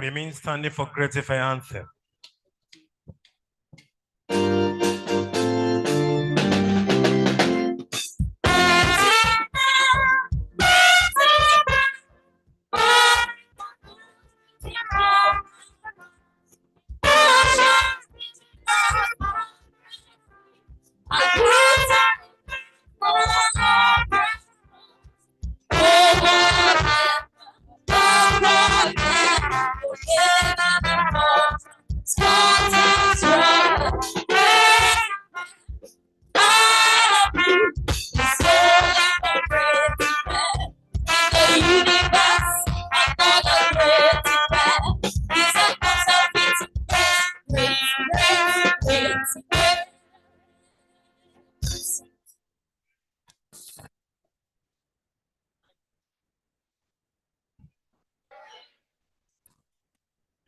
Remain standing for gratify anthem.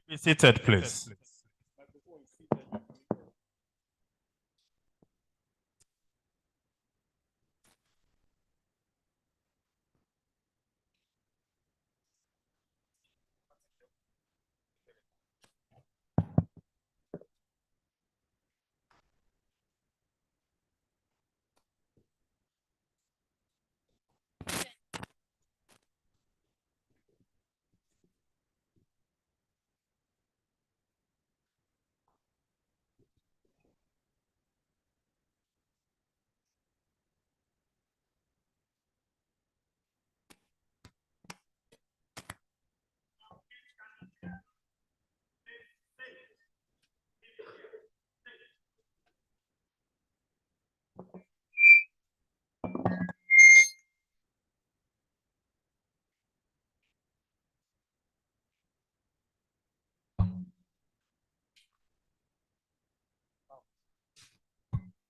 Be seated, please.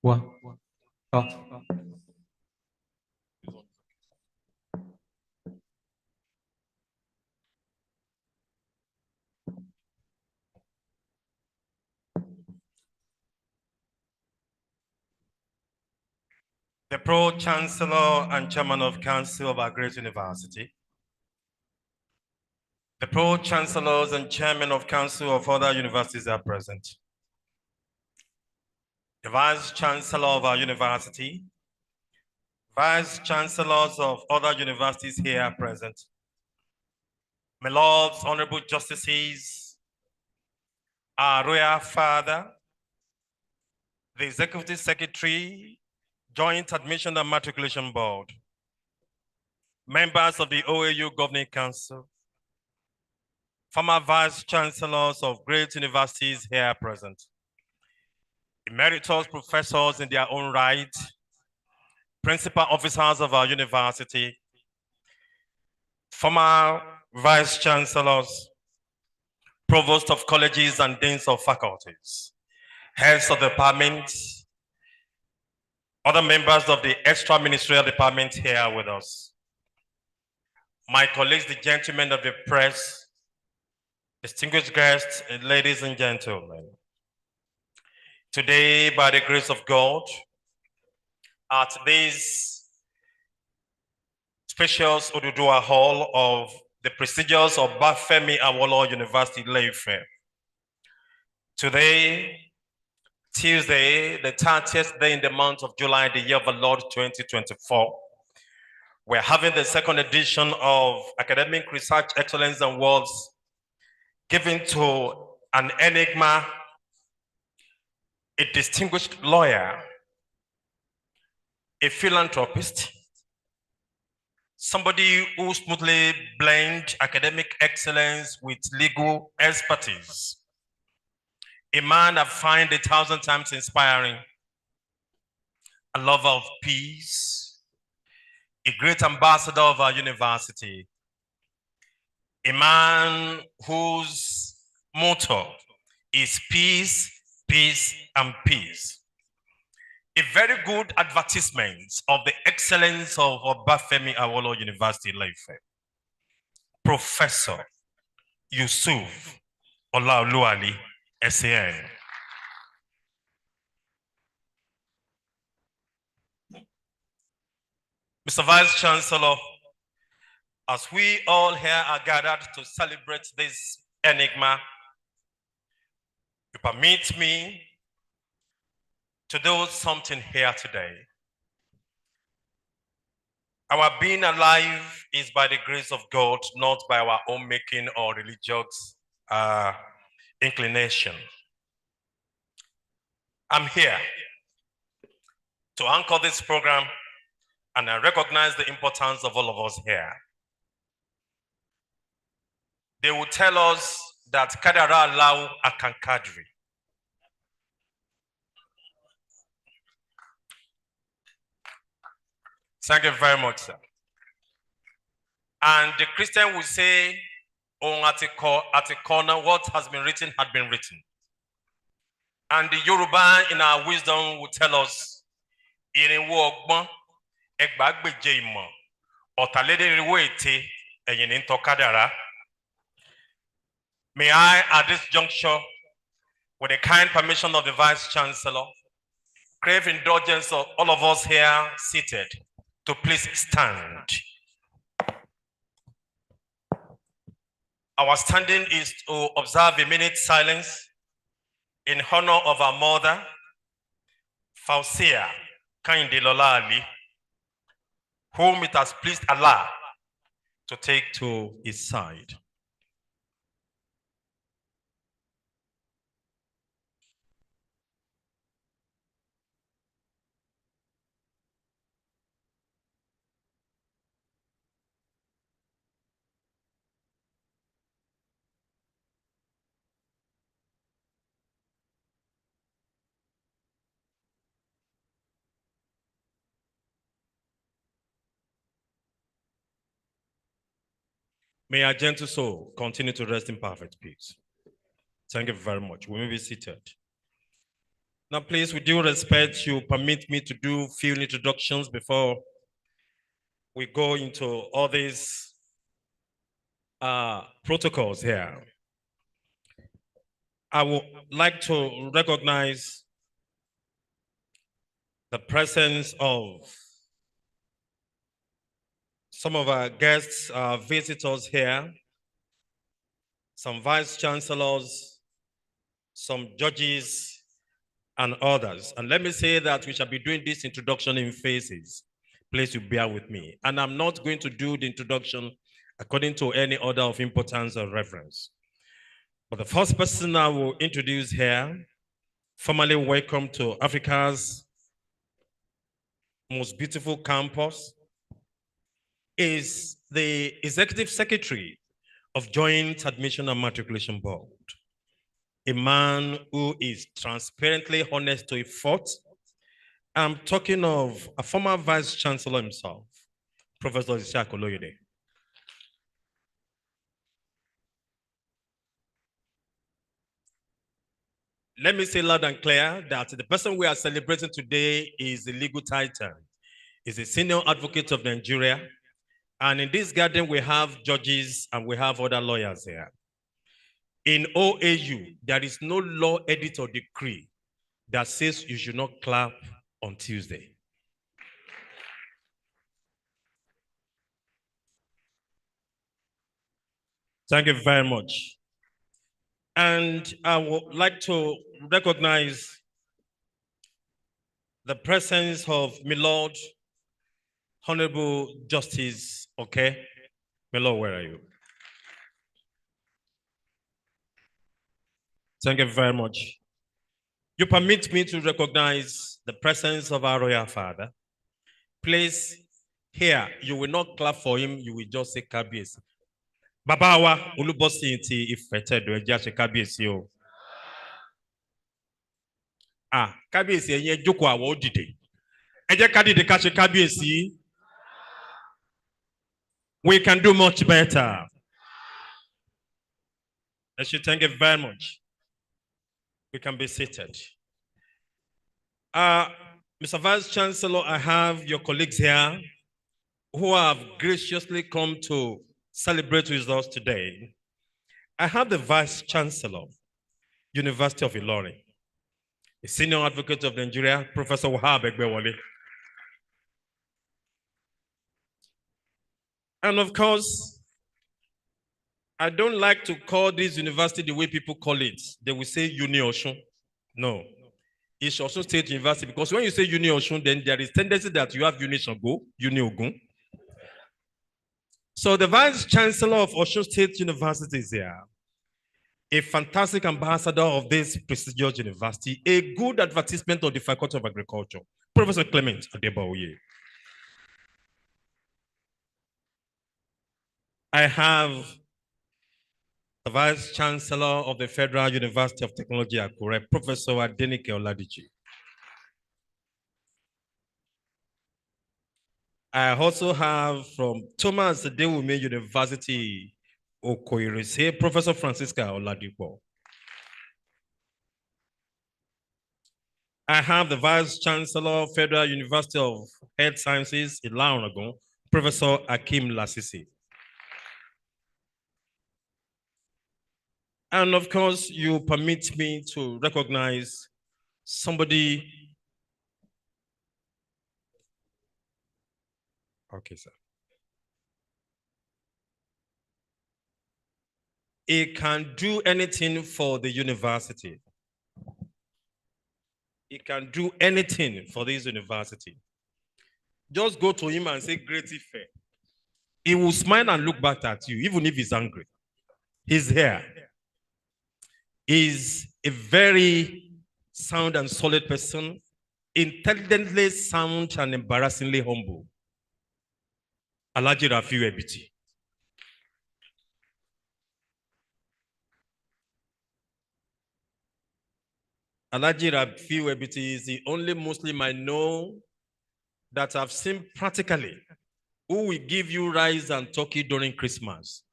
One. Oh. The Pro-Chancellor and Chairman of Council of our great university, the Pro-Chancellors and Chairman of Council of other universities are present. The Vice-Chancellor of our university, Vice-Chancellors of other universities here are present. My Lords, Honorable Justices, our Royal Father, the Executive Secretary, Joint Admission and Matriculation Board, members of the OAU Governing Council, former Vice-Chancellors of great universities here present, emeritus professors in their own right, principal officers of our university, former Vice-Chancellors, provost of colleges and deans of faculties, heads of departments, other members of the extra ministerial department here with us, my colleagues, the gentlemen of the press, distinguished guests, ladies and gentlemen. Today, by the grace of God, at this spacious Oduduwa Hall of the prestigious Obafemi Awolowo University, Ile-Ife. Today, Tuesday, the 30th day in the month of July, the year of the Lord 2024, we're having the second edition of Academic Research Excellence Awards given to an enigma, a distinguished lawyer, a philanthropist, somebody who smoothly blends academic excellence with legal expertise, a man I find 1,000 times inspiring, a lover of peace, a great ambassador of our university, a man whose motto is peace, peace, and peace. A very good advertisement of the excellence of Obafemi Awolowo University, Ile-Ife. Professor Yusuf Olaoluwali, SAN. Mr. Vice Chancellor, as we all here are gathered to celebrate this enigma, you permit me to do something here today. Our being alive is by the grace of God, not by our own making or religious inclination. I'm here to anchor this program, and I recognize the importance of all of us here. They will tell us that Kadara Lau Akan Kadri. Thank you very much, sir. And the Christian will say, on at a corner, what has been written had been written. And the Yoruba in our wisdom will tell us, Irinwo ogbon, egbagbeje imo, otalederewo ete, eyin into kadara. May I, at this juncture, with the kind permission of the Vice Chancellor, crave indulgence of all of us here seated to please stand. Our standing is to observe a minute silence in honor of our mother, Fausia Kainde Lola Ali, whom it has pleased Allah to take to his side. May our gentle soul continue to rest in perfect peace. Thank you very much. We may be seated. Now, please, with due respect, you permit me to do few introductions before we go into all these protocols here. I would like to recognize the presence of some of our guests, visitors here, some vice chancellors, some judges, and others. And let me say that we shall be doing this introduction in phases. Please, you bear with me. And I'm not going to do the introduction according to any order of importance or reference. But the first person I will introduce here, formally welcome to Africa's most beautiful campus, is the Executive Secretary of Joint Admission and Matriculation Board, a man who is transparently honest to a fault. I'm talking of a former Vice Chancellor himself, Professor Shah. Let me say loud and clear that the person we are celebrating today is the legal titan. He's a senior advocate of Nigeria. And in this garden, we have judges and we have other lawyers here. In OAU, there is no law edit or decree that says you should not clap on Tuesday. Thank you very much. And I would like to recognize the presence of my Lord, Honorable Justice, okay? My Lord, where are you? Thank you very much. You permit me to recognize the presence of our royal father. Please, here, you will not clap for him, you will just say Kabiesi. Babawa, Ulubosi inti ifete do eja Kabiesi o. Kabiesi enye joko awo odide. Eje kadide ka se Kabiesi. We can do much better. I should thank you very much. We can be seated. Mr. Vice Chancellor, I have your colleagues here who have graciously come to celebrate with us today. I have the Vice Chancellor, University of Ilorin, a senior advocate of Nigeria, Professor Wahab Egbewale. And of course, I don't like to call this university the way people call it. They will say Uni Osun. No. It's Osun State University, because when you say Uni Osun, then there is tendency that you have Uni Shango, Uni Ogun. So the Vice Chancellor of Osun State University is here, a fantastic ambassador of this prestigious university, a good advertisement of the Faculty of Agriculture, Professor Clement Adebaoye. I have the Vice Chancellor of the Federal University of Technology, Akure, Professor Adenike Oladiji. I also have from Thomas Adewume University, Okoirise, Professor Francisca Oladipo. I have the Vice Chancellor, Federal University of Health Sciences, Ilaonagon, Professor Akim Lasisi. And of course, you permit me to recognize somebody. Okay, sir. He can do anything for the university. He can do anything for this university. Just go to him and say, "Great Ife." He will smile and look back at you, even if he's angry. He's here. He's a very sound and solid person, intelligently sound and embarrassingly humble. Alhaji Rafiu Ebiti. Alhaji Rafiu Ebiti is the only Muslim I know that I've seen practically who will give you rice and turkey during Christmas.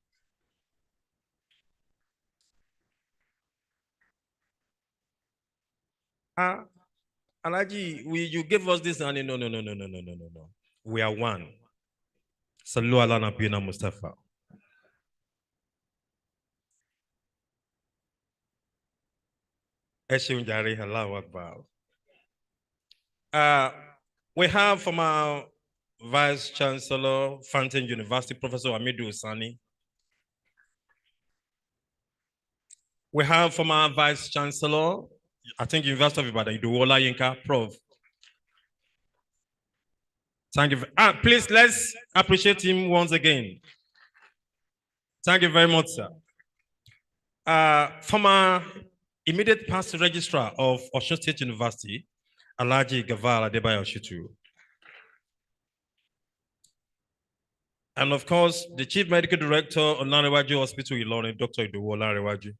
Alhaji, you gave us this and no. We are one. Sallu ala nabiyina Mustafa. We have from our Vice Chancellor, Fountain University, Professor Amidu Usani. We have from our Vice Chancellor, I think University of Ibadan, Idowola Yinka, Prof. Thank you. Please, let's appreciate him once again. Thank you very much, sir. From our immediate past registrar of Osun State University, Alhaji Gaval Adebayo Shitu. And of course, the Chief Medical Director of Olanrewaju Hospital Ilorin, Dr. Idowu Olanrewaju.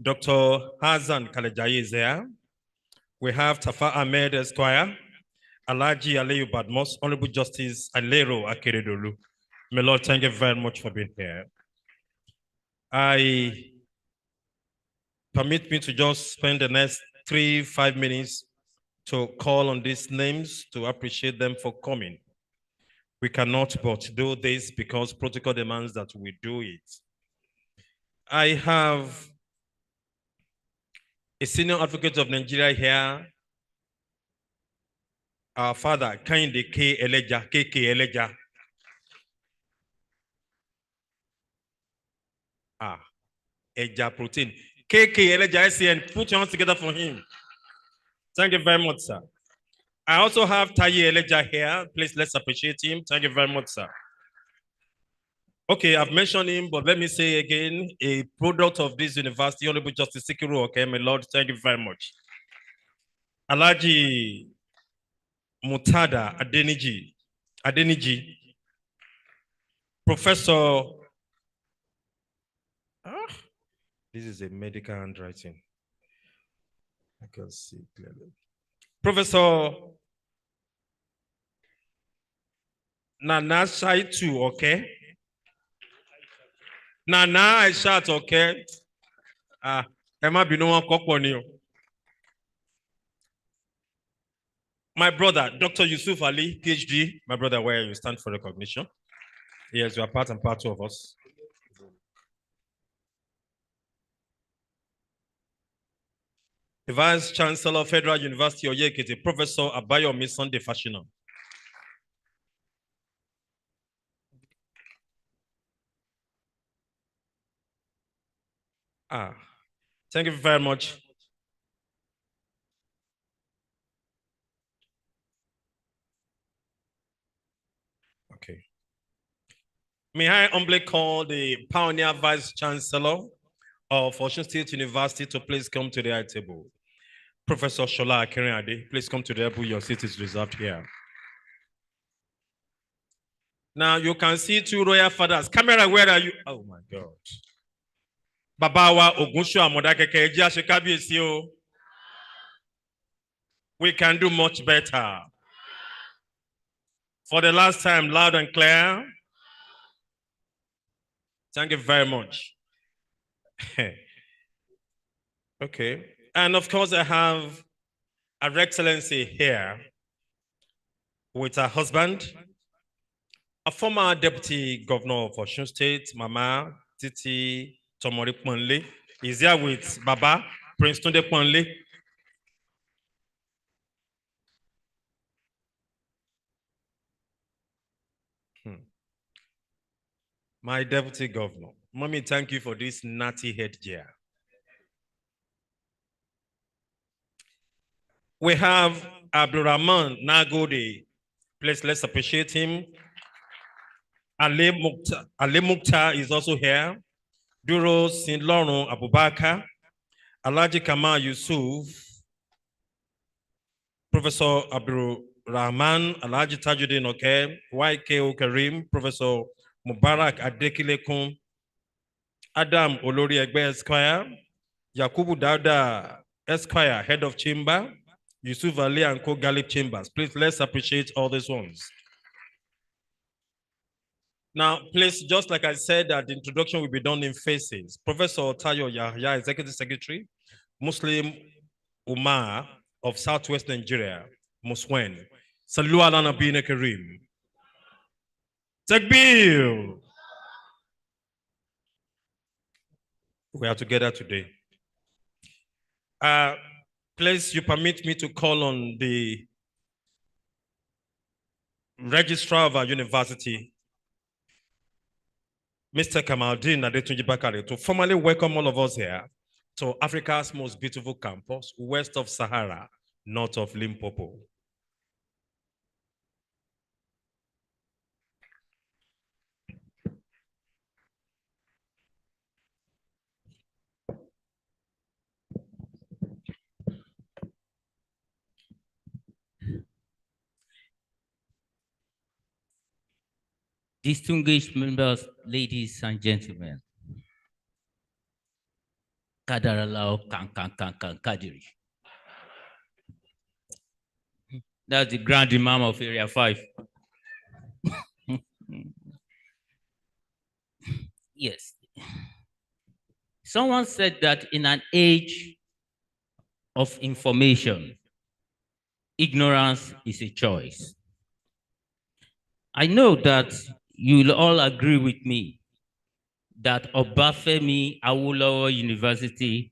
Dr. Hazan Kalejaye is there. We have Tafa Ahmed Esquire, Alhaji Aleyu Badmos, Honorable Justice Alero Akeredolu. May Lord, thank you very much for being here. Permit me to just spend the next 3-5 minutes to call on these names to appreciate them for coming. We cannot but do this because protocol demands that we do it. I have a senior advocate of Nigeria here, our father, Kainde K. Eleja, KK Eleja. Eja protein. KK Eleja SCN, put your hands together for him. Thank you very much, sir. I also have Taye Eleja here. Please, let's appreciate him. Thank you very much, sir. Okay, I've mentioned him, but let me say again, a product of this university, Honorable Justice Sikiru, okay, my Lord, thank you very much. Alhaji Mutada Adeniji, Professor, this is a medical handwriting. I can see clearly. Professor Nana Shaitu, okay? Nana Aishat, okay? Emma Binoa Kokoni. My brother, Dr. Yusuf Ali, PhD. My brother, where you stand for recognition. Yes, you are part and parcel of us. The Vice Chancellor of Federal University of Oyekete, Professor Abayomi Sunday Fashina. Thank you very much. Okay. May I humbly call the pioneer Vice Chancellor of Osun State University to please come to the high table. Professor Shola Akeriade, please come to the table. Your seat is reserved here. Now you can see two royal fathers. Camera, where are you? Oh my God. Babawa Ogunsho Amodakeke Eji Ashekabiesi o. We can do much better. For the last time, loud and clear. Thank you very much. Okay. And of course, I have Her Excellency here with her husband, a former Deputy Governor of Osun State, Mama Titi Tomori Ponle, is here with Baba, Prince Tunde Ponle. My Deputy Governor, Mommy, thank you for this natty headgear. We have Abdurrahman Nagode. Please, let's appreciate him. Ali Mukhtar is also here. Duro Sinlorun Abubakar. Alhaji Kamal Yusuf. Professor Abdul Rahman, Alhaji Tajuddin Oke, YKO Karim, Professor Mubarak Adekilekun, Adam Olori Egbe Esquire, Yakubu Dauda Esquire, Head of Chamber, Yusuf Ali and Co. Galip Chambers. Please, let's appreciate all these ones. Now, please, just like I said, that the introduction will be done in phases. Professor Tayo Yahya, Executive Secretary, Muslim Umar of Southwest Nigeria, Muswen. Salu ala Nabiyina Karim. Takbir. We are together today. Please, you permit me to call on the registrar of our university, Mr. Kamaldeen Adetunji Bakare, to formally welcome all of us here to Africa's most beautiful campus, west of Sahara, north of Limpopo. Distinguished members, ladies and gentlemen, Kadaralao Kadiri. That's the Grand Imam of Area 5. Yes. Someone said that in an age of information, ignorance is a choice. I know that you'll all agree with me that Obafemi Awolowo University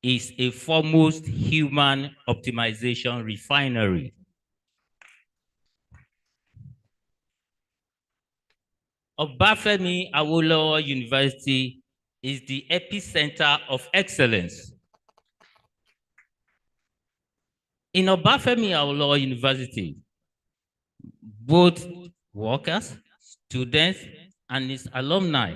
is a foremost human optimization refinery. Obafemi Awolowo University is the epicenter of excellence. In Obafemi Awolowo University, both workers, students, and its alumni,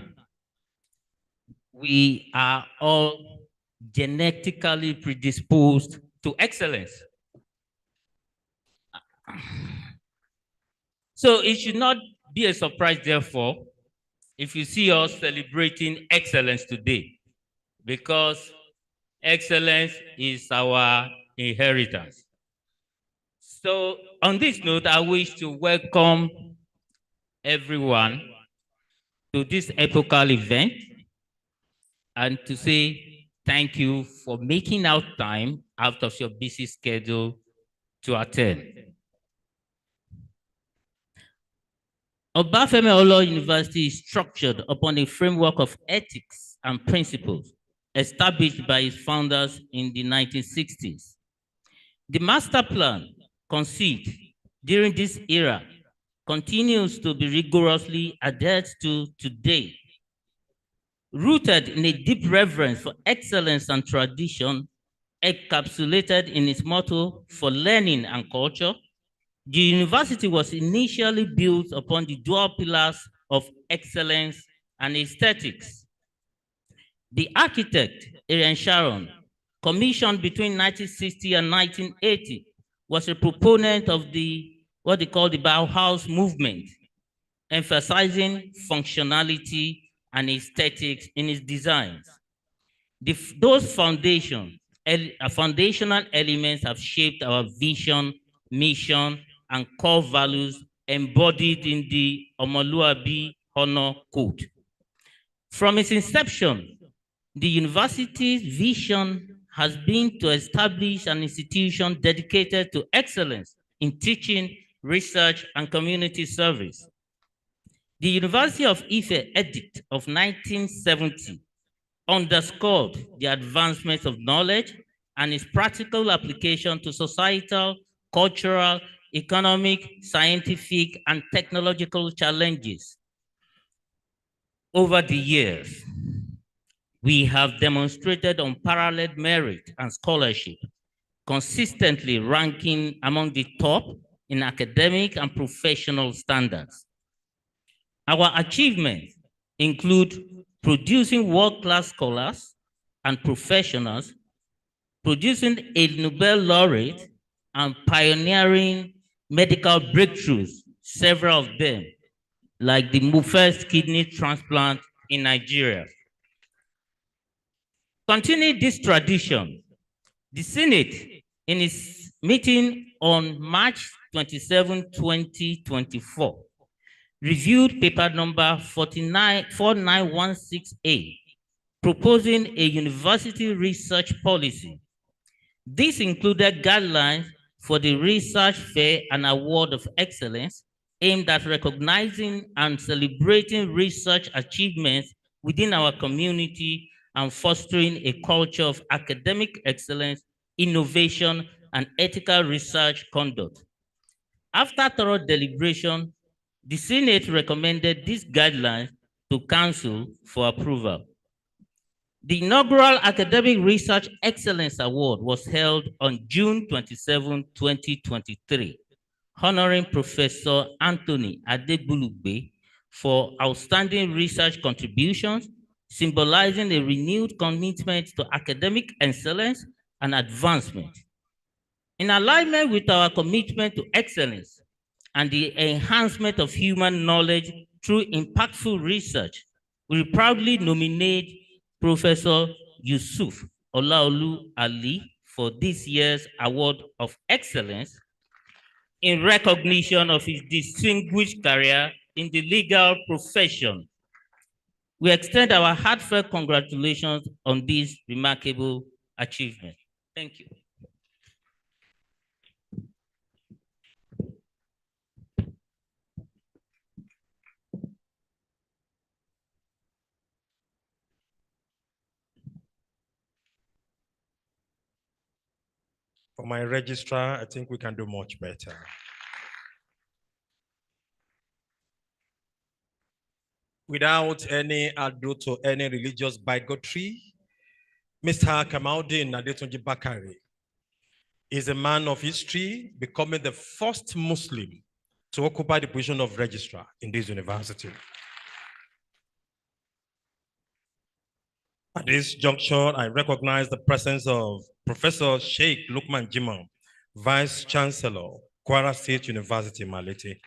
we are all genetically predisposed to excellence. So it should not be a surprise, therefore, if you see us celebrating excellence today, because excellence is our inheritance. So on this note, I wish to welcome everyone to this epochal event and to say thank you for making out time out of your busy schedule to attend. Obafemi Awolowo University is structured upon a framework of ethics and principles established by its founders in the 1960s. The master plan conceived during this era continues to be rigorously adhered to today. Rooted in a deep reverence for excellence and tradition, encapsulated in its motto for learning and culture, the university was initially built upon the dual pillars of excellence and aesthetics. The architect, Arian Sharon, commissioned between 1960 and 1980, was a proponent of what they call the Bauhaus movement, emphasizing functionality and aesthetics in its designs. Those foundational elements have shaped our vision, mission, and core values embodied in the Omoluabi Honor Code. From its inception, the university's vision has been to establish an institution dedicated to excellence in teaching, research, and community service. The University of Ife Edict of 1970 underscored the advancement of knowledge and its practical application to societal, cultural, economic, scientific, and technological challenges. Over the years, we have demonstrated unparalleled merit and scholarship, consistently ranking among the top in academic and professional standards. Our achievements include producing world-class scholars and professionals, producing a Nobel laureate, and pioneering medical breakthroughs, several of them, like the first kidney transplant in Nigeria. Continuing this tradition, the Senate, in its meeting on March 27, 2024, reviewed paper number 4916A, proposing a university research policy. This included guidelines for the Research Fair and Award of Excellence, aimed at recognizing and celebrating research achievements within our community and fostering a culture of academic excellence, innovation, and ethical research conduct. After thorough deliberation, the Senate recommended these guidelines to Council for approval. The inaugural Academic Research Excellence Award was held on June 27, 2023, honoring Professor Anthony Adebulugbe for outstanding research contributions, symbolizing a renewed commitment to academic excellence and advancement. In alignment with our commitment to excellence and the enhancement of human knowledge through impactful research, we proudly nominate Professor Yusuf Olaolu Ali for this year's Award of Excellence in recognition of his distinguished career in the legal profession. We extend our heartfelt congratulations on this remarkable achievement. Thank you. For my registrar, I think we can do much better. Without any ado to any religious bigotry, Mr. Kamaldeen Adetunji Bakari is a man of history, becoming the first Muslim to occupy the position of registrar in this university. At this juncture, I recognize the presence of Professor Sheikh Lukman Jimam, Vice Chancellor, Kwara State University, Malete.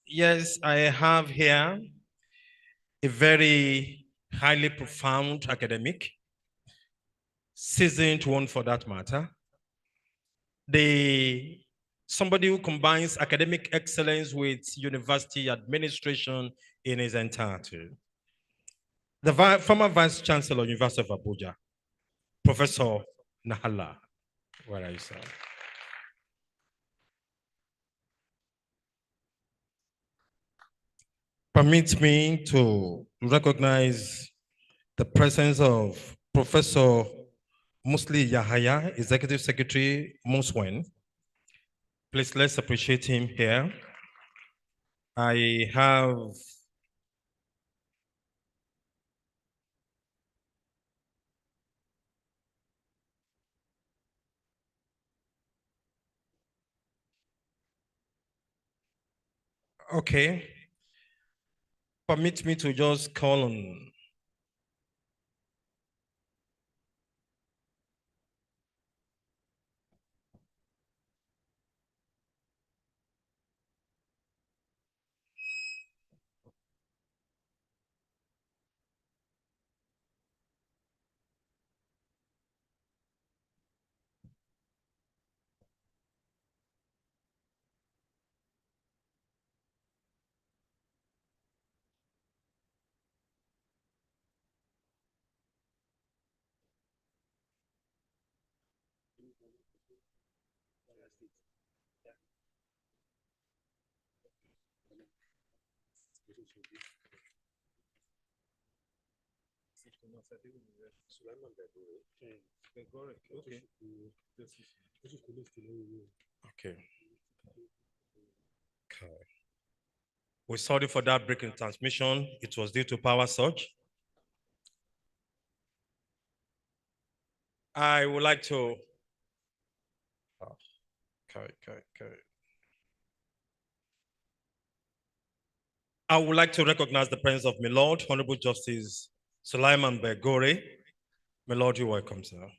Yes, I have here a very highly profound academic, seasoned one for that matter. Somebody who combines academic excellence with university administration in its entirety. The former Vice Chancellor, University of Abuja, Professor Nahala. Where are you, sir? Permit me to recognize the presence of Professor Musli Yahaya, Executive Secretary, Muswen. Please, let's appreciate him here. I have okay. Permit me to just call on Okay. We're sorry for that break in transmission. It was due to power surge. I would like to. I would like to recognize the presence of my Lord, Honorable Justice Sulaiman Begore. My Lord, you're welcome, sir.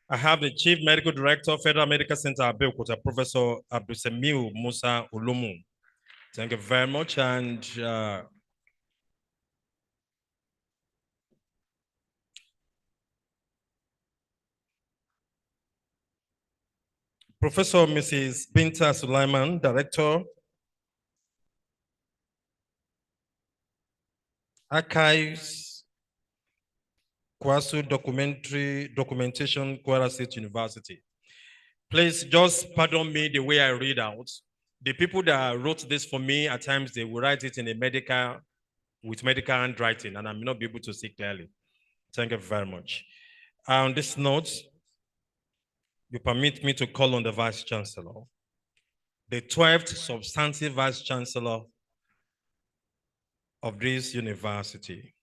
I have the Chief Medical Director, Federal Medical Center, Abeokuta, Professor Abdusemiu Musa Ulumu. Thank you very much. And Professor Mrs. Binta Sulaiman, Director, Archives, Kwasu Documentation, Kwara State University. Please just pardon me the way I read out. The people that wrote this for me, at times they will write it in a with medical handwriting, and I may not be able to see clearly. Thank you very much. On this note, you permit me to call on the Vice Chancellor, the 12th substantive Vice Chancellor of this university.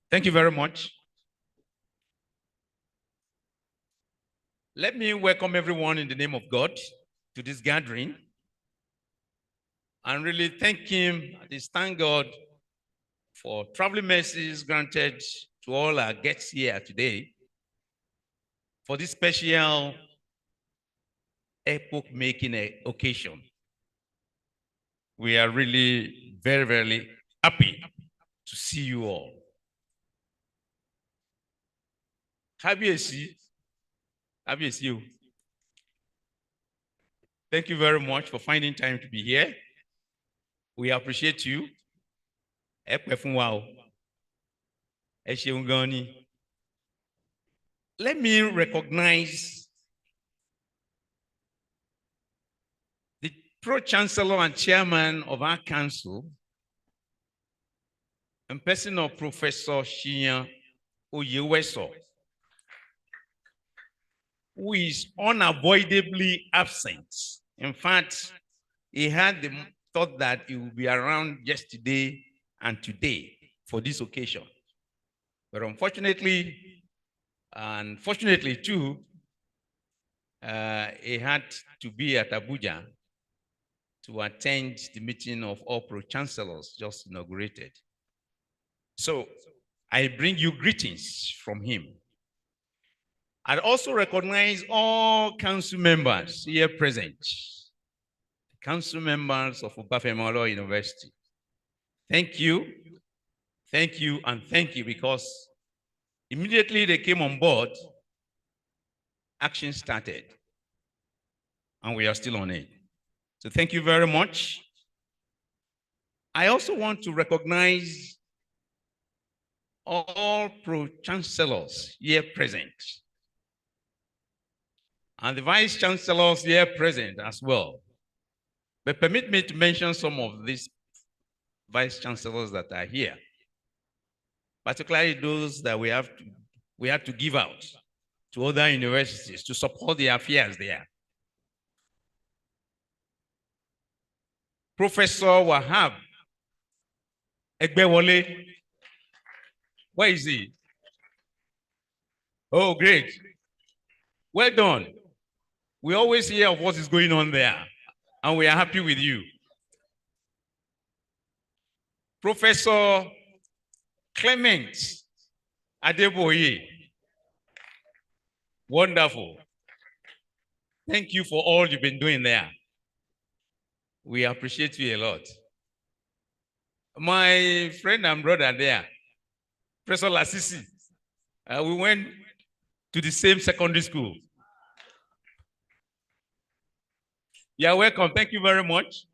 Thank you very much. Let me welcome everyone in the name of God to this gathering and really thank Him, thank God for traveling mercies granted to all our guests here today for this special epoch-making occasion. We are really very, very happy to see you all. You. Thank you very much for finding time to be here. We appreciate you. Let me recognize the Pro-Chancellor and Chairman of our council, in person of Professor Shah Oyeweso, who is unavoidably absent. In fact, he had the thought that he would be around yesterday and today for this occasion. But unfortunately, and fortunately too, he had to be at Abuja to attend the meeting of all pro-chancellors just inaugurated. So I bring you greetings from him. I also recognize all council members here present, council members of Obafemolo University. Thank you, and thank you, because immediately they came on board, action started, and we are still on it. So thank you very much. I also want to recognize all pro-chancellors here present. and the Vice Chancellors here present as well. But permit me to mention some of these Vice Chancellors that are here, particularly those that we have to give out to other universities to support the affairs there. Professor Wahab Egbewole, where is he? Oh, great. Well done. We always hear of what is going on there, and we are happy with you. Professor Clement Adeboye, wonderful. Thank you for all you've been doing there. We appreciate you a lot. My friend and brother there, Professor Lasisi, we went to the same secondary school. You are welcome. Thank you very much.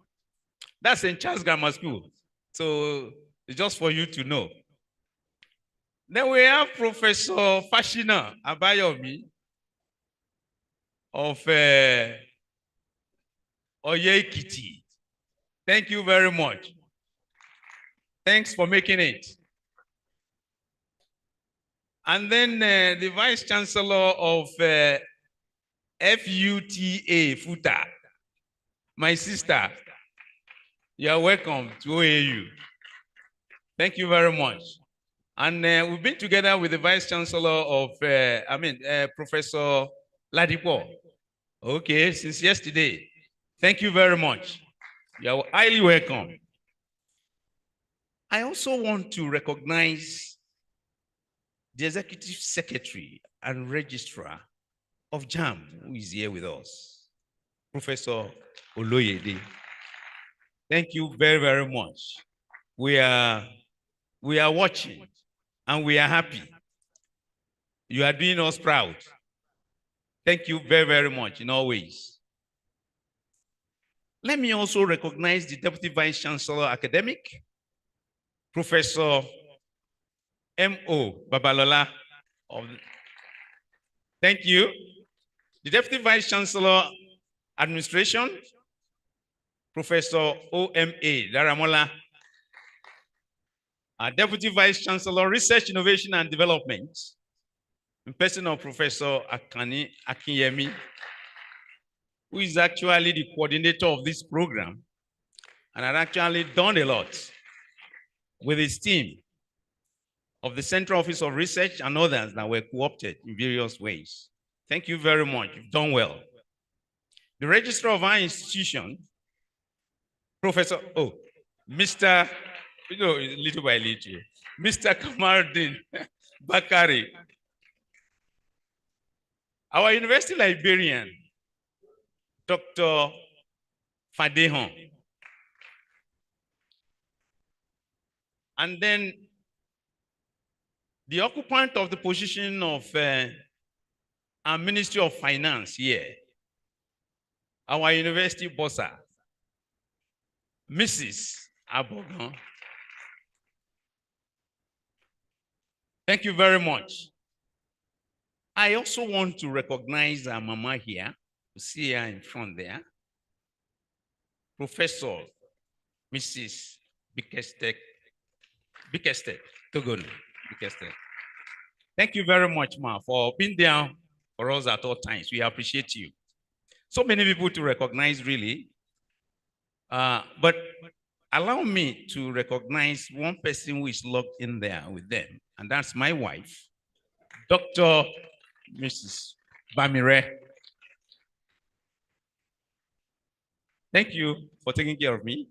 That's St. Charles Grammar School. So it's just for you to know. Then we have Professor Fashina Abayomi of Oye-Ekiti. Thank you very much. Thanks for making it. And then the Vice Chancellor of FUTA, FUTA, my sister, you are welcome to OAU. Thank you very much. And we've been together with the Vice Chancellor of, Professor Ladipo. Okay, since yesterday. Thank you very much. You are highly welcome. I also want to recognize the Executive Secretary and Registrar of JAM, who is here with us, Professor Oloyede. Thank you very, very much. We are watching and we are happy. You are doing us proud. Thank you very, very much in all ways. Let me also recognize the Deputy Vice Chancellor Academic, Professor M.O. Babalola. Thank you. The Deputy Vice Chancellor Administration, Professor O.M.A. Daramola. Our Deputy Vice Chancellor Research, Innovation and Development, in person of Professor Akani Akinyemi, who is actually the coordinator of this program and had actually done a lot with his team of the Central Office of Research and others that were co-opted in various ways. Thank you very much. You've done well. The registrar of our institution, Professor, Mr. Little by little, Mr. Kamaldeen Bakari, our university librarian, Dr. Fadehon, and then the occupant of the position of our Ministry of Finance here, our university bossa, Mrs. Abogan. Thank you very much. I also want to recognize our mama here, you see her in front there, Professor Mrs. Bikestek Togono. Thank you very much, ma, for being there for us at all times. We appreciate you. So many people to recognize, really. But allow me to recognize one person who is logged in there with them, and that's my wife, Dr. Mrs. Bamire. Thank you for taking care of me.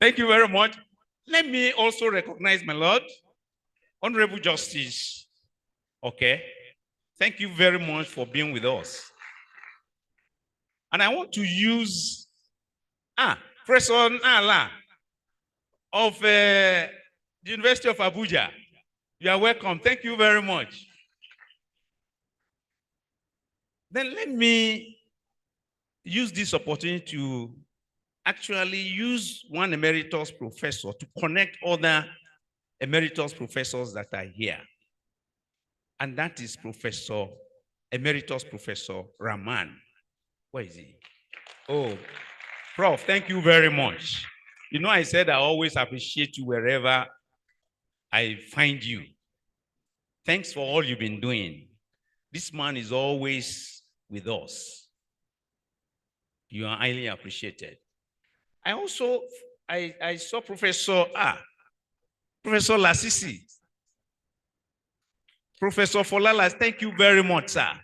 Thank you very much. Let me also recognize my Lord, Honorable Justice. Okay. Thank you very much for being with us. And I want to use Professor Nala of the University of Abuja. You are welcome. Thank you very much. Then let me use this opportunity to actually use one emeritus professor to connect other emeritus professors that are here. And that is Emeritus Professor Rahman. Where is he? Oh, Prof, thank you very much. You know, I said I always appreciate you wherever I find you. Thanks for all you've been doing. This man is always with us. You are highly appreciated. I also saw Professor Lasisi. Professor Folalas, thank you very much, sir.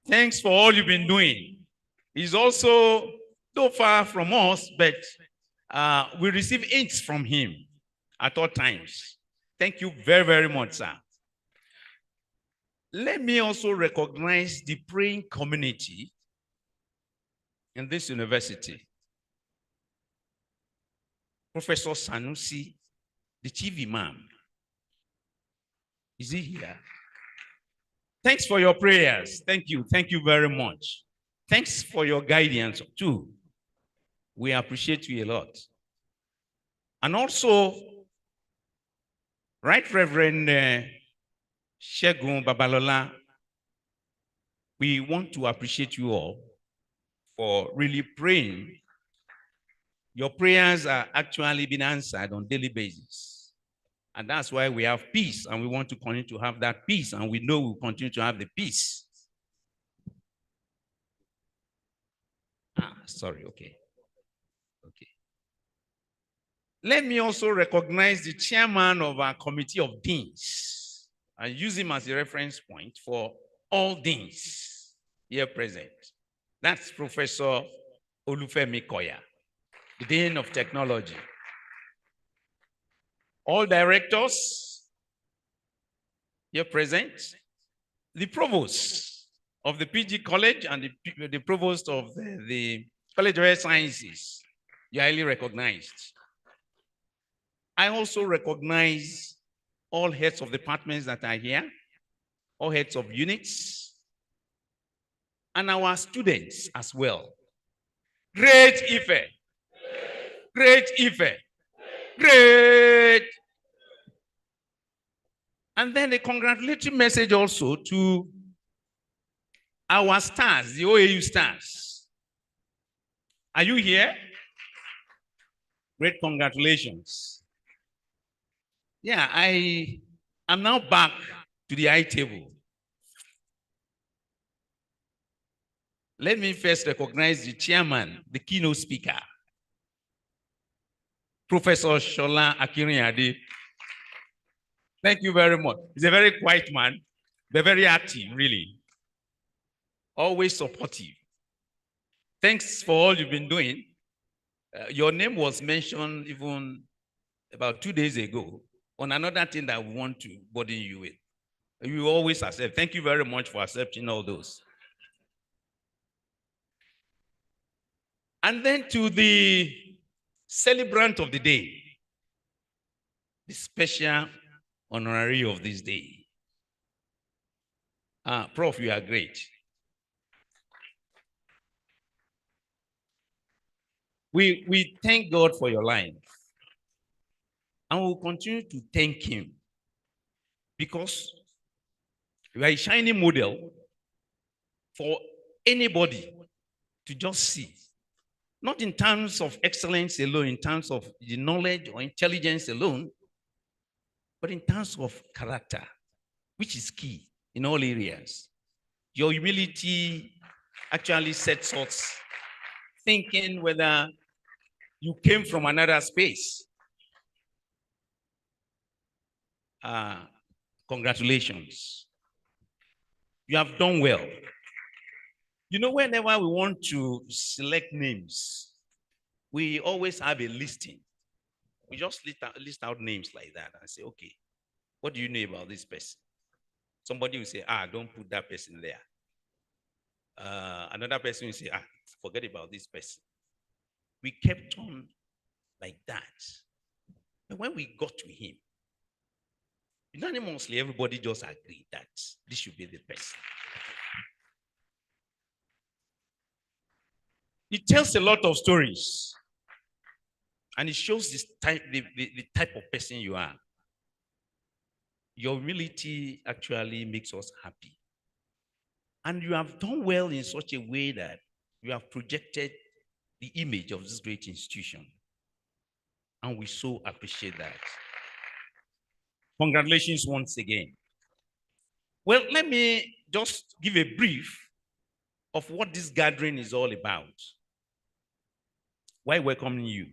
Thanks for all you've been doing. He's also so far from us, but we receive hints from him at all times. Thank you very, very much, sir. Let me also recognize the praying community in this university. Professor Sanusi, the chief imam. Is he here? Thanks for your prayers. Thank you. Thank you very much. Thanks for your guidance too. We appreciate you a lot. And also, Right Reverend Shegun Babalola, we want to appreciate you all for really praying. Your prayers are actually being answered on a daily basis. And that's why we have peace, and we want to continue to have that peace, and we know we'll continue to have the peace. Sorry, okay. Okay. Let me also recognize the chairman of our committee of deans and use him as a reference point for all deans here present. That's Professor Olufemi Koya, the Dean of Technology. All directors here present, the provost of the PG College and the provost of the College of Health Sciences, you are highly recognized. I also recognize all heads of departments that are here, all heads of units, and our students as well. Great Ife! Great Ife! Great! And then a congratulatory message also to our stars, the OAU stars. Are you here? Great congratulations. Yeah, I am now back to the high table. Let me first recognize the chairman, the keynote speaker, Professor Shola Akirinyade. Thank you very much. He's a very quiet man, but very active, really. Always supportive. Thanks for all you've been doing. Your name was mentioned even about 2 days ago on another thing that we want to burden you with. You always accept. Thank you very much for accepting all those. And then to the celebrant of the day, the special honoree of this day. Prof, you are great. We thank God for your life. And we'll continue to thank him because you are a shining model for anybody to just see. Not in terms of excellence alone, in terms of the knowledge or intelligence alone, but in terms of character, which is key in all areas. Your humility actually sets us thinking whether you came from another space. Congratulations. You have done well. You know, whenever we want to select names, we always have a listing. We just list out names like that and say, okay, what do you know about this person? Somebody will say, don't put that person there. Another person will say, forget about this person. We kept on like that. And when we got to him, unanimously, everybody just agreed that this should be the person. It tells a lot of stories. And it shows this type, the type of person you are. Your humility actually makes us happy. And you have done well in such a way that you have projected the image of this great institution. And we so appreciate that. Congratulations once again. Well, let me just give a brief of what this gathering is all about. Why welcoming you?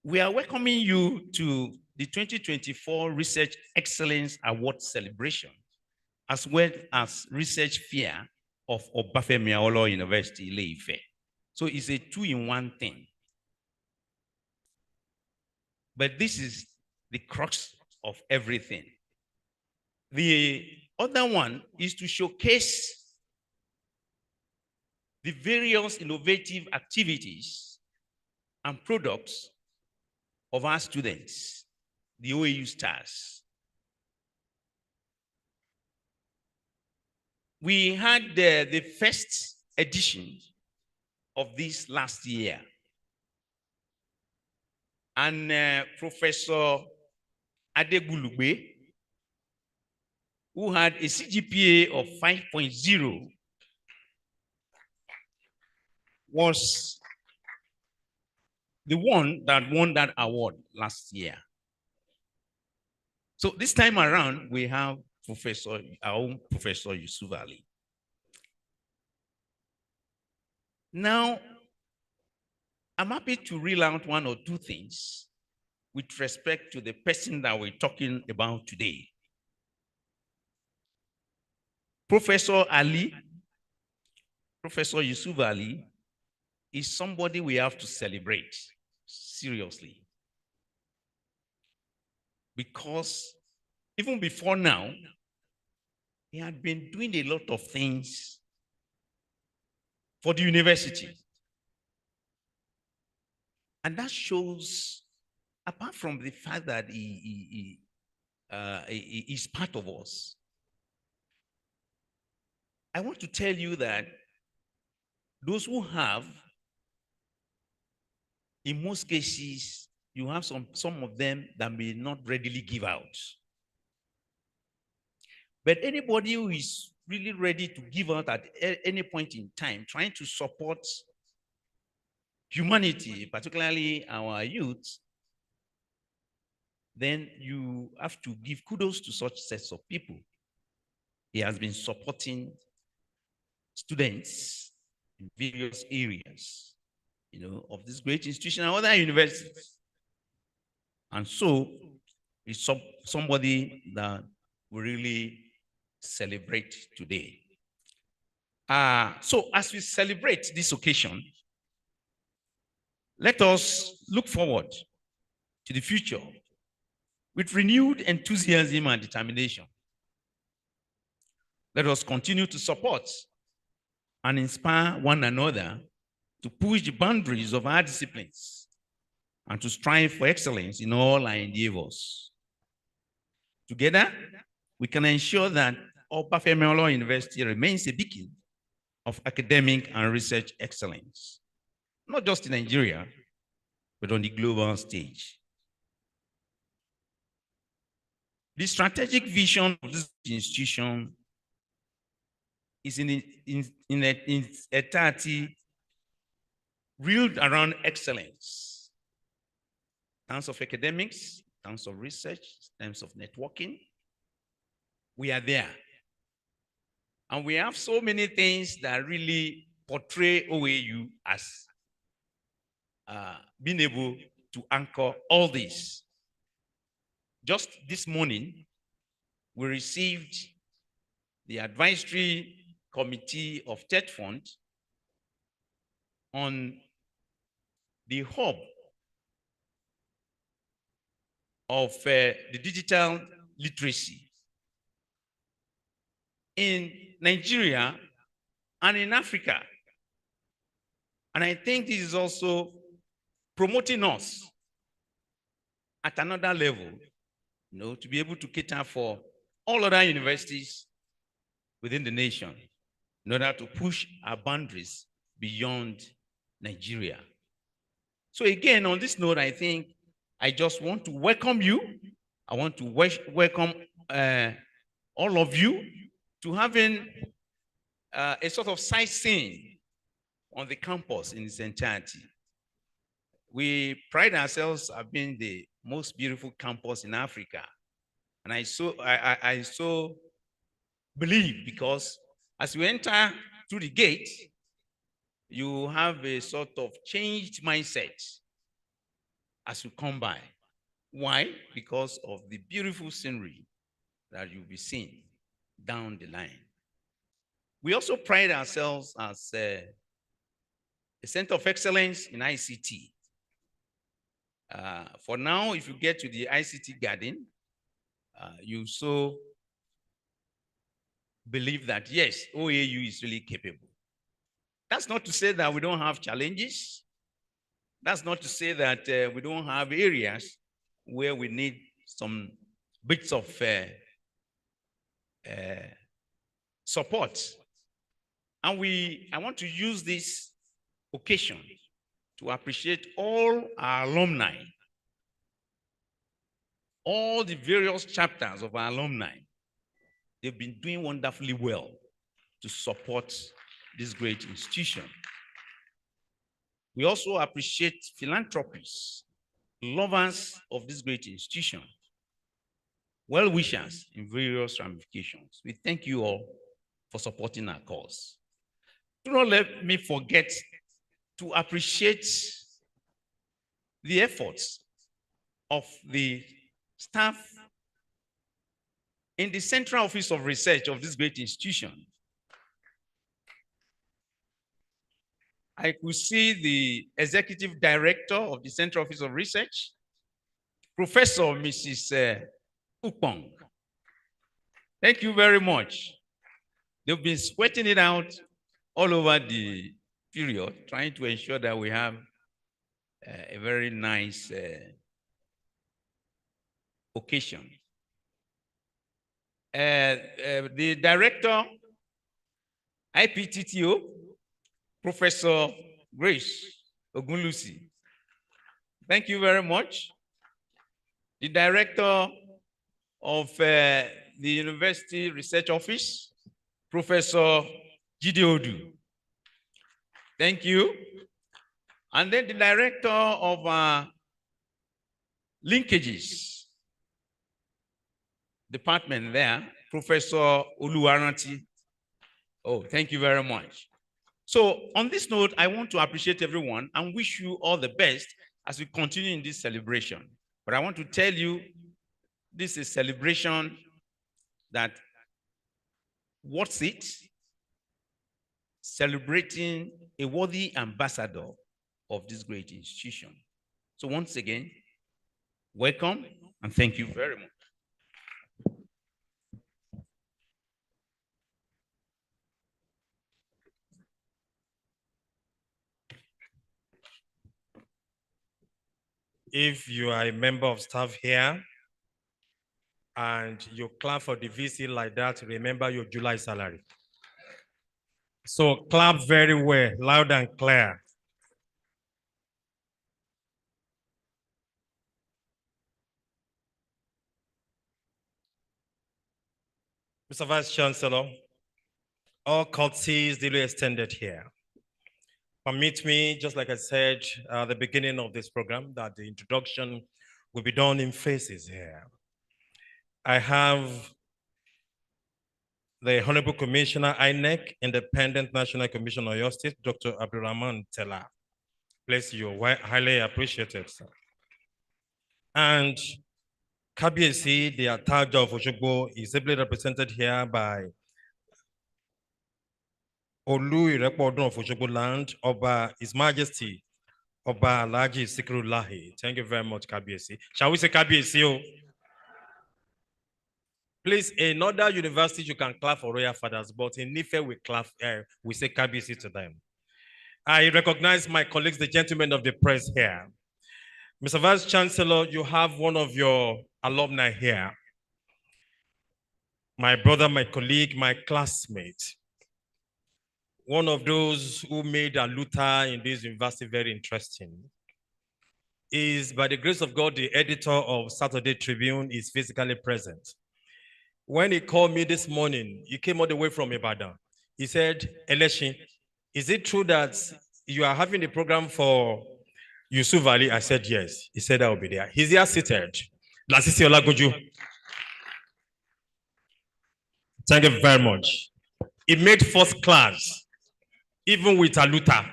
We are welcoming you to the 2024 Research Excellence Award celebration, as well as Research Fair of Obafemi Awolowo University, Ile-Ife. So it's a two-in-one thing. But this is the crux of everything. The other one is to showcase the various innovative activities and products of our students, the OAU stars. We had the first edition of this last year. And Professor Adegulugbe, who had a CGPA of 5.0, was the one that won that award last year. So this time around, we have our own Professor Yusuf Ali. Now, I'm happy to reel out one or two things with respect to the person that we're talking about today. Professor Yusuf Ali, is somebody we have to celebrate seriously. Because even before now, he had been doing a lot of things for the university. And that shows, apart from the fact that he is part of us, I want to tell you that those who have, in most cases, you have some of them that may not readily give out. But anybody who is really ready to give out at any point in time, trying to support humanity, particularly our youth, then you have to give kudos to such sets of people. He has been supporting students in various areas, of this great institution and other universities. And so it's somebody that we really celebrate today. So as we celebrate this occasion, let us look forward to the future with renewed enthusiasm and determination. Let us continue to support and inspire one another to push the boundaries of our disciplines and to strive for excellence in all our endeavors. Together, we can ensure that Obafemi Awolowo University remains a beacon of academic and research excellence, not just in Nigeria, but on the global stage. The strategic vision of this institution is in its entirety reeled around excellence. In terms of academics, in terms of research, in terms of networking, we are there. And we have so many things that really portray OAU as being able to anchor all this. Just this morning, we received the advisory committee of TED Fund on the hub of the digital literacy in Nigeria and in Africa. And I think this is also promoting us at another level, to be able to cater for all other universities within the nation in order to push our boundaries beyond Nigeria. So again, on this note, I think I just want to welcome you. I I want to welcome all of you to having a sort of sightseeing on the campus in its entirety. We pride ourselves as being the most beautiful campus in Africa. And I so believe, because as you enter through the gate, you have a sort of changed mindset as you come by. Why? Because of the beautiful scenery that you'll be seeing down the line. We also pride ourselves as a center of excellence in ICT. For now, if you get to the ICT garden, you so believe that, yes, OAU is really capable. That's not to say that we don't have challenges. That's not to say that we don't have areas where we need some bits of support. And I want to use this occasion to appreciate all our alumni, all the various chapters of our alumni. They've been doing wonderfully well to support this great institution. We also appreciate philanthropists, lovers of this great institution, well-wishers in various ramifications. We thank you all for supporting our cause. Do not let me forget to appreciate the efforts of the staff in the Central Office of Research of this great institution. I could see the Executive Director of the Central Office of Research, Professor Mrs. Upong. Thank you very much. They've been sweating it out all over the period, trying to ensure that we have a very nice occasion. The Director, IPTTO, Professor Grace Ogunlusi. Thank you very much. The Director of the University Research Office, Professor Jide Odu. Thank you. And then the Director of Linkages Department there, Professor Oluwaranti. Oh, thank you very much. So on this note, I want to appreciate everyone and wish you all the best as we continue in this celebration. But I want to tell you, this is a celebration that what's it? Celebrating a worthy ambassador of this great institution. So once again, welcome and thank you very much. If you are a member of staff here and you clap for the VC like that, remember your July salary. So clap very well, loud and clear. Mr. Vice Chancellor, all courtesies duly extended here. Permit me, just like I said at the beginning of this program, that the introduction will be done in phases here. I have the Honorable Commissioner INEC, Independent National Commission of your state, Dr. Abdulrahman Tella. Bless you, highly appreciated, sir. And KBC, the Ataja of Oshogbo, is ably represented here by Olu Irepo of Oshogbo land, Oba His Majesty, Oba Alhaji Sikirullahi. Thank you very much, KBC. Shall we say KBC? Please, in other universities, you can clap for royal fathers, but in Ife, we say KBC to them. I recognize my colleagues, the gentlemen of the press here. Mr. Vice Chancellor, you have one of your alumni here. My brother, my colleague, my classmate. One of those who made Aluta in this university very interesting. is, by the grace of God, the editor of Saturday Tribune, is physically present. When he called me this morning, he came all the way from Ibadan. He said, Eleshi, is it true that you are having a program for Yusuf Ali? I said, yes. He said, I will be there. He's here seated. Lasisi Olagunju. Thank you very much. He made first class, even with Aluta.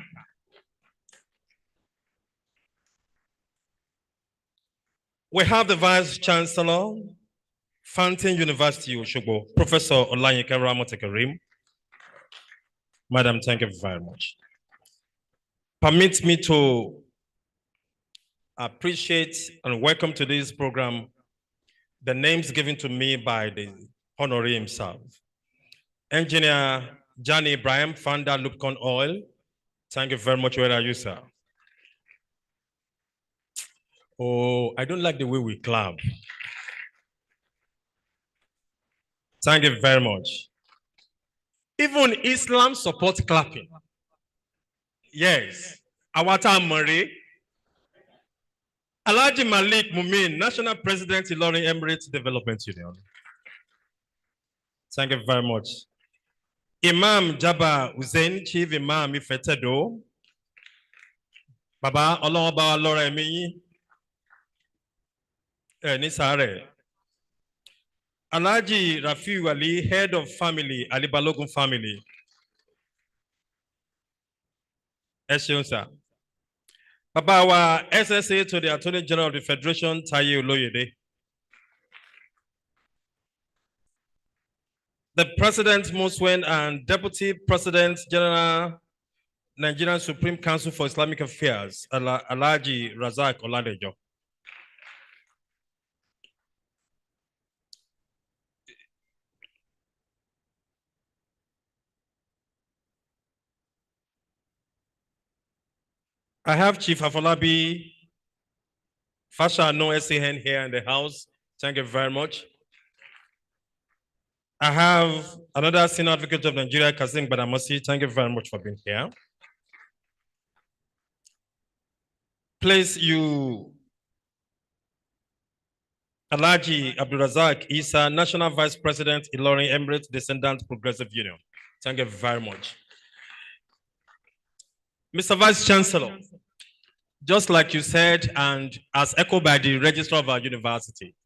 We have the Vice Chancellor, Fountain University, Oshobo, Professor Olanyika Ramotekarim. Madam, thank you very much. Permit me to appreciate and welcome to this program the names given to me by the Honoree himself. Engineer Johnny Ibrahim, founder Lupcon Oil. Thank you very much. Where are you, sir? Oh, I don't like the way we clap. Thank you very much. Even Islam supports clapping. Yes. Awata Murray. Alhaji Malik Mumin, National President, Ilorin Emirates Development Union. Thank you very much. Imam Jabba Hussein, Chief Imam Ifetedo. Baba Olorba Lora Emi. Nisare. Alhaji Rafiu Ali, Head of Family, Ali Balogun Family. Esheun sir. Baba wa SSA to the Attorney General of the Federation, Taye Oloyede. The President Muswen and Deputy President General, Nigerian Supreme Council for Islamic Affairs, Alhaji Razak Oladejo. I have Chief Afolabi Fasha No SAN here in the house. Thank you very much. I have another Senior Advocate of Nigeria, Kazim Badamasi. Thank you very much for being here. Please, you, Alhaji Abdulrazak Isa, National Vice President, Ilorin Emirates Descendants Progressive Union. Thank you very much. Mr. Vice Chancellor, just like you said, and as echoed by the registrar of our university,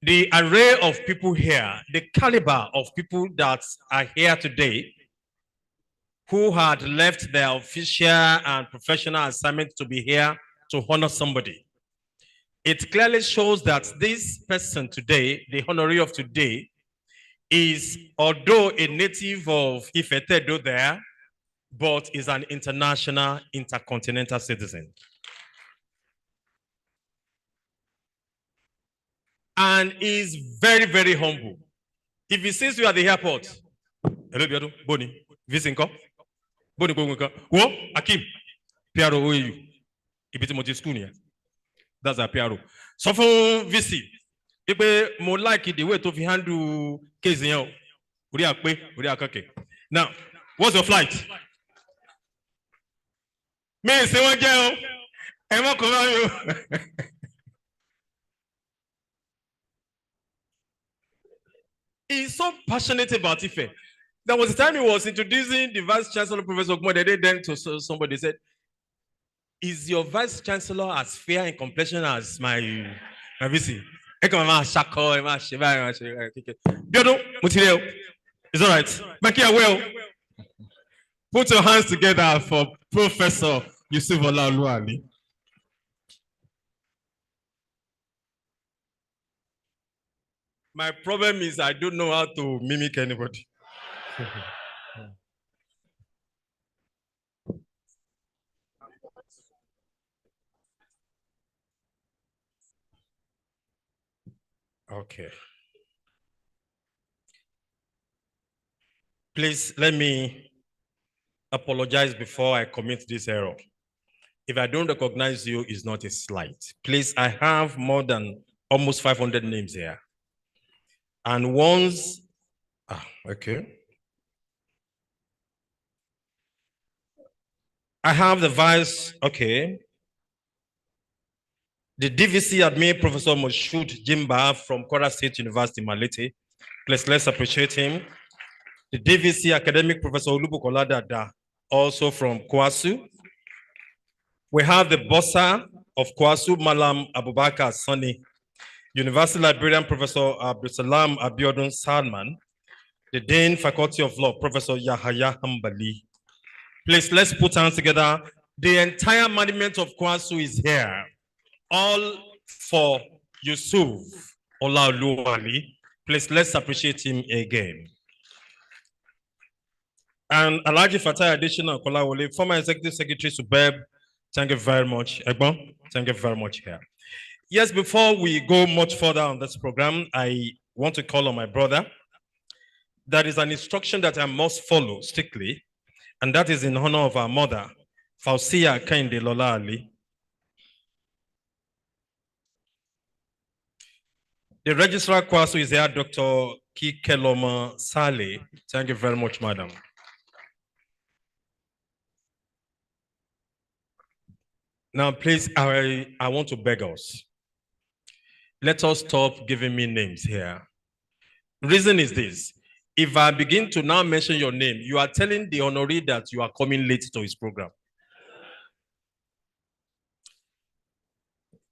the array of people here, the caliber of people that are here today, who had left their official and professional assignment to be here to honor somebody. It clearly shows that this person today, the honoree of today, is, although a native of Ifetedo there, but is an international, intercontinental citizen. And is very, very humble. If he sees you at the airport, hello, Boni, Visinko, Boni, Wo, Akim, Piaro, who are you? Ibiti school here. That's a Piaro. So for VC, if we more like the way to handle case now, now, what's your flight? Me, say one girl, Emma, come on you. He's so passionate about Ife. There was a time he was introducing the Vice Chancellor, Professor Okmodede, then to somebody said, is your Vice Chancellor as fair in complexion as my VC? It's all right. Makia, well, put your hands together for Professor Yusuf Ali. My problem is I don't know how to mimic anybody. Okay. Please let me apologize before I commit this error. If I don't recognize you, it's not a slight. Please, I have more than almost 500 names here. And once, okay. I have the vice, okay. The DVC admin, Professor Moshood Jimba from Kwara State University, Malete. Please, let's appreciate him. The DVC academic, Professor Olubukola Dada, also from Kwasu. We have the bossa of Kwasu, Malam Abubakar Sani, University Librarian, Professor Abdusalam Abiodun Salman, the Dean Faculty of Law, Professor Yahaya Hambali. Please, let's put hands together. The entire management of Kwasu is here, all for Yusuf Olaoluwali. Please, let's appreciate him again. And Alhaji Fatai Additional Kolawole, former Executive Secretary Subeb, thank you very much. Egbon, thank you very much here. Yes, before we go much further on this program, I want to call on my brother. That is an instruction that I must follow strictly, and that is in honor of our mother, Fausia Kende Lola Ali. The registrar Kwasu is here, Dr. Kikeloma Sale. Thank you very much, madam. Now, please, I want to beg us. Let us stop giving me names here. Reason is this. If I begin to now mention your name, you are telling the honoree that you are coming late to his program.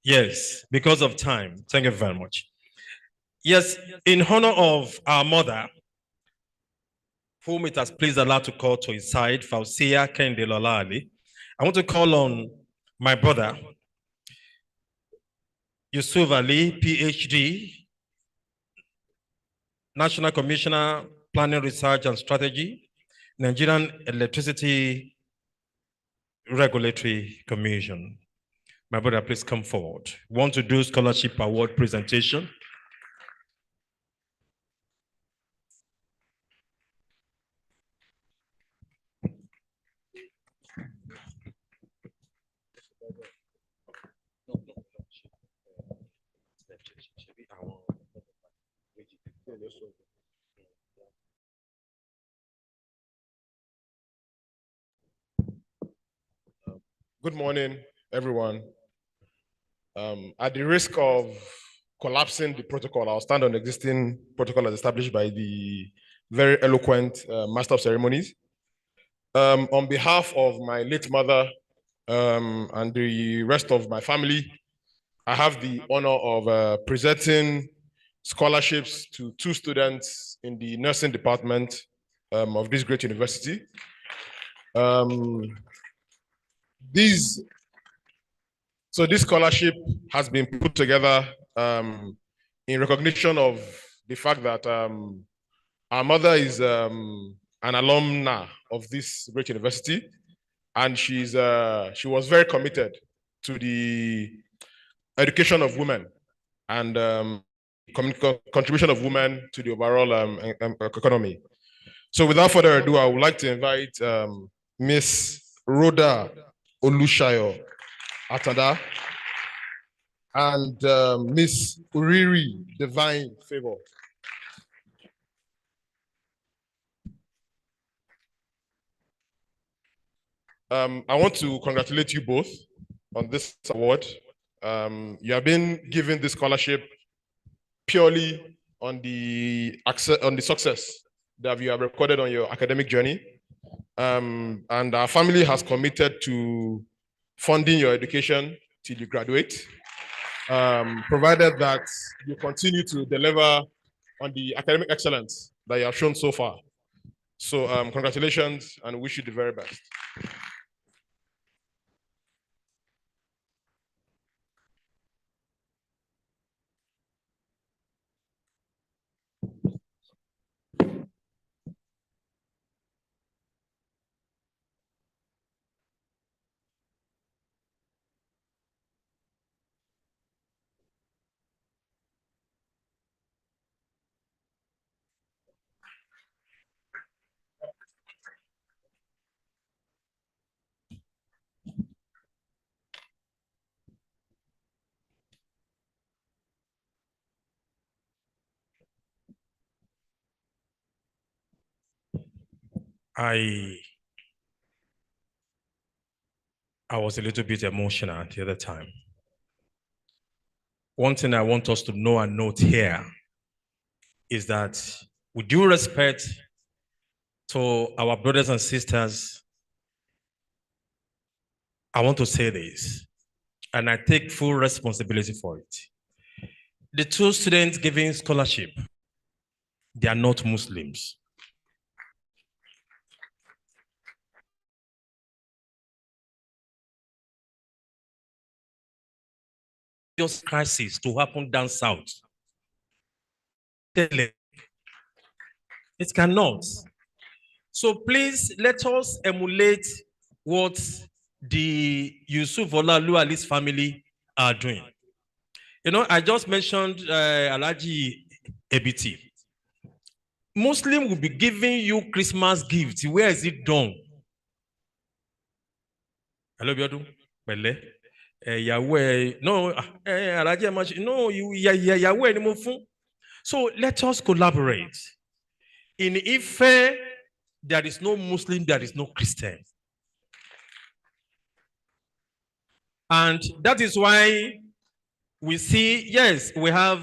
Yes, because of time. Thank you very much. Yes, in honor of our mother, whom it has pleased Allah to call to his side, Fausia Kende Lola Ali, I want to call on my brother, Yusuf Ali, PhD, National Commissioner, Planning, Research and Strategy, Nigerian Electricity Regulatory Commission. My brother, please come forward. Want to do scholarship award presentation? Good morning, everyone. At the risk of collapsing the protocol, I'll stand on the existing protocol as established by the very eloquent Master of Ceremonies. On behalf of my late mother and the rest of my family, I have the honor of presenting scholarships to 2 students in the nursing department of this great university. This scholarship has been put together in recognition of the fact that our mother is an alumna of this great university, and she was very committed to the education of women and contribution of women to the overall economy. So without further ado, I would like to invite Miss Rhoda Olushayo Atada and Miss Honoree Divine Favor. I want to congratulate you both on this award. You have been given this scholarship purely on the success that you have recorded on your academic journey. And our family has committed to funding your education till you graduate, provided that you continue to deliver on the academic excellence that you have shown so far. So congratulations, and wish you the very best. I was a little bit emotional at the other time. one thing I want us to know and note here is that with due respect to our brothers and sisters, I want to say this, and I take full responsibility for it. The two students giving scholarship, they are not Muslims. Just crisis to happen down south. It cannot. So please let us emulate what the Yusuf Olaoluwali's family are doing. You know, I just mentioned Alhaji Ebiti. Muslim will be giving you Christmas gifts. Where is it done? Hello, Biodu. No, no, Yahweh. So let us collaborate. In Ife, there is no Muslim, there is no Christian. And that is why we see, yes, we have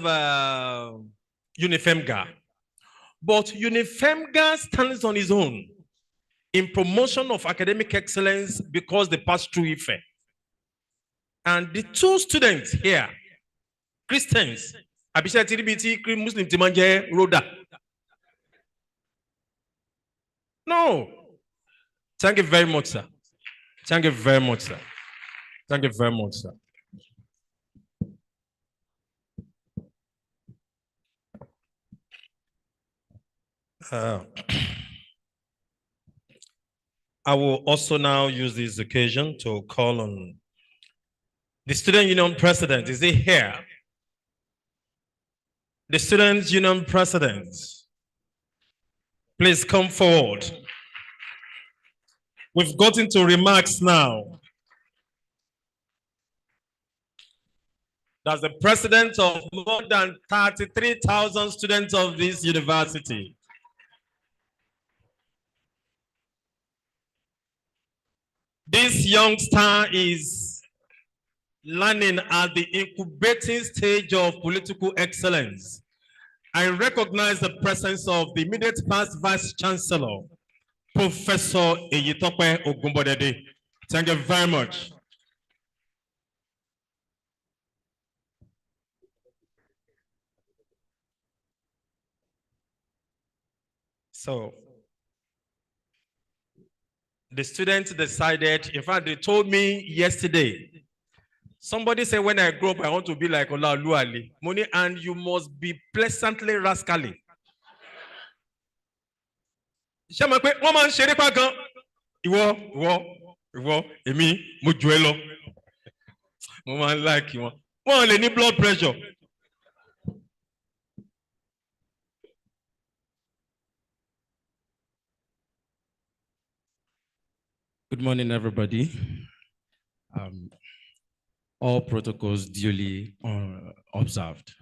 Unifemga. But Unifemga stands on his own in promotion of academic excellence because they pass through Ife. And the two students here, Christians, Abisha Tiribiti, Muslim Timanje, Roda. No. Thank you very much, sir. Thank you very much, sir. Thank you very much, sir. I will also now use this occasion to call on the Student Union President. Is he here? The Student Union President, please come forward. We've gotten to remarks now. That's the president of more than 33,000 students of this university. This youngster is learning at the incubating stage of political excellence. I recognize the presence of the immediate past Vice Chancellor, Professor Eyitope Ogunbodede. Thank you very much. So, the students decided, in fact, they told me yesterday, somebody said, when I grow up, I want to be like Olaoluwali. Money, and you must be pleasantly rascally. Woman, Emi, Mujuelo. Woman, like you. One, they need blood pressure. Good morning, everybody. All protocols duly observed.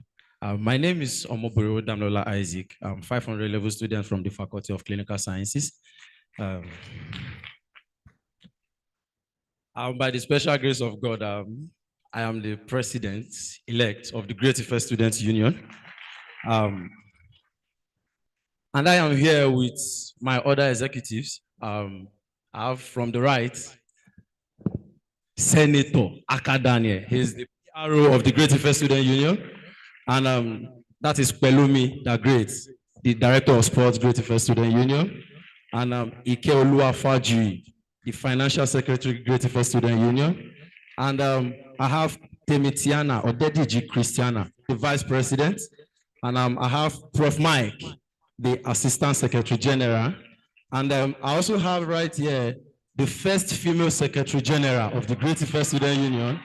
My name is Omoboro Damlola Isaac. I'm 500 level student from the Faculty of Clinical Sciences. By the special grace of God, I am the president-elect of the Great Ife Students Union. And I am here with my other executives. I have from the right, Senator Akadanie. He's the PRO of the Great Ife Student Union. And that is Pelumi, the Great, the Director of Sports, Great Ife Student Union. And Ike Oluwafaji, the Financial Secretary, Great Ife Student Union. And I have Temitiana Odediji Christiana, the Vice President. And I have Prof Mike, the Assistant Secretary General. And I also have right here the first female Secretary General of the Great Ife Student Union,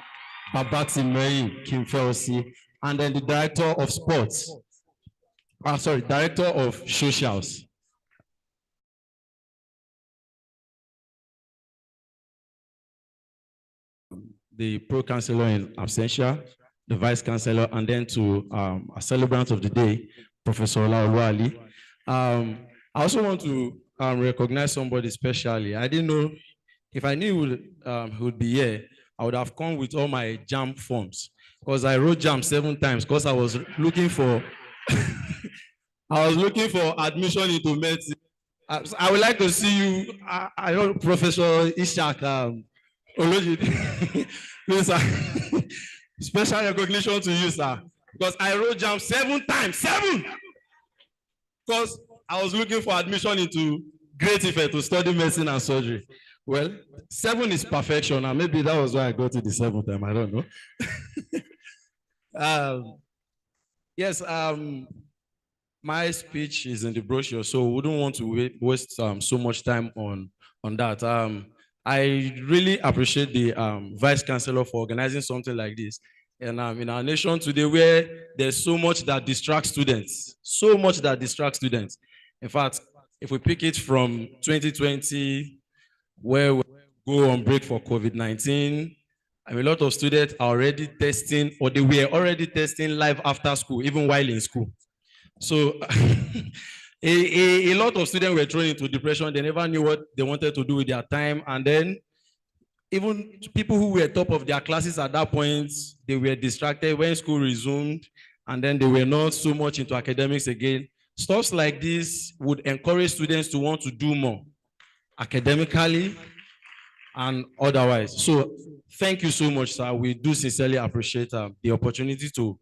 Babati Mei Kimfelsi, and then the Director of Sports, Director of Socials. The Pro-Chancellor in absentia, the Vice Chancellor, and then to a celebrant of the day, Professor Olaoluwali. I also want to recognize somebody specially. I didn't know, if I knew he would be here, I would have come with all my JAMB forms. because I wrote jam 7 times because I was looking for I was looking for admission into medicine. I would like to see you. I know Professor Ishak Oloji. Please, sir. Special recognition to you, sir. Because I wrote jam 7 times, 7. Because I was looking for admission into Great Ife to study medicine and surgery. Well, 7 is perfection, and maybe that was why I got to the 7th time. I don't know. Yes. My speech is in the brochure, so we don't want to waste so much time on that. I really appreciate the Vice Chancellor for organizing something like this. And in our nation today, where there's so much that distracts students, In fact, if we pick it from 2020, where we go on break for COVID-19, a lot of students are already testing, or they were already testing live after school, even while in school. So a lot of students were thrown into depression. They never knew what they wanted to do with their time. And then even people who were top of their classes at that point, they were distracted when school resumed, and then they were not so much into academics again. Stuff like this would encourage students to want to do more academically and otherwise. So thank you so much, sir. We do sincerely appreciate the opportunity to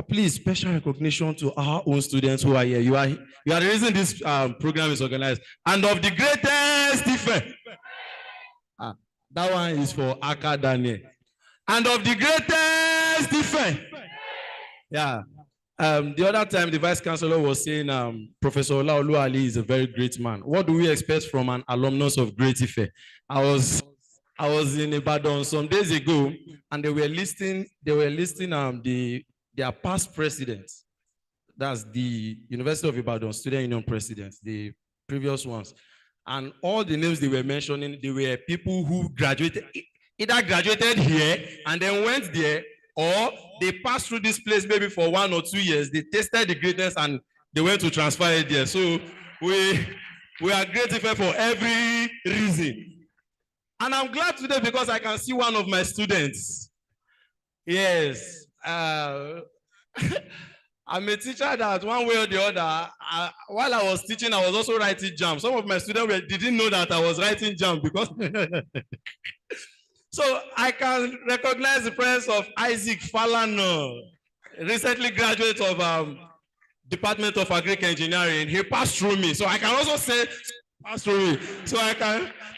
please, special recognition to our own students who are here. You are the reason this program is organized. And of the greatest Ife. That one is for Aka Daniel. And of the greatest Ife. Yeah. The other time, the Vice Chancellor was saying Professor Olaolu Ali is a very great man. What do we expect from an alumnus of Great Ife? I was in Ibadan some days ago, and they were listing their past presidents. That's the University of Ibadan Student Union presidents, the previous ones. And all the names they were mentioning, they were people who either graduated here and then went there, or they passed through this place maybe for 1 or 2 years. They tasted the greatness and they went to transfer it there. So we are grateful for every reason. And I'm glad today because I can see one of my students. Yes. I'm a teacher that one way or the other, while I was teaching, I was also writing jam. Some of my students didn't know that I was writing jam because so I can recognize the presence of Isaac Falano, recently graduate of Department of Agric Engineering. He passed through me. So I can also say, pass through me. So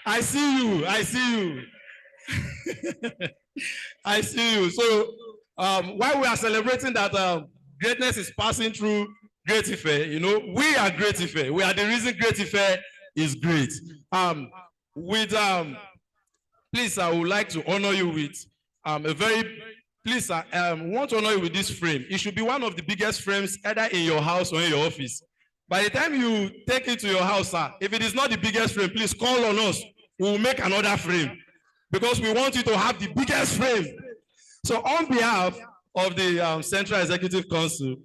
I see you. I see you. So while we are celebrating that greatness is passing through Great Ife, we are Great Ife. We are the reason Great Ife is great. Please, I would like to honor you with please, want to honor you with this frame. It should be one of the biggest frames either in your house or in your office. By the time you take it to your house, sir, if it is not the biggest frame, please call on us. We will make another frame because we want you to have the biggest frame. So on behalf of the Central Executive Council,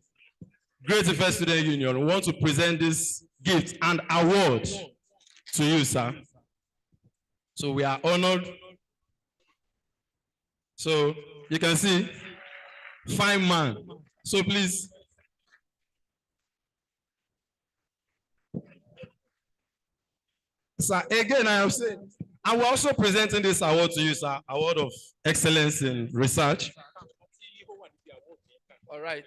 Great Ife Student Union, we want to present this gift and award to you, sir. So we are honored. So you can see, fine man. So please. Sir, again, I have said, and we're also presenting this award to you, sir, Award of Excellence in Research. All right.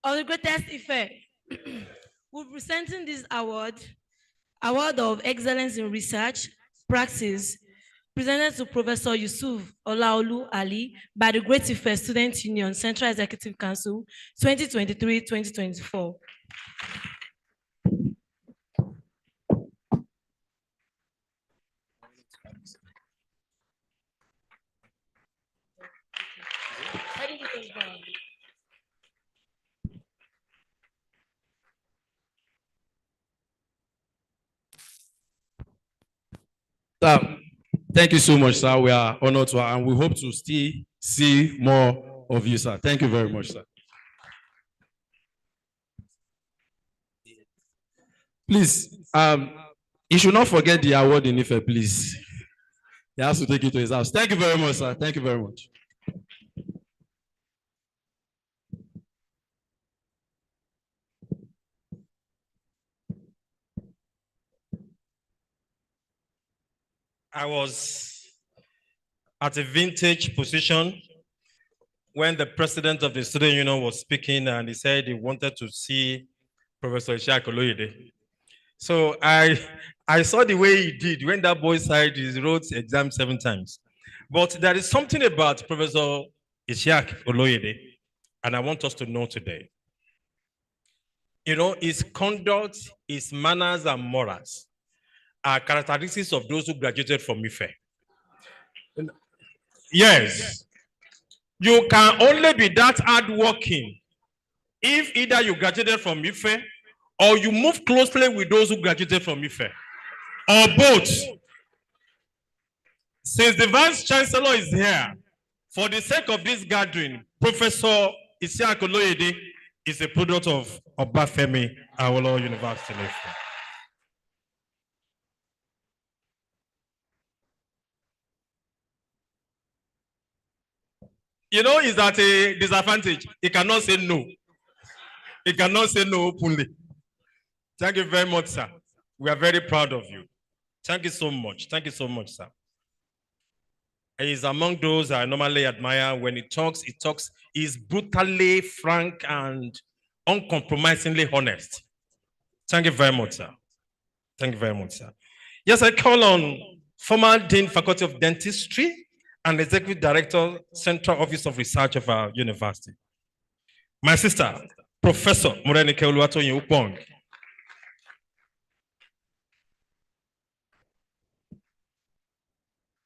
On the greatest effect, we're presenting this award of Excellence in Research Practice, presented to Professor Yusuf Olaolu Ali by the Great Ife Student Union Central Executive Council 2023-2024. Thank you so much, sir. We are honored to, and we hope to still see more of you, sir. Thank you very much, sir. Please, He should not forget the award in Ife, please. He has to take it to his house. Thank you very much, sir. Thank you very much. I was at a vintage position when the president of the student union was speaking, and he said he wanted to see Professor Shah. So I saw the way he did when that boy said he wrote exam 7 times. But there is something about Professor Ishak Oloyede, and I want us to know today. You know, his conduct, his manners and morals are characteristics of those who graduated from Ife. Yes. You can only be that hardworking if either you graduated from Ife or you move closely with those who graduated from Ife, or both. Since the Vice Chancellor is here, for the sake of this gathering, Professor Isiaq Oloyede is a product of Obafemi Awolowo University. You know, is that a disadvantage? He cannot say no. He cannot say no openly. Thank you very much, sir. We are very proud of you. Thank you so much. Thank you so much, sir. He is among those I normally admire. When he talks, he's brutally frank and uncompromisingly honest. Thank you very much, sir. Thank you very much, sir. Yes, I call on former Dean, Faculty of Dentistry, and Executive Director, Central Office of Research of our university. My sister, Professor Morenike Oluwatoyin Upong.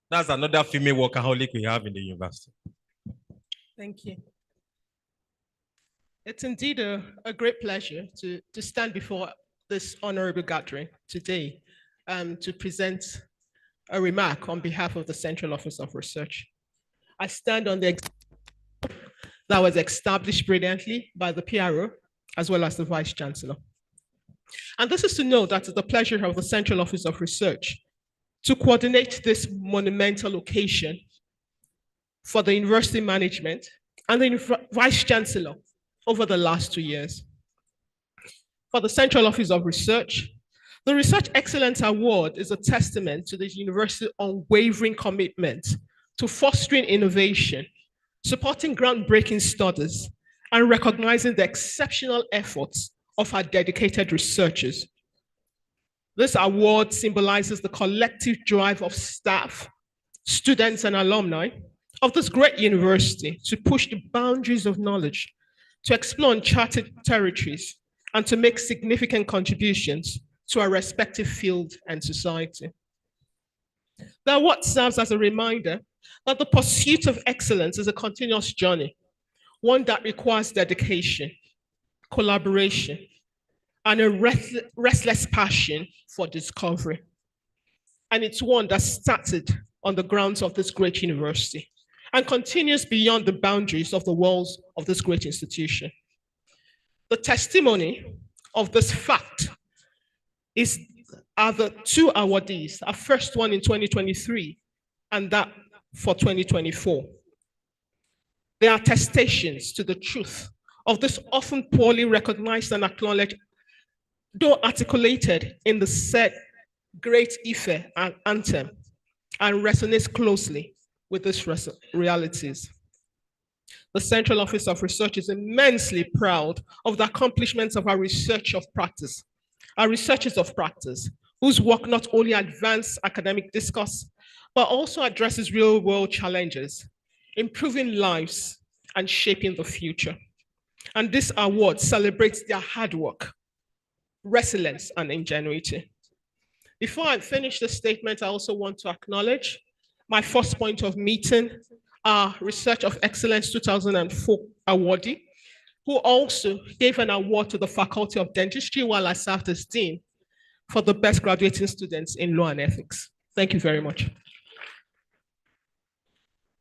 That's another female workaholic we have in the university. Thank you. It's indeed a great pleasure to stand before this honorable gathering today to present a remark on behalf of the Central Office of Research. I stand on the that was established brilliantly by the PRO as well as the Vice Chancellor. And this is to note that it's the pleasure of the Central Office of Research to coordinate this monumental occasion for the university management and the Vice Chancellor over the last 2 years. For the Central Office of Research, the Research Excellence Award is a testament to the university's unwavering commitment to fostering innovation, supporting groundbreaking studies, and recognizing the exceptional efforts of our dedicated researchers. This award symbolizes the collective drive of staff, students, and alumni of this great university to push the boundaries of knowledge, to explore uncharted territories, and to make significant contributions to our respective field and society. The award serves as a reminder that the pursuit of excellence is a continuous journey, one that requires dedication, collaboration, and a restless passion for discovery. And it's one that started on the grounds of this great university and continues beyond the boundaries of the walls of this great institution. The testimony of this fact are the 2 awardees, our first one in 2023 and that for 2024. They are attestations to the truth of this often poorly recognized and acknowledged, though articulated in the said Great Ife anthem, and resonates closely with these realities. The Central Office of Research is immensely proud of the accomplishments of our researchers of practice, whose work not only advances academic discourse, but also addresses real-world challenges, improving lives and shaping the future. And this award celebrates their hard work, resilience, and ingenuity. Before I finish the statement, I also want to acknowledge my first point of meeting, our Research of Excellence 2004 awardee, who also gave an award to the Faculty of Dentistry while I served as Dean for the best graduating students in law and ethics. Thank you very much.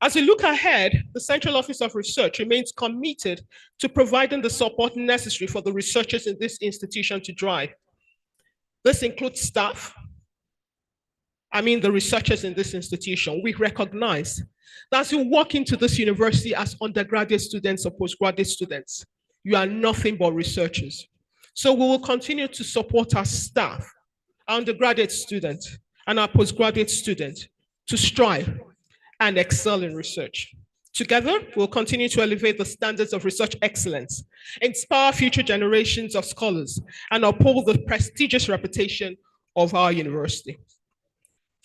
As we look ahead, the Central Office of Research remains committed to providing the support necessary for the researchers in this institution to drive. This includes staff, I mean the researchers in this institution, we recognize that as you walk into this university as undergraduate students or postgraduate students, you are nothing but researchers. So we will continue to support our staff, our undergraduate students, and our postgraduate students to strive and excel in research. Together, we'll continue to elevate the standards of research excellence, inspire future generations of scholars, and uphold the prestigious reputation of our university.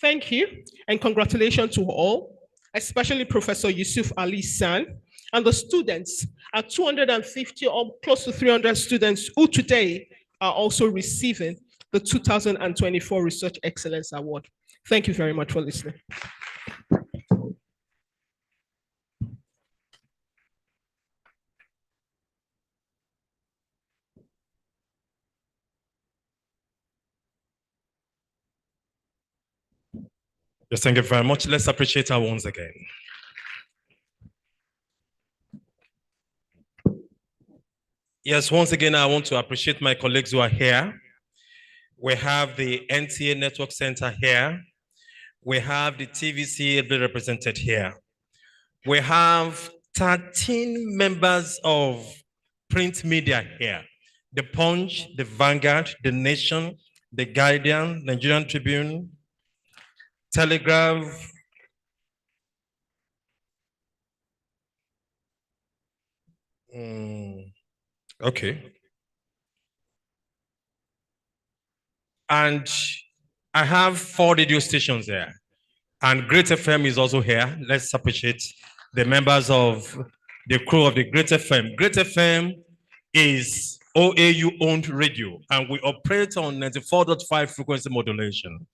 Thank you, and congratulations to all, especially Professor Yusuf Ali San, and the students, our 250 or close to 300 students who today are also receiving the 2024 Research Excellence Award. Thank you very much for listening. Yes, thank you very much. Let's appreciate her once again. Yes, once again, I want to appreciate my colleagues who are here. We have the NTA Network Center here. We have the TVC represented here. We have 13 members of print media here. The Punch, the Vanguard, the Nation, the Guardian, Nigerian Tribune, Telegraph, okay. And I have 4 radio stations there. And Great FM is also here. Let's appreciate the members of the crew of the Great FM. Great FM is OAU-owned radio, and we operate on 94.5 frequency modulation.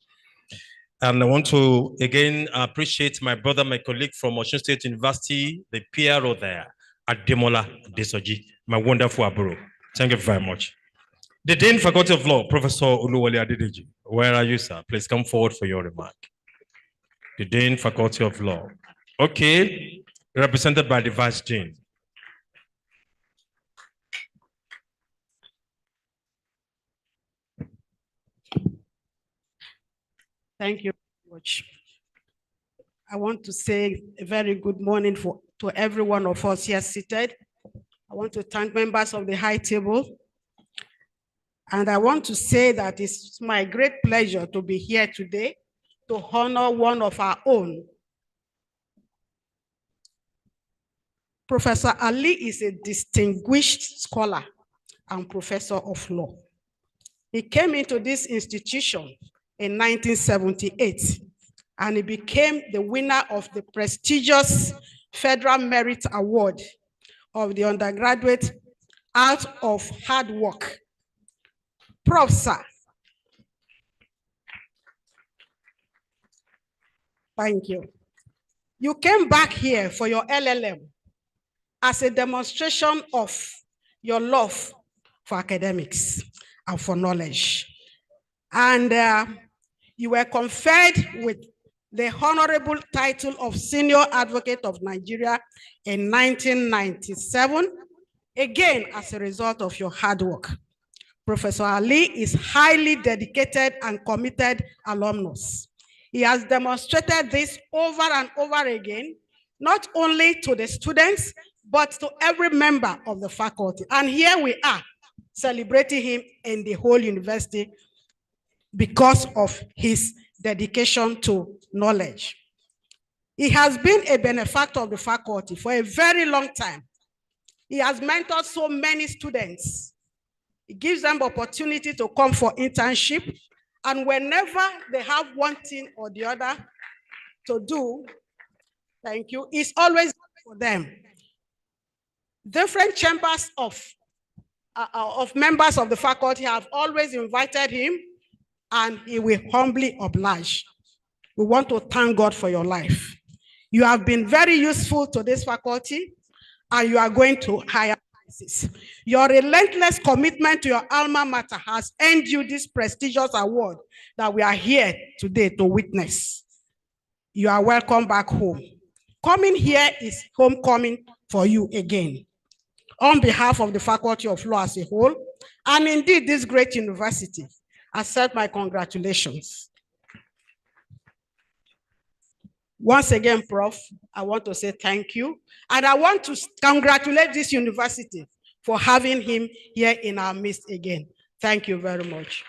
And I want to, again, appreciate my brother, my colleague from Osun State University, the PRO there, Ademola Desoji, my wonderful Aburo. Thank you very much. The Dean Faculty of Law, Professor Oluwole Adedeji. Where are you, sir? Please come forward for your remark. The Dean Faculty of Law. Okay, represented by the Vice Dean. Thank you very much. I want to say a very good morning to every one of us here seated. I want to thank members of the high table. And I want to say that it's my great pleasure to be here today to honor one of our own. Professor Ali is a distinguished scholar and professor of law. He came into this institution in 1978, and he became the winner of the prestigious Federal Merit Award of the undergraduate Art of Hard Work. Prof, sir. Thank you. You came back here for your LLM as a demonstration of your love for academics and for knowledge. And you were conferred with the honorable title of Senior Advocate of Nigeria in 1997, again as a result of your hard work. Professor Ali is highly dedicated and committed alumnus. He has demonstrated this over and over again, not only to the students, but to every member of the faculty. And here we are celebrating him in the whole university because of his dedication to knowledge. He has been a benefactor of the faculty for a very long time. He has mentored so many students. He gives them opportunity to come for internship. And whenever they have one thing or the other to do, thank you, it's always for them. Different chambers of members of the faculty have always invited him, and he will humbly oblige. We want to thank God for your life. You have been very useful to this faculty, and you are going to higher places. Your relentless commitment to your alma mater has earned you this prestigious award that we are here today to witness. You are welcome back home. Coming here is homecoming for you again. On behalf of the Faculty of Law as a whole, and indeed this great university, I accept my congratulations. Once again, Prof, I want to say thank you. And I want to congratulate this university for having him here in our midst again. Thank you very much.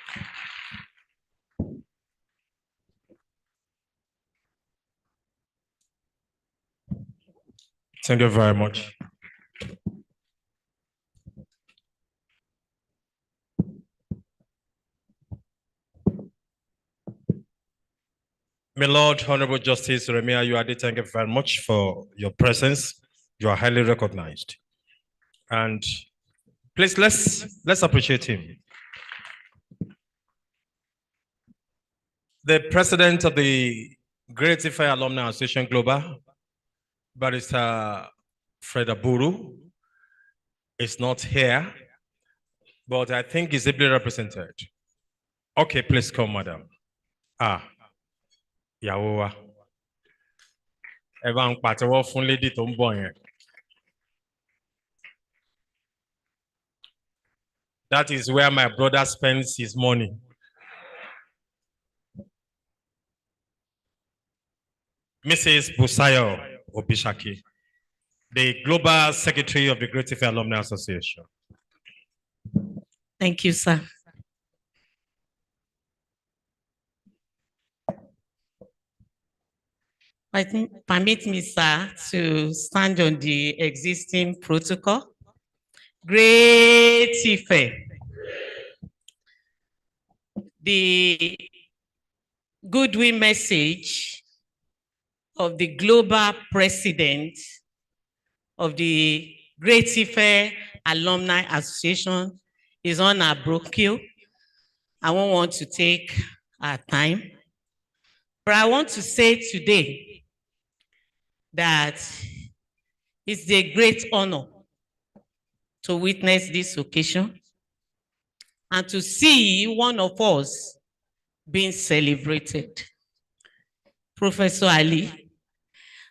Thank you very much. My Lord, Honorable Justice Remia Yuade, thank you very much for your presence. You are highly recognized. And please, let's appreciate him. The president of the Great Ife Alumni Association Global, Barrister Fred Aburu, is not here, but I think he's ably represented. Okay, please come, madam. Yawowa. Evan Patawa fun lady to nbo yen. That is where my brother spends his money. Mrs. Busayo Obishaki, the Global Secretary of the Great Ife Alumni Association. Thank you, sir. I think, permit me, sir, to stand on the existing protocol. Great Ife. The goodwill message of the global president of the Great Ife Alumni Association is on our brochure. I won't want to take our time, but I want to say today that it's a great honor to witness this occasion and to see one of us being celebrated. Professor Ali,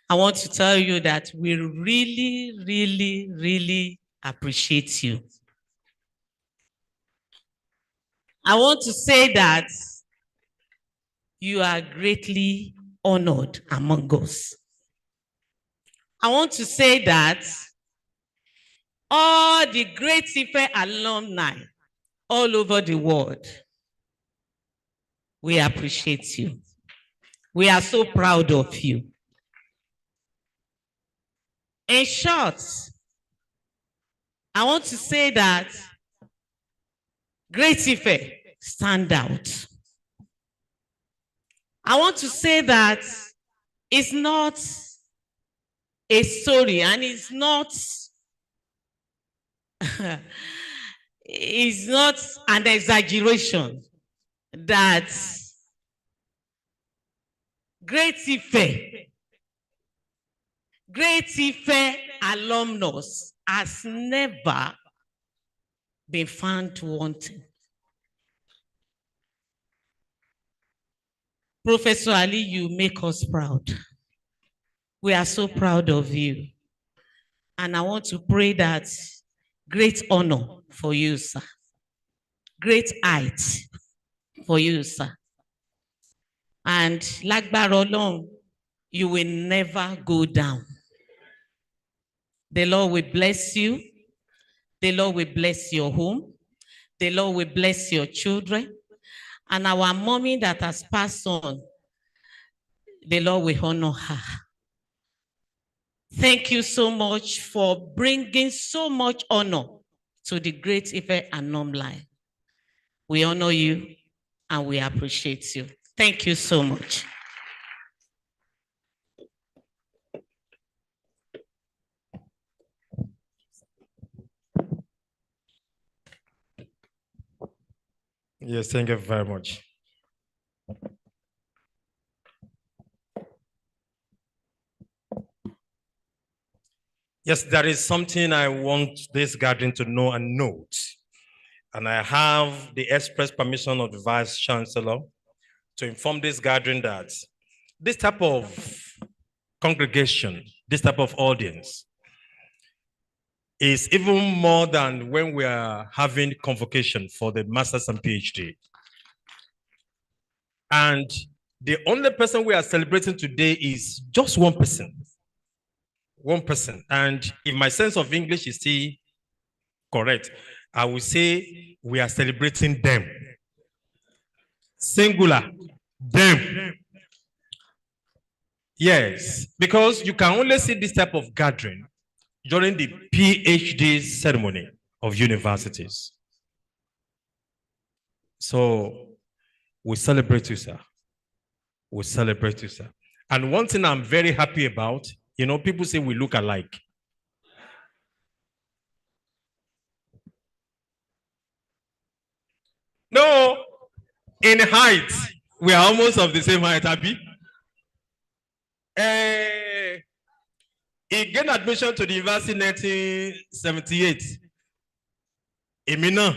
I want to tell you that we really, really, really appreciate you. I want to say that you are greatly honored among us. I want to say that all the Great Ife alumni all over the world, we appreciate you. We are so proud of you. In short, I want to say that Great Ife stand out. I want to say that it's not a story and it's not it's not an exaggeration that Great Ife alumnus has never been found wanting. Professor Ali, you make us proud. We are so proud of you. And I want to pray that great honor for you, sir. Great height for you, sir. And like Barolong, you will never go down. The Lord will bless you. The Lord will bless your home. The Lord will bless your children. And our mommy that has passed on, the Lord will honor her. Thank you so much for bringing so much honor to the Great Ife alumni. We honor you and we appreciate you. Thank you so much. Yes, thank you very much. Yes, there is something I want this gathering to know and note. And I have the express permission of the Vice Chancellor to inform this gathering that this type of congregation, this type of audience, is even more than when we are having convocation for the Masters and PhD. And The only person we are celebrating today is just one person. One person. And if my sense of English is still correct, I will say we are celebrating them. Singular. Them. Yes, because you can only see this type of gathering during the PhD ceremony of universities. So we celebrate you, sir. We celebrate you, sir. And one thing I'm very happy about, you know, people say we look alike. No, in height, we are almost of the same height, Abby. He gained admission to the university in 1978. Emina,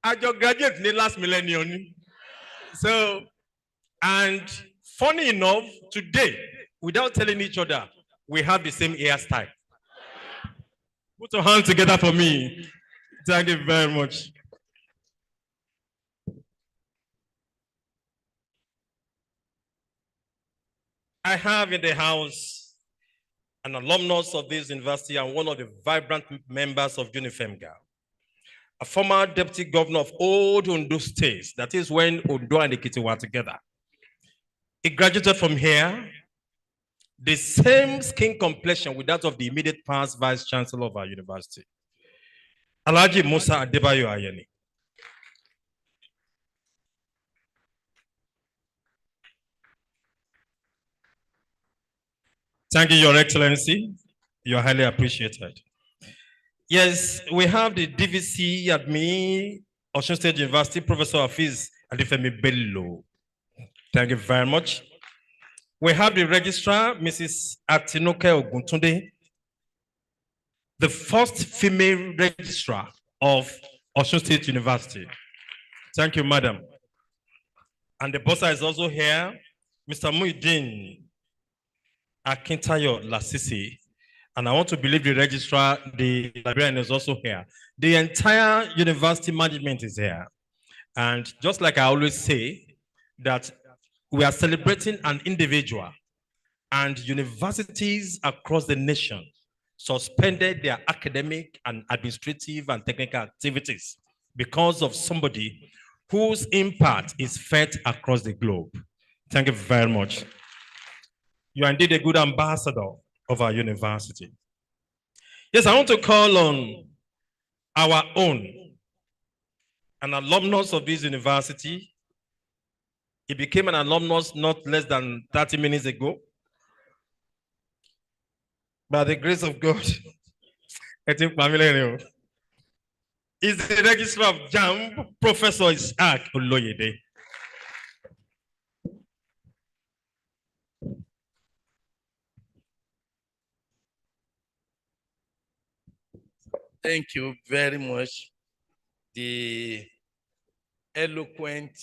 I just graduated in the last millennium. So, and funny enough, today, without telling each other, we have the same hairstyle. Put your hands together for me. Thank you very much. I have in the house an alumnus of this university and one of the vibrant members of UNIFEMGA, a former deputy governor of old Ondo State, that is when Ondo and Ekiti were together. He graduated from here, the same skin complexion with that of the immediate past vice chancellor of our university, Alhaji Musa Adebayo Ayeni. Thank you, Your Excellency. You're highly appreciated. Yes, we have the DVC admin, Osun State University, Professor Hafiz Adifemi Bello. Thank you very much. We have the registrar, Mrs. Atinoke Oguntunde, the first female registrar of Osun State University. Thank you, madam. And the bossa is also here, Mr. Muideen Akintayo Lasisi. And I want to believe the registrar, the librarian is also here. The entire university management is here. And just like I always say, that we are celebrating an individual, and universities across the nation suspended their academic and administrative and technical activities because of somebody whose impact is felt across the globe. Thank you very much. You are indeed a good ambassador of our university. Yes, I want to call on our own, an alumnus of this university. He became an alumnus not less than 30 minutes ago. By the grace of God, I think familiar. Is the registrar of JAMB, Professor Isaac Oloyede. Thank you very much. The eloquent,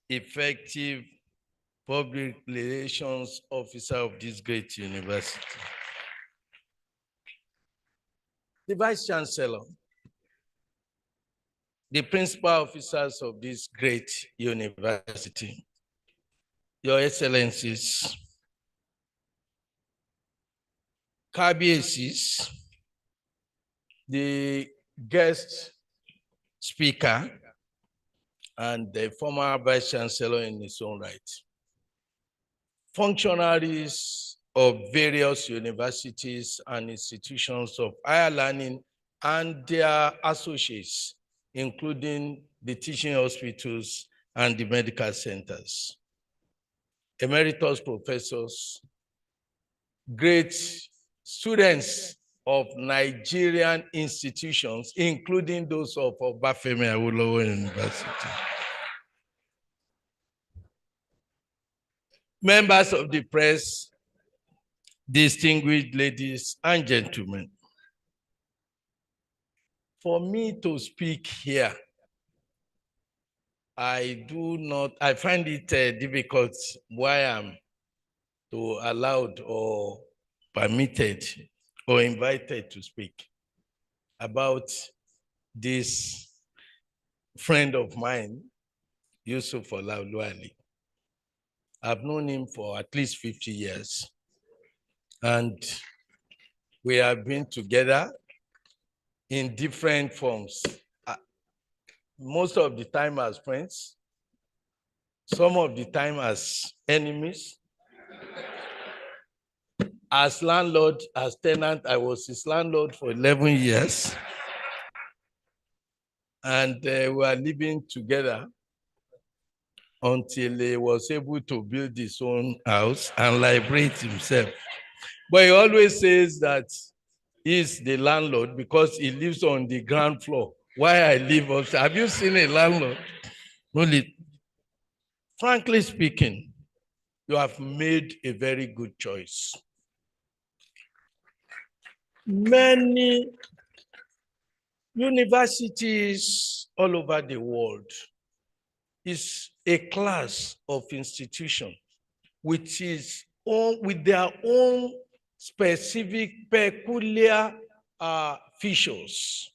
effective public relations officer of this great university. The Vice Chancellor, the principal officers of this great university, Your Excellencies, KBACs, the guest speaker, and the former Vice Chancellor in his own right, functionaries of various universities and institutions of higher learning and their associates, including the teaching hospitals and the medical centers, emeritus professors, great students of Nigerian institutions, including those of Obafemi Awolowo University, members of the press, distinguished ladies and gentlemen. For me to speak here, I find it difficult why I'm allowed or permitted or invited to speak about this friend of mine, Yusuf Ali. I've known him for at least 50 years. And we have been together in different forms. Most of the time as friends, some of the time as enemies. As landlord, as tenant, I was his landlord for 11 years. And we were living together until he was able to build his own house and liberate himself. But he always says that he's the landlord because he lives on the ground floor. Why I live upstairs. Have you seen a landlord? Only, frankly speaking, you have made a very good choice. Many universities all over the world is a class of institution which is with their own specific peculiar features.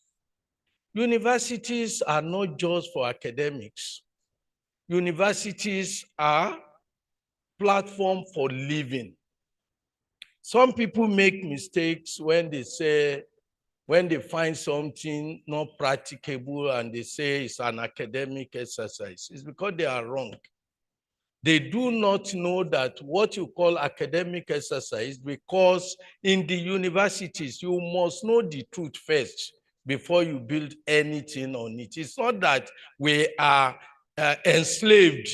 Universities are not just for academics. Universities are platform for living. Some people make mistakes when they say, when they find something not practicable and they say it's an academic exercise. It's because they are wrong. They do not know that what you call academic exercise, because in the universities, you must know the truth first before you build anything on it. It's not that we are enslaved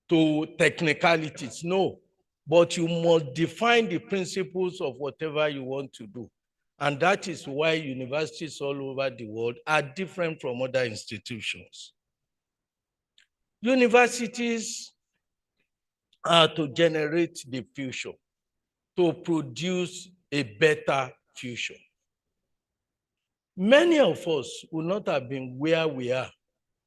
to technicalities, no, but you must define the principles of whatever you want to do. And that is why universities all over the world are different from other institutions. Universities are to generate the future, to produce a better future. Many of us would not have been where we are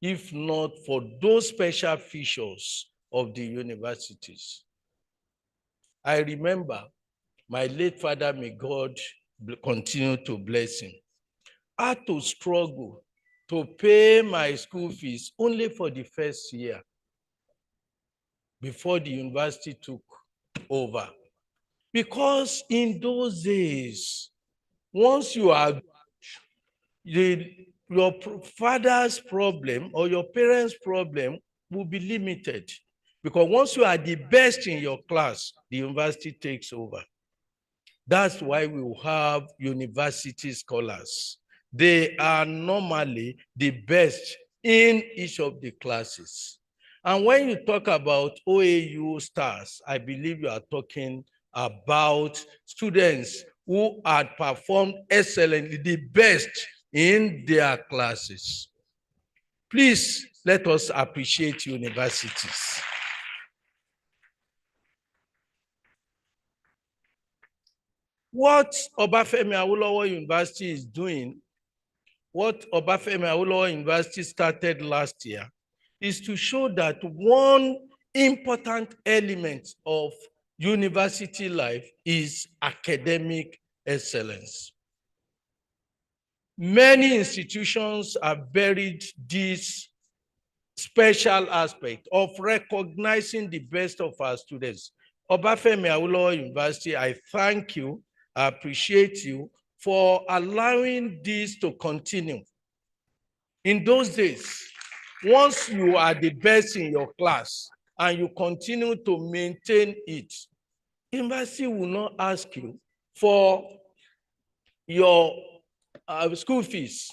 if not for those special features of the universities. I remember my late father, may God continue to bless him, had to struggle to pay my school fees only for the first year before the university took over. Because in those days, once you are, your father's problem or your parents' problem will be limited. Because once you are the best in your class, the university takes over. That's why we will have university scholars. They are normally the best in each of the classes. And when you talk about OAU stars, I believe you are talking about students who had performed excellently, the best in their classes. Please let us appreciate universities. What Obafemi Awolowo University is doing, what Obafemi Awolowo University started last year, is to show that one important element of university life is academic excellence. Many institutions have buried this special aspect of recognizing the best of our students. Obafemi Awolowo University, I thank you, I appreciate you for allowing this to continue. In those days, once you are the best in your class and you continue to maintain it, university will not ask you for your school fees.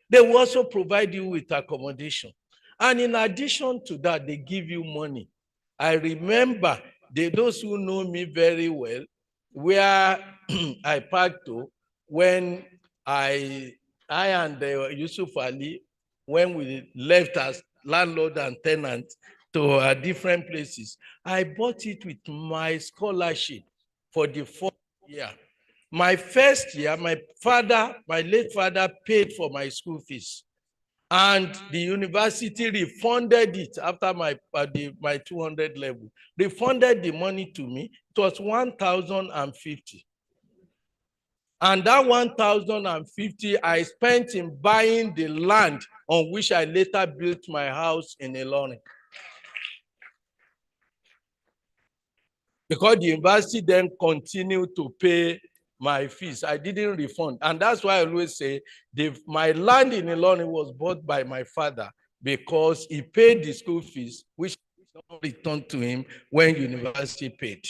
They will also provide you with accommodation. And in addition to that, they give you money. I remember those who know me very well, where I packed to when I and Yusuf Ali, when we left as landlord and tenant to different places, I bought it with my scholarship for the 4th year. My first year, my late father paid for my school fees. And the university refunded it after my 200 level. Refunded the money to me. It was 1,050. And that 1,050 I spent in buying the land on which I later built my house in Ilorin. Because the university then continued to pay my fees. I didn't refund. And that's why I always say my land in Ilorin was bought by my father because he paid the school fees, which returned to him when university paid.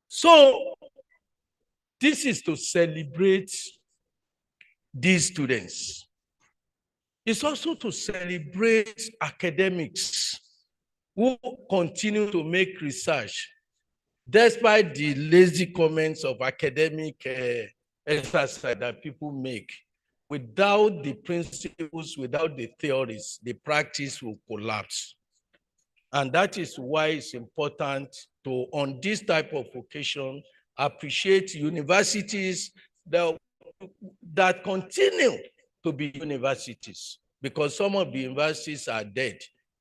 So this is to celebrate these students. It's also to celebrate academics who continue to make research despite the lazy comments of academic exercise that people make. Without the principles, without the theories, the practice will collapse. And that is why it's important to, on this type of occasion, appreciate universities that continue to be universities, because some of the universities are dead.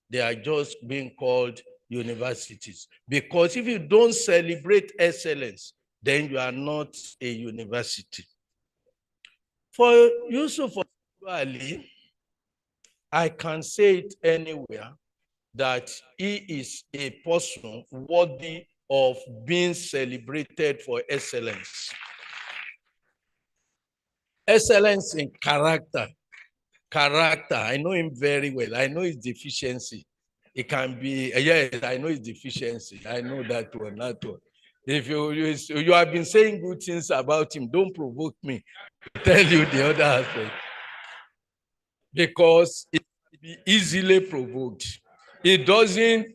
They are just being called universities. Because if you don't celebrate excellence, then you are not a university. For Yusuf Ali, I can say it anywhere that he is a person worthy of being celebrated for excellence. Excellence in character. Character, I know him very well. I know his deficiency. It can be, yes, I know his deficiency. I know that one, that one. If you have been saying good things about him, don't provoke me to tell you the other aspect. Because it can be easily provoked. It doesn't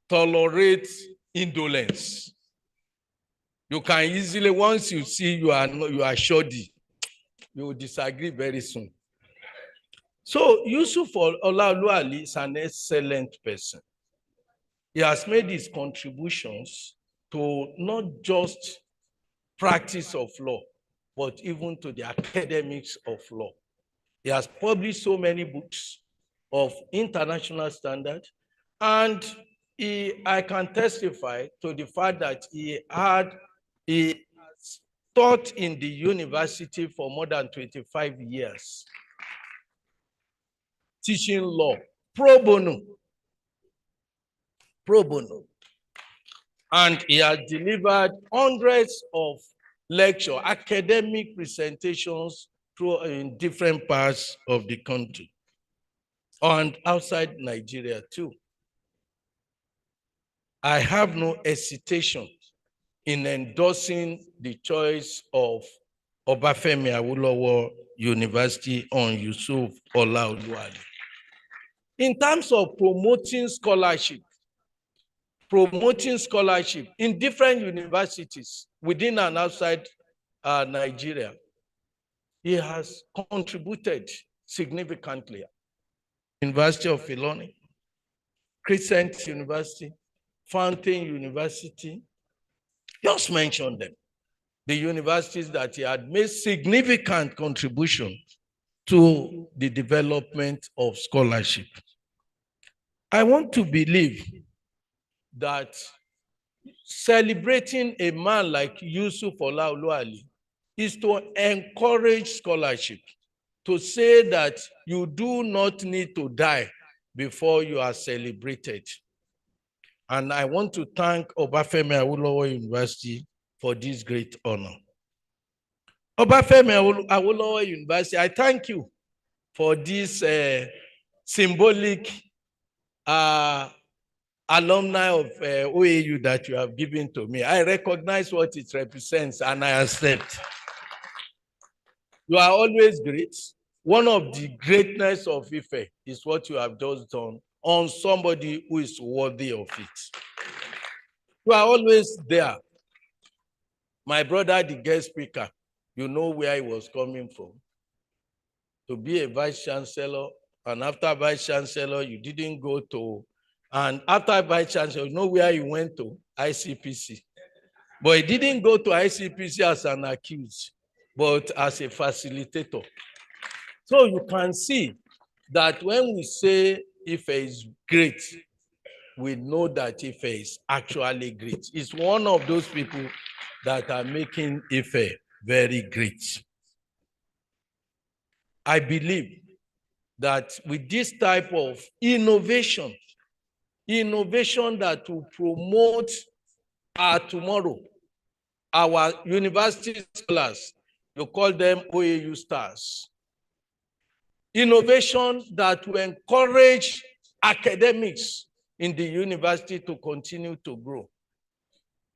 tolerate indolence. You can easily, once you see you are shoddy, you will disagree very soon. So Yusuf Olaolu Ali is an excellent person. He has made his contributions to not just practice of law, but even to the academics of law. He has published so many books of international standard, and I can testify to the fact that he has taught in the university for more than 25 years. Teaching law, pro bono. Pro bono. And he has delivered hundreds of lectures, academic presentations in different parts of the country and outside Nigeria too. I have no hesitation in endorsing the choice of Obafemi Awolowo University on Yusuf Olaolu Ali. In terms of promoting scholarship in different universities within and outside Nigeria, he has contributed significantly. University of Ilorin, Crescent University, Fountain University, just mention them. The universities that he had made significant contribution to the development of scholarship. I want to believe that celebrating a man like Yusuf Olaolu Ali is to encourage scholarship, to say that you do not need to die before you are celebrated. And I want to thank Obafemi Awolowo University for this great honor. Obafemi Awolowo University, I thank you for this symbolic alumni of OAU that you have given to me. I recognize what it represents and I accept. You are always great. One of the greatness of Ife is what you have just done on somebody who is worthy of it. You are always there. My brother, the guest speaker, you know where he was coming from. To be a vice chancellor, and after vice chancellor, you didn't go to, and after vice chancellor, you know where he went to? ICPC. But he didn't go to ICPC as an accused, but as a facilitator. So you can see that when we say Ife is great, we know that Ife is actually great. It's one of those people that are making Ife very great. I believe that with this type of innovation that will promote our tomorrow, our university scholars, you call them OAU stars. Innovation that will encourage academics in the university to continue to grow.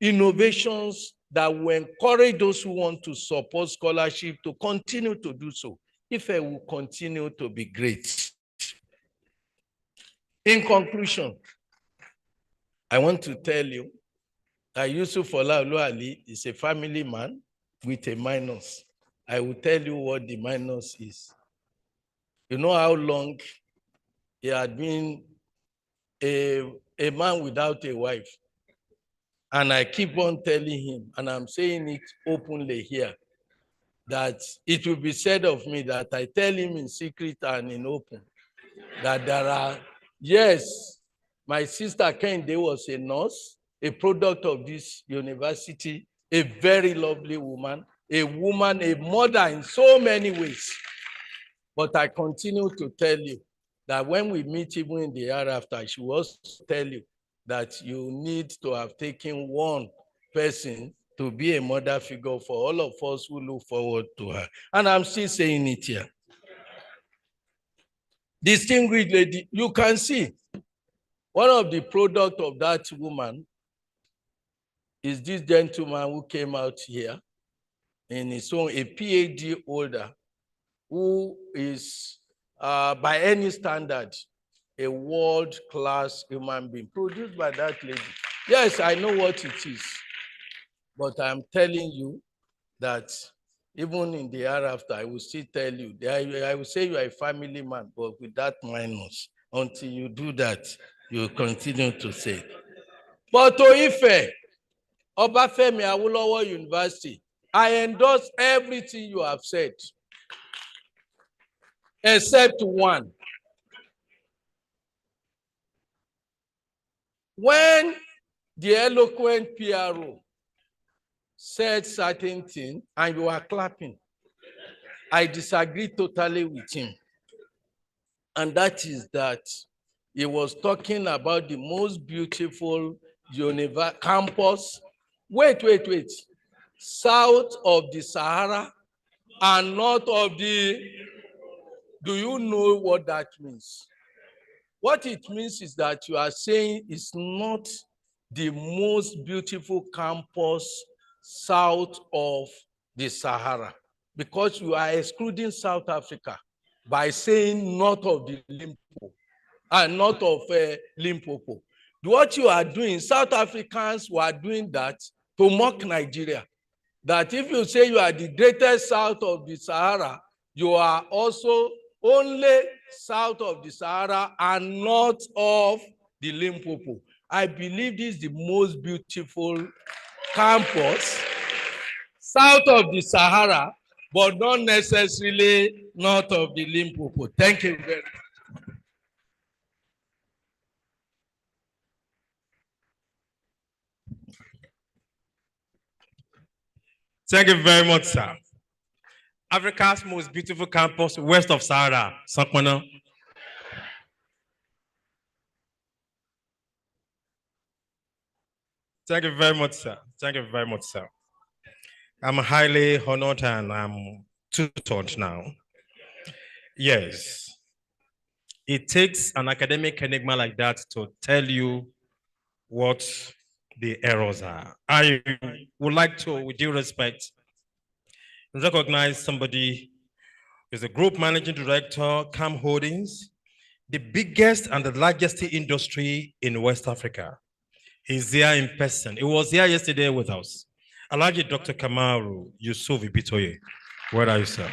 Innovations that will encourage those who want to support scholarship to continue to do so. Ife will continue to be great. In conclusion, I want to tell you that Yusuf Ali is a family man with a minus. I will tell you what the minus is. You know how long he had been a man without a wife. And I keep on telling him, and I'm saying it openly here, that it will be said of me that I tell him in secret and in open that there are, yes, my sister Kende was a nurse, a product of this university, a very lovely woman, a mother in so many ways. But I continue to tell you that when we meet even in the year after, she will also tell you that you need to have taken one person to be a mother figure for all of us who look forward to her. And I'm still saying it here. Distinguished lady, you can see one of the products of that woman is this gentleman who came out here in his own, a PhD holder, who is, by any standard, a world-class human being, produced by that lady. Yes, I know what it is, but I'm telling you that even in the year after, I will still tell you, I will say you are a family man, but with that minus. Until you do that, you will continue to say. But to Ife, Obafemi Awolowo University, I endorse everything you have said, except one. When the eloquent PRO said certain things and you are clapping, I disagree totally with him. And that is that he was talking about the most beautiful campus. Wait. South of the Sahara and north of the, do you know what that means? What it means is that you are saying it's not the most beautiful campus south of the Sahara, because you are excluding South Africa by saying north of the Limpopo and north of Limpopo. What you are doing, South Africans were doing that to mock Nigeria. That if you say you are the greatest south of the Sahara, you are also only south of the Sahara and north of the Limpopo. I believe this is the most beautiful campus south of the Sahara, but not necessarily north of the Limpopo. Thank you very much. Thank you very much, sir. Africa's most beautiful campus west of Sahara, Sakwana. Thank you very much, sir. Thank you very much, sir. I'm highly honored and I'm tutored now. Yes. It takes an academic enigma like that to tell you what the errors are. I would like to, with due respect, recognize somebody who's a group managing director, CAM Holdings, the biggest and the largest industry in West Africa. He's there in person. He was here yesterday with us. Alhaji Dr. Kamaru Yusuf Ibitoye. Where are you, sir?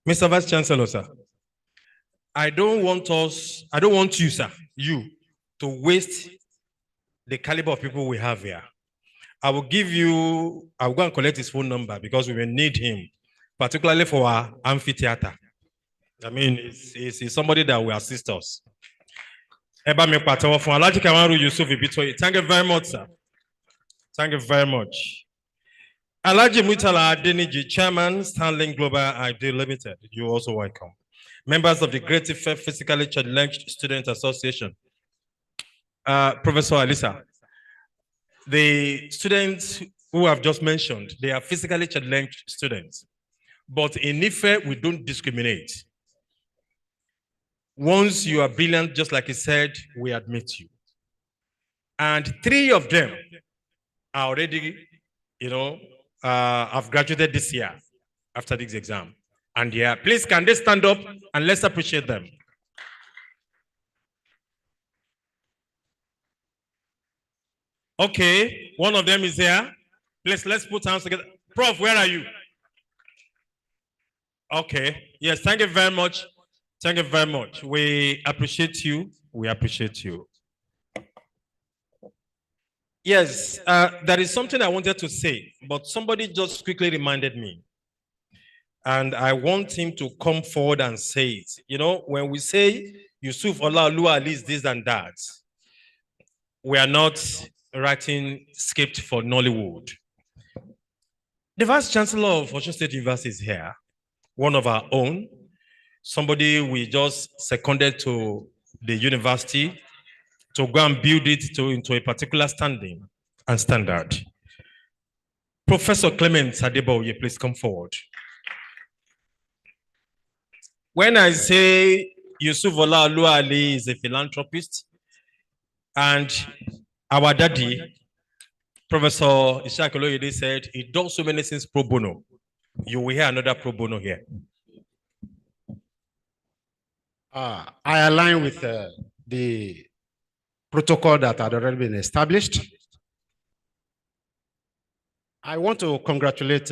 Mr. Vice Chancellor, sir. I don't want you, sir, you, to waste the caliber of people we have here. I will go and collect his phone number because we will need him, particularly for our amphitheater. I mean, it's somebody that will assist us. Eba mi pàtẹ́wọ́ fún Alhaji Kamaru Yusuf Ibitoye. Thank you very much, sir. Thank you very much. Alhaji Mutala Adeniji, Chairman, Stanley Global ID Limited. You're also welcome. Members of the Great Ife Physically Challenged Students Association. Professor Alisa, the students who have just mentioned, they are physically challenged students. But in Ife, we don't discriminate. Once you are brilliant, just like he said, we admit you. And 3 of them are already, have graduated this year after this exam. And yeah, please, can they stand up and let's appreciate them. Okay, one of them is here. Please, let's put hands together. Prof, where are you? Okay, yes, thank you very much. Thank you very much. We appreciate you. We appreciate you. Yes, there is something I wanted to say, but somebody just quickly reminded me. And I want him to come forward and say it. When we say Yusuf Olaolu Ali is this and that, we are not writing script for Nollywood. The Vice Chancellor of Osun State University is here, one of our own, somebody we just seconded to the university to go and build it into a particular standing and standard. Professor Clement Adeboye, please come forward. When I say Yusuf Olaolu Ali is a philanthropist, and our daddy, Professor Ishaq Oloyede, said he does so many things pro bono. You will hear another pro bono here. I align with the protocol that had already been established. I want to congratulate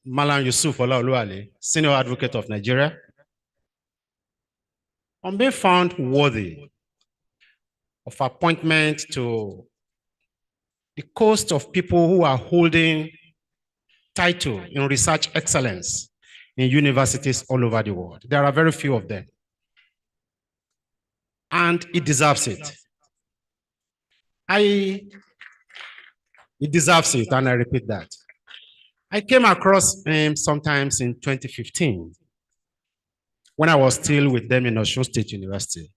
Malam Yusuf Olaolu Ali, Senior Advocate of Nigeria, on being found worthy of appointment to the coast of people who are holding title in research excellence in universities all over the world. There are very few of them. And he deserves it. He deserves it, and I repeat that. I came across him sometimes in 2015 when I was still with them in Osun State University.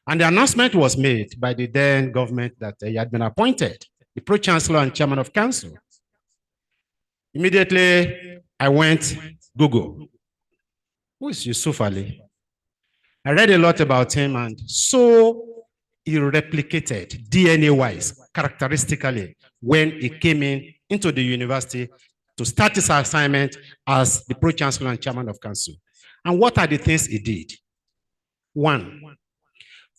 And the announcement was made by the then government that he had been appointed, the Pro-Chancellor and Chairman of Council. Immediately, I went Google. Who is Yusuf Ali? I read a lot about him, and so he replicated DNA-wise, characteristically, when he came into the university to start his assignment as the Pro-Chancellor and Chairman of Council. And what are the things he did? One,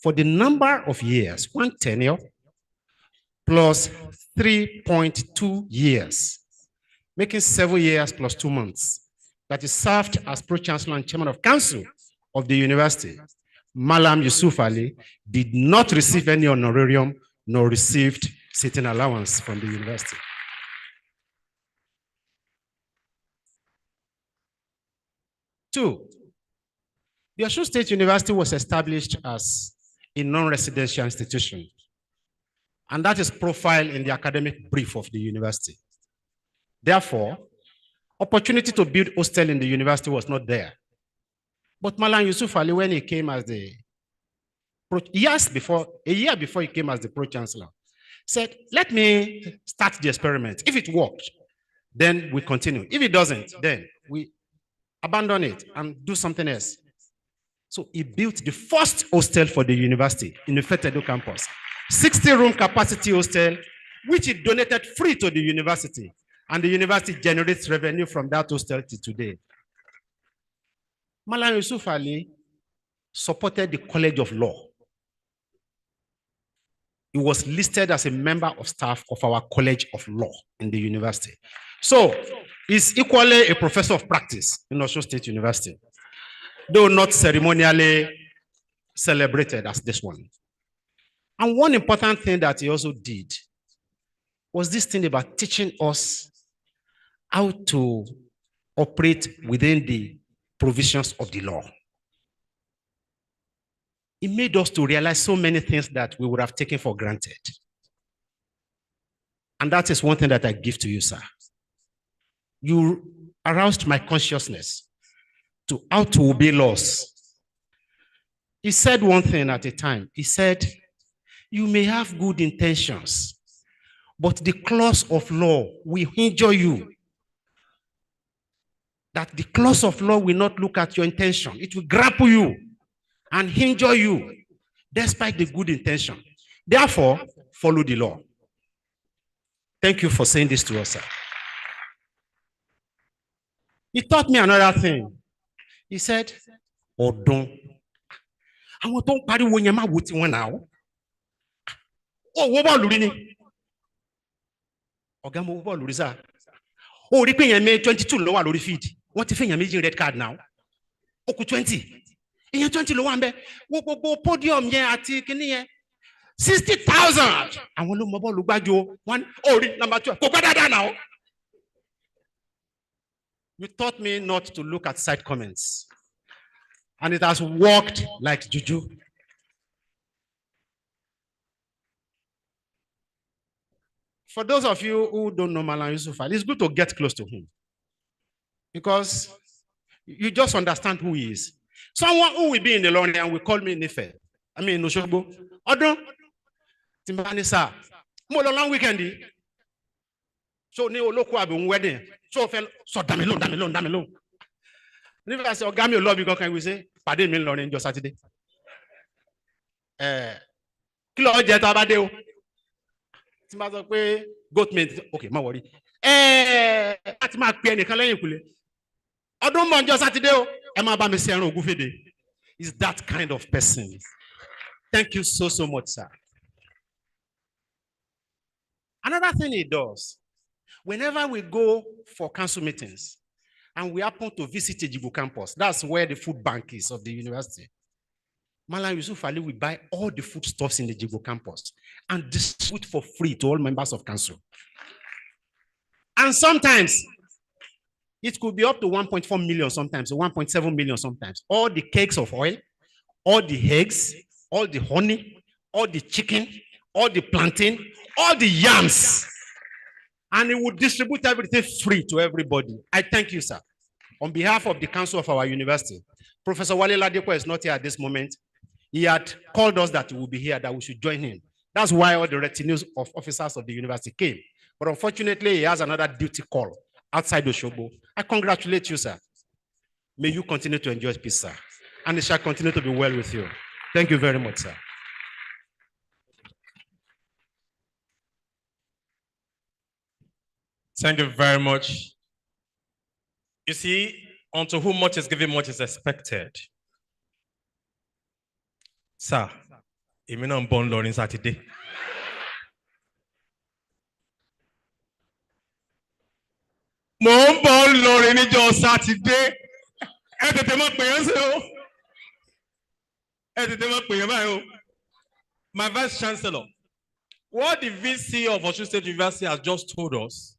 for the number of years, one tenure plus 3.2 years, making 7 years plus 2 months, that he served as Pro-Chancellor and Chairman of Council of the university, Malam Yusuf Ali did not receive any honorarium nor received sitting allowance from the university. Two, the Osun State University was established as a non-residential institution, and that is profiled in the academic brief of the university. Therefore, opportunity to build hostel in the university was not there. But Malam Yusuf Ali, when he came as a year before he came as the Pro-Chancellor, said, let me start the experiment. If it works, then we continue. If it doesn't, then we abandon it and do something else. So he built the first hostel for the university in the Fetedo campus, 60-room capacity hostel, which he donated free to the university. And the university generates revenue from that hostel to today. Malam Yusuf Ali supported the College of Law. He was listed as a member of staff of our College of Law in the university. So he's equally a professor of practice in Osun State University, though not ceremonially celebrated as this one. And one important thing that he also did was this thing about teaching us how to operate within the provisions of the law. It made us to realize so many things that we would have taken for granted. And that is one thing that I give to you, sir. You aroused my consciousness to how to obey laws. He said one thing at a time. He said, you may have good intentions, but the clause of law will injure you. That the clause of law will not look at your intention. It will grapple you and injure you despite the good intention. Therefore, follow the law. Thank you for saying this to us, sir. He taught me another thing. He said, Odon. I want to party when you're with one now. Oh, what about Lurini? Ogamo, what about Luriza? Oh, repaying a May 22 lower lorry feed. What if you're making red card now? Oku 20. In your 20 lower, podium, yeah, at 60,000. I want to mobile look back you. One, oh, number 2. Go better now. You taught me not to look at side comments. And it has worked like juju. For those of you who don't know Malam Yusuf, it's good to get close to him. Because you just understand who he is. Someone who will be in the London and will call me Nife. I mean, Noshogbo. Odon. Timbani sa. Mo lo long weekend. So ni oloko abi wedding. So fell. So damelo. If I say, Ogami, love you, can we say, pardon me, Lord, just Saturday? Kilo jet abadeo. Timazo kwe goat meat. Okay, ma worry. Ati ma pe enikan leyin kule. Odun mo just Saturday o. E ma ba mi se eran ogufede. Is that kind of person. Thank you so much, sir. Another thing he does, whenever we go for council meetings, and we happen to visit Ejigo campus. That's where the food bank is of the university. Malam Yusuf Ali will buy all the foodstuffs in the Ejigo campus and distribute for free to all members of council. And sometimes it could be up to 1.4 million sometimes, or 1.7 million sometimes. All the cakes of oil, all the eggs, all the honey, all the chicken, all the plantain, all the yams. And he would distribute everything free to everybody. I thank you, sir. On behalf of the council of our university, Professor Wale Ladepo is not here at this moment. He had called us that he would be here, that we should join him. That's why all the retinues of officers of the university came. But unfortunately, he has another duty call outside Oshobo. I congratulate you, sir. May you continue to enjoy peace, sir. And it shall continue to be well with you. Thank you very much, sir. Thank you very much. You see, unto whom much is given, much is expected. Sir, you mean I'm born learning Saturday? Mo born learning just Saturday. My Vice Chancellor, what the VC of Osun State University has just told us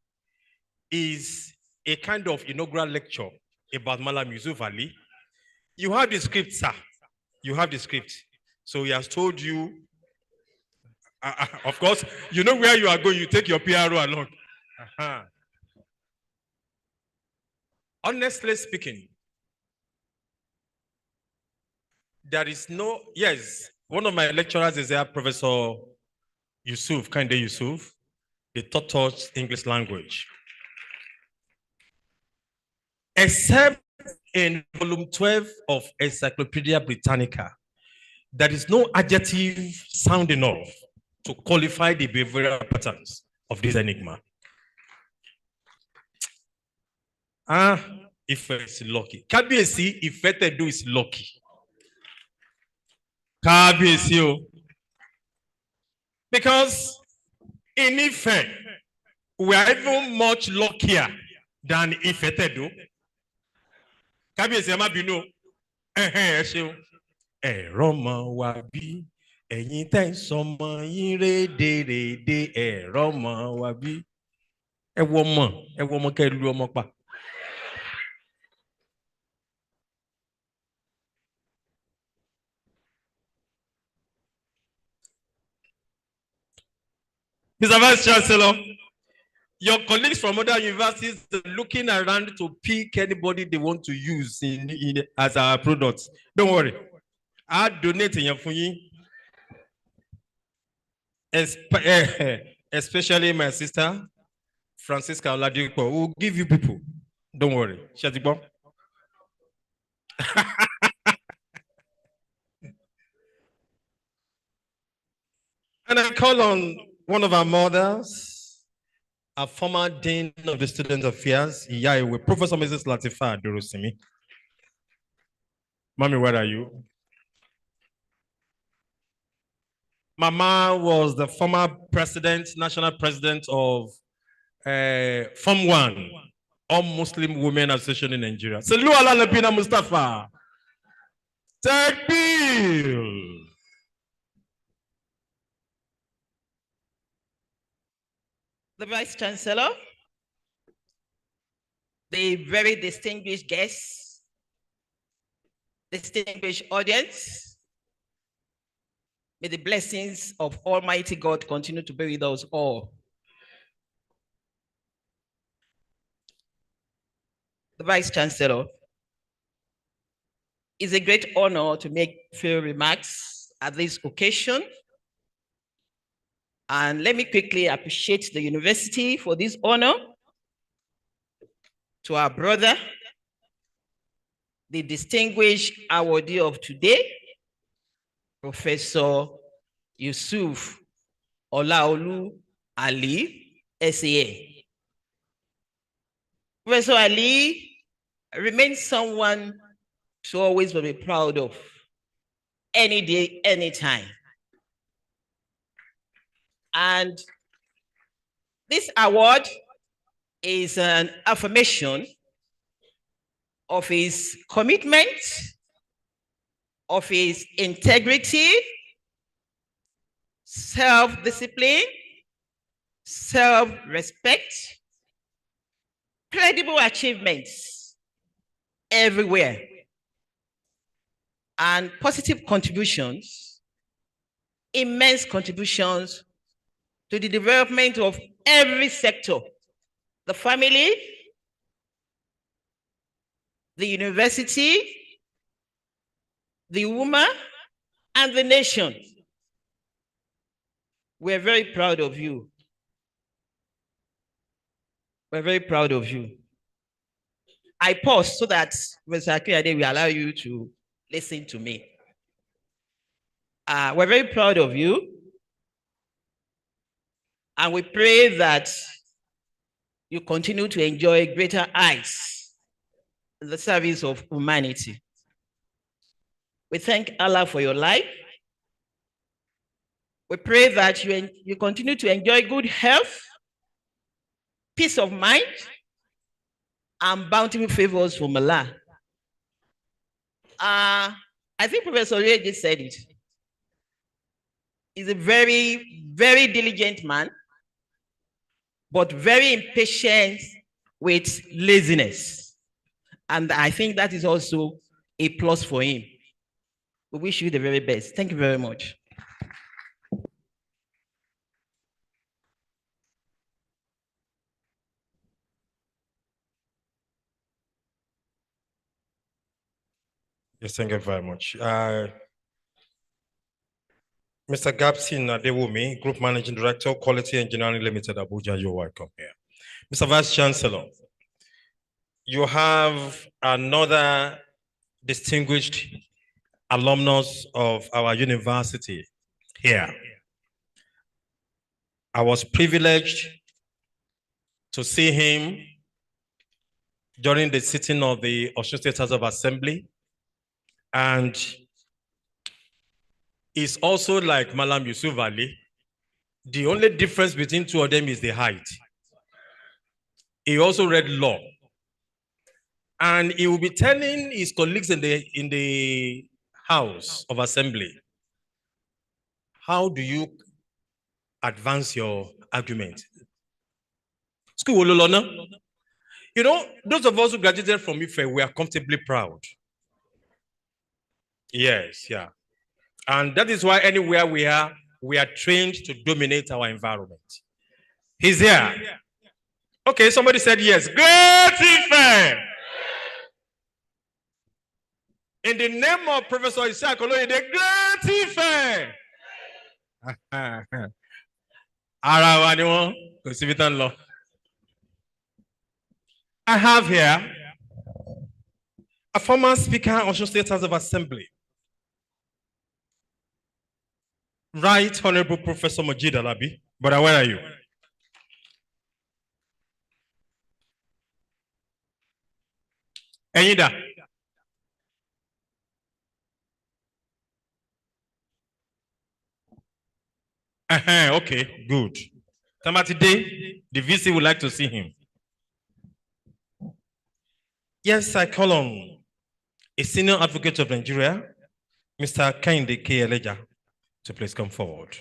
is a kind of inaugural lecture about Malam Yusuf Ali. You have the script, sir. You have the script. So he has told you, of course, you know where you are going, you take your PRO along. Honestly speaking, there is no, yes, one of my lecturers is there, Professor Yusuf, Kande Yusuf. They taught us English language. Except in volume 12 of Encyclopedia Britannica, there is no adjective sound enough to qualify the behavioral patterns of this enigma. If it's lucky. Kabiyesi, if do is lucky. Kabiyesi. Because in Ife, we are even much luckier than Ifetedo. Kabiyesi ama binu. Roma wabi. Ẹ̀yin tẹ́ ń sọmọ yín rédèrèdè roma wabi. Ẹ wo ọmọ kẹ́ lu ọmọ pa. Mr. Vice Chancellor, your colleagues from other universities are looking around to pick anybody they want to use as our product. Don't worry. I'll donate in your phone. Especially my sister, Francisca Oladipo, who will give you people. Don't worry. Shatipo. And I call on one of our mothers, a former dean of the Student Affairs, Iyaiwe, Professor Mrs. Latifa Durusimi. Mommy, where are you? Mama was the former president, national president of Form 1, All Muslim Women Association in Nigeria. Salut ala Labina Mustafa. Takbir. The Vice Chancellor, the very distinguished guests, distinguished audience, may the blessings of Almighty God continue to be with us all. The Vice Chancellor, it's a great honor to make few remarks at this occasion. And let me quickly appreciate the university for this honor. To our brother, the distinguished awardee of today, Professor Yusuf Olaolu Ali, SAA. Professor Ali remains someone to always be proud of, any day, anytime. And this award is an affirmation of his commitment, of his integrity, self-discipline, self-respect, credible achievements everywhere, and positive contributions, immense contributions to the development of every sector, the family, the university, the woman, and the nation. We're very proud of you. We're very proud of you. I pause so that Mr. Akiyade will allow you to listen to me. We're very proud of you. And we pray that you continue to enjoy greater heights in the service of humanity. We thank Allah for your life. We pray that you continue to enjoy good health, peace of mind, and bountiful favors from Allah. I think Professor Ray just said it. He's a very, very diligent man, but very impatient with laziness. And I think that is also a plus for him. We wish you the very best. Thank you very much. Yes, thank you very much. Mr. Gapsin Adewumi, Group Managing Director, Quality Engineering Limited, Abuja, you're welcome here. Mr. Vice Chancellor, you have another distinguished alumnus of our university here. I was privileged to see him during the sitting of the Osun State House of Assembly, and is also like Malam Yusuf Ali. The only difference between two of them is the height. He also read law. And he will be telling his colleagues in the House of Assembly, how do you advance your argument? You know, those of us who graduated from IFE, we are comfortably proud. Yes, yeah. And that is why anywhere we are trained to dominate our environment. He's here. Okay, somebody said yes. Great Ife. In the name of Professor Isaac Oloye, the Great Ife. Ara wa ni wọ́n, kò síbi tán lọ. I have here a former Speaker of Osun State House of Assembly, Right Honorable Professor Mojeed Alabi. Brother, where are you? Ẹ̀yin dà. Okay, good. Today, the VC would like to see him. Yes, I call on a senior advocate of Nigeria, Mr. Kehinde K. Eleja, to please come forward.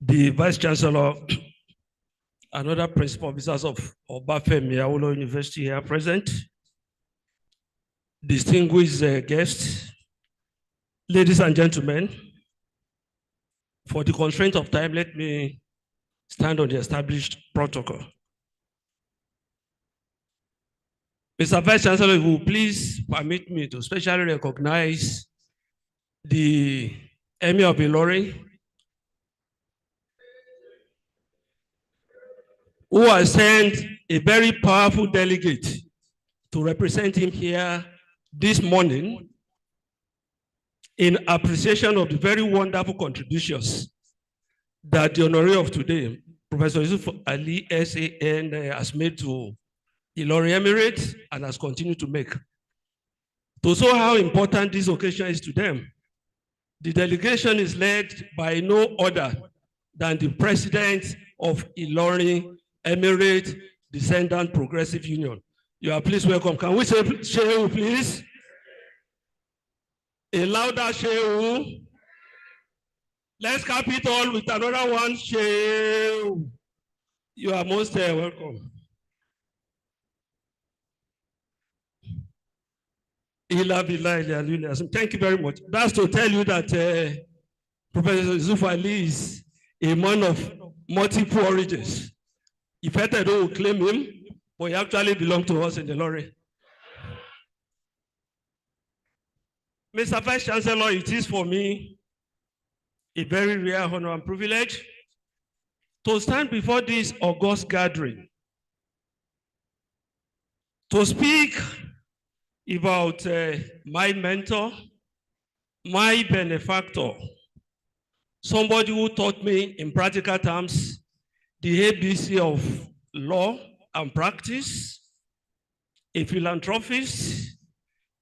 The Vice Chancellor and other principal officers of Obafemi Awolowo University here present, distinguished guests, ladies and gentlemen, for the constraint of time, let me stand on the established protocol. Mr. Vice Chancellor, if you will please permit me to specially recognize the Emir of Ilorin, who has sent a very powerful delegate to represent him here this morning in appreciation of the very wonderful contributions that the honoree of today, Professor Yusuf Ali SAN, has made to Ilorin Emirate and has continued to make. To show how important this occasion is to them, the delegation is led by no other than the president of Ilorin Emirate Descendant Progressive Union. You are please welcome. Can we say Shehu, please? A louder Shehu. Let's cap it all with another one, Shehu. You are most welcome. Thank you very much. That's to tell you that Professor Yusuf Ali is a man of multiple origins. If I don't claim him, but he actually belongs to us in the lorry. Mr. Vice Chancellor, it is for me a very rare honor and privilege to stand before this august gathering to speak about my mentor, my benefactor, somebody who taught me in practical terms the ABC of law and practice, a philanthropist,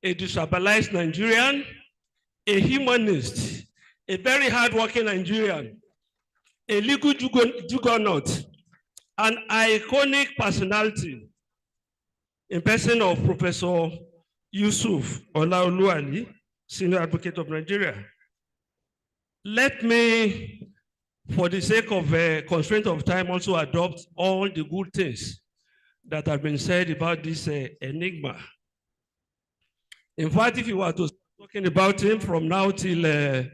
a destabilized Nigerian, a humanist, a very hardworking Nigerian, a legal juggernaut, an iconic personality in person of Professor Yusuf Olaolu Ali, Senior Advocate of Nigeria. Let me, for the sake of constraint of time, also adopt all the good things that have been said about this enigma. In fact, if you were to start talking about him from now till the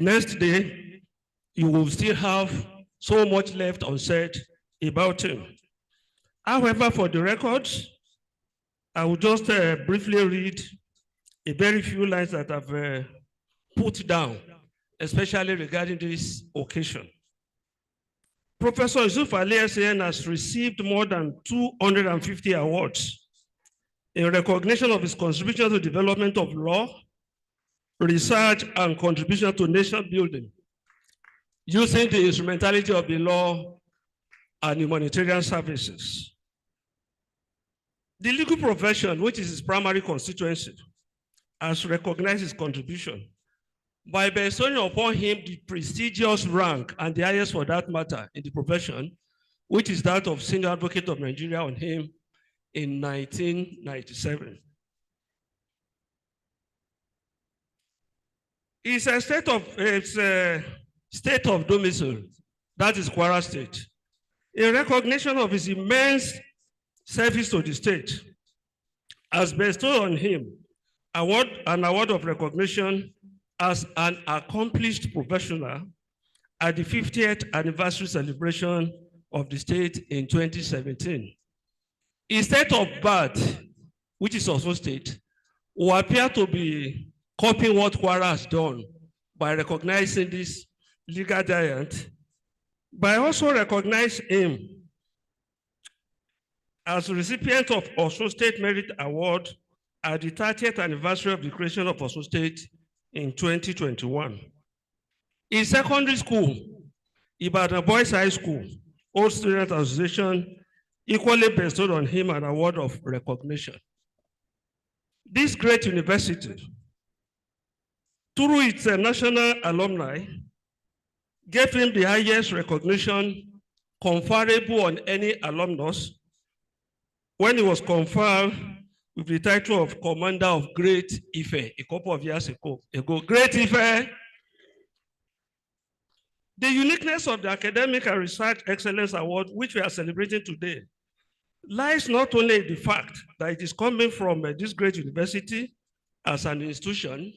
next day, you will still have so much left unsaid about him. However, for the record, I will just briefly read a very few lines that I've put down, especially regarding this occasion. Professor Yusuf Ali SAN has received more than 250 awards in recognition of his contribution to the development of law, research, and contribution to nation building, using the instrumentality of the law and humanitarian services. The legal profession, which is his primary constituency, has recognized his contribution by bestowing upon him the prestigious rank, and the highest for that matter in the profession, which is that of Senior Advocate of Nigeria on him in 1997. It's a state of domicile that is Kwara State. In recognition of his immense service to the state, has bestowed on him an award of recognition as an accomplished professional at the 50th anniversary celebration of the state in 2017. His state of birth, which is also state, will appear to be copying what Kwara has done by recognizing this legal giant, but I also recognize him as a recipient of Osun State Merit Award at the 30th anniversary of the creation of Osun State in 2021. In secondary school, Ibadan Boys High School, Old Student Association equally bestowed on him an award of recognition. This great university, through its national alumni, gave him the highest recognition conferable on any alumnus when he was conferred with the title of Commander of Great Ife a couple of years ago. Great Ife. The uniqueness of the Academic and Research Excellence Award, which we are celebrating today, lies not only in the fact that it is coming from this great university as an institution,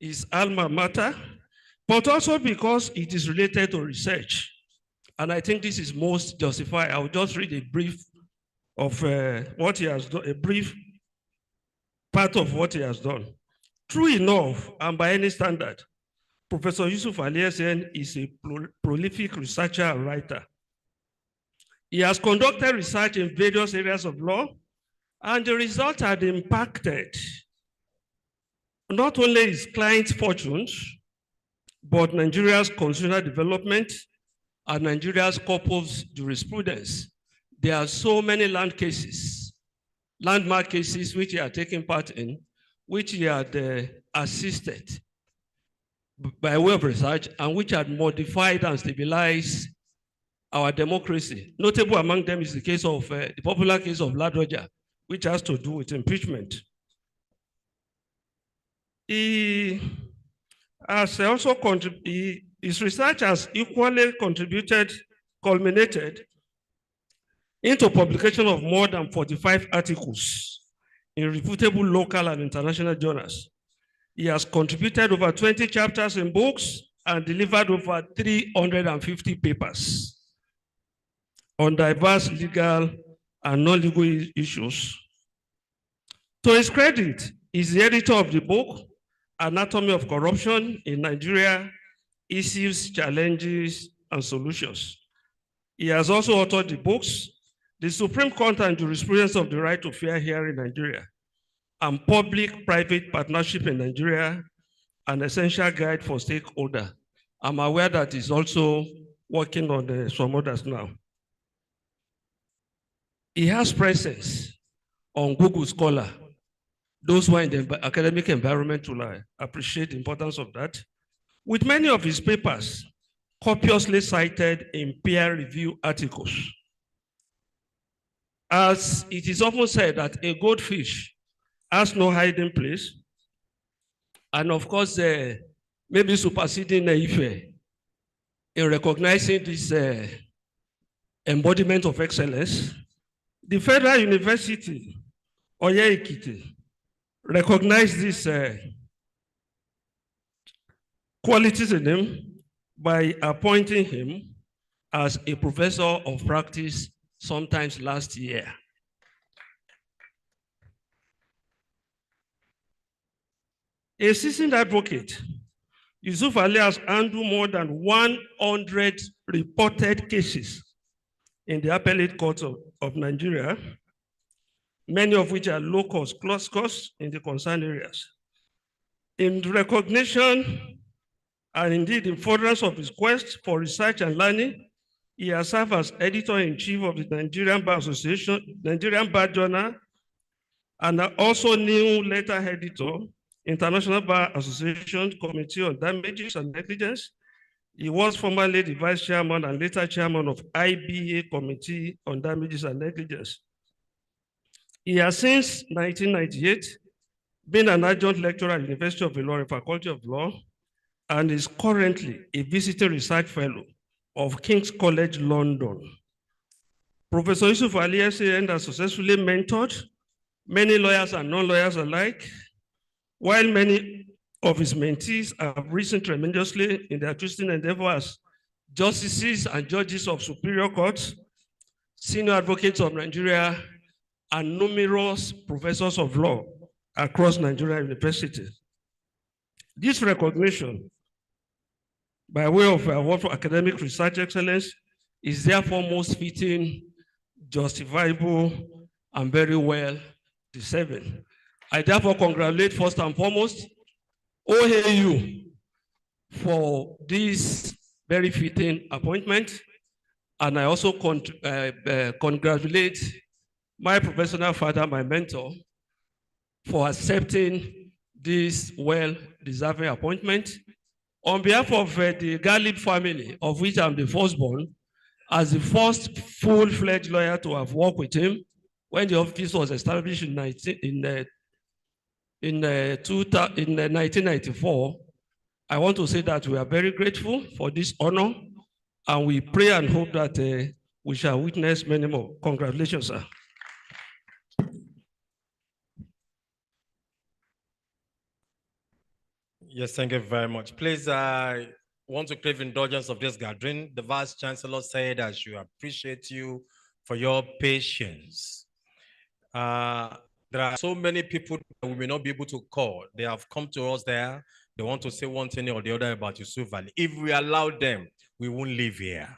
is alma mater, but also because it is related to research. And I think this is most justified. I'll just read a brief of what he has done, a brief part of what he has done. True enough, and by any standard, Professor Yusuf Ali is a prolific researcher and writer. He has conducted research in various areas of law, and the results had impacted not only his clients' fortunes, but Nigeria's constitutional development and Nigeria's corpus jurisprudence. There are so many land cases, landmark cases which he had taken part in, which he had assisted by way of research and which had modified and stabilized our democracy. Notable among them is the case of the popular case of Ladoja, which has to do with impeachment. He has also contributed, his research has equally culminated into publication of more than 45 articles in reputable local and international journals. He has contributed over 20 chapters in books and delivered over 350 papers on diverse legal and non-legal issues. To his credit, he's the editor of the book, Anatomy of Corruption in Nigeria, Issues, Challenges, and Solutions. He has also authored the books, The Supreme Court and Jurisprudence of the Right to Fair Hearing in Nigeria, and Public-Private Partnership in Nigeria, an essential guide for stakeholders. I'm aware that he's also working on some others now. He has presence on Google Scholar. Those who are in the academic environment will appreciate the importance of that. With many of his papers copiously cited in peer-reviewed articles. As it is often said that a goldfish has no hiding place, and of course, maybe superseding Ife in recognizing this embodiment of excellence, the Federal University, Oye Ekiti, recognized these qualities in him by appointing him as a professor of practice sometimes last year. A seasoned advocate, Yusuf Ali has handled more than 100 reported cases in the appellate courts of Nigeria, many of which are low-cost, close-cost in the concerned areas. In recognition and indeed in furtherance of his quest for research and learning, he has served as editor-in-chief of the Nigerian Bar Association, Nigerian Bar Journal, and also new letter editor, International Bar Association Committee on Damages and Negligence. He was formerly the vice chairman and later chairman of IBA Committee on Damages and Negligence. He has since 1998 been an adjunct lecturer at the University of Ilorin Faculty of Law and is currently a visiting research fellow of King's College, London. Professor Yusuf Ali SAN has successfully mentored many lawyers and non-lawyers alike, while many of his mentees have risen tremendously in their twisting endeavors, justices and judges of superior courts, senior advocates of Nigeria, and numerous professors of law across Nigeria universities. This recognition, by way of award for academic research excellence, is therefore most fitting, justifiable, and very well deserving. I therefore congratulate first and foremost OAU for this very fitting appointment. And I also congratulate my professional father, my mentor, for accepting this well-deserving appointment. On behalf of the Galib family, of which I'm the firstborn, as the first full-fledged lawyer to have worked with him when the office was established in 1994, I want to say that we are very grateful for this honor, and we pray and hope that we shall witness many more. Congratulations, sir. Yes, thank you very much. Please, I want to crave indulgence of this gathering. The Vice Chancellor said I should appreciate you for your patience. There are so many people that we may not be able to call. They have come to us there. They want to say one thing or the other about Yusuf Ali. If we allow them, we won't live here.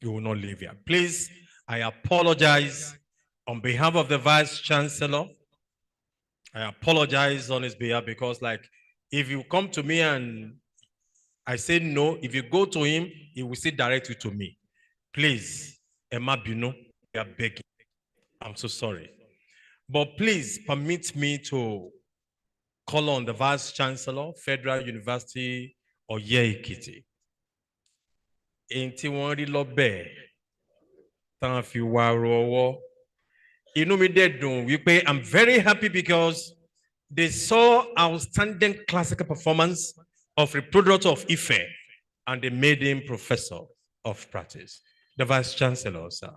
You will not live here. Please, I apologize on behalf of the Vice Chancellor. I apologize on his behalf because, like, if you come to me and I say no, if you go to him, he will say direct you to me. Please, Emma Bino, we are begging. I'm so sorry. But please permit me to call on the Vice Chancellor, Federal University Oye Ekiti. Enti wọ́n rí lọ́bẹ̀ tán fi wá rọwọ́. Inú mi dẹ̀ dùn wípé I'm very happy because they saw outstanding classical performance of a product of Ife and they made him professor of practice. The Vice Chancellor, sir.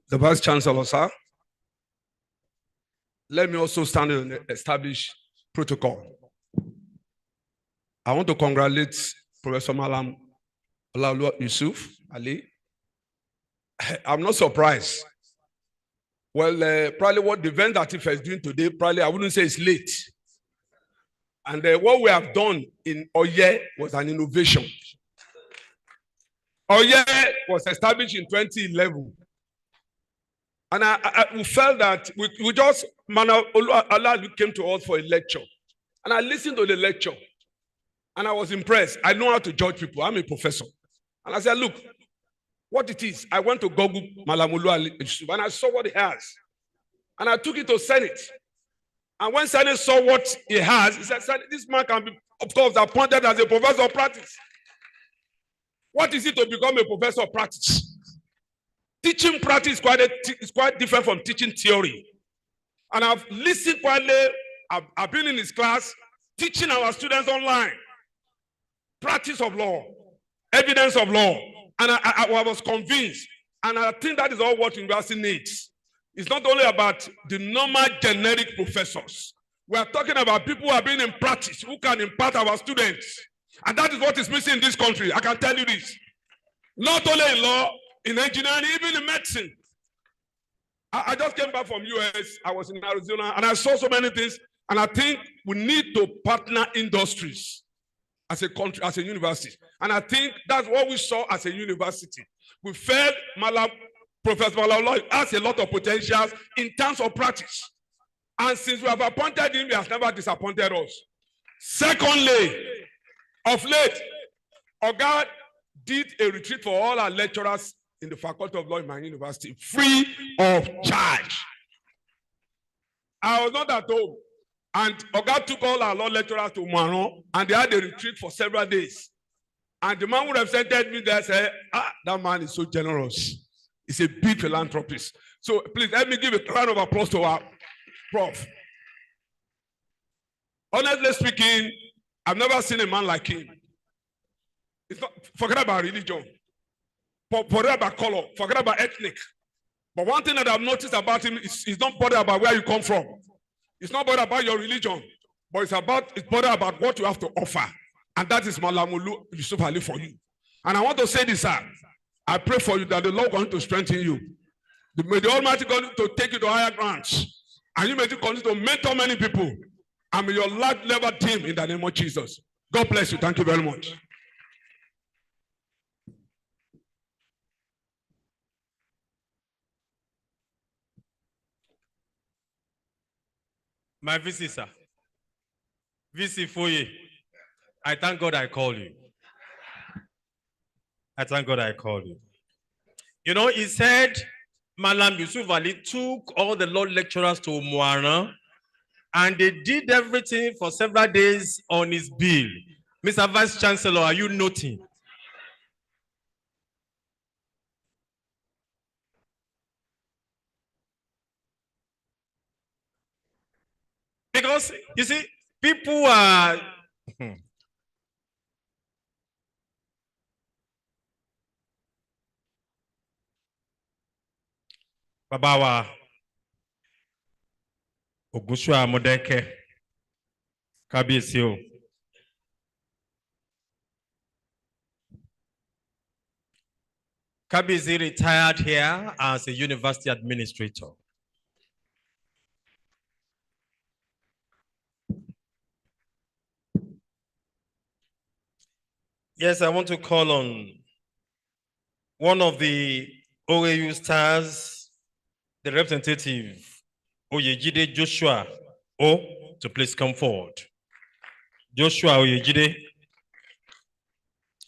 The Vice Chancellor, sir. Let me also stand and establish protocol. I want to congratulate Professor Malam Yusuf Ali. I'm not surprised. Well, probably what the event that Ife is doing today, probably I wouldn't say it's late. And what we have done in Oye was an innovation. Oye was established in 2011. And we felt that we just, Allah came to us for a lecture. And I listened to the lecture. And I was impressed. I know how to judge people. I'm a professor. And I said, look, what it is. I went to Google Malamulu Ali and I saw what he has. And I took it to Senate. And when Senate saw what he has, he said, this man can be, of course, appointed as a professor of practice. What is it to become a professor of practice? Teaching practice is quite different from teaching theory. And I've listened quietly. I've been in his class, teaching our students online. Practice of law, evidence of law. And I was convinced. And I think that is all what university needs. It's not only about the normal generic professors. We are talking about people who are being in practice, who can impart our students. And that is what is missing in this country. I can tell you this. Not only in law, in engineering, even in medicine. I just came back from US. I was in Arizona, and I saw so many things. And I think we need to partner industries as a country, as a university. And I think that's what we saw as a university. We felt Professor Malam has a lot of potentials in terms of practice. And since we have appointed him, he has never disappointed us. Secondly, of late, Oga did a retreat for all our lecturers in the Faculty of Law in my university, free of charge. I was not at home. And Oga took all our law lecturers to Maron, and they had a retreat for several days. And the man who represented me there said, that man is so generous. He's a big philanthropist. So please let me give a round of applause to our Prof. Honestly speaking, I've never seen a man like him. It's not forget about religion, forget about color, forget about ethnic. But one thing that I've noticed about him is he's not bothered about where you come from. It's not bothered about your religion, but it's bothered about what you have to offer. And that is Malamulu Yusuf Ali for you. And I want to say this, sir. I pray for you that the Lord is going to strengthen you. May the Almighty God to take you to higher grounds. And you may continue to mentor many people. And may your life never dim in the name of Jesus. God bless you. Thank you very much. My VC, sir. VC Foye. I thank God I called you. I thank God I called you. You know, he said, Malam Yusuf Ali took all the law lecturers to Moana and they did everything for several days on his bill. Mr. Vice Chancellor, are you noting? Because, you see, people are... Babawa Ogunsua Modeke Kabiesio. Kabiesi retired here as a university administrator. Yes, I want to call on one of the OAU stars, the representative, Oyejide Joshua O, to please come forward. Joshua Oyejide,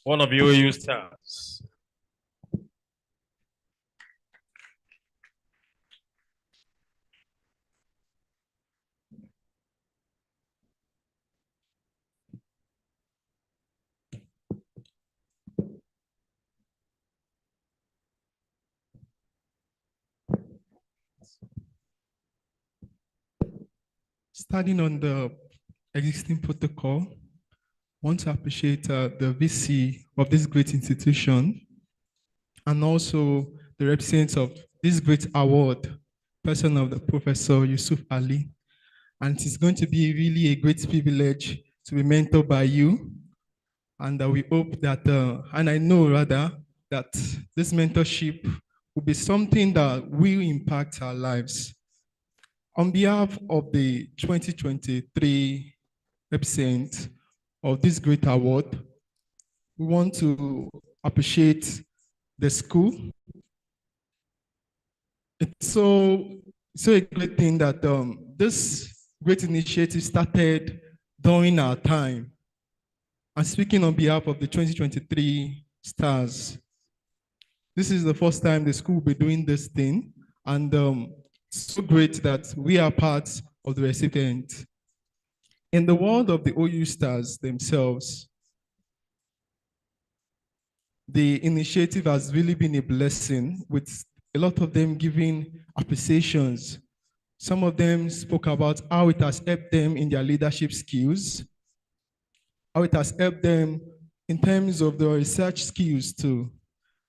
one of the OAU stars. Starting on the existing protocol, I want to appreciate the VC of this great institution and also the recipients of this great award, person of the Professor Yusuf Ali. And it is going to be really a great privilege to be mentored by you. And we hope that, and I know rather, that this mentorship will be something that will impact our lives. On behalf of the 2023 recipient of this great award, we want to appreciate the school. It's so a great thing that this great initiative started during our time. I'm speaking on behalf of the 2023 stars. This is the first time the school will be doing this thing, and it's so great that we are part of the recipient. In the world of the OU stars themselves, the initiative has really been a blessing, with a lot of them giving appreciations. Some of them spoke about how it has helped them in their leadership skills, how it has helped them in terms of their research skills too.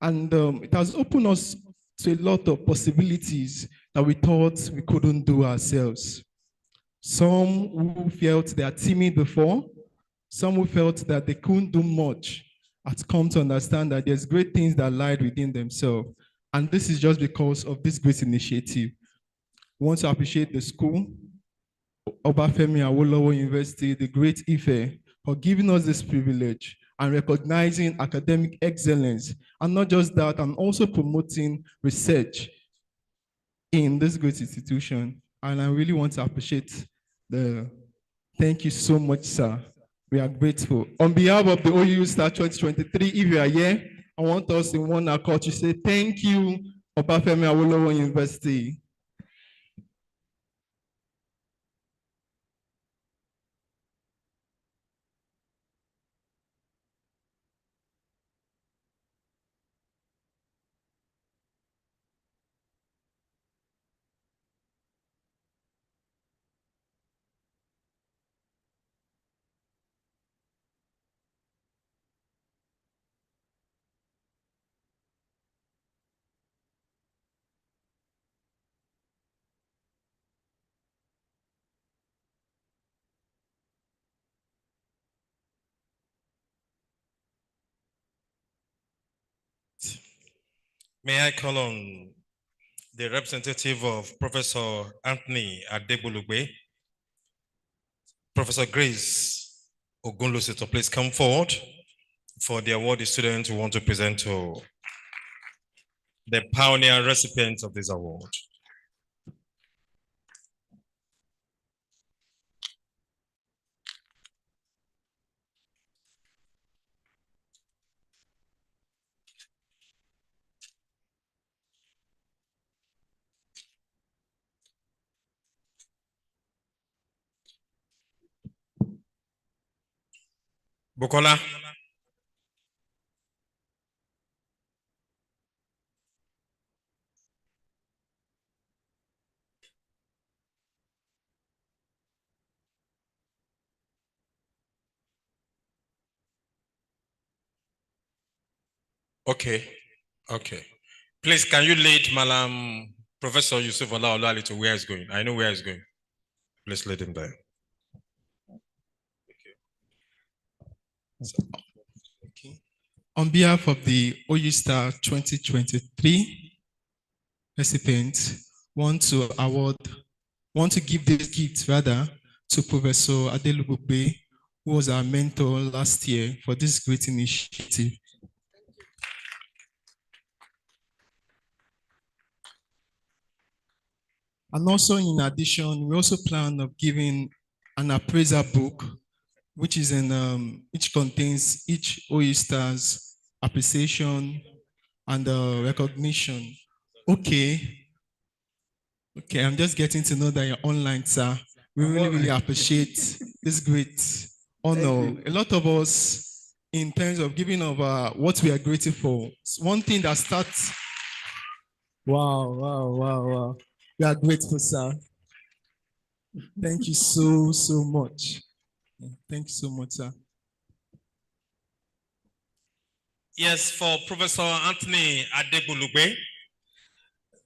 And it has opened us to a lot of possibilities that we thought we couldn't do ourselves. Some who felt they are timid before, some who felt that they couldn't do much, had come to understand that there's great things that lied within themselves. And this is just because of this great initiative. We want to appreciate the school, Obafemi Awolowo University, the great Ife, for giving us this privilege and recognizing academic excellence. And not just that, and also promoting research in this great institution. And I really want to appreciate thank you so much, sir. We are grateful. On behalf of the OU Star 2023, if you are here, I want us in one accord to say thank you, Obafemi Awolowo University. May I call on the representative of Professor Anthony Adebulugbe, Professor Grace Ogunlose, to please come forward for the awardee student who want to present to the pioneer recipients of this award. Bukola. Okay, okay. Please, can you lead Malam Professor Yusuf Olaoluali to where he's going? I know where he's going. Please lead him there. Okay. On behalf of the OU Star 2023 recipients, want to give this gift rather to Professor Adelugbe, who was our mentor last year for this great initiative. And also, in addition, we also plan of giving an appraiser book, which is which contains each OU Star's appreciation and recognition. Okay, I'm just getting to know that you're online, sir. We really appreciate this great honor. A lot of us, in terms of giving of what we are grateful for, one thing that starts. Wow. We are grateful, sir. Thank you so much. Thank you so much, sir. Yes, for Professor Anthony Adebulugbe,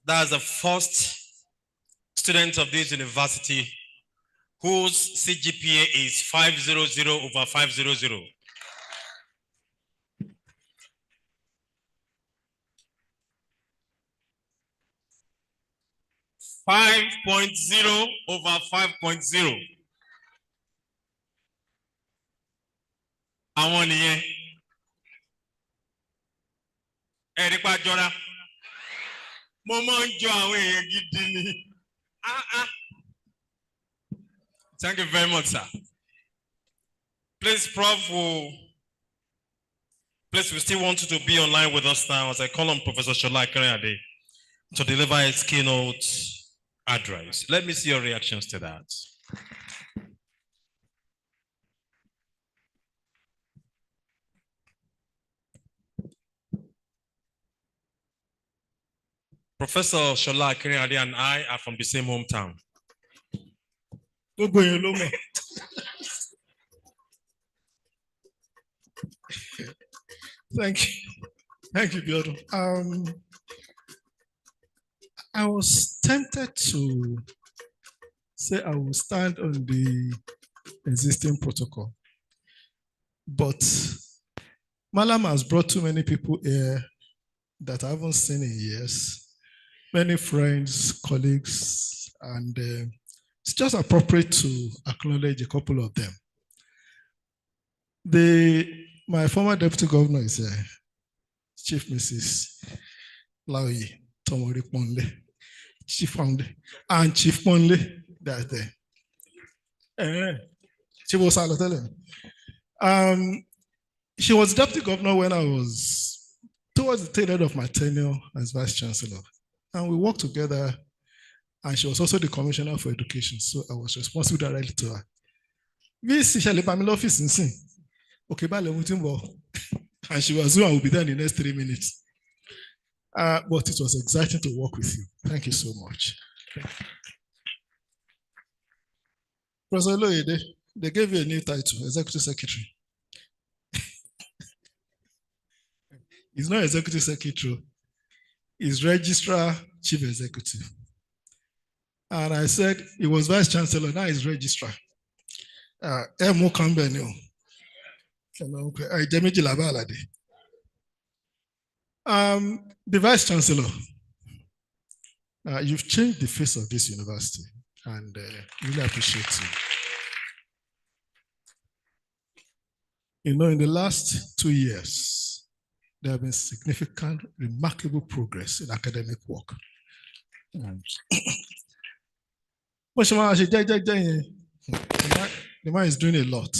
that's the first student of this university whose CGPA is 500/500. (5.0/5.0). Àwọn nìyẹn. Ẹ̀rípa jọra. Mo máa ń jọ àwọn èèyàn gidi ni. Thank you very much, sir. Please, Prof, we still want you to be online with us now as I call on Professor Shola Akeriade to deliver his keynote address. Let me see your reactions to that. Professor Shola Akeriade and I are from the same hometown. Thank you, Biodo. I was tempted to say I will stand on the existing protocol, but Malam has brought too many people here that I haven't seen in years, many friends, colleagues, and it's just appropriate to acknowledge a couple of them. My former deputy governor is Chief Mrs. Laoyi Tomori Ponle, Chief Ponle, and Chief Ponle, that's there. She was she was deputy governor when I was towards the tail end of my tenure as vice chancellor, and we worked together. And she was also the commissioner for education, so I was responsible directly to her. This is the office in Sin. Okay, and she was who I will be there in the next 3 minutes. But it was exciting to work with you. Thank you so much. Professor Loyede, they gave you a new title, Executive Secretary. He's not Executive Secretary, he's Registrar Chief Executive. And I said he was Vice Chancellor, now he's Registrar. Emo Campbell. The Vice Chancellor, you've changed the face of this university, and really appreciate you. You know, in the last 2 years, there have been significant, remarkable progress in academic work. The man is doing a lot.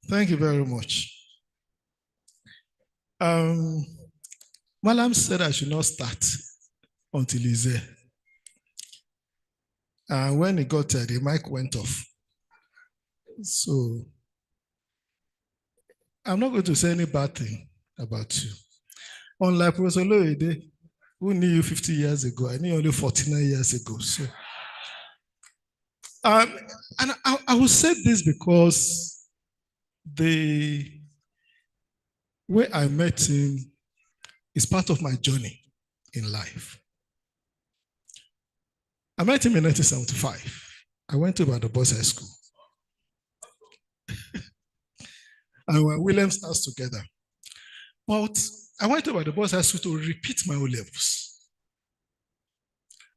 Thank you very much. Malam said I should not start until he's there. And when he got there, the mic went off. So I'm not going to say any bad thing about you. Unlike Professor Loede, who knew you 50 years ago, I knew you only 49 years ago. So, and I will say this because the way I met him is part of my journey in life. I met him in 1975. I went to the Boys High School. And we were Williams House together. But I went to the Boys High School to repeat my O-levels.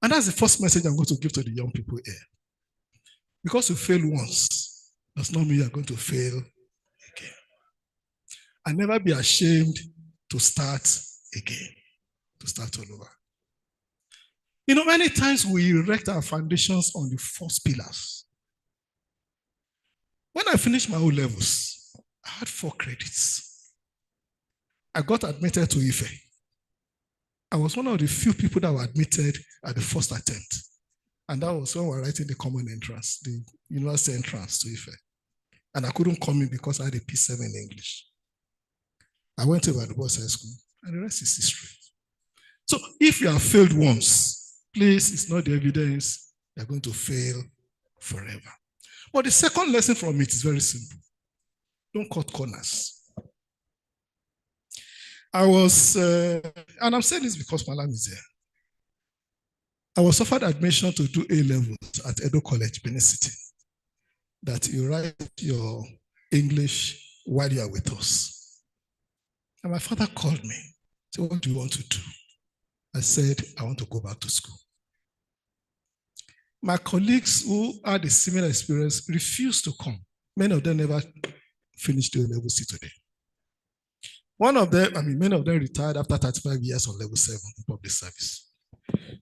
And that's the first message I'm going to give to the young people here. Because you fail once does not mean you're going to fail again. And never be ashamed to start again, to start all over. You know, many times we erect our foundations on the first pillars. When I finished my O-levels, I had 4 credits. I got admitted to IFE. I was one of the few people that were admitted at the first attempt. And that was when we were writing the common entrance, the university entrance to IFE. And I couldn't come in because I had a P7 in English. I went to the Boys High School, and the rest is history. So if you have failed once, please, it's not the evidence you're going to fail forever. But the second lesson from it is very simple. Don't cut corners. I was, and I'm saying this because Malam is here. I was offered admission to do A-levels at Edo College, Benin City. That you write your English while you are with us. And my father called me. So what do you want to do? I said, I want to go back to school. My colleagues who had a similar experience refused to come. Many of them never finished the level C today. One of them, many of them retired after 35 years on level 7 in public service.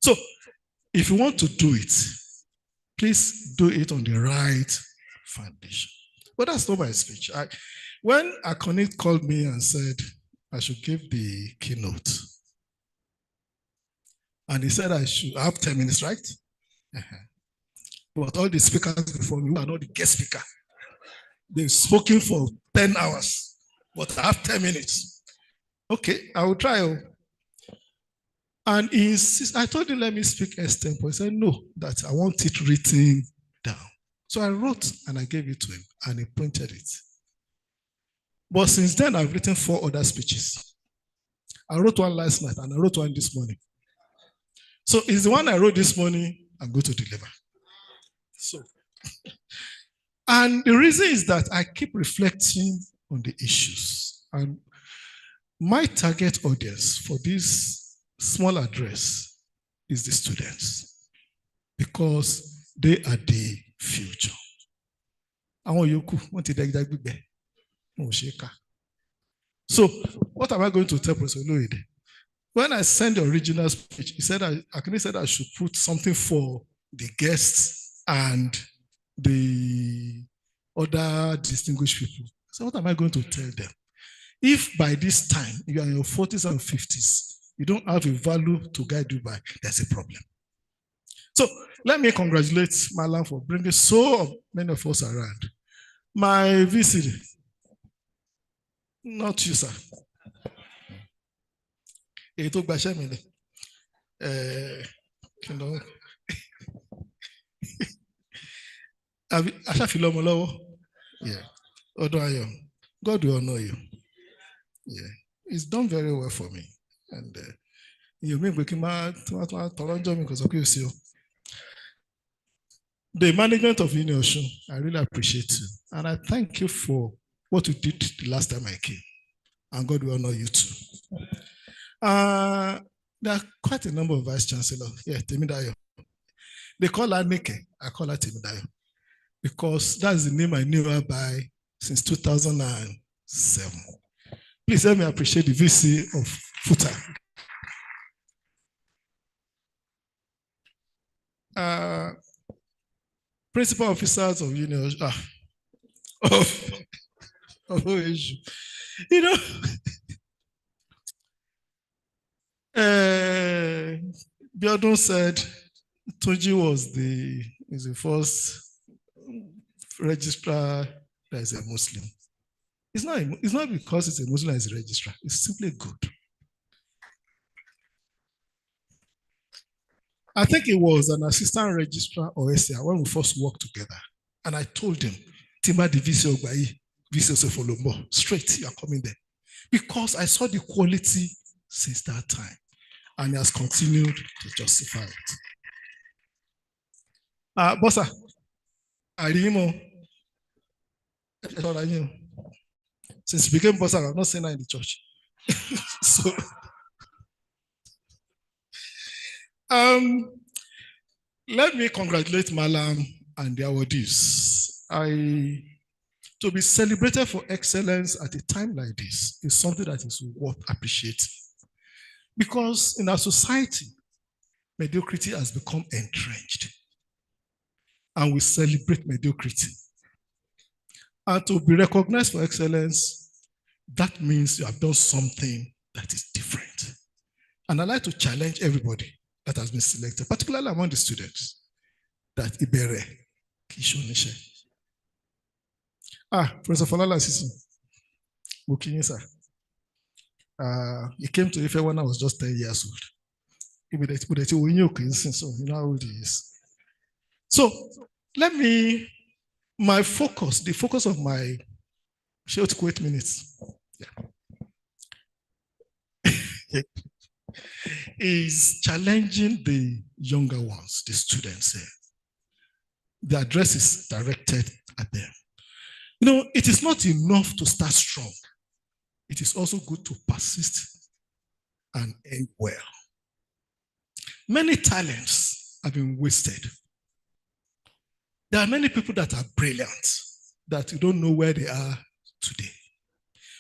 So if you want to do it, please do it on the right foundation. But that's not my speech. When Akoni called me and said I should give the keynote, and he said I should have 10 minutes, right? But all the speakers before me who are not the guest speaker, they've spoken for 10 hours, but I have 10 minutes. Okay, I will try. And he insisted, I told him, let me speak extempo. He said, no, that I want it written down. So I wrote and I gave it to him and he printed it. But since then, I've written 4 other speeches. I wrote one last night and I wrote one this morning. So it's the one I wrote this morning I'm going to deliver. So, and the reason is that I keep reflecting on the issues. And my target audience for this small address is the students, because they are the future. So, what am I going to tell Professor Loede? When I sent the original speech, he said Akini said I should put something for the guests and the other distinguished people. So what am I going to tell them? If by this time you are in your 40s and 50s, you don't have a value to guide you by, there's a problem. So let me congratulate Malam for bringing so many of us around. My VC, not you, sir. You know, Yeah. God will honor you. Yeah. It's done very well for me. And you make the management of Union Osun, I really appreciate you. And I thank you for what you did the last time I came. And God will honor you too. There are quite a number of vice chancellors. Yeah, Temidayo. They call her Nike. I call her Temidayo. Because that's the name I knew her by since 2007. Please help me appreciate the VC of FUTA. Principal officers of Union, of OSU. You know, Biodun said Tunji is the first registrar that is a Muslim. It's not because it's a Muslim as a registrar, it's simply good. I think it was an assistant registrar or SCA when we first worked together. And I told him, Timba the VC Ogbayi, VC Osefolomo, straight, you are coming there. Because I saw the quality since that time. And he has continued to justify it. Bossa, Arimo, since he became Bossa, I'm not saying that in the church. So, let me congratulate Malam and the awardees. To be celebrated for excellence at a time like this is something that is worth appreciating. Because in our society, mediocrity has become entrenched. And we celebrate mediocrity. And to be recognized for excellence, that means you have done something that is different. And I'd like to challenge everybody that has been selected, particularly among the students, that Ibere, Kishonishe. Professor Falala Sisi, sir. He came to Ife when I was just 10 years old. So you know how old he is. So my focus, the focus of my short 8 minutes, is challenging the younger ones, the students here. The address is directed at them. You know, it is not enough to start strong. It is also good to persist and end well. Many talents have been wasted. There are many people that are brilliant that you don't know where they are today.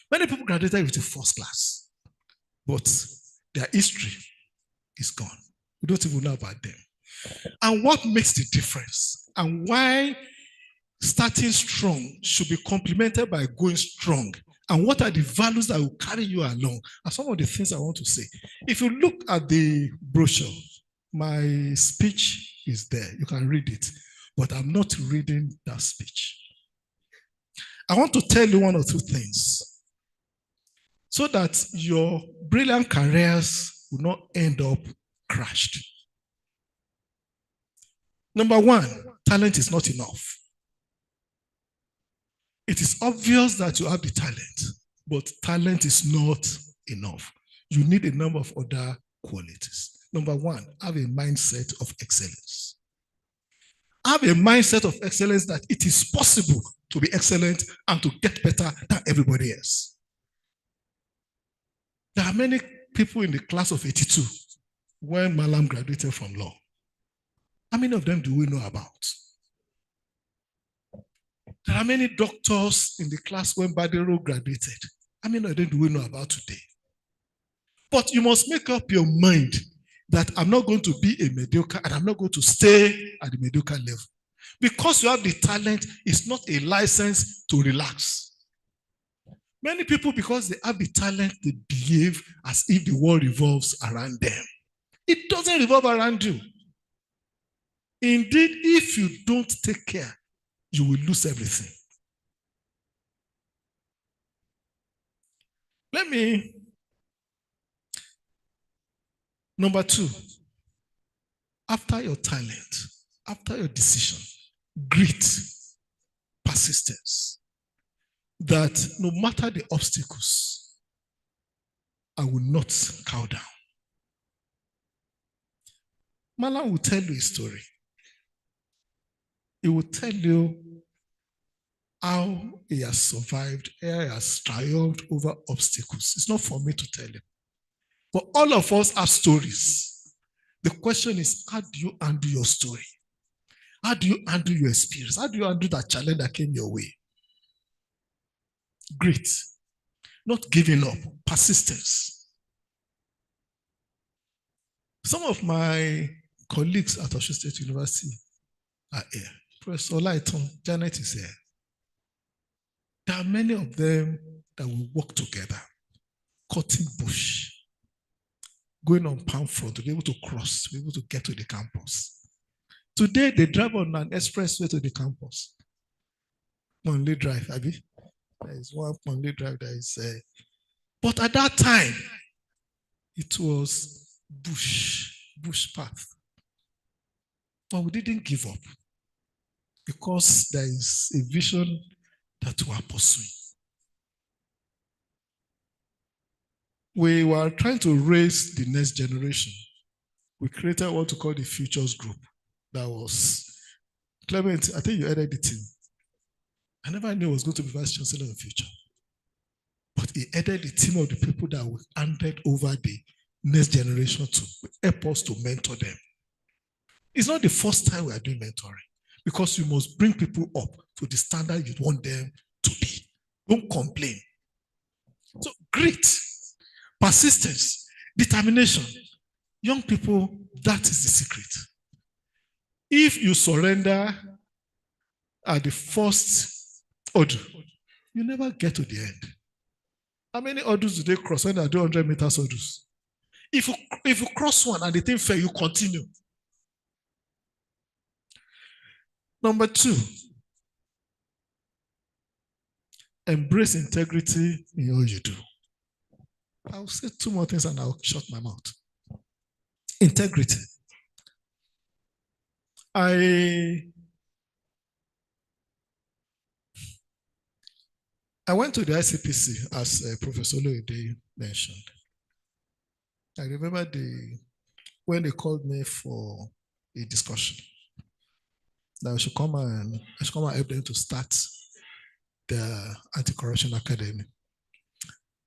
Many people graduated with the first class, but their history is gone. We don't even know about them. And what makes the difference and why starting strong should be complemented by going strong, and what are the values that will carry you along are some of the things I want to say. If you look at the brochure, my speech is there. You can read it, but I'm not reading that speech. I want to tell you one or two things so that your brilliant careers will not end up crashed. Number one, talent is not enough. It is obvious that you have the talent, but talent is not enough. You need a number of other qualities. Number one, have a mindset of excellence. Have a mindset of excellence that it is possible to be excellent and to get better than everybody else. There are many people in the class of 82 when Malam graduated from law. How many of them do we know about? There are many doctors in the class when Badero graduated. How many of them do we know about today? But you must make up your mind that I'm not going to be a mediocre and I'm not going to stay at the mediocre level. Because you have the talent, it's not a license to relax. Many people, because they have the talent, they behave as if the world revolves around them. It doesn't revolve around you. Indeed, if you don't take care, you will lose everything. Number two, after your talent, after your decision, grit persistence that no matter the obstacles, I will not cow down. Malam will tell you a story. He will tell you how he has survived, how he has triumphed over obstacles. It's not for me to tell you. But all of us have stories. The question is, how do you handle your story? How do you handle your experience? How do you handle that challenge that came your way? Grit, not giving up, persistence. Some of my colleagues at Osun State University are here. Professor Olaiton, Janet is here. There are many of them that will work together, cutting bush, going on palm front to be able to cross, to be able to get to the campus. Today, they drive on an expressway to the campus. Monley Drive, Abby. There is one Monley Drive that is but at that time, it was bush path. But we didn't give up because there is a vision that we are pursuing. We were trying to raise the next generation. We created what we call the Futures Group. That was Clement, I think you headed the team. I never knew I was going to be Vice Chancellor in the future. But he headed the team of the people that we handed over the next generation to help us to mentor them. It's not the first time we are doing mentoring, because you must bring people up to the standard you want them to be. Don't complain. So grit, persistence, determination. Young people, that is the secret. If you surrender at the first order, you never get to the end. How many orders do they cross when they do 100 meters orders? If you cross one and the thing fail, you continue. Number 2, embrace integrity in all you do. I'll say 2 more things and I'll shut my mouth. Integrity. I went to the ICPC, as Professor Loide mentioned. I remember when they called me for a discussion, that I should come and help them to start the Anti-Corruption Academy.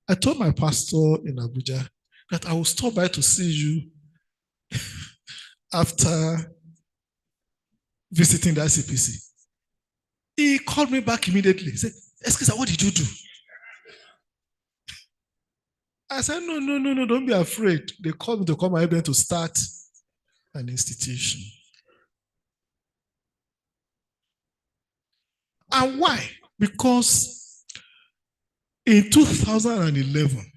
I told my pastor in Abuja that I will stop by to see you after visiting the ICPC. He called me back immediately. He said, "Excuse me, what did you do?" I said, no, don't be afraid. They called me to come and help them to start an institution. And why? Because in 2011,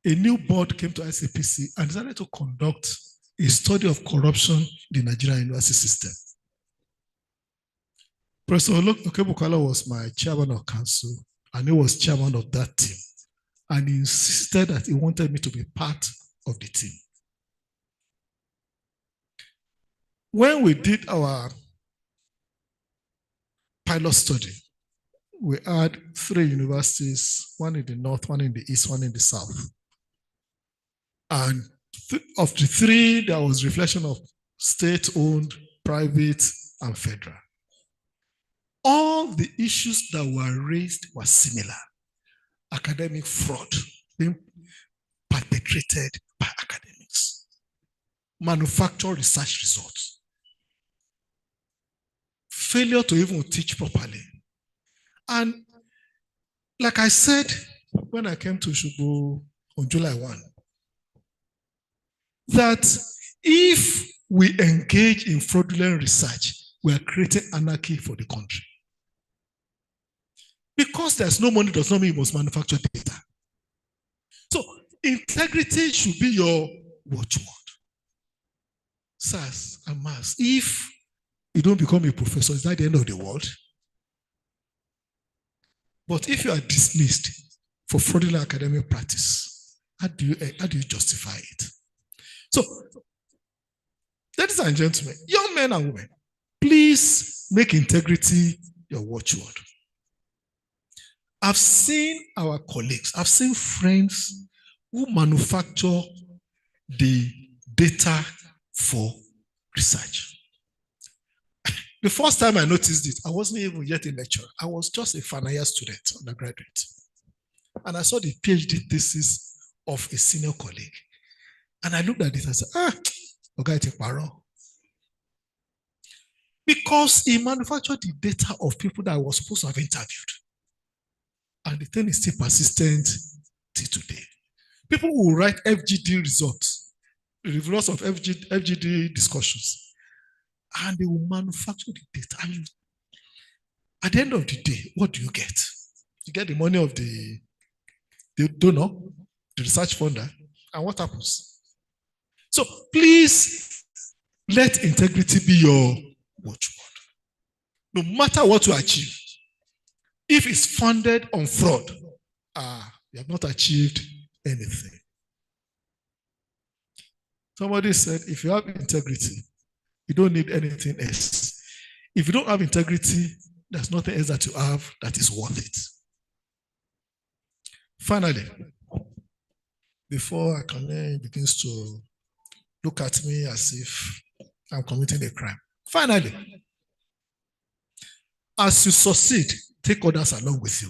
a new board came to ICPC and decided to conduct a study of corruption in the Nigerian university system. Professor Okebukala was my chairman of council, and he was chairman of that team. And he insisted that he wanted me to be part of the team. When we did our pilot study, we had 3 universities, one in the north, one in the east, one in the south. And of the 3, there was reflection of state-owned, private, and federal. All the issues that were raised were similar. Academic fraud being perpetrated by academics. Manufactured research results. Failure to even teach properly. And like I said, when I came to Shubu on July 1, that if we engage in fraudulent research, we are creating anarchy for the country. Because there's no money does not mean you must manufacture data. So integrity should be your watchword. Sirs and Mars, if you don't become a professor, is that the end of the world? But if you are dismissed for fraudulent academic practice, how do you justify it? So, ladies and gentlemen, young men and women, please make integrity your watchword. I've seen our colleagues, I've seen friends who manufacture the data for research. The first time I noticed it, I wasn't even yet a lecturer. I was just a final year student, undergraduate. And I saw the PhD thesis of a senior colleague. And I looked at it and said, okay, take paro. Because he manufactured the data of people that I was supposed to have interviewed. And the thing is still persistent till today. People will write FGD results, the results of FGD discussions, and they will manufacture the data. And at the end of the day, what do you get? You get the money of the donor, the research funder, and what happens? So please let integrity be your watchword. No matter what you achieve, if it's funded on fraud, you have not achieved anything. Somebody said, if you have integrity, you don't need anything else. If you don't have integrity, there's nothing else that you have that is worth it. Finally, before Akane begins to look at me as if I'm committing a crime. Finally, as you succeed, take others along with you.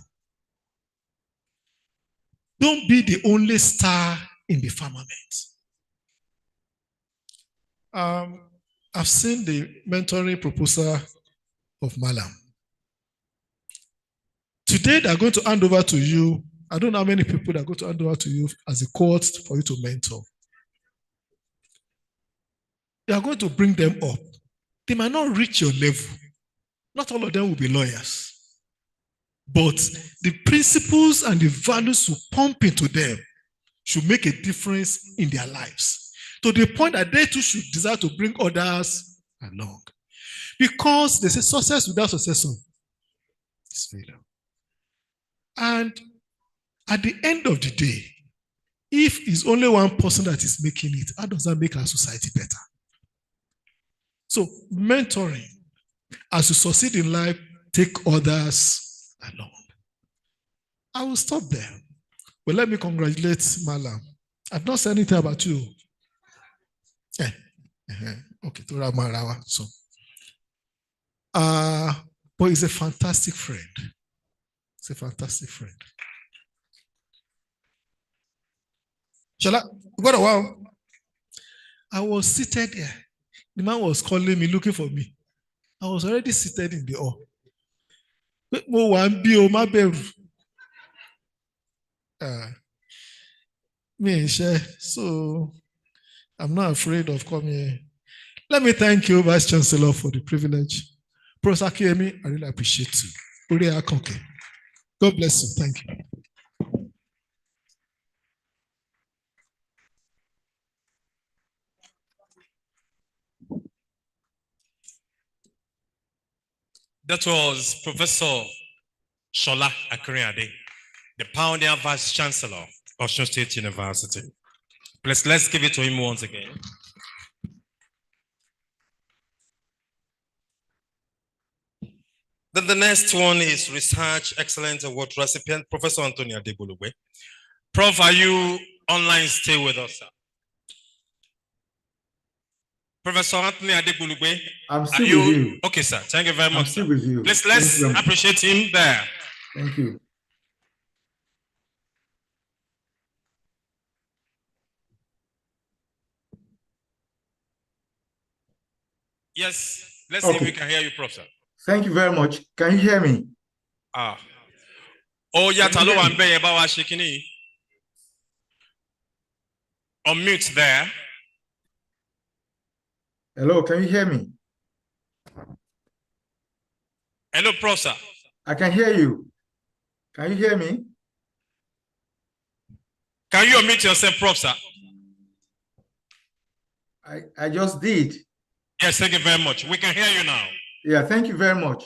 Don't be the only star in the firmament. I've seen the mentoring proposal of Malam. Today, they're going to hand over to you. I don't know how many people they're going to hand over to you as a cohort for you to mentor. You are going to bring them up. They might not reach your level. Not all of them will be lawyers. But the principles and the values you pump into them should make a difference in their lives, to the point that they too should desire to bring others along. Because they say success without successor is failure. And at the end of the day, if it's only one person that is making it, how does that make our society better? So mentoring, as you succeed in life, take others along. I will stop there. But let me congratulate Malam. I've not said anything about you. Okay, so but he's a fantastic friend. He's a fantastic friend. Shall I? What a while. I was seated there. The man was calling me, looking for me. I was already seated in the hall. So I'm not afraid of coming here. Let me thank you, Vice Chancellor, for the privilege. Prof. Akiemi, I really appreciate you. God bless you. Thank you. That was Professor Shola Akuriade, the pioneer Vice Chancellor of Osun State University. Please, let's give it to him once again. Then the next one is Research Excellence Award recipient, Professor Anthony Adegbolugbe. Prof, are you online still with us, sir? Professor Anthony Adegbolugbe, I'm still with you. Okay, sir. Thank you very much. I'm still with you. Let's appreciate him there. Thank you. Yes, let's see if we can hear you, Professor. Thank you very much. Can you hear me? Oh, yeah, Talo Ambe Bawa Shikini. On mute there. Hello, can you hear me? Hello, Professor. I can hear you. Can you hear me? Can you unmute yourself, Professor? I just did. Yes, thank you very much. We can hear you now. Yeah, thank you very much.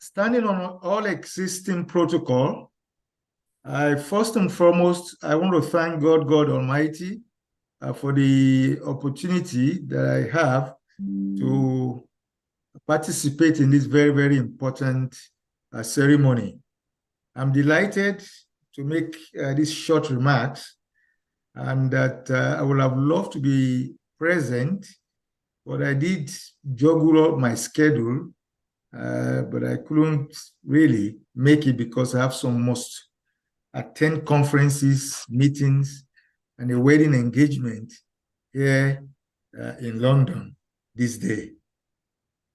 Standing on all existing protocol, first and foremost, I want to thank God Almighty for the opportunity that I have to participate in this very, very important ceremony. I'm delighted to make these short remarks, and that I would have loved to be present, but I did juggle up my schedule, but I couldn't really make it because I have some must attend conferences, meetings, and a wedding engagement here in London this day.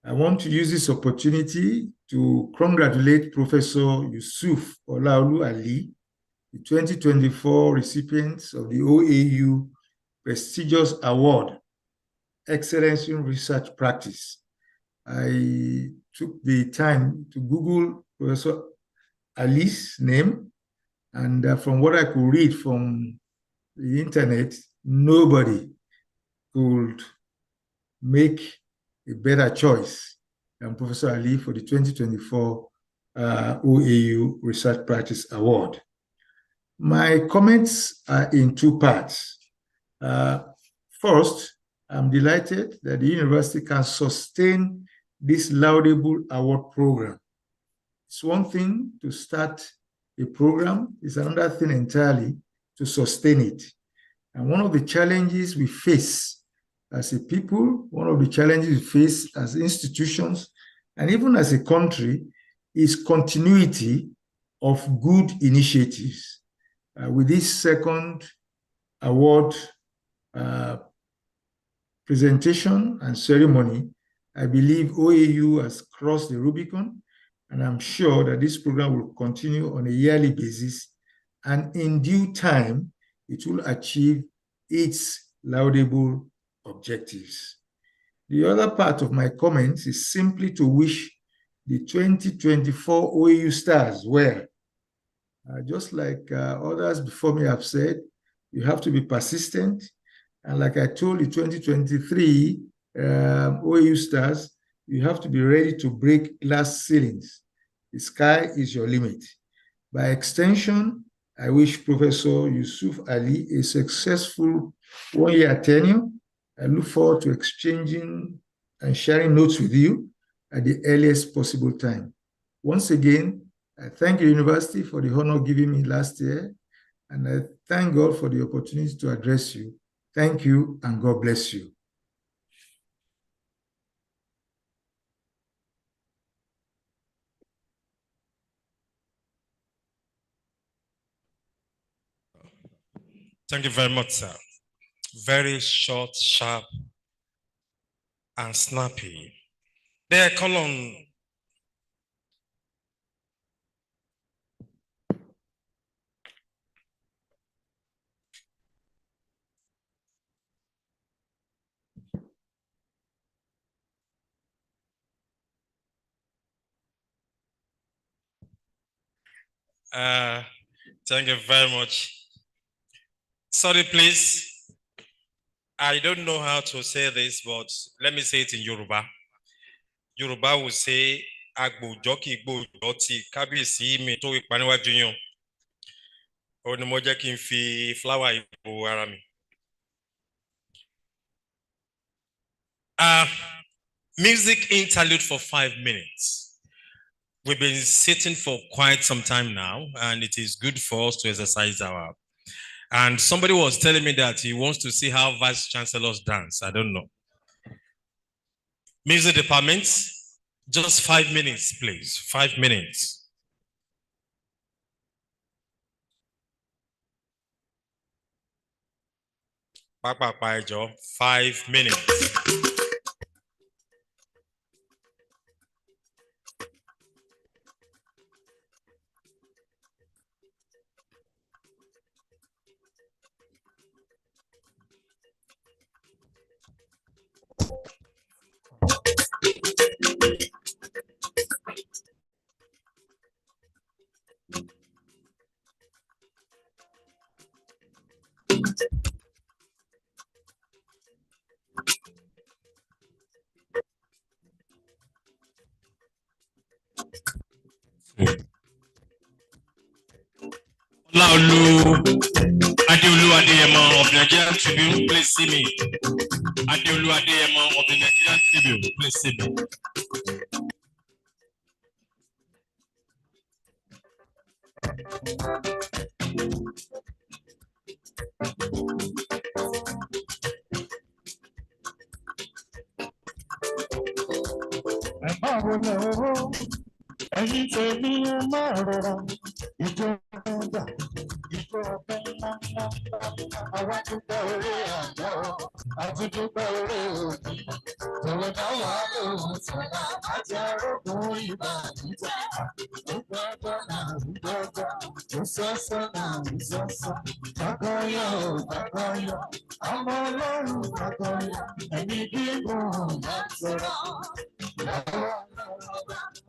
I want to use this opportunity to congratulate Professor Yusuf Olaolu Ali, the 2024 recipients of the OAU prestigious award, Excellence in Research Practice. I took the time to Google Professor Ali's name, and from what I could read from the internet, nobody could make a better choice than Professor Ali for the 2024 OAU Research Practice Award. My comments are in two parts. First, I'm delighted that the university can sustain this laudable award program. It's one thing to start a program, it's another thing entirely to sustain it. And one of the challenges we face as a people, one of the challenges we face as institutions, and even as a country, is continuity of good initiatives. With this second award presentation and ceremony, I believe OAU has crossed the Rubicon, and I'm sure that this program will continue on a yearly basis, and in due time, it will achieve its laudable objectives. The other part of my comments is simply to wish the 2024 OAU stars well. Just like others before me have said, you have to be persistent. And like I told the 2023 OAU stars, you have to be ready to break glass ceilings. The sky is your limit. By extension, I wish Professor Yusuf Ali a successful one-year tenure. I look forward to exchanging and sharing notes with you at the earliest possible time. Once again, I thank the university for the honor given me last year, and I thank God for the opportunity to address you. Thank you, and God bless you. Thank you very much, sir. Very short, sharp, and snappy. There, column. Thank you very much. Sorry, please. I don't know how to say this, but let me say it in Yoruba. Yoruba will say, Agbo joki gbo joti kábíyèsí mi tó ipa níwájú yín. Ó ní mo jẹ́ kí n fi flower ìbò ara mi. Music interlude for 5 minutes. We've been sitting for quite some time now, and it is good for us to exercise our. And somebody was telling me that he wants to see how vice chancellors dance. I don't know. Music department, just 5 minutes, please. 5 minutes. Papa Joe, 5 minutes. Laulu Adeolu Adeyemo of the Nigerian Tribune, please see me. Adeolu Adeyemo of the Nigerian Tribune, please see me. Ẹ̀yin tèmi ẹ máa rọra, ìjọ ọ̀gá, ìjọ ọ̀gá ńláńlá, àwa dúpẹ́ orí àná, àtúndúpẹ́ orí òní, tòun náà wà lóhùn tọ́lá, àti arógún ìbànújẹ́, ìgbọ́gbọ́ náà ìgbọ́gbọ́, ìsọ́sọ́ náà ìsọ́sọ́, gbàgbọ́yọ̀ gbàgbọ́yọ̀, ọmọ ọlọ́run gbàgbọ́yọ̀, ẹ̀mí gígùn máa ń sọ̀rọ̀.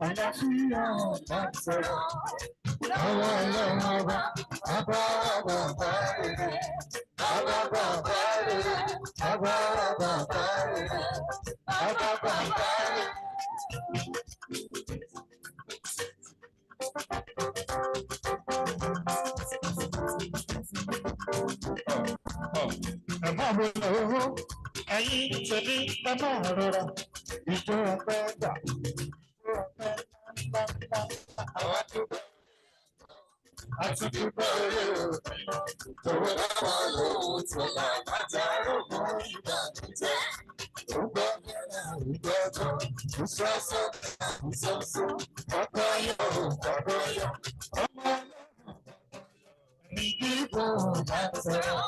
Àlàáfíà máa ń sọ̀rọ̀. Àwọn ọlọ́run ọba, bàbá bàbá rere, bàbá bàbá rere, bàbá bàbá rere, bàbá bàbá rere. Ẹ máa mú lọ́wọ́, ẹ̀yin tèmi ẹ máa rọra, ìjọ ọpẹ́ gbà. Àwa dúpẹ́, àti dúpẹ́ orí òfin, tòun náà lòun tó lọ bàtà rògbòn ìbànújẹ́. Ó gbọ́ bẹ́ẹ̀ ìgbọ́dọ̀, ìṣọ́sọ́ ìṣọ́sọ́, ọkọ̀ yọ̀ ọkọ̀ yọ̀, ọmọ ní gígùn láti sọ̀rọ̀.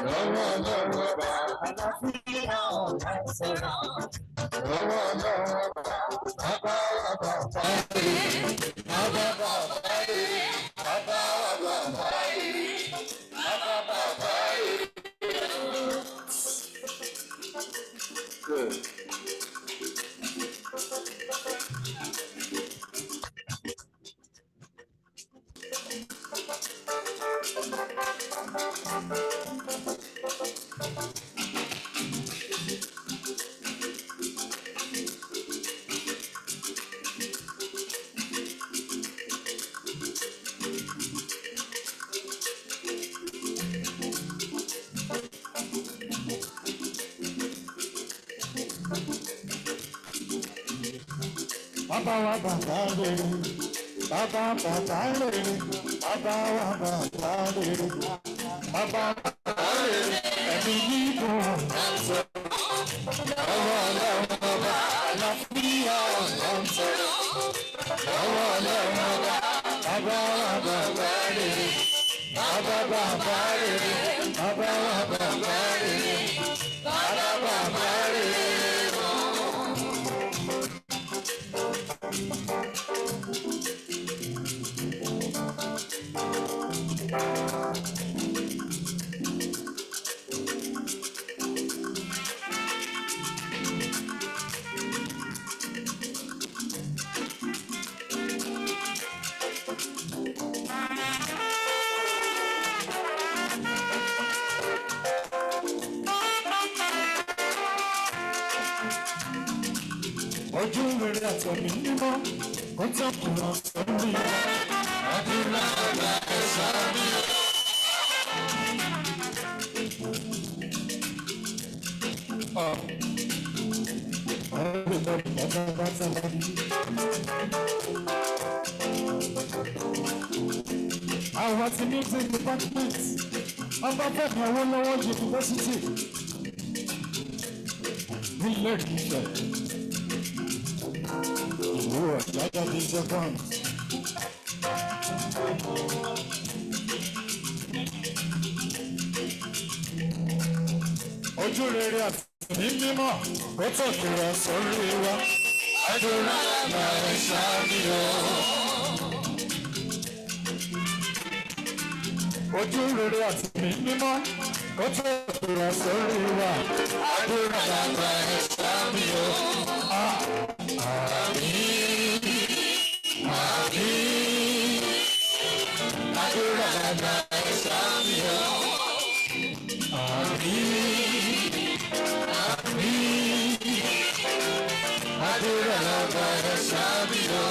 Lọ́wọ́ lọ́wọ́ bá àlàáfíà láti sọ̀rọ̀. Lọ́wọ́ lọ́wọ́ bá bàbá bàbá rere, bàbá bàbá rere, bàbá bàbá rere, bàbá bàbá rere. Good. Bàbá wa bàbá rere, bàbá bàbá rere, bàbá wa bàbá rere, bàbá bàbá rere, ẹ̀mí gígùn máa ń sọ̀rọ̀. Lọ́wọ́ ọlọ́run ọba, àlàáfíà máa ń sọ̀rọ̀. Lọ́wọ́ ọlọ́run ọba, bàbá wa bàbá rere, bàbá bàbá rere, bàbá wa bàbá rere, bàbá bàbá rere. Ojú rere àtọ̀mí mímọ́, ó tán kùnà sórí wa. Àdúrà ọ̀la ẹ̀ṣá mi. Everybody, everybody. Àwọn ti music department, ọba Fẹ́mi Awólọ́wọ̀ University, nílẹ̀ ìfẹ́. Like a piece of fun. Ojú rere àti mímọ́, ó tọ̀kùrọ̀ sórí wa. Àdúrà àgbà ẹ̀ṣá mi o. Ojú rere àti mímọ́, ó tọ̀kùrọ̀ sórí wa. Àdúrà àgbà ẹ̀ṣá mi o. Àmín, àmín, àdúrà bàbá ẹ̀ṣá mi o. Àmín, àmín, àdúrà bàbá ẹ̀ṣá mi o.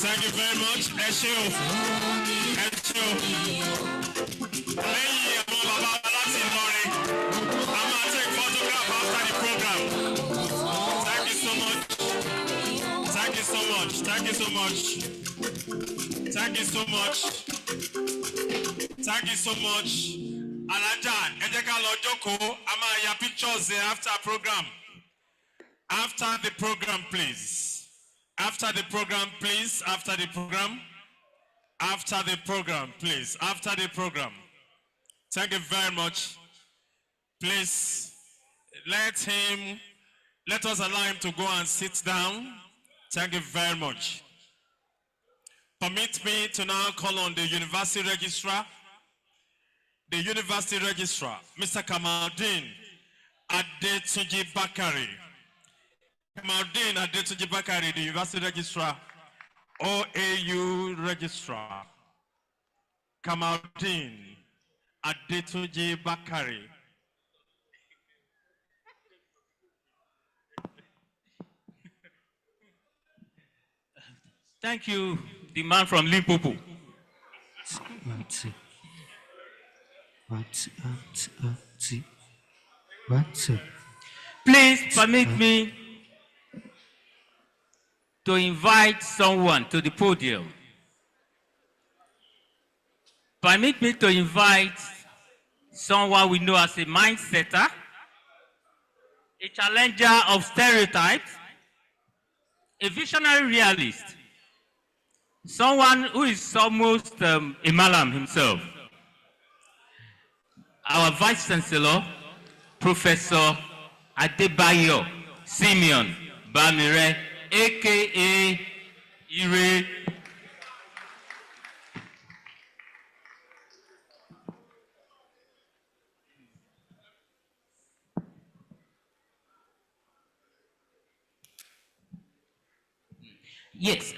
Thank you very much. I'm gonna take photograph after the program. Thank you so much. Thank you so much. Thank you so much. Thank you so much. Thank you so much. Alajan, Ejeka Lojoko, Amaya pictures there after program. After the program, please. After the program, please. After the program. After the program, please. After the program. Thank you very much. Please, let us allow him to go and sit down. Thank you very much. Permit me to now call on the university registrar. The university registrar, Mr. Kamaldeen Adetunji Bakari. Kamaldeen Adetunji Bakari, the university registrar, OAU registrar. Kamaldeen Adetunji Bakari. Thank you, the man from Limpopo. Please permit me to invite someone to the podium. Permit me to invite someone we know as a mind-setter, a challenger of stereotypes, a visionary realist, someone who is almost a Malam himself. Our Vice Chancellor, Professor Adebayo Simeon Bamire, aka Ire. Yes,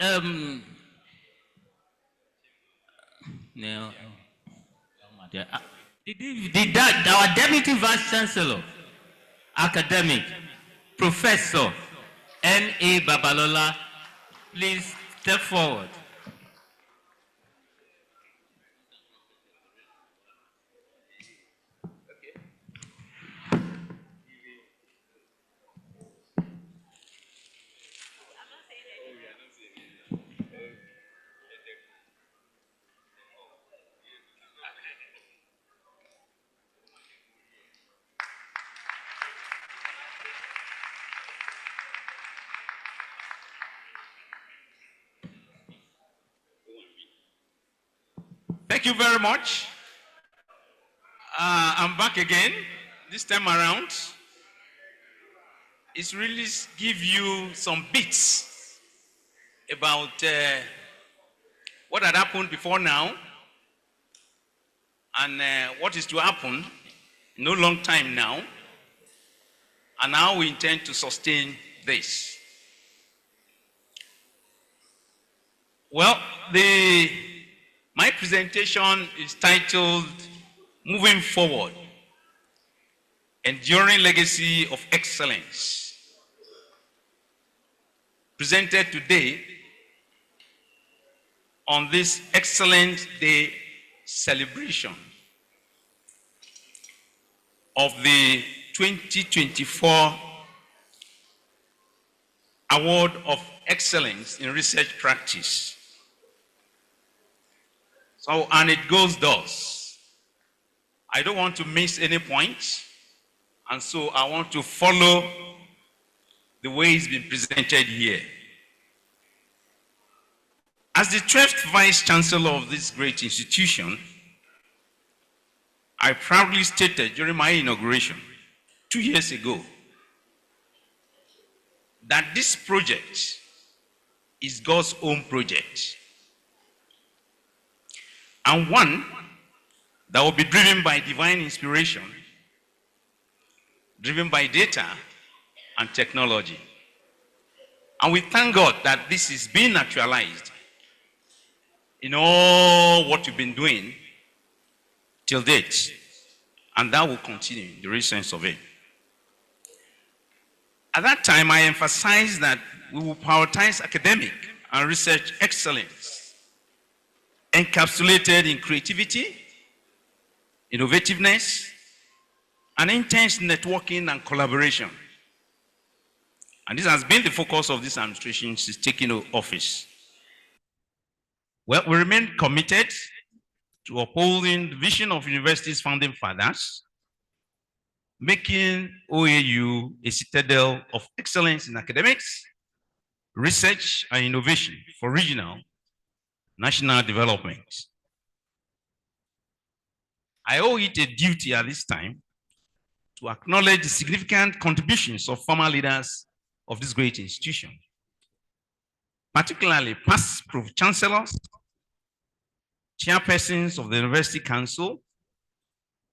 no. Our Deputy Vice Chancellor, Academic, Professor N.A. Babalola, Please step forward. Thank you very much. I'm back again. This time around, it's really give you some bits about what had happened before now and what is to happen no long time now, and how we intend to sustain this. Well, my presentation is titled Moving Forward, Enduring Legacy of Excellence, presented today on this Excellence Day celebration of the 2024 Award of Excellence in Research Practice. So, and it goes thus. I don't want to miss any points, and so I want to follow the way it's been presented here. As the 12th Vice Chancellor of this great institution, I proudly stated during my inauguration 2 years ago that this project is God's own project, and one that will be driven by divine inspiration, driven by data and technology. And we thank God that this is being actualized in all what you've been doing till date, and that will continue in the real sense of it. At that time, I emphasized that we will prioritize academic and research excellence, encapsulated in creativity, innovativeness, and intense networking and collaboration. And this has been the focus of this administration since taking office. Well, we remain committed to upholding the vision of university's founding fathers, making OAU a citadel of excellence in academics, research, and innovation for regional, national development. I owe it a duty at this time to acknowledge the significant contributions of former leaders of this great institution, particularly past Chancellors, chairpersons of the University Council,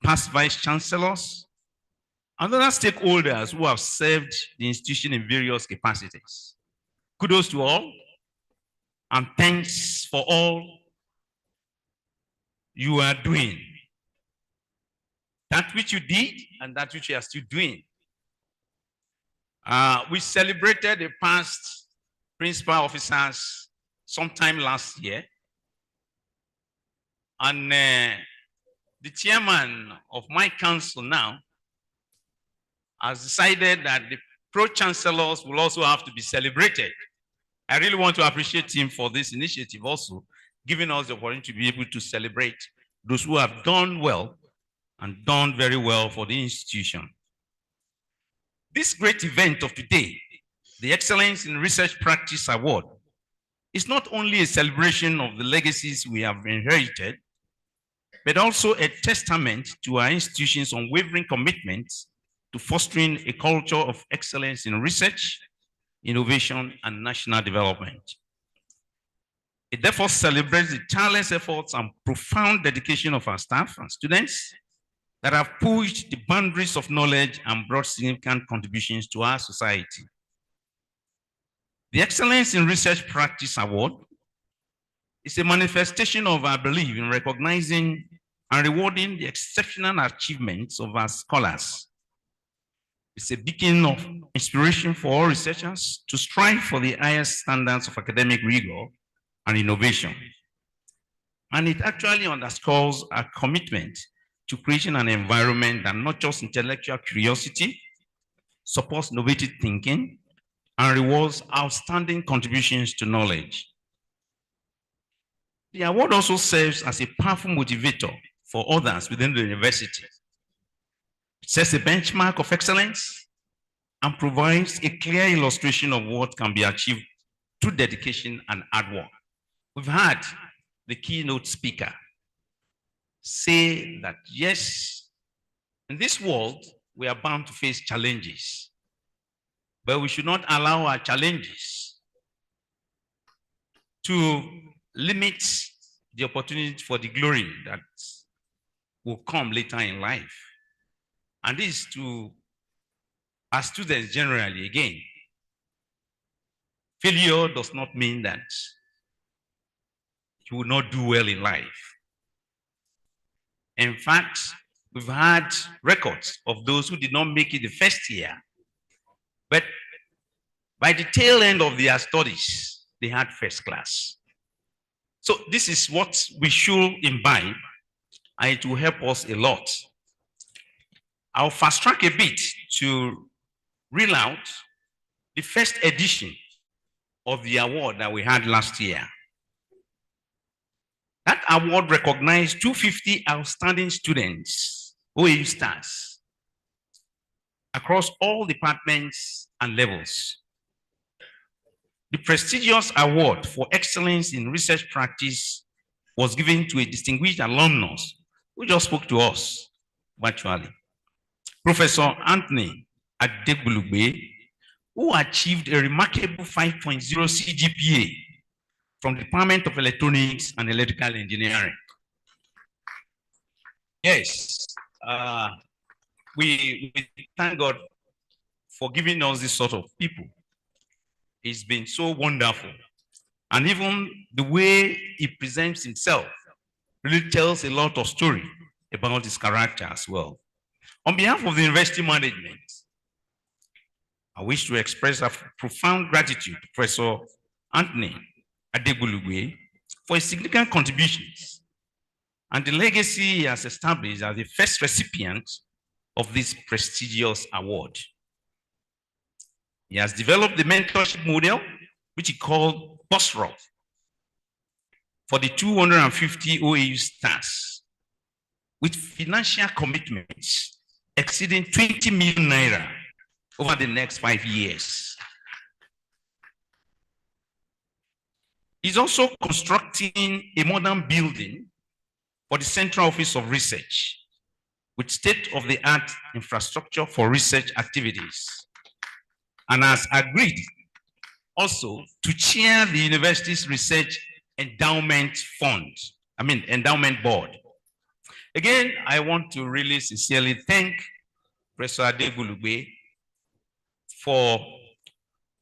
past Vice Chancellors, and other stakeholders who have served the institution in various capacities. Kudos to all, and thanks for all you are doing. That which you did and that which you are still doing. We celebrated the past principal officers sometime last year. And the chairman of my council now has decided that the pro-chancellors will also have to be celebrated. I really want to appreciate him for this initiative also, giving us the opportunity to be able to celebrate those who have done well and done very well for the institution. This great event of today, the Excellence in Research Practice Award, is not only a celebration of the legacies we have inherited, but also a testament to our institution's unwavering commitment to fostering a culture of excellence in research, innovation, and national development. It therefore celebrates the tireless efforts and profound dedication of our staff and students that have pushed the boundaries of knowledge and brought significant contributions to our society. The Excellence in Research Practice Award is a manifestation of our belief in recognizing and rewarding the exceptional achievements of our scholars, It's a beacon of inspiration for all researchers to strive for the highest standards of academic rigor and innovation. And it actually underscores our commitment to creating an environment that nurtures intellectual curiosity, supports innovative thinking, and rewards outstanding contributions to knowledge. The award also serves as a powerful motivator for others within the university. It sets a benchmark of excellence and provides a clear illustration of what can be achieved through dedication and hard work. We've had the keynote speaker say that, yes, in this world, we are bound to face challenges, but we should not allow our challenges to limit the opportunity for the glory that will come later in life. And this to our students generally, again, failure does not mean that you will not do well in life. In fact, we've had records of those who did not make it the first year, but by the tail end of their studies, they had first class. So this is what we should imbibe, and it will help us a lot. I'll fast track a bit to reel out the first edition of the award that we had last year. That award recognized 250 outstanding students, OAU stars, across all departments and levels. The prestigious award for excellence in research practice was given to a distinguished alumnus who just spoke to us virtually, Professor Anthony Adegbulugbe, who achieved a remarkable 5.0 CGPA from the Department of Electronics and Electrical Engineering. Yes, we thank God for giving us this sort of people. It's been so wonderful. And even the way he presents himself really tells a lot of story about his character as well. On behalf of the university management, I wish to express a profound gratitude to Professor Anthony Adegbulugbe for his significant contributions and the legacy he has established as the first recipient of this prestigious award. He has developed the mentorship model, which he called Prof, for the 250 OAU stars, with financial commitments exceeding 20 million naira over the next 5 years. He's also constructing a modern building for the Central Office of Research with state-of-the-art infrastructure for research activities, and has agreed also to chair the university's research endowment endowment board. Again, I want to really sincerely thank Professor Adegbulugbe for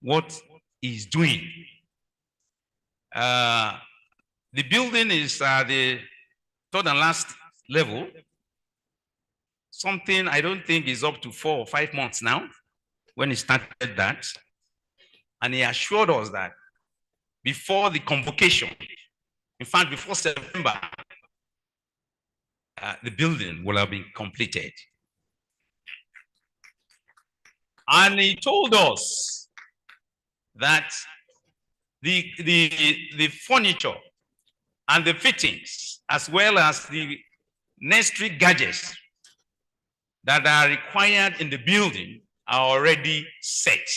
what he's doing. The building is the third and last level. Something I don't think is up to 4 or 5 months now when he started that. And he assured us that before the convocation, in fact, before September, the building will have been completed. And he told us that the furniture and the fittings, as well as the necessary gadgets that are required in the building, are already set,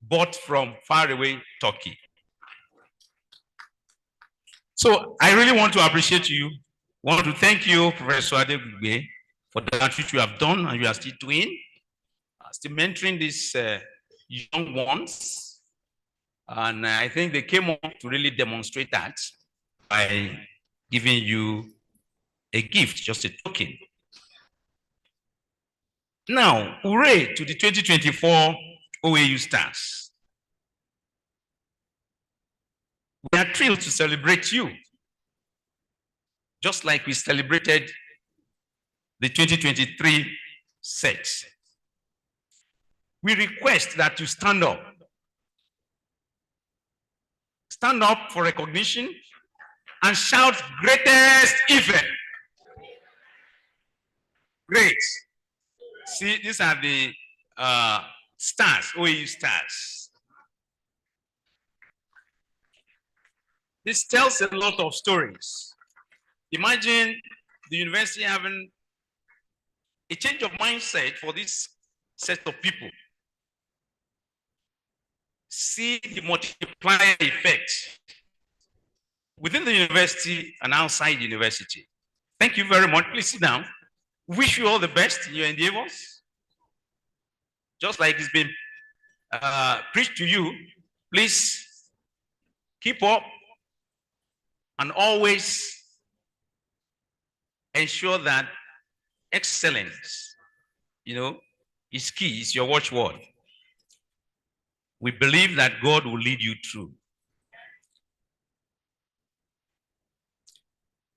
bought from faraway Turkey. So I really want to appreciate you. Want to thank you, Professor Adegbulugbe, for that which you have done and you are still doing, still mentoring these young ones. And I think they came up to really demonstrate that by giving you a gift, just a token. Now, hooray to the 2024 OAU stars. We are thrilled to celebrate you, just like we celebrated the 2023 set. We request that you stand up. Stand up for recognition and shout greatest Ife. Great. See, these are the stars, OAU stars. This tells a lot of stories. Imagine the university having a change of mindset for this set of people. See the multiplier effect within the university and outside the university. Thank you very much. Please sit down. Wish you all the best in your endeavors. Just like it's been preached to you, please keep up and always ensure that excellence, is key, is your watchword. We believe that God will lead you through.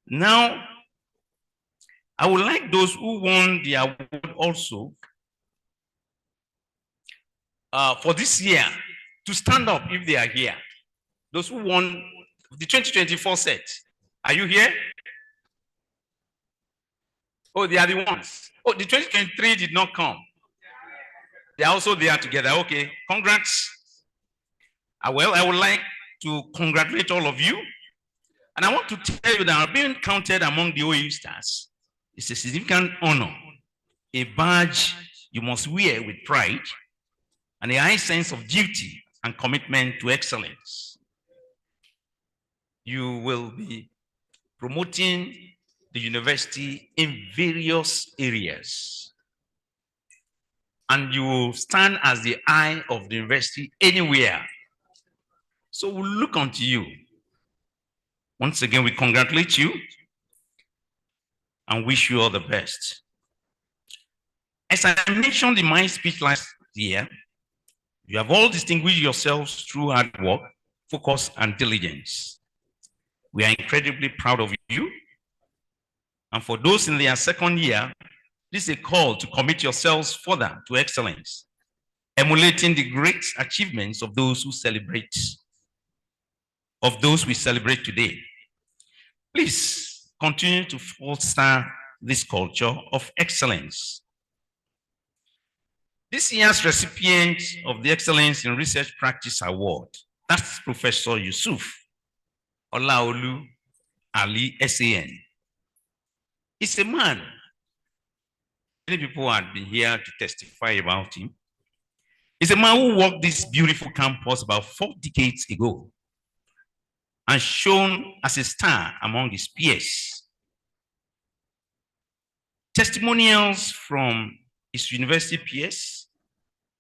Now, I would like those who won the award also for this year to stand up if they are here. Those who won the 2024 set. Are you here? Oh, they are the ones. Oh, the 2023 did not come. They are also there together. Okay, congrats. Well, I would like to congratulate all of you. And I want to tell you that being counted among the OAU stars is a significant honor, a badge you must wear with pride, and a high sense of duty and commitment to excellence. You will be promoting the university in various areas, and you will stand as the eye of the university anywhere. So we'll look unto you. Once again, we congratulate you and wish you all the best. As I mentioned in my speech last year, you have all distinguished yourselves through hard work, focus, and diligence. We are incredibly proud of you. And for those in their second year, this is a call to commit yourselves further to excellence, emulating the great achievements of those who celebrate, of those we celebrate today. Please continue to foster this culture of excellence. This year's recipient of the Excellence in Research Practice Award, that's Professor Yusuf Olaolu Ali SAN. He's a man. Many people had been here to testify about him. He's a man who walked this beautiful campus about 4 decades ago and shone as a star among his peers. Testimonials from his university peers,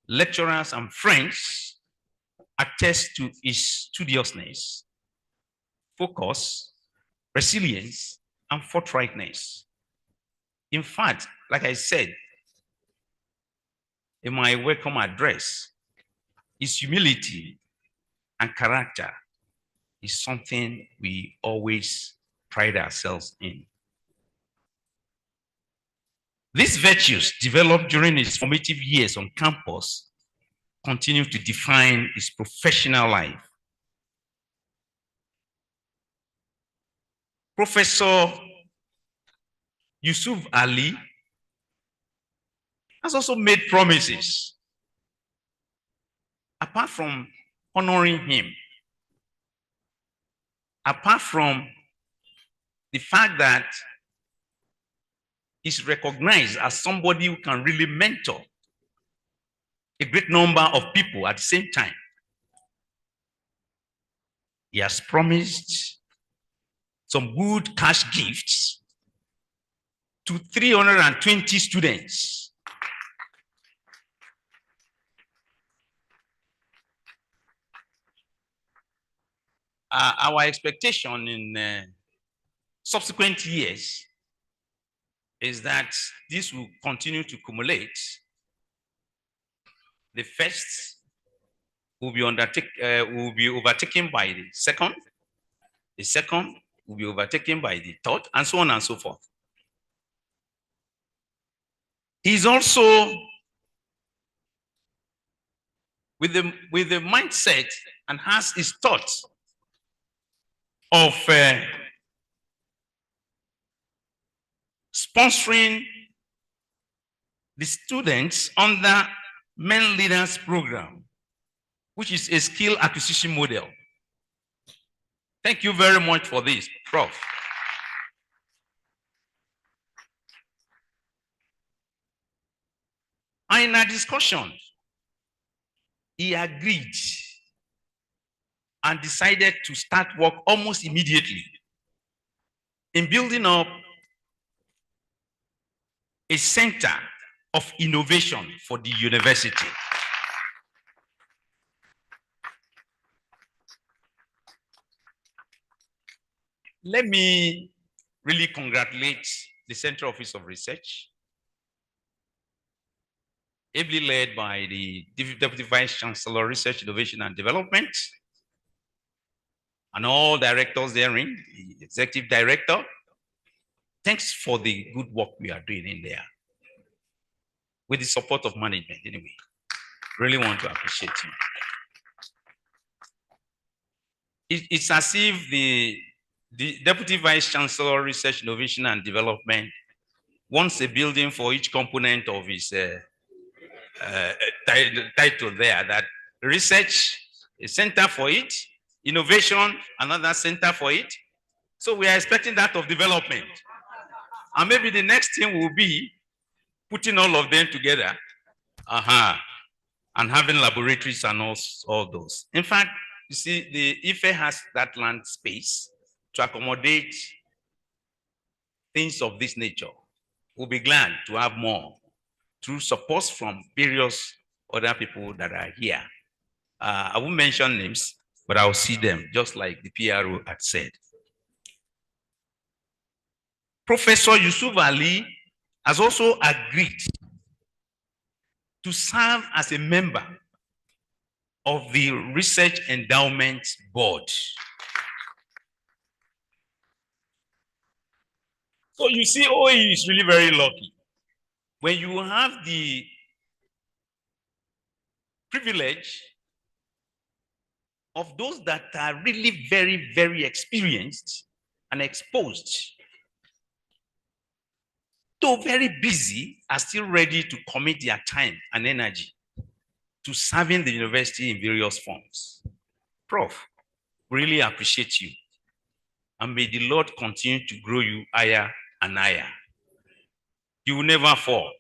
lecturers, and friends attest to his studiousness, focus, resilience, and forthrightness. In fact, like I said in my welcome address, his humility and character is something we always pride ourselves in. These virtues developed during his formative years on campus continue to define his professional life. Professor Yusuf Ali has also made promises. Apart from honoring him, apart from the fact that he's recognized as somebody who can really mentor a great number of people at the same time, he has promised some good cash gifts to 320 students. Our expectation in subsequent years is that this will continue to accumulate. The first will be overtaken by the second will be overtaken by the third, and so on and so forth. He's also with the mindset and has his thoughts of sponsoring the students under Men Leaders Program, which is a skill acquisition model. Thank you very much for this, Prof. And in our discussion, he agreed and decided to start work almost immediately in building up a center of innovation for the university. Let me really congratulate the Central Office of Research, ably led by the Deputy Vice Chancellor, Research, Innovation and Development, and all directors therein, the Executive Director. Thanks for the good work we are doing in there. With the support of management, anyway. Really want to appreciate you. It's as if the Deputy Vice Chancellor, Research, Innovation and Development wants a building for each component of his title there, that research, a center for it, innovation, another center for it. So we are expecting that of development. And maybe the next thing will be putting all of them together and having laboratories and all those. In fact, you see, the IFE has that land space to accommodate things of this nature. We'll be glad to have more through support from various other people that are here. I won't mention names, but I'll see them, just like the PRO had said. Professor Yusuf Ali has also agreed to serve as a member of the Research Endowment Board. So you see, OAU is really very lucky. When you have the privilege of those that are really very, very experienced and exposed, though very busy, are still ready to commit their time and energy to serving the university in various forms. Prof, really appreciate you. And may the Lord continue to grow you higher and higher. You will never fall.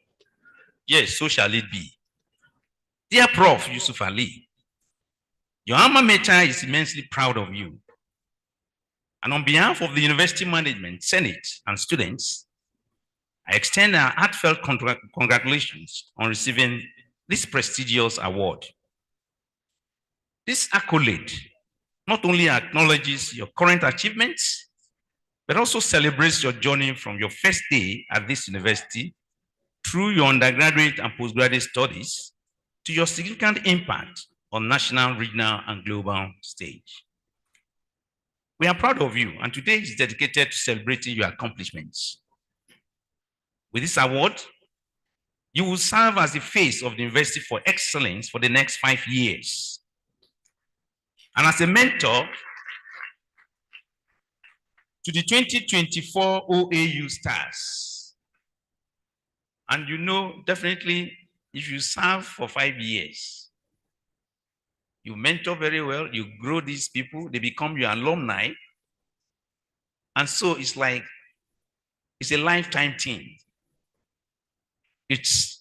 Yes, so shall it be. Dear Prof. Yusuf Ali, your alma mater is immensely proud of you. And on behalf of the university management, senate, and students, I extend our heartfelt congratulations on receiving this prestigious award. This accolade not only acknowledges your current achievements, but also celebrates your journey from your first day at this university through your undergraduate and postgraduate studies to your significant impact on national, regional, and global stage. We are proud of you, and today is dedicated to celebrating your accomplishments. With this award, you will serve as the face of the University for Excellence for the next 5 years. And as a mentor to the 2024 OAU stars. And you know, definitely, if you serve for 5 years, you mentor very well, you grow these people, they become your alumni. And so it's like, it's a lifetime thing. It's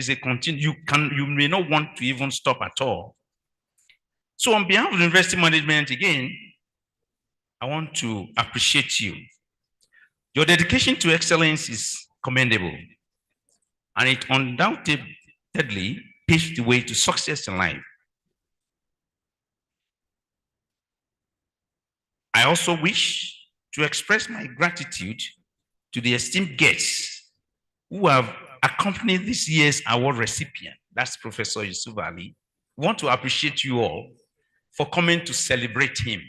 a continue, you may not want to even stop at all. So on behalf of the university management, again, I want to appreciate you. Your dedication to excellence is commendable, and it undoubtedly paves the way to success in life. I also wish to express my gratitude to the esteemed guests who have accompanied this year's award recipient. That's Professor Yusuf Ali. We want to appreciate you all for coming to celebrate him.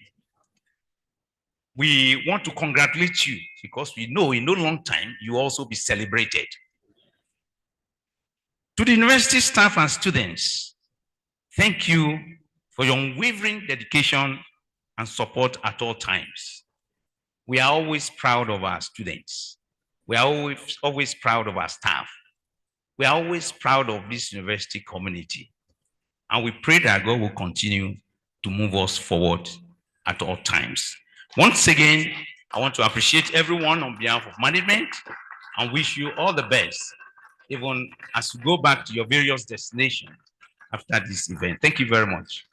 We want to congratulate you because we know in no long time you will also be celebrated. To the university staff and students, thank you for your unwavering dedication and support at all times. We are always proud of our students. We are always proud of our staff. We are always proud of this university community. And we pray that God will continue to move us forward at all times. Once again, I want to appreciate everyone on behalf of management and wish you all the best, even as you go back to your various destinations after this event. Thank you very much.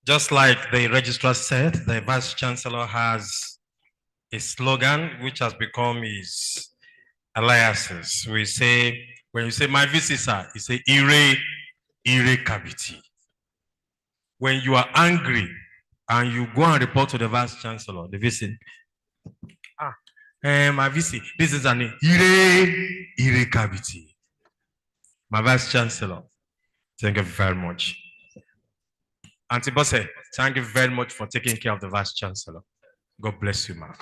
Just like the registrar said, the Vice Chancellor has a slogan which has become his alliances. We say, when you say my visitor, you say ire cavity. When you are angry and you go and report to the Vice Chancellor, the visit, my visit, this is an ire cavity. My Vice Chancellor, thank you very much. Auntie Bosse, thank you very much for taking care of the Vice Chancellor. God bless you, ma'am.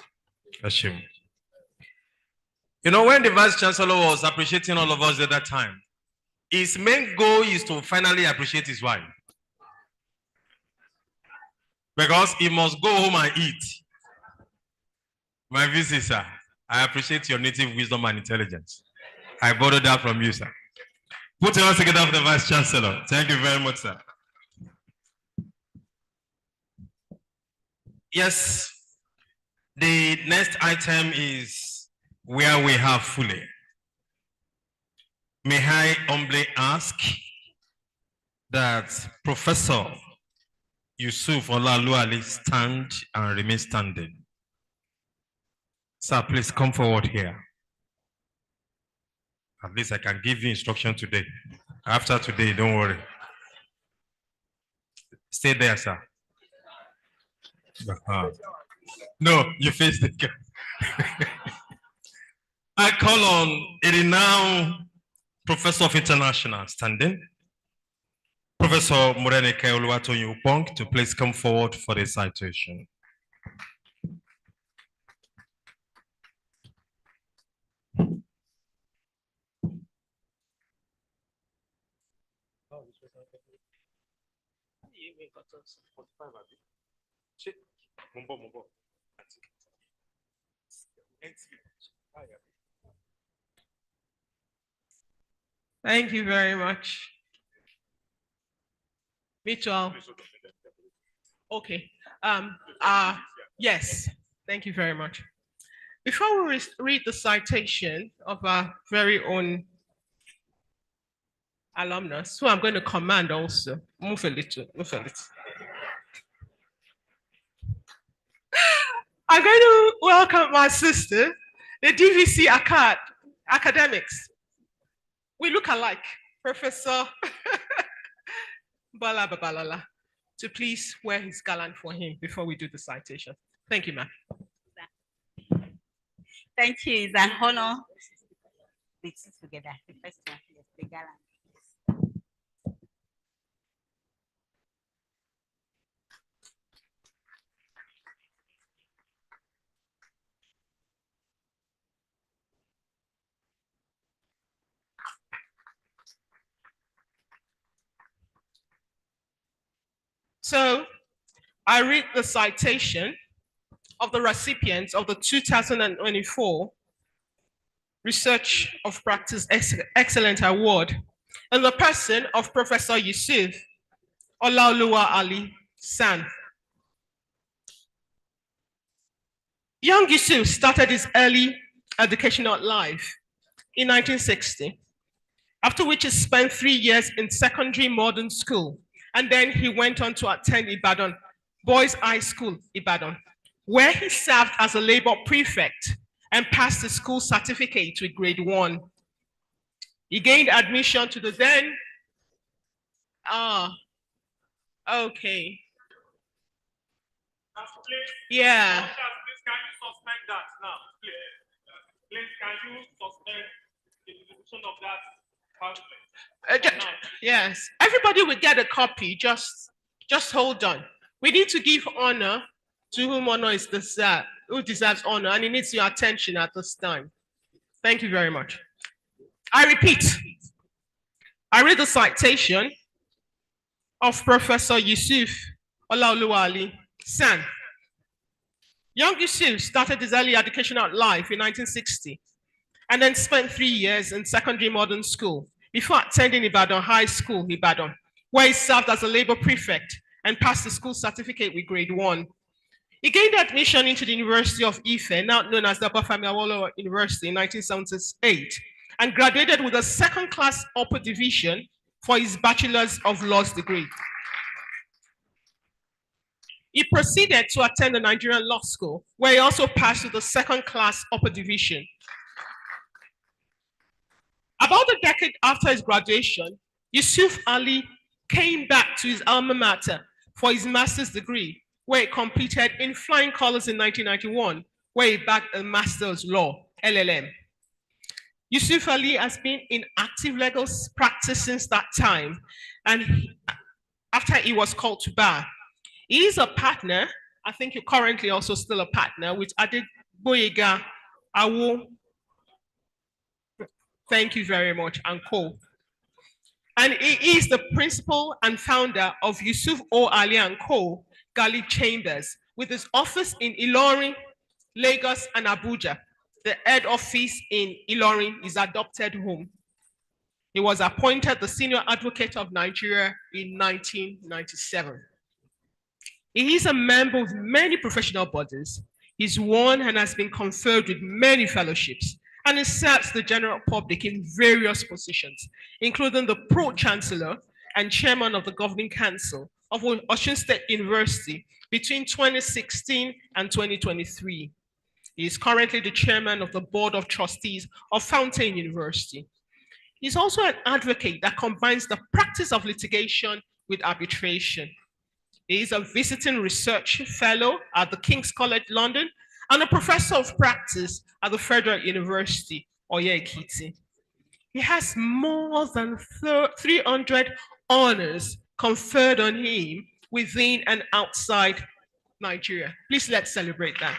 You know, when the Vice Chancellor was appreciating all of us at that time, his main goal is to finally appreciate his wife. Because he must go home and eat. My visit, sir, I appreciate your native wisdom and intelligence. I borrowed that from you, sir. Put your hands together for the Vice Chancellor. Thank you very much, sir. Yes, the next item is where we have fully. May I humbly ask that Professor Yusuf Olaoluwale stand and remain standing. Sir, please come forward here. At least I can give you instruction today. After today, don't worry. Stay there, sir. No, you face the camera. I call on a renowned Professor of International standing, Professor Morenike Oluwatoyin Upong, to please come forward for the citation. Thank you very much. Mitchell. Okay. Yes, thank you very much. Before we read the citation of our very own alumnus, who I'm going to command also, move a little, move a little. I'm going to welcome my sister, the DVC academics. We look alike, Professor Bala Babalala, to please wear his gallant for him before we do the citation. Thank you, ma'am. Thank you. It's an honor. We sit together. The first one, yes, the gallant. So I read the citation of the recipients of the 2024 Research of Practice Excellent Award in the person of Professor Yusuf Olaoluwale San. Young Yusuf started his early educational life in 1960, after which he spent 3 years in secondary modern school, and then he went on to attend Ibadan Boys High School, Ibadan, where he served as a labor prefect and passed the school certificate with grade 1. He gained admission to the then, okay. Yeah. Please, can you suspend that now? Please, can you suspend the distribution of that pamphlet? Yes, everybody will get a copy, just Just hold on. We need to give honor to whom honor is deserved, who deserves honor, and it needs your attention at this time. Thank you very much. I repeat, I read the citation of Professor Yusuf Olaoluwa Ali, San. Young Yusuf started his early educational life in 1960 and then spent 3 years in secondary modern school before attending Ibadan High School, Ibadan, where he served as a labor prefect and passed the school certificate with grade 1. He gained admission into the University of Ife, now known as the Obafemi Awolowo University, in 1978, and graduated with a second-class upper division for his Bachelor's of Laws degree. He proceeded to attend the Nigerian Law School, where he also passed with a second-class upper division. About a decade after his graduation, Yusuf Ali came back to his alma mater for his master's degree, where he completed in flying colors in 1991, where he bagged a master's law, LLM. Yusuf Ali has been in active legal practice since that time, and after he was called to bar. He is a partner, I think you're currently also still a partner, with Adeboyega Awo. Thank you very much, and co. And he is the principal and founder of Yusuf O. Ali and Co. Galip Chambers, with his office in Ilorin, Lagos, and Abuja. The head office in Ilorin is adopted home. He was appointed the senior advocate of Nigeria in 1997. He is a member of many professional bodies. He's won and has been conferred with many fellowships, and he serves the general public in various positions, including the Pro-Chancellor and Chairman of the Governing Council of Osun State University between 2016 and 2023. He is currently the Chairman of the Board of Trustees of Fountain University. He's also an advocate that combines the practice of litigation with arbitration. He is a visiting research fellow at the King's College London and a professor of practice at the Federal University, Oye-Ekiti. He has more than 300 honors conferred on him within and outside Nigeria. Please let's celebrate that.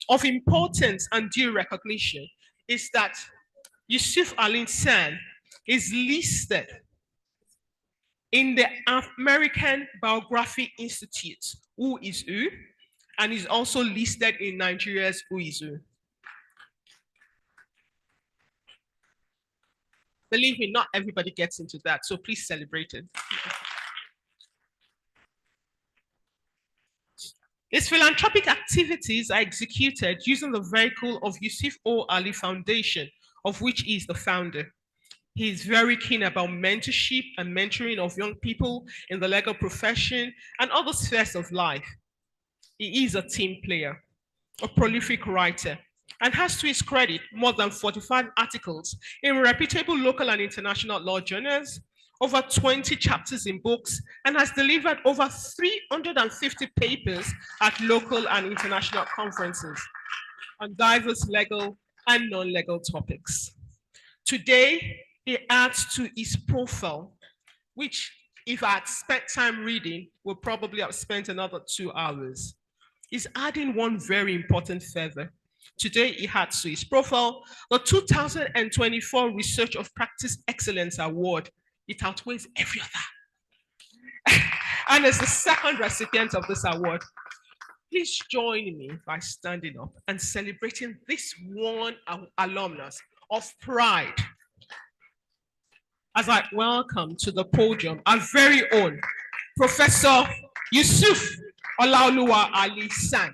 Of importance and due recognition is that Yusuf Ali San is listed in the American Biography Institute, Who is Who, and is also listed in Nigeria's Who is Who. Believe me, not everybody gets into that, so please celebrate it. His philanthropic activities are executed using the vehicle of Yusuf O. Ali Foundation, of which he is the founder. He is very keen about mentorship and mentoring of young people in the legal profession and other spheres of life. He is a team player, a prolific writer, and has to his credit more than 45 articles in reputable local and international law journals, over 20 chapters in books, and has delivered over 350 papers at local and international conferences on diverse legal and non-legal topics. Today, he adds to his profile, which if I had spent time reading, would probably have spent another 2 hours. He's adding one very important feather. Today, he adds to his profile the 2024 Research of Practice Excellence Award. It outweighs every other. And as the second recipient of this award, please join me by standing up and celebrating this one alumnus of pride. As I welcome to the podium our very own Professor Yusuf Olaoluwa Ali San.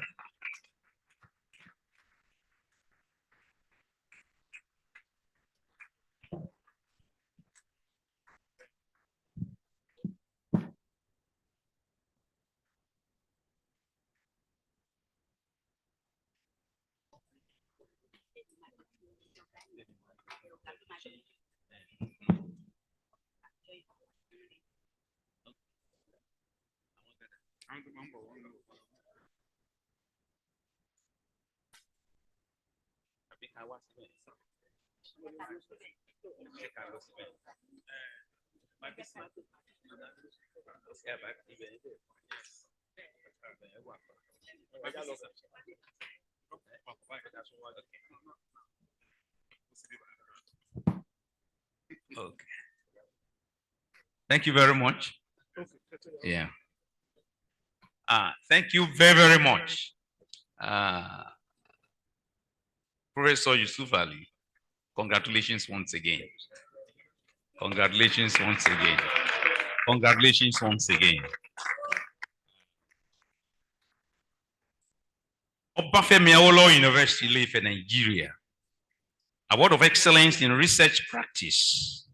Okay. Thank you very much. Yeah. Thank you very, very much. Professor Yusuf Ali, congratulations once again. Congratulations once again. Congratulations once again. Obafemi Awolowo University, Ife, Nigeria. Award of Excellence in Research Practice.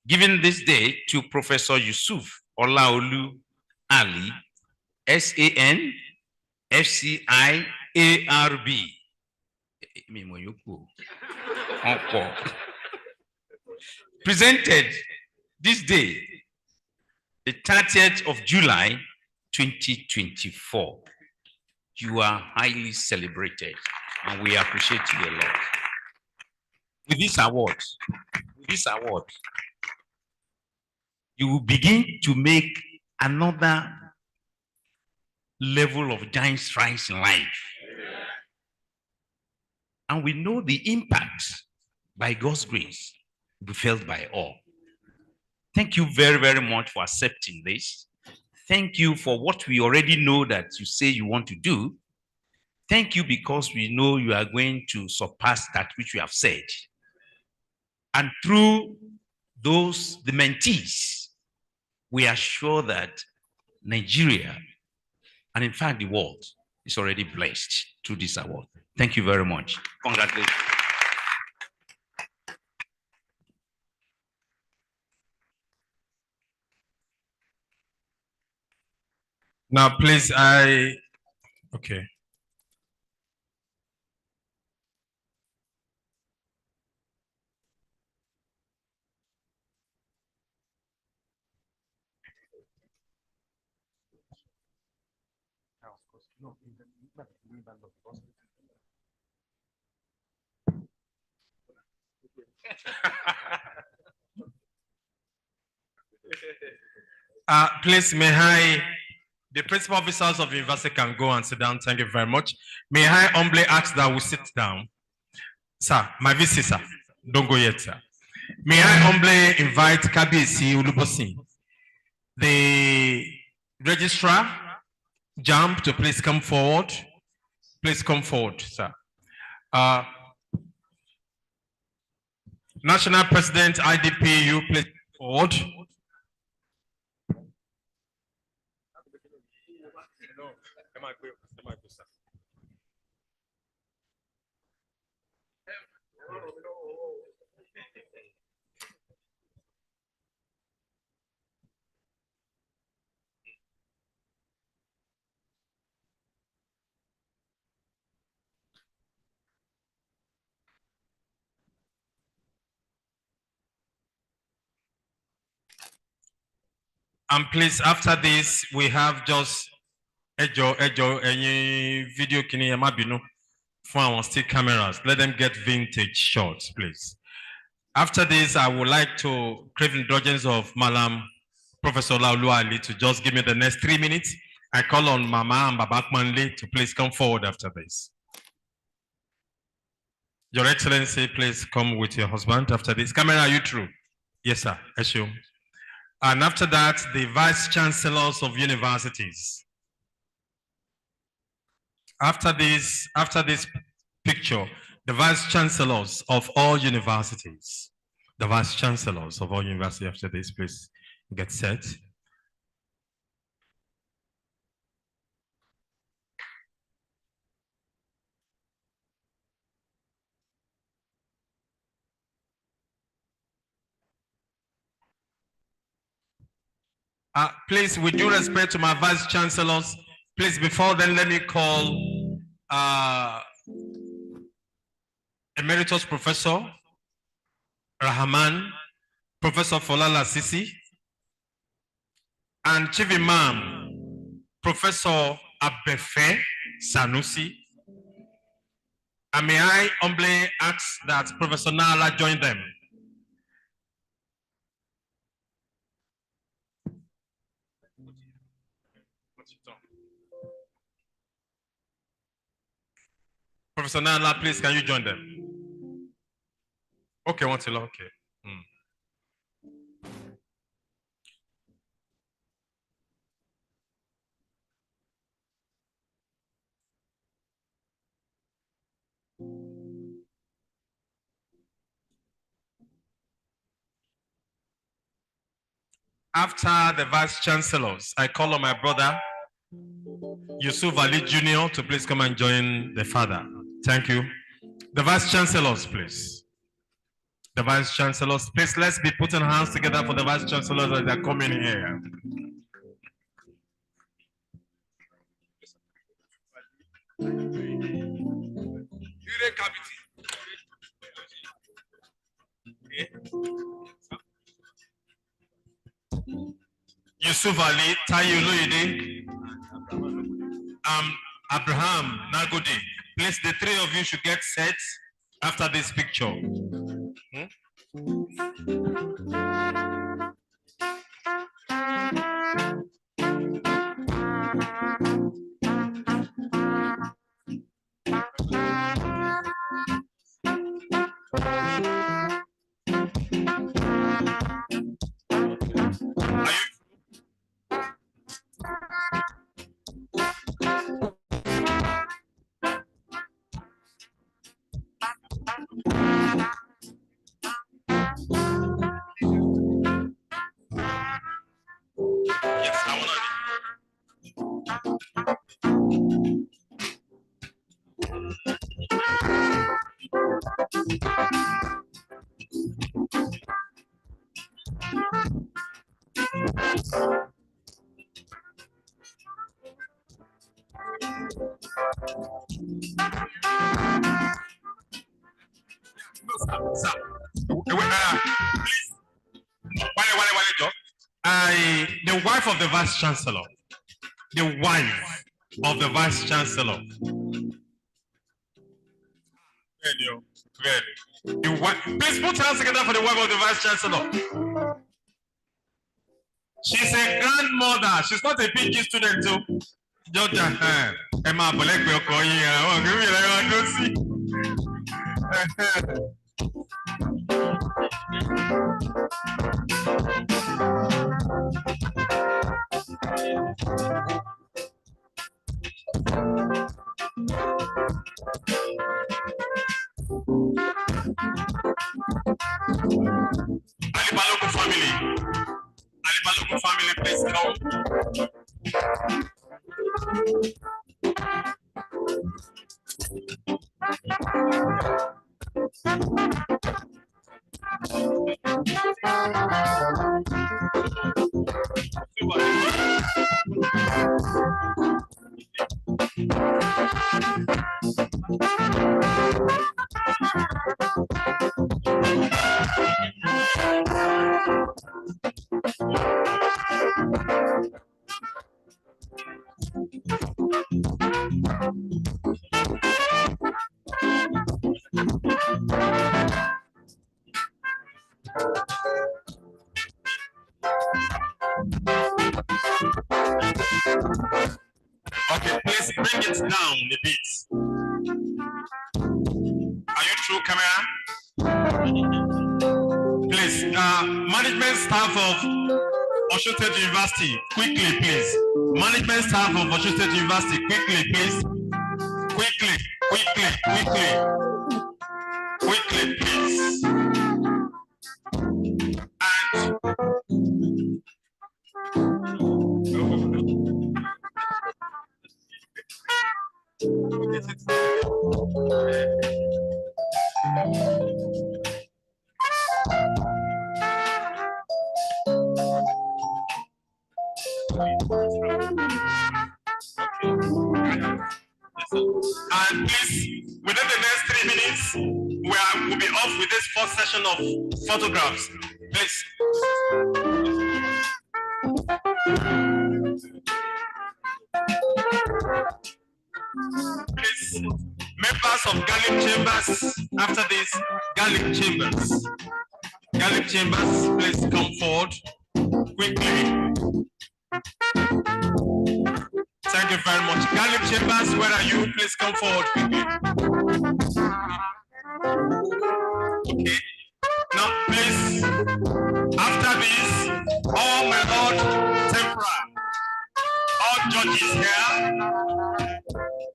Given this day to Professor Yusuf Olaolu Ali, SAN, FCIARB. Presented this day, the 30th of July, 2024. You are highly celebrated, and we appreciate you a lot. With this award, you will begin to make another level of giant strides in life. And we know the impact, by God's grace, will be felt by all. Thank you very, very much for accepting this. Thank you for what we already know that you say you want to do. Thank you because we know you are going to surpass that which you have said. And through those, the mentees, we are sure that Nigeria, and in fact the world, is already blessed through this award. Thank you very much. Congratulations. Now, please, okay. Please, the principal officers of the university can go and sit down. Thank you very much. May I humbly ask that we sit down? Sir, my vice, sir. Don't go yet, sir. May I humbly invite Kabiyesi Olubosin, the registrar, JAMB, to please come forward. Please come forward, sir. National President, IDPU, please come forward. And please, after this, we have just any video for our stick cameras. Let them get vintage shots, please. After this, I would like to crave indulgence of Madam Professor Olaolu Ali to just give me the next 3 minutes. I call on Mama and Baba Manley to please come forward after this. Your Excellency, please come with your husband after this. Camera, are you through? Yes, sir. Yes, you. And after that, the Vice Chancellors of universities. After this picture, the Vice Chancellors of all universities. The Vice Chancellors of all universities after this, please get set. Please, with due respect to my Vice Chancellors, please, before then, let me call Emeritus Professor Rahman, Professor Folala Sisi, and Chief Imam, Professor Abefe Sanusi, And may I humbly ask that Professor Nala join them. Professor Nala, please, can you join them? Okay, once okay. After the Vice Chancellors, I call on my brother, Yusuf Ali Jr. to please come and join the father. Thank you. The Vice Chancellors, please. The Vice Chancellors, please, let's be putting hands together for the Vice Chancellors as they're coming here. Yusuf Ali, Tayo Loyede, Abraham Nagodi. Please, the three of you should get set after this picture. The wife of the Vice Chancellor. The wife of the Vice Chancellor. Please put hands together for the wife of the Vice Chancellor. She's a grandmother. She's not a PG student too. Emma Alibalogo family, please come. Okay, please bring it down a bit. Are you through, camera? Please, management staff of Osun State University, quickly, please. Management staff of Osun State University, quickly, please. Quickly, please. And please, within the next 3 minutes, we'll be off with this first session of photographs. Please. Please, members of Garlic Chambers, after this, Garlic Chambers. Garlic Chambers, please come forward quickly. Thank you very much. Garlic Chambers, where are you? Please come forward quickly. Okay. Now, please, after this, all my Lord Temporal, all judges here,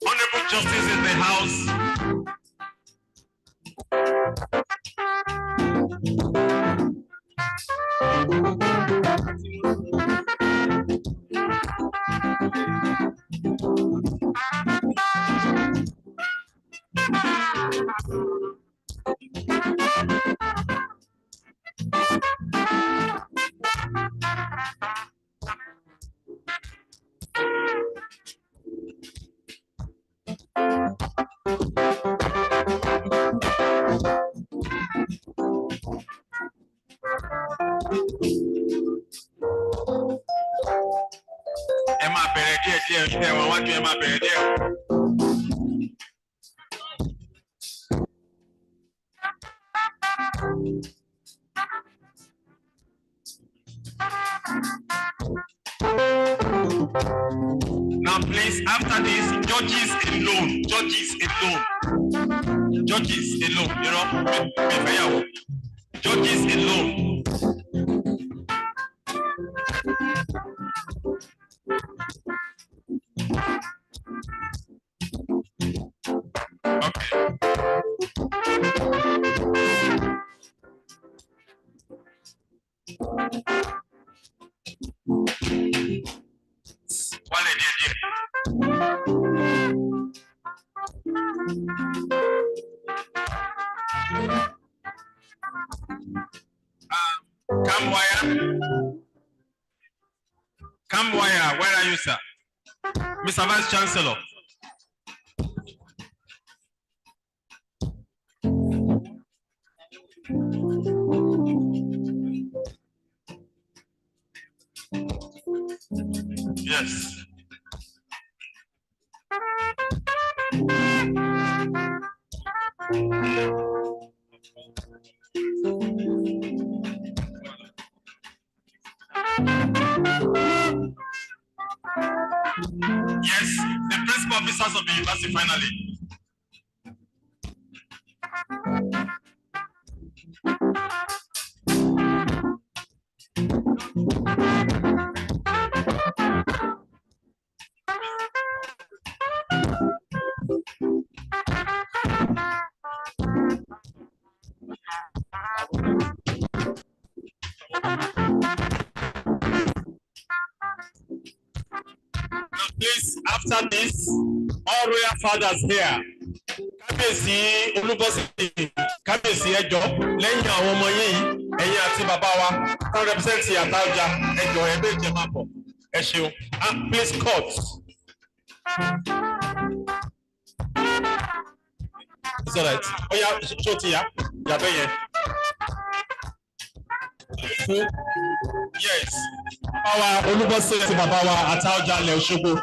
Honorable Justice in the house. Emma Beredia, what you Emma Beredia? Now, please, after this, judges alone, judges alone, judges alone, you know, judges alone. Kamwaya, where are you, sir? Mr. Vice Chancellor. Yes. Yes, the principal officers of the university finally. Now, please, after this, all royal fathers here. Kábíyèsí Olúbọ̀sí, kábíyèsí ẹjọ́ lẹ́yìn àwọn ọmọ yìí, ẹ̀yin àti bàbá wa, kan represent Àtaọ̀jà, ẹjọ́ ẹgbẹ́ ìjẹmà pọ̀, ẹ ṣeun. And please court. It's all right. Oh yeah, show to ya. Yes. Our Olúbọ̀sí ti bàbá wa Àtaọ̀jà lẹ Òṣogbo.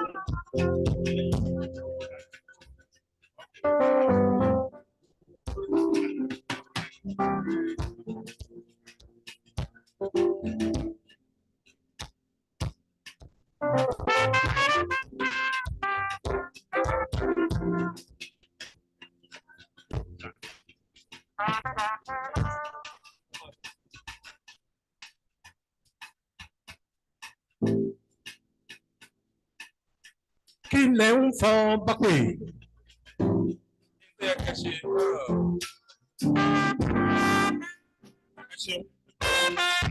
Kí lẹ ń fọ bápè?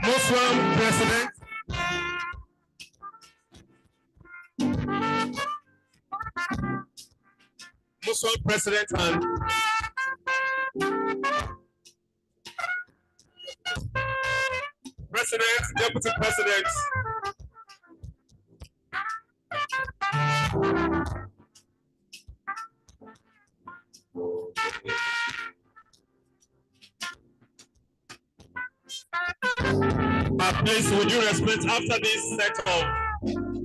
Muslim president. Muslim president and president, deputy president. Please, would you respect after this set of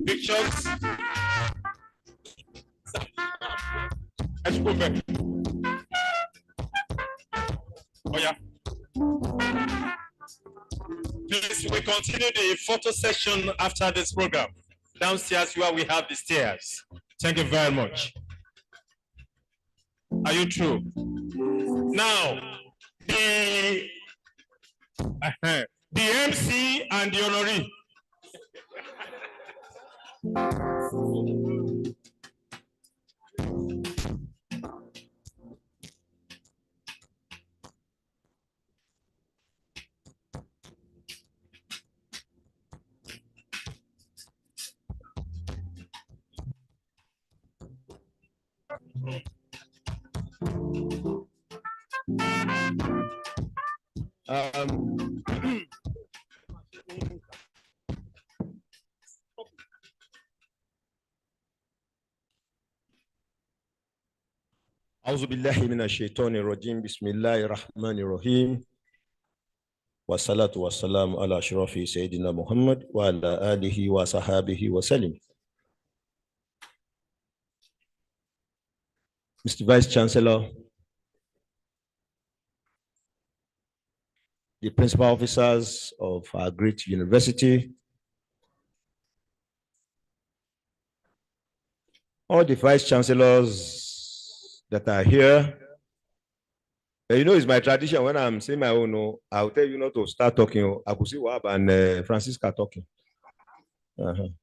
pictures? Oh, yeah. Please, we continue the photo session after this program. Downstairs where we have the stairs. Thank you very much. Are you true? Now, the MC and the honoree. أعوذ بالله من الشيطان الرجيم بسم الله الرحمن الرحيم والصلاة والسلام على أشرف سيدنا محمد وعلى آله وصحابه وسلم. Mr. Vice Chancellor, the principal officers of our great university, all the vice chancellors that are here. You know, it's my tradition when I'm saying my own, I'll tell you not to start talking. I could see Wab and Francisca talking.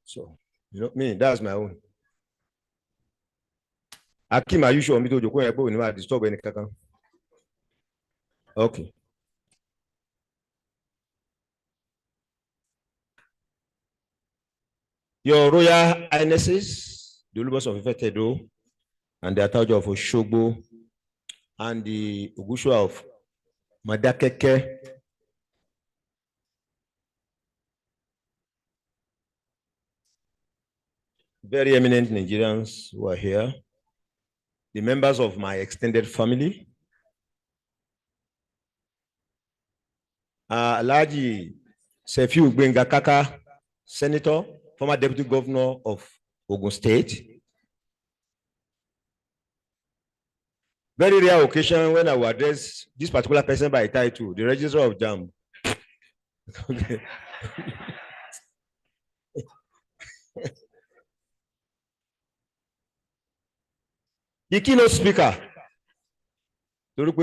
So, you know me, that's my own. Akim, are you sure me to you disturb any kaka? Okay. Your Royal Highnesses, the Olubas of Ifetedo, and the Atajo of Oshogbo, and the Ogusho of Madakeke, very eminent Nigerians who are here, the members of my extended family, Alhaji Sefiu Gbengakaka, Senator, former Deputy Governor of Ogun State. Very rare occasion when I will address this particular person by title, the Registrar of JAMB. The keynote speaker. But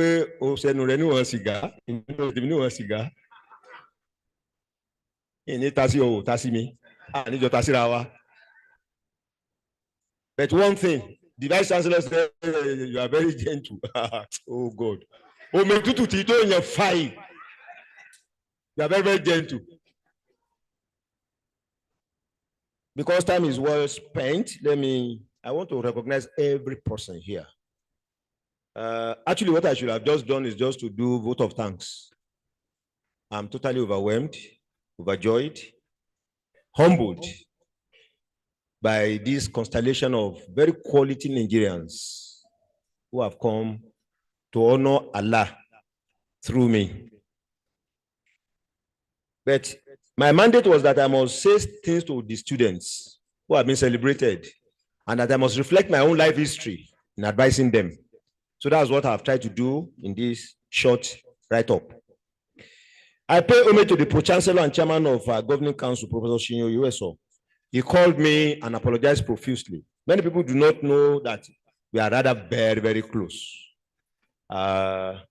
one thing, the Vice Chancellor said, you are very gentle. Oh God. You are very, very gentle. Because time is well spent, I want to recognize every person here. Actually, what I should have just done is just to do vote of thanks. I'm totally overwhelmed, overjoyed, humbled by this constellation of very quality Nigerians who have come to honor Allah through me. But my mandate was that I must say things to the students who have been celebrated, and that I must reflect my own life history in advising them. So that's what I've tried to do in this short write-up. I pay homage to the Pro-Chancellor and Chairman of our Governing Council, Professor Shinyo USO. He called me and apologized profusely. Many people do not know that we are rather very, very close. I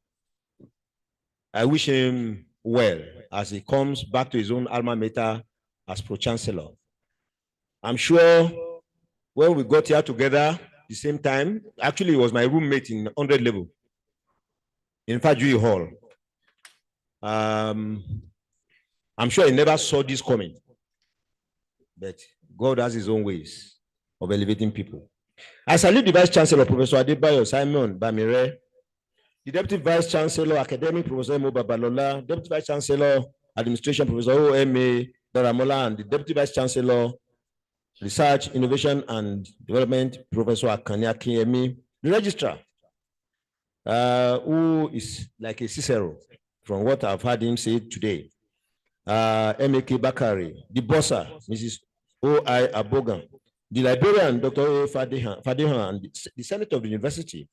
wish him well as he comes back to his own alma mater as Pro-Chancellor. I'm sure when we got here together the same time, actually he was my roommate in 100 level in Fajui Hall. I'm sure he never saw this coming, but God has his own ways of elevating people. I salute the Vice Chancellor, Professor Adebayo Simon Bamire, the Deputy Vice Chancellor, Academic, Professor Mo Babalola, Deputy Vice Chancellor, Administration, Professor O.M.A. Daramola, and the Deputy Vice Chancellor, Research, Innovation, and Development, Professor Akani Akinyemi, the Registrar, who is like a Cicero, from what I've heard him say today. M.A.K. Bakari, the Bossa, Mrs. O.I. Abogan, the librarian, Dr. Fadihan, and the Senate of the university,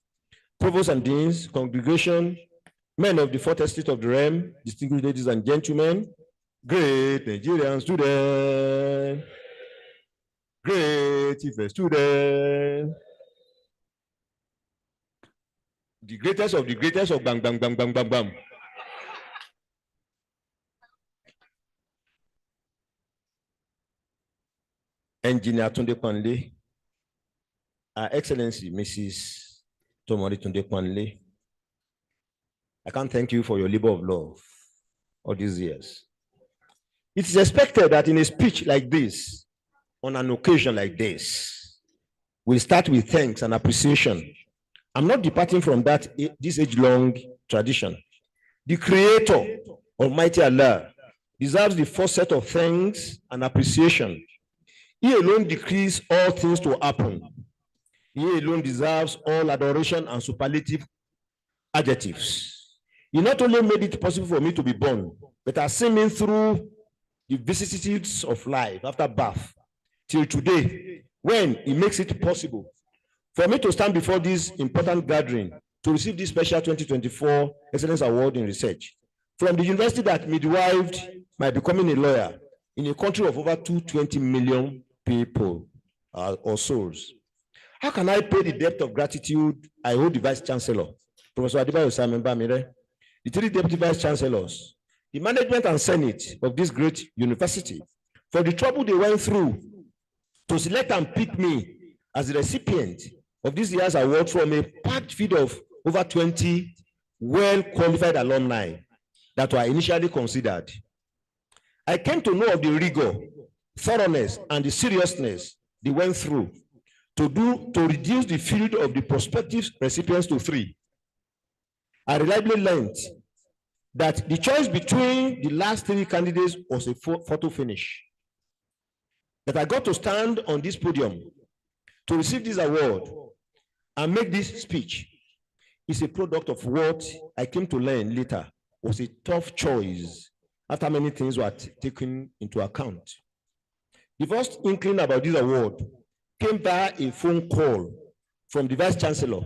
provost and deans, congregation, men of the fourth estate of the realm, distinguished ladies and gentlemen, great Nigerian student, great Ife student, the greatest of bang, bang, bang, bang, bang, bang. Engineer Tunde Kwanle, Her Excellency Mrs. Tomori Tunde Kwanle, I can't thank you for your labor of love all these years. It is expected that in a speech like this, on an occasion like this, we'll start with thanks and appreciation. I'm not departing from this age-long tradition. The Creator, Almighty Allah, deserves the first set of thanks and appreciation. He alone decrees all things to happen. He alone deserves all adoration and superlative adjectives. He not only made it possible for me to be born, but has seen me through the vicissitudes of life after birth till today, when he makes it possible for me to stand before this important gathering to receive this special 2024 Excellence Award in Research from the university that midwifed my becoming a lawyer in a country of over 220 million people or souls. How can I pay the debt of gratitude I owe the Vice Chancellor, Professor Adebayo Simon Bamire, the three Deputy Vice Chancellors, the management and Senate of this great university for the trouble they went through to select and pick me as the recipient of this year's award from a packed field of over 20 well-qualified alumni that were initially considered. I came to know of the rigor, thoroughness, and the seriousness they went through to reduce the field of the prospective recipients to 3. I reliably learned that the choice between the last 3 candidates was a photo finish. That I got to stand on this podium to receive this award and make this speech is a product of what I came to learn later was a tough choice after many things were taken into account. The first inkling about this award came via a phone call from the Vice Chancellor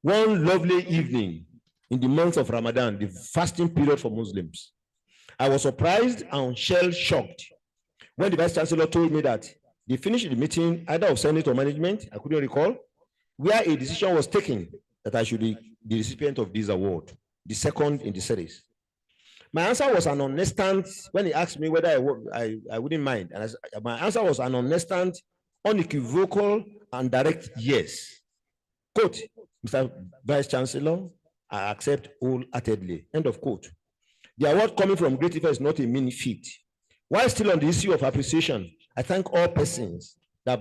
one lovely evening in the month of Ramadan, the fasting period for Muslims. I was surprised and shell-shocked when the Vice Chancellor told me that they finished the meeting either of Senate or management, I couldn't recall, where a decision was taken that I should be the recipient of this award, the second in the series. My answer was an honest, when he asked me whether I wouldn't mind, and my answer was an honest, unequivocal, and direct yes. Quote, Mr. Vice Chancellor, I accept wholeheartedly, end of quote. The award coming from Great Ife is not a mini feat. While still on the issue of appreciation, I thank all persons that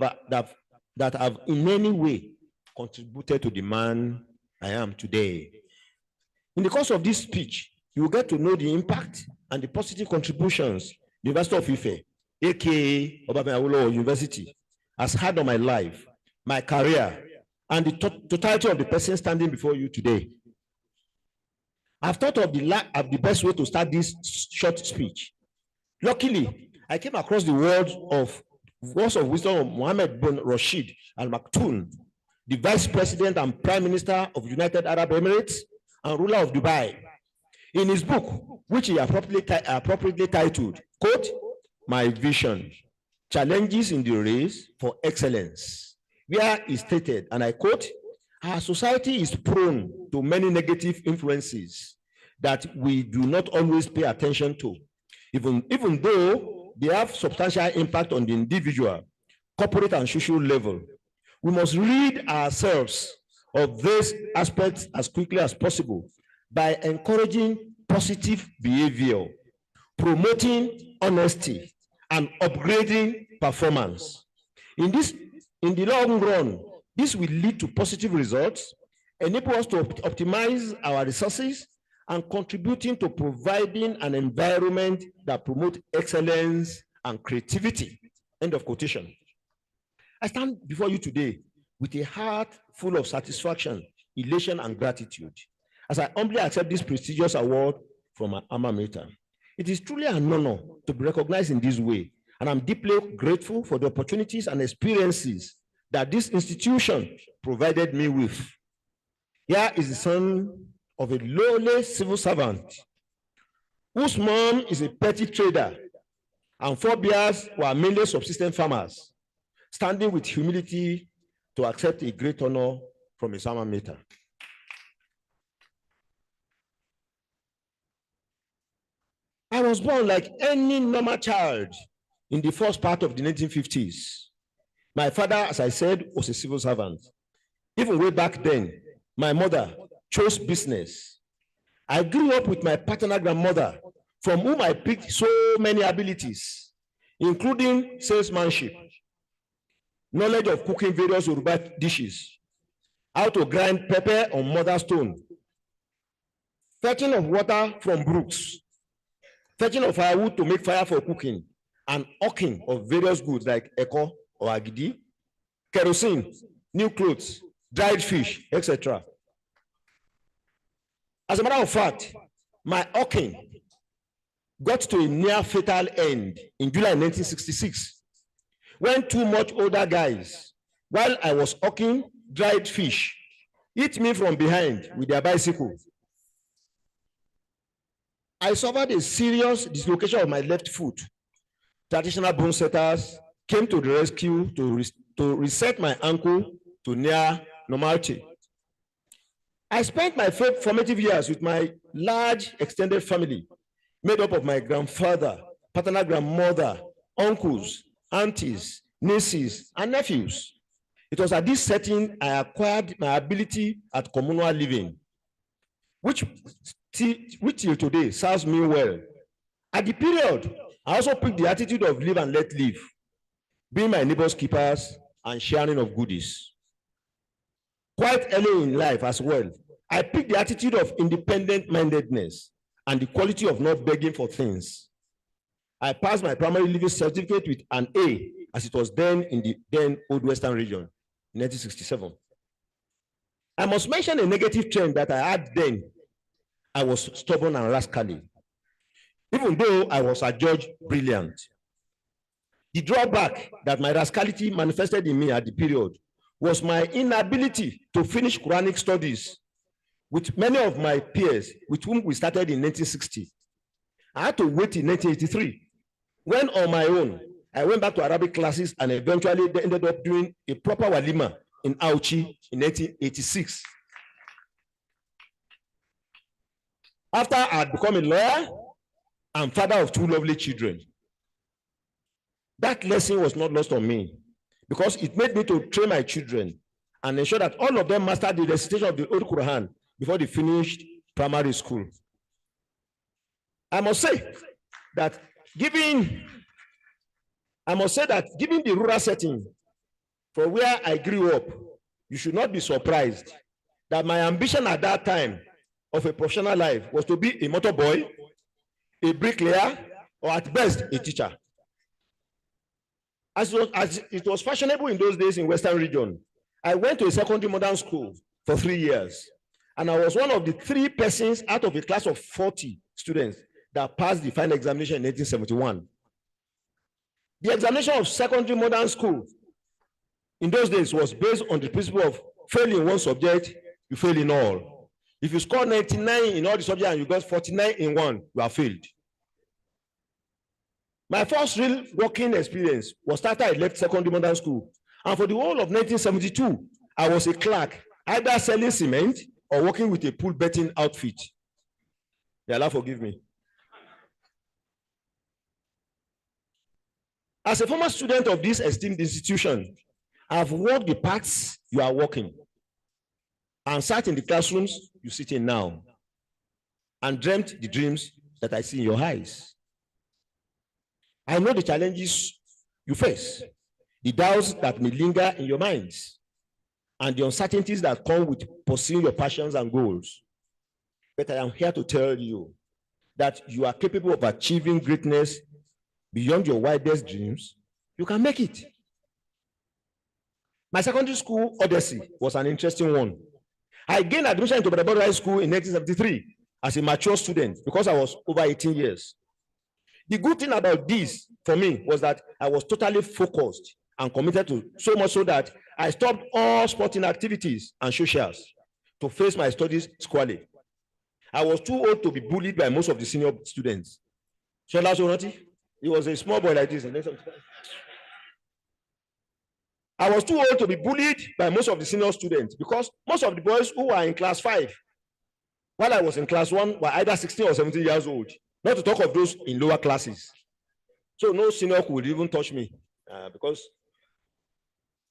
have in any way contributed to the man I am today. In the course of this speech, you will get to know the impact and the positive contributions the University of Ife, aka Obafemi Awolowo University, has had on my life, my career, and the totality of the person standing before you today. I've thought of the best way to start this short speech. Luckily, I came across the words of wisdom of Mohammed bin Rashid Al Maktoum, the Vice President and Prime Minister of United Arab Emirates and ruler of Dubai, in his book, which he appropriately titled, quote, My Vision, Challenges in the Race for Excellence, where he stated, and I quote, our society is prone to many negative influences that we do not always pay attention to, even though they have substantial impact on the individual, corporate, and social level. We must rid ourselves of these aspects as quickly as possible by encouraging positive behavior, promoting honesty, and upgrading performance. In the long run, this will lead to positive results, enable us to optimize our resources, and contributing to providing an environment that promotes excellence and creativity. End of quotation. I stand before you today with a heart full of satisfaction, elation, and gratitude as I humbly accept this prestigious award from my alma mater. It is truly an honor to be recognized in this way And I'm deeply grateful for the opportunities and experiences that this institution provided me with. Here is the son of a lowly civil servant whose mom is a petty trader and forebears were mainly subsistence farmers, standing with humility to accept a great honor from his alma mater. I was born like any normal child in the first part of the 1950s. My father, as I said, was a civil servant. Even way back then, my mother chose business. I grew up with my paternal grandmother, from whom I picked so many abilities, including salesmanship, knowledge of cooking various Yoruba dishes, how to grind pepper on mother stone, fetching of water from brooks, fetching of firewood to make fire for cooking, and hawking of various goods like eko or agidi, kerosene, new clothes, dried fish, etc. As a matter of fact, my hawking got to a near fatal end in July 1966, when two much older guys, while I was hawking dried fish, hit me from behind with their bicycle. I suffered a serious dislocation of my left foot. Traditional bone setters came to the rescue to reset my ankle to near normality. I spent my formative years with my large extended family, made up of my grandfather, paternal grandmother, uncles, aunties, nieces, and nephews. It was at this setting I acquired my ability at communal living, which till today serves me well. At the period, I also picked the attitude of live and let live, being my neighbor's keepers and sharing of goodies. Quite early in life as well, I picked the attitude of independent-mindedness and the quality of not begging for things. I passed my primary living certificate with an A, as it was then in the then Old Western region, in 1967. I must mention a negative trend that I had then. I was stubborn and rascally, even though I was adjudged brilliant. The drawback that my rascality manifested in me at the period was my inability to finish Quranic studies with many of my peers with whom we started in 1960. I had to wait in 1983, when on my own, I went back to Arabic classes and eventually ended up doing a proper walima in Auchi in 1986. After I had become a lawyer and father of two lovely children. That lesson was not lost on me because it made me to train my children and ensure that all of them mastered the recitation of the Old Quran before they finished primary school. I must say that given the rural setting for where I grew up, you should not be surprised that my ambition at that time of a professional life was to be a motor boy, a bricklayer, or at best, a teacher. As it was fashionable in those days in Western region, I went to a secondary modern school for 3 years, and I was one of the 3 persons out of a class of 40 students that passed the final examination in 1971. The examination of secondary modern school in those days was based on the principle of failing in one subject, you fail in all. If you score 99 in all the subjects and you got 49 in one, you are failed. My first real working experience was after I left secondary modern school. And for the whole of 1972, I was a clerk, either selling cement or working with a pool betting outfit. May Allah forgive me. As a former student of this esteemed institution, I've walked the paths you are walking and sat in the classrooms you sit in now and dreamt the dreams that I see in your eyes. I know the challenges you face, the doubts that may linger in your minds, and the uncertainties that come with pursuing your passions and goals. But I am here to tell you that you are capable of achieving greatness beyond your wildest dreams. You can make it. My secondary school odyssey was an interesting one. I gained admission into Badabado High School in 1973 as a mature student because I was over 18 years. The good thing about this for me was that I was totally focused and committed to, so much so that I stopped all sporting activities and socials to face my studies squarely. I was too old to be bullied by most of the senior students. He was a small boy like this. I was too old to be bullied by most of the senior students because most of the boys who were in class 5, while I was in class 1, were either 16 or 17 years old, not to talk of those in lower classes. So no senior could even touch me because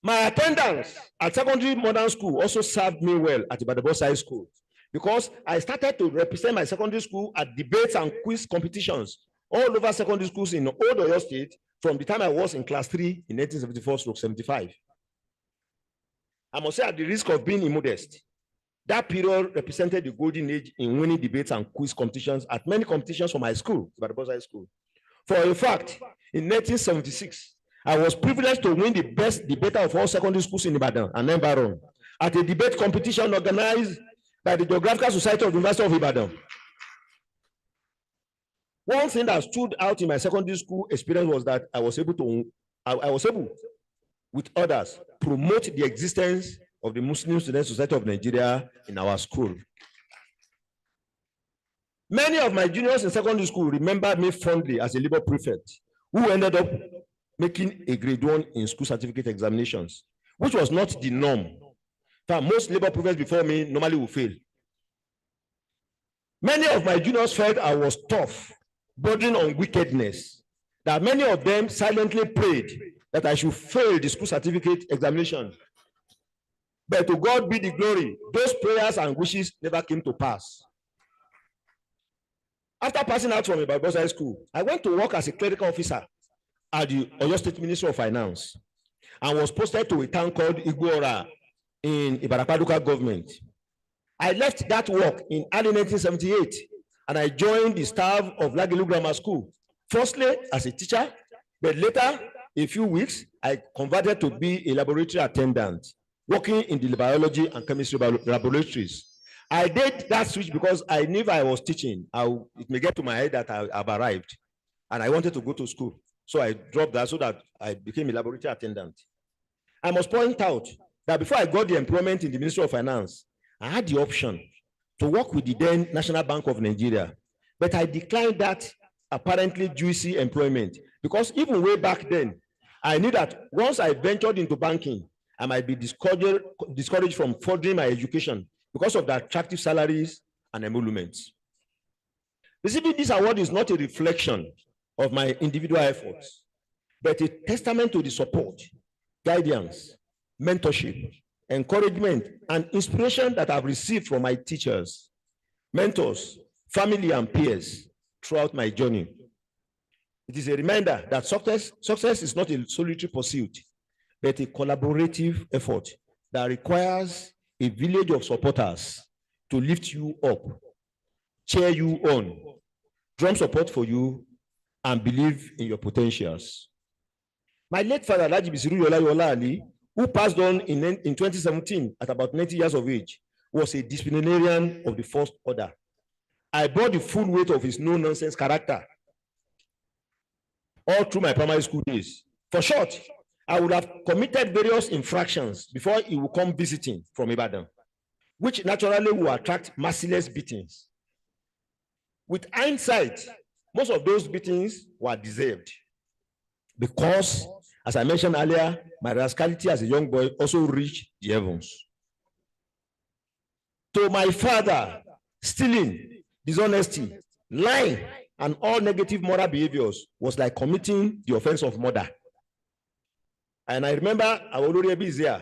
my attendance at secondary modern school also served me well at Ibadan High School because I started to represent my secondary school at debates and quiz competitions all over secondary schools in Old Oyo State from the time I was in class 3 in 1974-75. I must say, at the risk of being immodest, that period represented the golden age in winning debates and quiz competitions at many competitions from my school, Ibadan High School. For a fact, in 1976, I was privileged to win the best debater of all secondary schools in Ibadan and environ at a debate competition organized by the Geographical Society of the University of Ibadan. One thing that stood out in my secondary school experience was that I was able, with others, promote the existence of the Muslim Student Society of Nigeria in our school. Many of my juniors in secondary school remember me fondly as a labor prefect who ended up making a grade 1 in school certificate examinations, which was not the norm. Most labor prefects before me normally would fail. Many of my juniors felt I was tough, bordering on wickedness, that many of them silently prayed that I should fail the school certificate examination. But to God be the glory, those prayers and wishes never came to pass. After passing out from Ibadan High School, I went to work as a clerical officer at the Oyo State Ministry of Finance and was posted to a town called Igboora in Ibadan government. I left that work in early 1978 and I joined the staff of Lagilu Grammar School, firstly as a teacher, but later, a few weeks, I converted to be a laboratory attendant, working in the biology and chemistry laboratories. I did that switch because I knew if I was teaching, it may get to my head that I've arrived and I wanted to go to school. So I dropped that so that I became a laboratory attendant. I must point out that before I got the employment in the Ministry of Finance, I had the option to work with the then National Bank of Nigeria, but I declined that apparently juicy employment because even way back then, I knew that once I ventured into banking, I might be discouraged from furthering my education because of the attractive salaries and emoluments. Receiving this award is not a reflection of my individual efforts, but a testament to the support, guidance, mentorship, encouragement, and inspiration that I've received from my teachers, mentors, family, and peers throughout my journey. It is a reminder that success is not a solitary pursuit, but a collaborative effort that requires a village of supporters to lift you up, cheer you on, drum support for you, and believe in your potentials. My late father, Alhaji Bisiru Yola Ali, who passed on in 2017 at about 90 years of age, was a disciplinarian of the first order. I bore the full weight of his no-nonsense character all through my primary school days. For short, I would have committed various infractions before he would come visiting from Ibadan, which naturally will attract merciless beatings. With hindsight, most of those beatings were deserved because, as I mentioned earlier, my rascality as a young boy also reached the heavens. To my father, stealing, dishonesty, lying, and all negative moral behaviors was like committing the offense of murder. And I remember Honoree is here.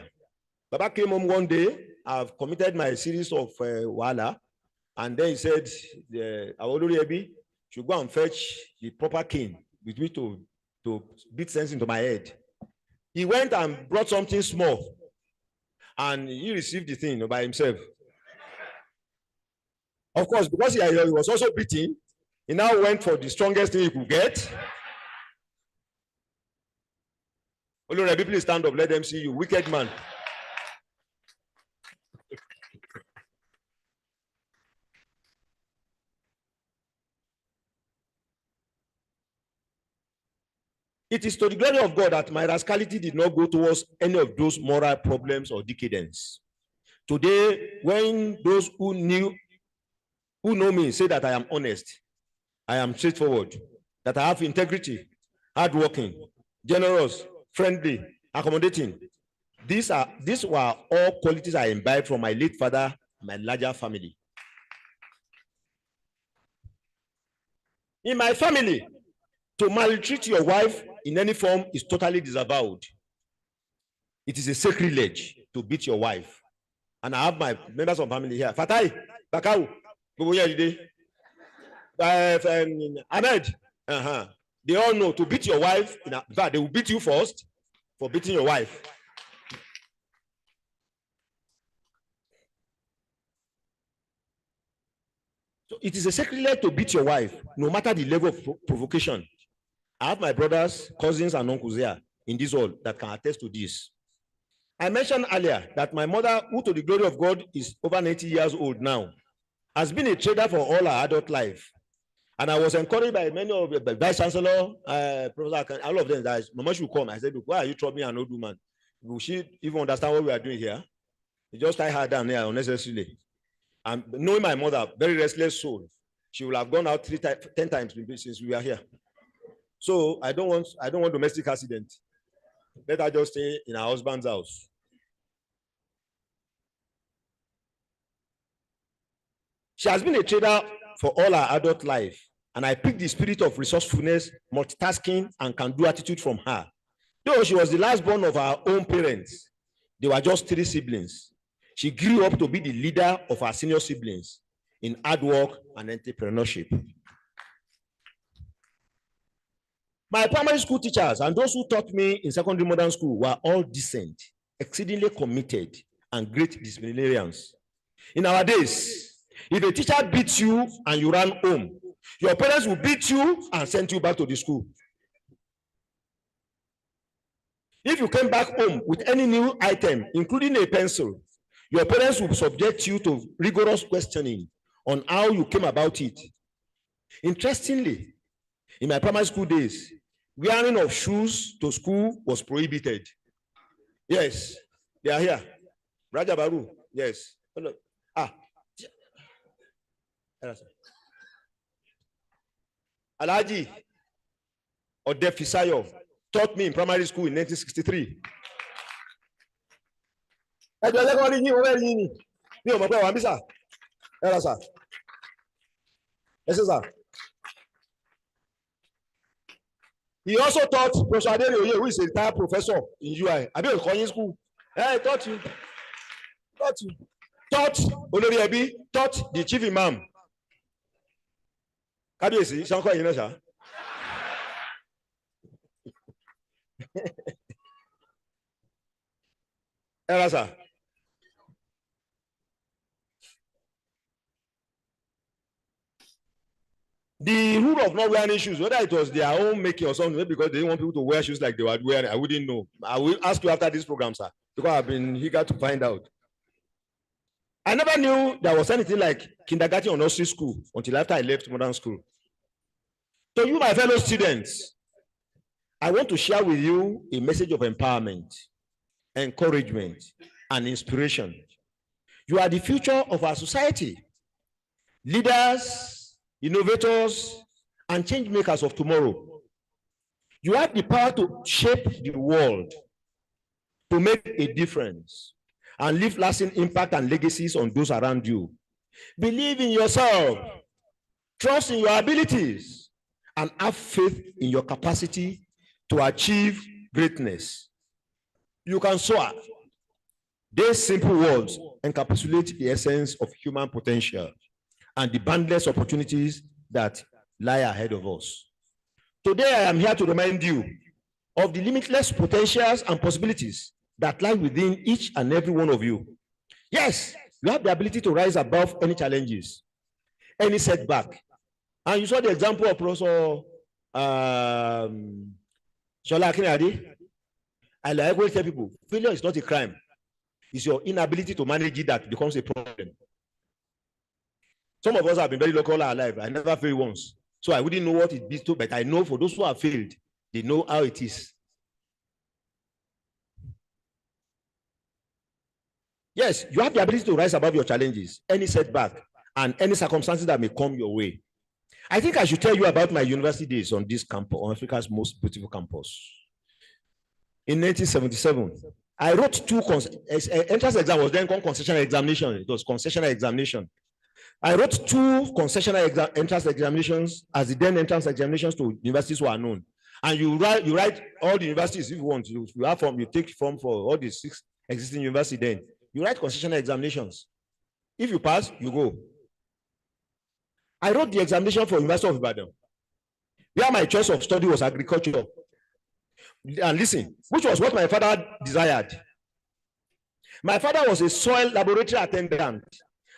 Baba came home one day, I've committed my series of wala, and then he said, Honoree should go and fetch the proper cane with me to beat sense into my head. He went and brought something small, and he received the thing by himself. Of course, because he was also beaten, he now went for the strongest thing he could get. Honoree, please stand up, let them see you, wicked man. It is to the glory of God that my rascality did not go towards any of those moral problems or decadence. Today, when those who know me say that I am honest, I am straightforward, that I have integrity, hardworking, generous, friendly, accommodating. These were all qualities I imbibed from my late father and my larger family. In my family, to maltreat your wife in any form is totally disavowed. It is a sacrilege to beat your wife. And I have my members of family here. Fatai, Bakau, Ahmed. They all know to beat your wife. In fact, they will beat you first for beating your wife. So it is a sacrilege to beat your wife, no matter the level of provocation. I have my brothers, cousins, and uncles here in this hall that can attest to this. I mentioned earlier that my mother, who to the glory of God is over 90 years old now, has been a trader for all her adult life. And I was encouraged by many of the Vice Chancellor, Professor, all of them, that Mama should come. I said, why are you troubling an old woman? Will she even understand what we are doing here? You just tie her down here unnecessarily. And knowing my mother, very restless soul, she will have gone out 10 times since we are here. So I don't want domestic accident. Let her just stay in her husband's house. She has been a trader for all her adult life, and I picked the spirit of resourcefulness, multitasking, and can-do attitude from her. Though she was the last born of her own parents, they were just 3 siblings. She grew up to be the leader of her senior siblings in hard work and entrepreneurship. My primary school teachers and those who taught me in secondary modern school were all decent, exceedingly committed, and great disciplinarians. In our days, if a teacher beats you and you run home, your parents will beat you and send you back to the school. If you came back home with any new item, including a pencil, your parents will subject you to rigorous questioning on how you came about it. Interestingly, in my primary school days, wearing of shoes to school was prohibited. Yes, they are here. Raja Baru, yes. Alaji Odefisayo taught me in primary school in 1963. He also taught Prof, who is a retired professor in UI. I mean, in school. Hey, taught Honoree, taught the chief imam. Kabiyesi, Shanko, you know, sir. Sir. The rule of not wearing shoes, whether it was their own making or something, because they didn't want people to wear shoes like they were wearing, I wouldn't know. I will ask you after this program, sir, because I've been eager to find out. I never knew there was anything like kindergarten or nursery school until after I left modern school. So you, my fellow students, I want to share with you a message of empowerment, encouragement, and inspiration. You are the future of our society. Leaders, innovators, and change makers of tomorrow. You have the power to shape the world, to make a difference, and leave lasting impact and legacies on those around you. Believe in yourself, trust in your abilities, and have faith in your capacity to achieve greatness. You can soar. These simple words encapsulate the essence of human potential and the boundless opportunities that lie ahead of us. Today, I am here to remind you of the limitless potentials and possibilities that lie within each and every one of you. Yes, you have the ability to rise above any challenges, any setback. And you saw the example of Professor Shola Akinade. I always tell people, failure is not a crime. It's your inability to manage it that becomes a problem. Some of us have been very local our life. I never failed once. So I wouldn't know what it is to, but I know for those who have failed, They know how it is. Yes, you have the ability to rise above your challenges, any setback, and any circumstances that may come your way. I think I should tell you about my university days on this campus, on Africa's most beautiful campus. In 1977, I wrote two entrance exam was then called concessional examination. It was concessional examination. I wrote two concessional entrance examinations as the then entrance examinations to universities who are known. And you write all the universities if you want. You have form, you take form for all the 6 existing universities then. You write concessional examinations. If you pass, you go. I wrote the examination for University of Ibadan, where my choice of study was agriculture. And listen, which was what my father desired. My father was a soil laboratory attendant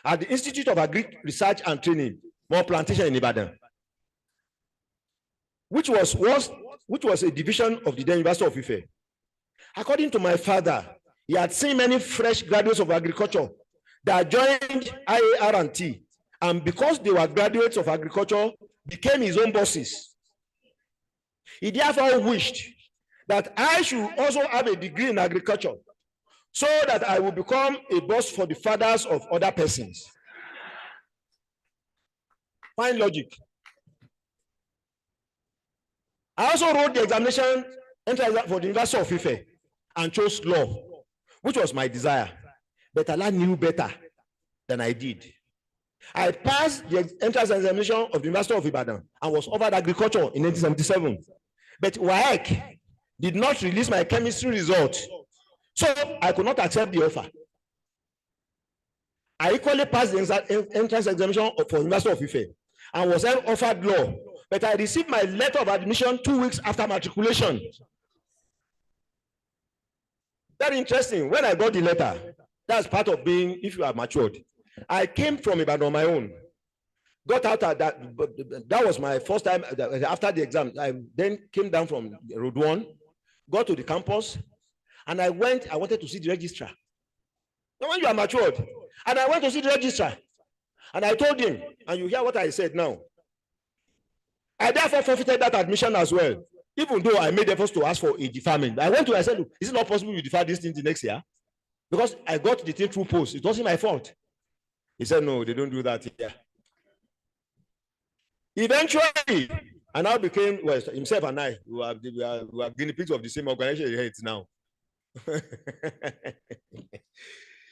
at the Institute of Agri Research and Training, more plantation in Ibadan, which was a division of the then University of Ife. According to my father, he had seen many fresh graduates of agriculture that joined IAR&T, and because they were graduates of agriculture, became his own bosses. He therefore wished that I should also have a degree in agriculture, so that I will become a boss for the fathers of other persons. Fine logic. I also wrote the examination entrance for the University of Ife and chose law, which was my desire. But Allah knew better than I did. I passed the entrance examination of the University of Ibadan and was offered agriculture in 1977. But WAEC did not release my chemistry result, so I could not accept the offer. I equally passed the entrance examination for University of Ife and was then offered law, but I received my letter of admission 2 weeks after matriculation. Very interesting. When I got the letter, that's part of being, if you are matured. I came from Ibadan on my own. Got out at that was my first time after the exam. I then came down from Road 1, got to the campus, and I wanted to see the registrar. Now, when you are matured, and I went to see the registrar, and I told him, and you hear what I said now. I therefore forfeited that admission as well, even though I made efforts to ask for a deferment. I said, look, is it not possible you defer this thing to next year? Because I got the thing through post. It wasn't my fault. He said, no, they don't do that here. Eventually, I now became, well, himself and I, we are guinea pigs of the same organization here now.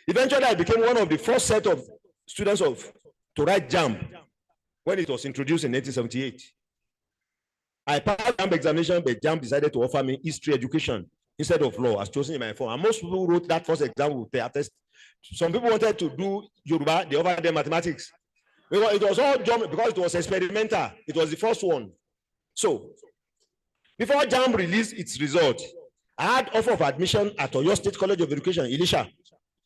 Eventually, I became one of the first set of students to write JAMB when it was introduced in 1978. I passed JAMB examination, but JAMB decided to offer me history education instead of law, as chosen in my form. And most people wrote that first exam with the attest. Some people wanted to do Yoruba, they offered them mathematics. It was all JAMB because it was experimental. It was the first one. So, before JAMB released its result, I had offer of admission at Oyo State College of Education, Elisha,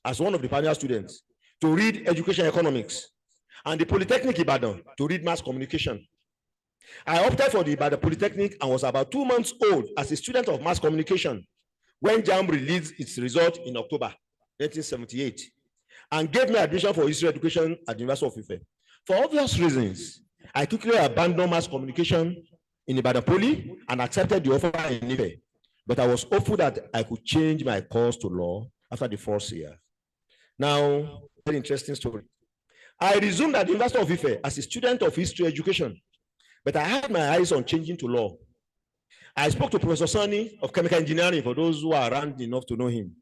as one of the pioneer students, to read education economics, and the Polytechnic Ibadan to read mass communication. I opted for the Ibadan Polytechnic and was about 2 months old as a student of mass communication when JAMB released its result in October 1978 and gave me admission for history education at the University of Ife. For obvious reasons, I quickly abandoned mass communication in Ibadan Poly and accepted the offer in Ife. But I was hopeful that I could change my course to law after the first year. Now, very interesting story. I resumed at the University of Ife as a student of history education, but I had my eyes on changing to law. I spoke to Professor Sonny of chemical engineering, for those who are around enough to know him,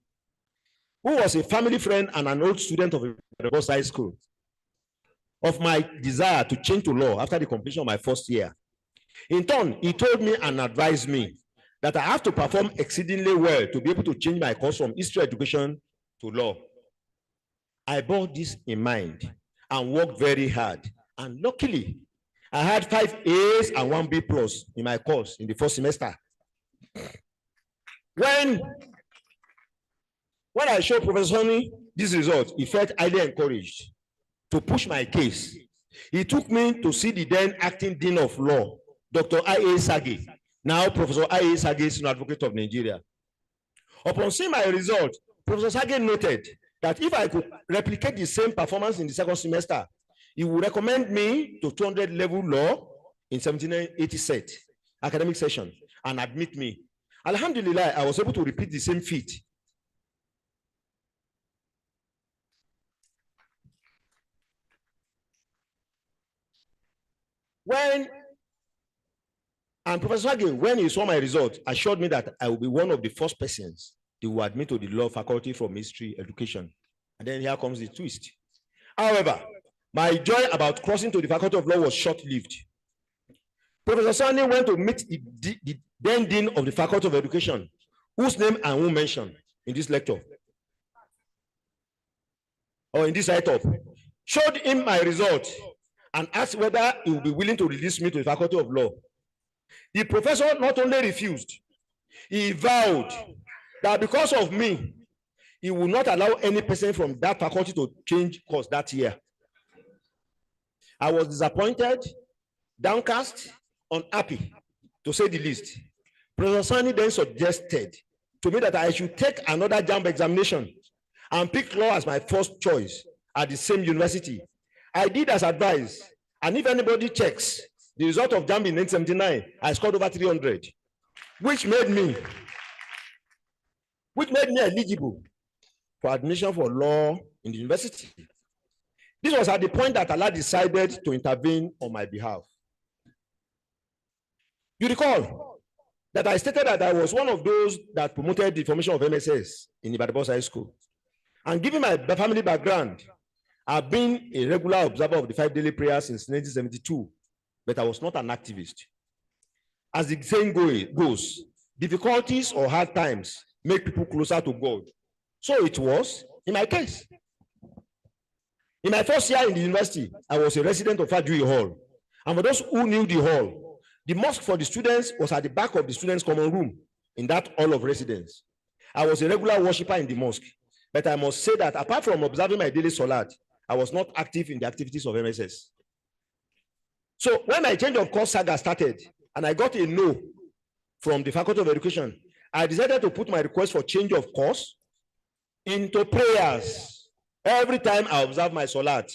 who was a family friend and an old student of the High School, of my desire to change to law after the completion of my first year. In turn, he told me and advised me that I have to perform exceedingly well to be able to change my course from history education to law. I bore this in mind and worked very hard. And luckily, I had 5 A's and 1 B+ in my course in the first semester. When I showed Professor Honey this result, he felt highly encouraged to push my case. He took me to see the then acting Dean of Law, Dr. I.A. Sage, now Professor I.A. Sage, Senior Advocate of Nigeria. Upon seeing my result, Professor Sage noted that if I could replicate the same performance in the second semester, he would recommend me to 200 level law in 1780 set academic session and admit me. Alhamdulillah, I was able to repeat the same feat. And Professor Hagin, when he saw my result, assured me that I will be one of the first persons they will admit to the law faculty from history education. And then here comes the twist. However, my joy about crossing to the faculty of law was short-lived. Professor Sani went to meet the then dean of the faculty of education, whose name I won't mention in this lecture, or in this write-up, showed him my result and asked whether he would be willing to release me to the faculty of law. The professor not only refused, he vowed that because of me, he will not allow any person from that faculty to change course that year. I was disappointed, downcast, unhappy, to say the least. Professor Sani then suggested to me that I should take another JAMB examination and pick law as my first choice at the same university. I did as advised, and if anybody checks the result of JAMB in 1979, I scored over 300, which made me eligible for admission for law in the university. This was at the point that Allah decided to intervene on my behalf. You recall that I stated that I was one of those that promoted the formation of MSS in Ibadan High School. And given my family background, I've been a regular observer of the 5 daily prayers since 1972, but I was not an activist. As the saying goes, difficulties or hard times make people closer to God. So it was in my case. In my first year in the university, I was a resident of Fajui Hall. And for those who knew the hall, the mosque for the students was at the back of the students' common room in that hall of residence. I was a regular worshiper in the mosque, but I must say that apart from observing my daily salat, I was not active in the activities of MSS. So when my change of course saga started and I got a no from the Faculty of Education, I decided to put my request for change of course into prayers every time I observe my salat.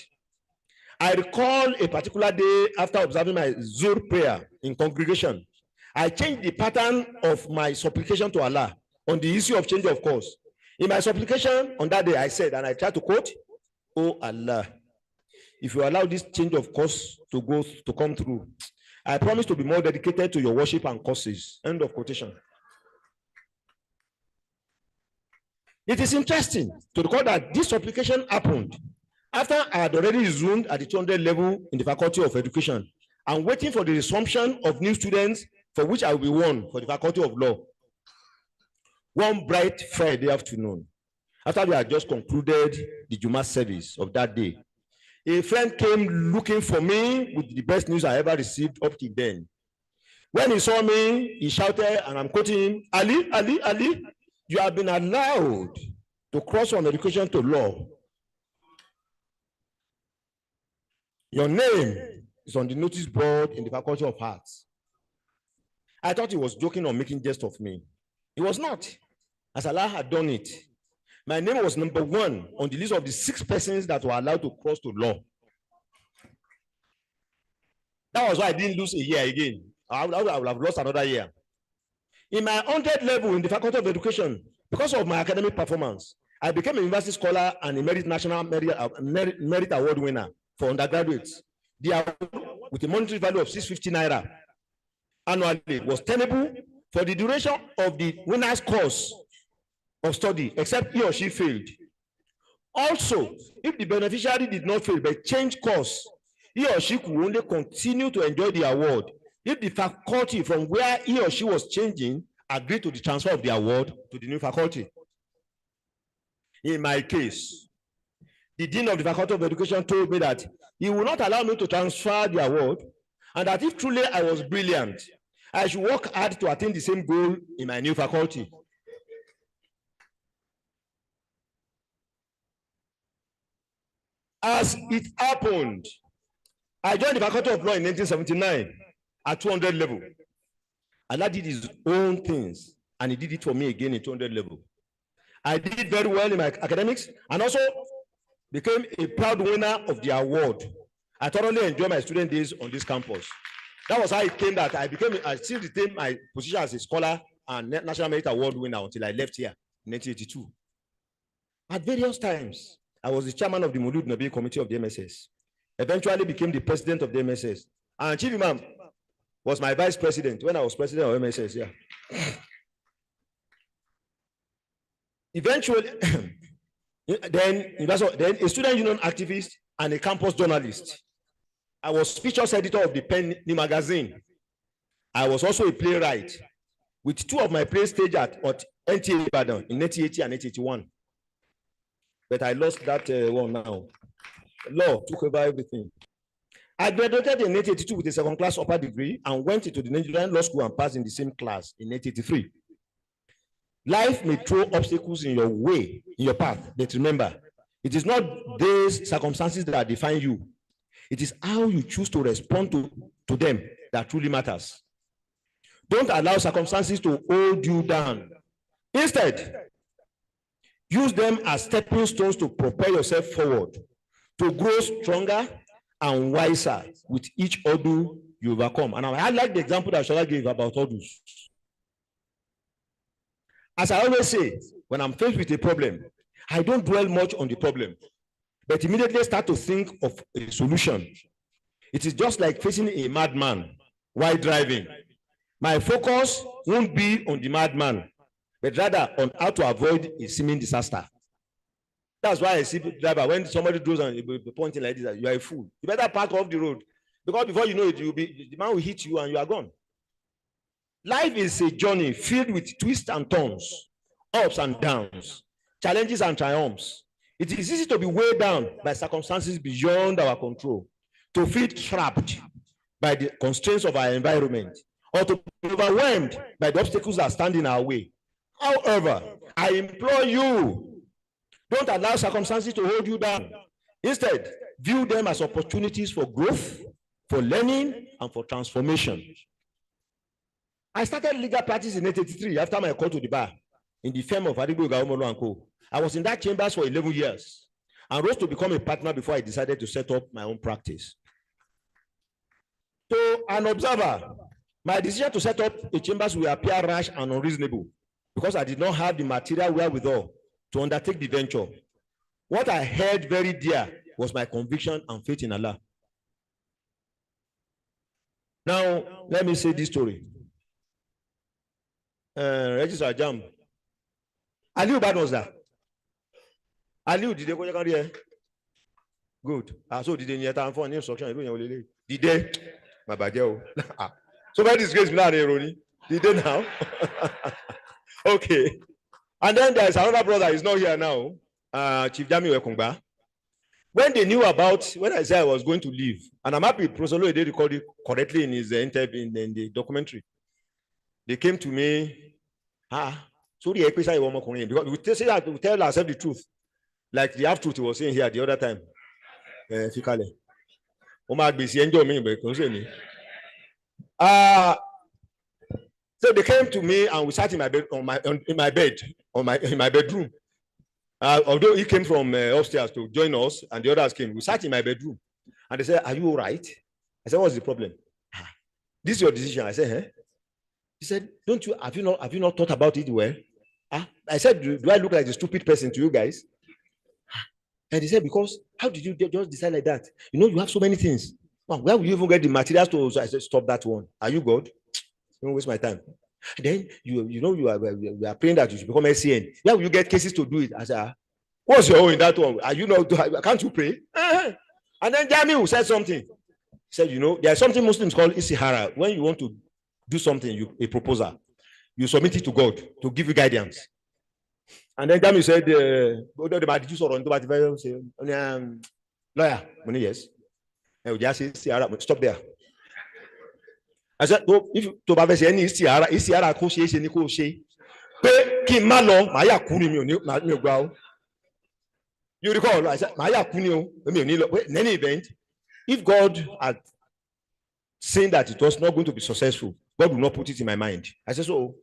I recall a particular day after observing my Zuhr prayer in congregation, I changed the pattern of my supplication to Allah on the issue of change of course. In my supplication on that day, I said, and I tried to quote, "Oh Allah, if you allow this change of course to come through, I promise to be more dedicated to your worship and courses." End of quotation. It is interesting to recall that this supplication happened after I had already resumed at the 200 level in the Faculty of Education and waiting for the resumption of new students for which I will be one for the Faculty of Law. One bright Friday afternoon, after we had just concluded the Juma service of that day, a friend came looking for me with the best news I ever received up till then. When he saw me, he shouted, and I'm quoting him, "Ali, Ali, Ali, you have been allowed to cross from education to law. Your name is on the notice board in the Faculty of Arts." I thought he was joking or making jest of me. He was not, as Allah had done it. My name was number 1 on the list of the 6 persons that were allowed to cross to law. That was why I didn't lose a year again. I would have lost another year. In my 100 level in the Faculty of Education, because of my academic performance, I became a university scholar and a National Merit Award winner for undergraduates. The award, with a monetary value of 650 naira annually, was tenable for the duration of the winner's course of study, except he or she failed. Also, if the beneficiary did not fail but changed course, he or she could only continue to enjoy the award if the faculty from where he or she was changing agreed to the transfer of the award to the new faculty. In my case, the Dean of the Faculty of Education told me that he would not allow me to transfer the award, and that if truly I was brilliant, I should work hard to attain the same goal in my new faculty. As it happened, I joined the Faculty of Law in 1979 at 200 level. Allah did his own things, and he did it for me again in 200 level. I did very well in my academics and also became a proud winner of the award. I thoroughly enjoy my student days on this campus. That was how it came that I still retained my position as a scholar and National Merit Award winner until I left here in 1982. At various times, I was the chairman of the Mulud Nabi Committee of the MSS. Eventually became the president of the MSS. And Chief Imam was my vice president when I was president of MSS. Yeah. Eventually, then a student union activist and a campus journalist. I was features editor of the Penny magazine. I was also a playwright with two of my plays staged at NTA Ibadan in 1980 and 1981. But I lost that one now. Law took over everything. I graduated in 1982 with a second-class upper degree and went into the Nigerian Law School and passed in the same class in 1983. Life may throw obstacles in your way, in your path, but remember, it is not these circumstances that define you. It is how you choose to respond to them that truly matters. Don't allow circumstances to hold you down. Instead, use them as stepping stones to propel yourself forward, to grow stronger and wiser with each hurdle you overcome. And I like the example that Shah gave about hurdles. As I always say, when I'm faced with a problem, I don't dwell much on the problem, but immediately start to think of a solution. It is just like facing a madman while driving. My focus won't be on the madman, but rather on how to avoid a seeming disaster. That's why I see driver, when somebody goes and be pointing like this, you are a fool. You better park off the road, because before you know it, the man will hit you and you are gone. Life is a journey filled with twists and turns, ups and downs, challenges and triumphs. It is easy to be weighed down by circumstances beyond our control, to feel trapped by the constraints of our environment, or to be overwhelmed by the obstacles that stand in our way. However, I implore you, don't allow circumstances to hold you down. Instead, view them as opportunities for growth, for learning, and for transformation. I started legal practice in 1983 after my call to the bar in the firm of Adigbo Gaumolo & Co. I was in that chambers for 11 years and rose to become a partner before I decided to set up my own practice. To an observer, my decision to set up a chambers will appear rash and unreasonable because I did not have the material wherewithal to undertake the venture. What I held very dear was my conviction and faith in Allah. Now, let me say this story. Registrar Jam. Aliu Bad was that. Aliu, did they go here? Good. So did they need time for an instruction? Did they? My bad. So why disgrace me now, Ronnie? Did they now? Okay. And then there's another brother, he's not here now. Chief Jami Wekungba. When they knew about, when I said I was going to leave, and I'm happy Professor Lowe did record it correctly in his interview in the documentary. They came to me, sorry, because we say that we tell ourselves the truth, like the half truth he was saying here the other time. So they came to me and we sat in my bed, in my bedroom. Although he came from upstairs to join us, and the others came, we sat in my bedroom, and they said, "Are you all right?" I said, "What's the problem?" "This is your decision." I said, "Huh?" He said, have you not thought about it well?" I said, do I look like a stupid person to you guys? And he said, because how did you just decide like that? You know, you have so many things. Well, where will you even get the materials to? So I said, stop that one. Are you God? Don't waste my time. Then you are praying that you should become SCN. Where will you get cases to do it? I said, what's your own in that one? Are you not? Can't you pray? And then Jamiu said something. He said, you know, there's something Muslims call istihara. When you want to do something, a proposal, you submit it to God to give you guidance. And then Jamiu said, lawyer, yes. I would just say, stop there. I said, oh, if you have any istihara, you recall, I said, in any event, if God had seen that it was not going to be successful, God will not put it in my mind. I said, so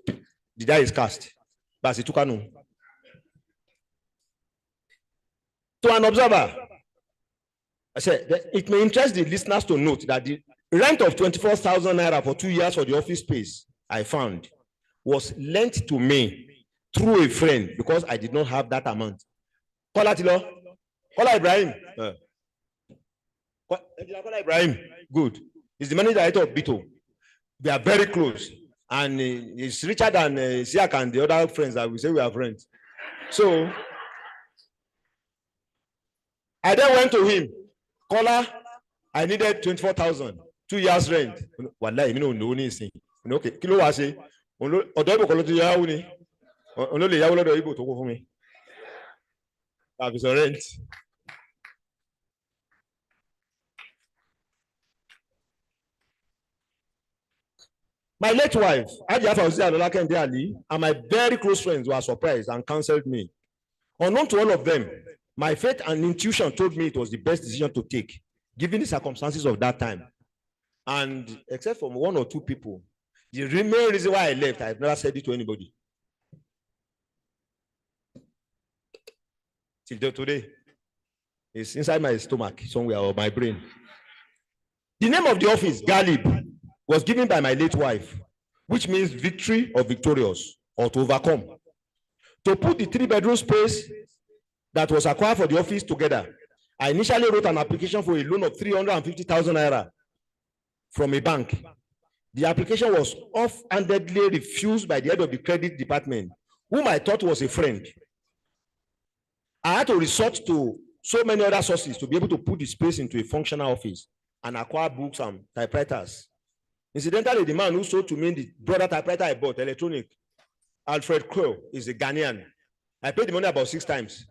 the die is cast. But it took to an observer, I said, it may interest the listeners to note that Rent of 24,000 naira for 2 years for the office space, I found, was lent to me through a friend because I did not have that amount. Call Atilo. Call Ibrahim. Call Ibrahim. Good. He's the managing director of Bito. They are very close. And it's richer than Siak and the other friends that we say we are friends. So I then went to him. Caller, I needed 24,000, 2 years rent. Wallahi, you know anything. Okay, kilo wa se. Odo ibo ko lo ti yawo ni. Ono le yawo lodo ibo to ko fún mi. Have some rent. My late wife, Aja Fauzi Alola Kende Ali, and my very close friends were surprised and counseled me. Unknown to all of them, my faith and intuition told me it was the best decision to take, given the circumstances of that time. And except for 1 or 2 people, the main reason why I left, I've never said it to anybody. Till today, it's inside my stomach somewhere or my brain. The name of the office, Galib, was given by my late wife, which means victory or victorious or to overcome. To put the 3-bedroom space that was acquired for the office together, I initially wrote an application for a loan of 350,000 naira from a bank. The application was offhandedly refused by the head of the credit department, whom I thought was a friend. I had to resort to so many other sources to be able to put the space into a functional office and acquire books and typewriters. Incidentally, the man who sold to me the brother typewriter I bought, electronic, Alfred Crow, is a Ghanaian. I paid the money about 6 times.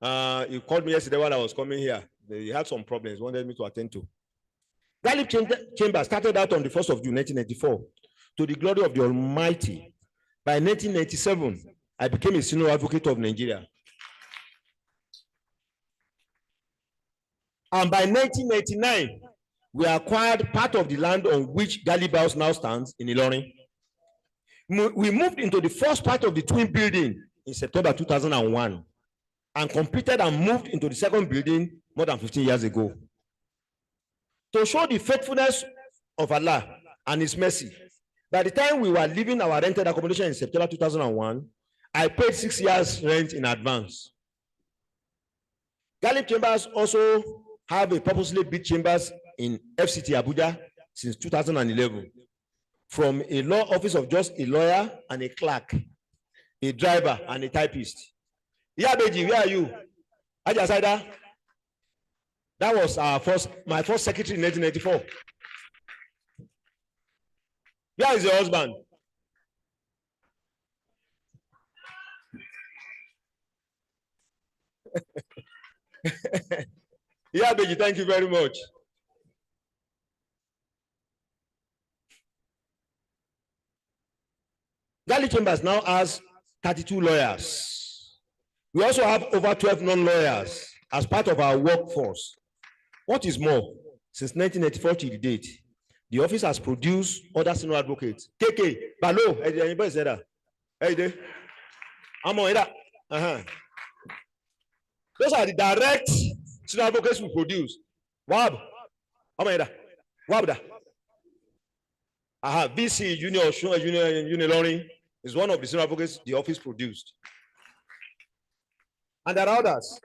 He called me yesterday while I was coming here. He had some problems, wanted me to attend to. Gallup Chamber started out on the 1st of June, 1994, to the glory of the Almighty. By 1997, I became a senior advocate of Nigeria. And by 1999, we acquired part of the land on which Gallup House now stands in Ilorin. We moved into the first part of the twin building in September 2001 and completed and moved into the second building more than 15 years ago. To show the faithfulness of Allah and His mercy, by the time we were leaving our rented accommodation in September 2001, I paid 6 years rent in advance. Gallup Chambers also have a purposely built chambers in FCT Abuja since 2011. From a law office of just a lawyer and a clerk, a driver and a typist. Yeah, Beji, where are you? Ajasaida. That was my first secretary in 1994. Where is your husband? Yeah, Beji, thank you very much. Gallup Chambers now has 32 lawyers. We also have over 12 non-lawyers as part of our workforce. What is more, since 1994 to the date, the office has produced other senior advocates. KK, Balo, anybody said that? Hey, there. I'm on that. Those are the direct senior advocates we produce. Wab, I'm on that. Wab da. BC Junior Learning is one of the senior advocates the office produced. And there are others.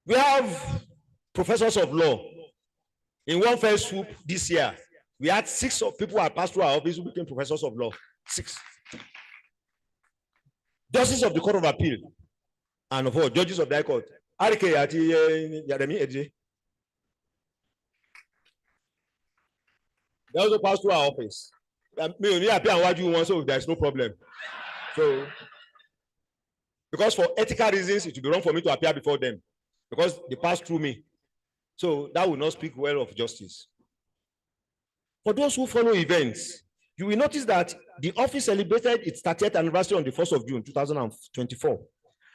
We have professors of law. In one fell swoop this year, we had 6 people who had passed through our office who became professors of law. 6. Justices of the Court of Appeal, and of all, judges of the High Court. They also passed through our office. Me only appear and what you want, so there's no problem. So, because for ethical reasons, it would be wrong for me to appear before them, because they passed through me. So that will not speak well of justice. For those who follow events, you will notice that the office celebrated its 30th anniversary on the 1st of June, 2024.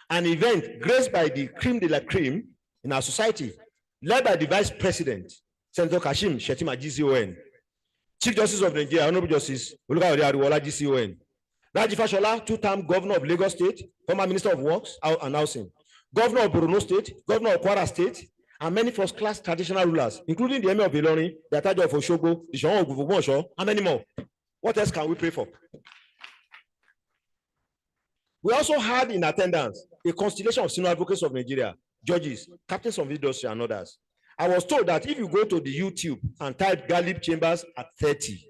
An event graced by the cream de la cream in our society, led by the Vice President, Senator Kashim Shettima GCON, Chief Justice of Nigeria, Honorable Justice Olukayode Ariwola GCON, Raji Fashola, 2-term Governor of Lagos State, former Minister of Works and Housing, Governor of Borno State, Governor of Kwara State, and many first-class traditional rulers, including the Emir of Ilorin, the Atajo of Osogbo, the Shah of Ogbomoso, and many more. What else can we pray for? We also had in attendance a constellation of senior advocates of Nigeria, judges, captains of industry, and others. I was told that if you go to the YouTube and type Gallup Chambers at 30,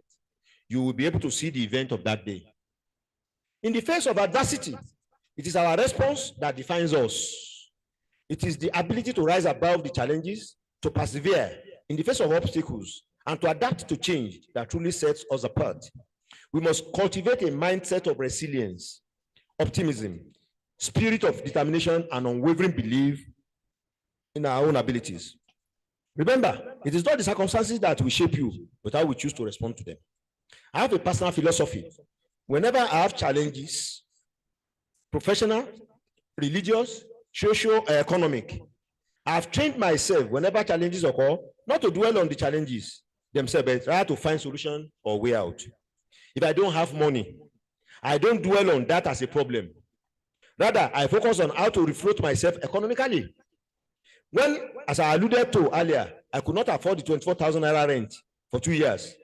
you will be able to see the event of that day. In the face of adversity, it is our response that defines us. It is the ability to rise above the challenges, to persevere in the face of obstacles, and to adapt to change that truly sets us apart. We must cultivate a mindset of resilience, optimism, spirit of determination, and unwavering belief in our own abilities. Remember, it is not the circumstances that will shape you, but how we choose to respond to them. I have a personal philosophy. Whenever I have challenges, professional, religious, social, or economic, I have trained myself whenever challenges occur, not to dwell on the challenges themselves, but rather to find solution or way out. If I don't have money, I don't dwell on that as a problem. Rather, I focus on how to refloat myself economically. When, as I alluded to earlier, I could not afford the 24,000 naira rent for 2 years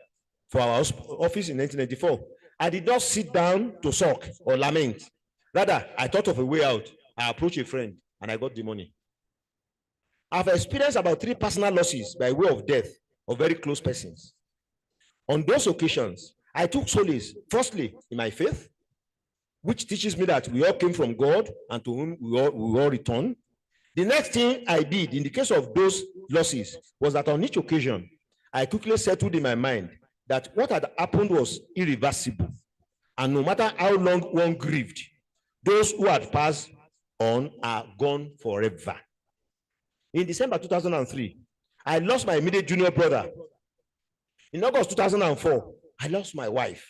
for our office in 1994, I did not sit down to sulk or lament. Rather, I thought of a way out. I approached a friend and I got the money. I've experienced about 3 personal losses by way of death of very close persons. On those occasions, I took solace, firstly, in my faith, which teaches me that we all came from God and to whom we all return. The next thing I did in the case of those losses was that on each occasion, I quickly settled in my mind that what had happened was irreversible. And no matter how long one grieved, those who had passed on are gone forever. In December 2003, I lost my immediate junior brother. In August 2004, I lost my wife.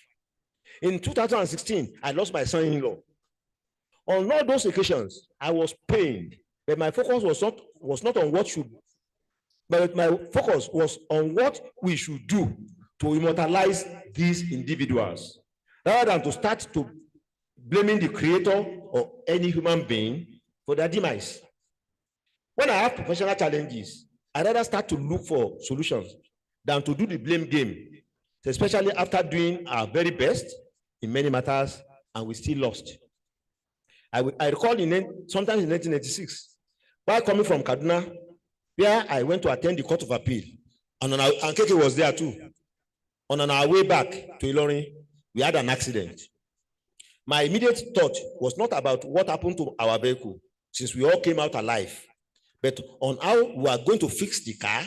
In 2016, I lost my son-in-law. On all those occasions, I was pained, but my focus was not on what should, but my focus was on what we should do to immortalize these individuals, rather than to start to blaming the creator or any human being for their demise. When I have professional challenges, I rather start to look for solutions than to do the blame game, especially after doing our very best in many matters and we still lost. I recall sometimes in 1986, while coming from Kaduna, where I went to attend the Court of Appeal, and Keke was there too. On our way back to Ilorin, we had an accident. My immediate thought was not about what happened to our vehicle, since we all came out alive, but on how we are going to fix the car,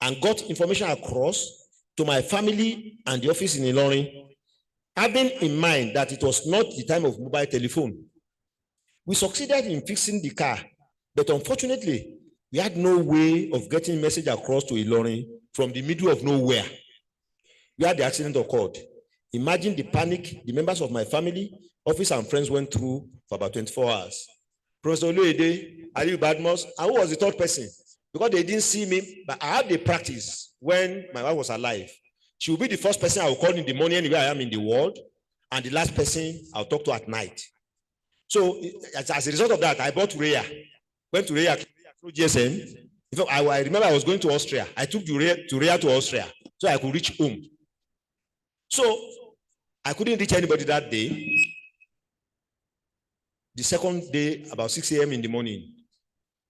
and got information across to my family and the office in Ilorin, having in mind that it was not the time of mobile telephone. We succeeded in fixing the car, but unfortunately, we had no way of getting message across to Ilorin from the middle of nowhere. Where the accident occurred. Imagine the panic the members of my family, office, and friends went through for about 24 hours. Professor Oluede, Aliu Badmus, and who was the third person? Because they didn't see me, but I had the practice when my wife was alive. She will be the first person I will call in the morning anywhere I am in the world, and the last person I'll talk to at night. So as a result of that, I bought Urea. Went to Urea through GSM. In fact, I remember I was going to Austria. I took Urea to Austria so I could reach home. So I couldn't reach anybody that day. The second day, about 6 a.m. in the morning,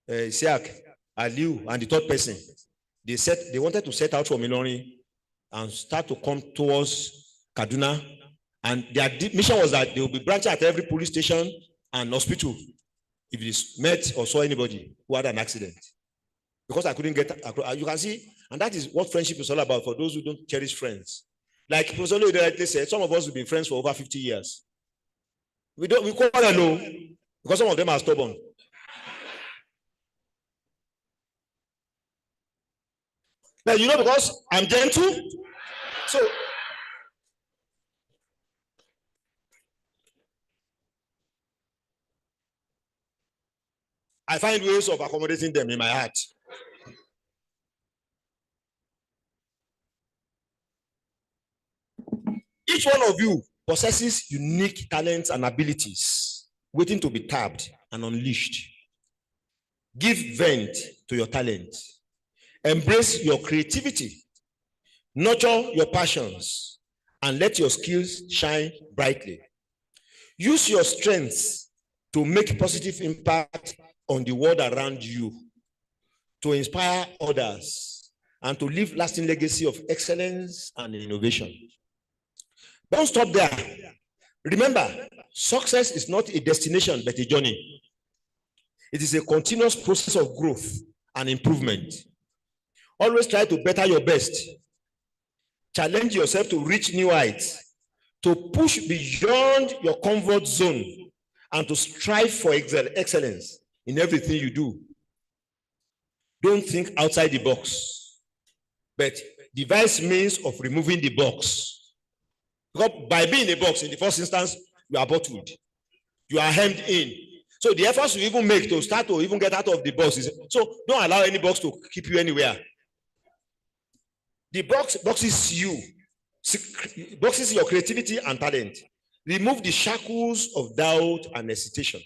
Siak, Aliu, and the third person, they wanted to set out from Ilorin and start to come towards Kaduna. And their mission was that they will be branching at every police station and hospital if they met or saw anybody who had an accident. Because I couldn't get across. You can see, and that is what friendship is all about for those who don't cherish friends. Like Professor Oluede rightly said, some of us have been friends for over 50 years. We quarrel no, because some of them are stubborn. Now, you know, because I'm gentle, so I find ways of accommodating them in my heart. Each one of you possesses unique talents and abilities waiting to be tapped and unleashed. Give vent to your talents. Embrace your creativity, nurture your passions, and let your skills shine brightly. Use your strengths to make positive impact on the world around you, to inspire others, and to leave lasting legacy of excellence and innovation. Don't stop there. Remember, success is not a destination, but a journey. It is a continuous process of growth and improvement. Always try to better your best. Challenge yourself to reach new heights, to push beyond your comfort zone, and to strive for excellence in everything you do. Don't think outside the box, but devise means of removing the box. Because by being in a box, in the first instance, you are bottled. You are hemmed in. So the efforts you even make to start to even get out of the box is, so don't allow any box to keep you anywhere. The box boxes you, boxes your creativity and talent. Remove the shackles of doubt and hesitation.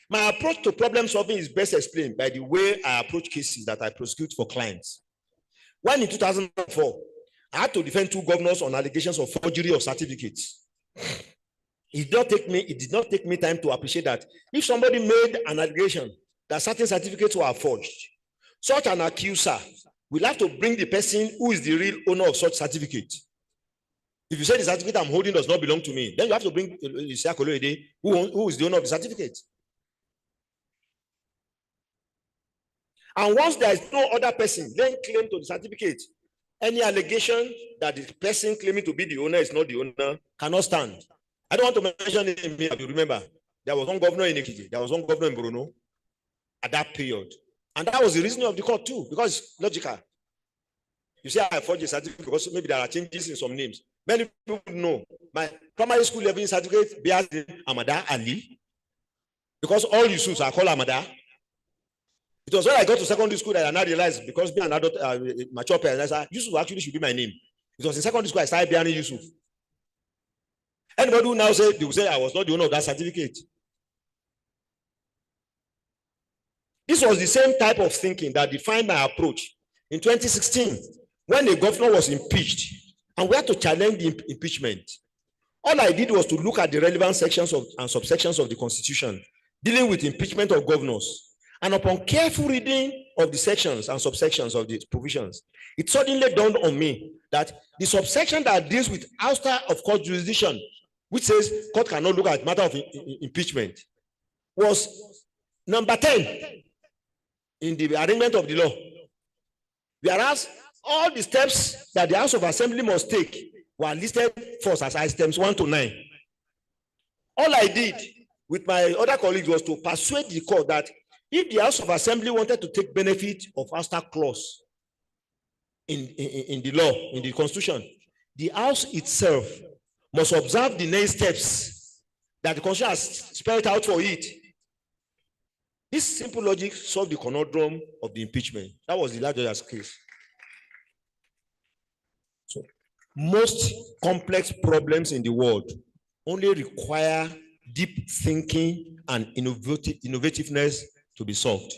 My approach to problem solving is best explained by the way I approach cases that I prosecute for clients. When in 2004, I had to defend 2 governors on allegations of forgery of certificates. It did not take me time to appreciate that if somebody made an allegation that certain certificates were forged, such an accuser will have to bring the person who is the real owner of such certificate. If you say the certificate I'm holding does not belong to me, then you have to bring who is the owner of the certificate. And once there is no other person then claim to the certificate, any allegation that the person claiming to be the owner is not the owner cannot stand. I don't want to mention it in me. You remember, there was one governor in Ekiti, there was one governor in Bruno at that period. And that was the reasoning of the court too, because it's logical. You say I forged a certificate because maybe there are changes in some names. Many people know my primary school level certificate bears Amada Ali, because all Yusufs are called Amada. It was when I got to secondary school that I now realized, because being an adult, mature parent, I said, Yusuf actually should be my name. It was in secondary school I started bearing Yusuf. Anybody who now say, they will say I was not the owner of that certificate. This was the same type of thinking that defined my approach in 2016, when the governor was impeached and we had to challenge the impeachment. All I did was to look at the relevant sections and subsections of the Constitution dealing with impeachment of governors. And upon careful reading of the sections and subsections of the provisions, it suddenly dawned on me that the subsection that deals with ouster of court jurisdiction, which says court cannot look at matter of impeachment, was number 10 in the arrangement of the law. Whereas all the steps that the House of Assembly must take were listed first as items 1 to 9. All I did with my other colleagues was to persuade the court that if the House of Assembly wanted to take benefit of ouster clause in the law, in the Constitution, the House itself must observe the 9 steps that the Constitution has spelled out for it. This simple logic solved the conundrum of the impeachment. That was the largest case. So, most complex problems in the world only require deep thinking and innovativeness to be solved.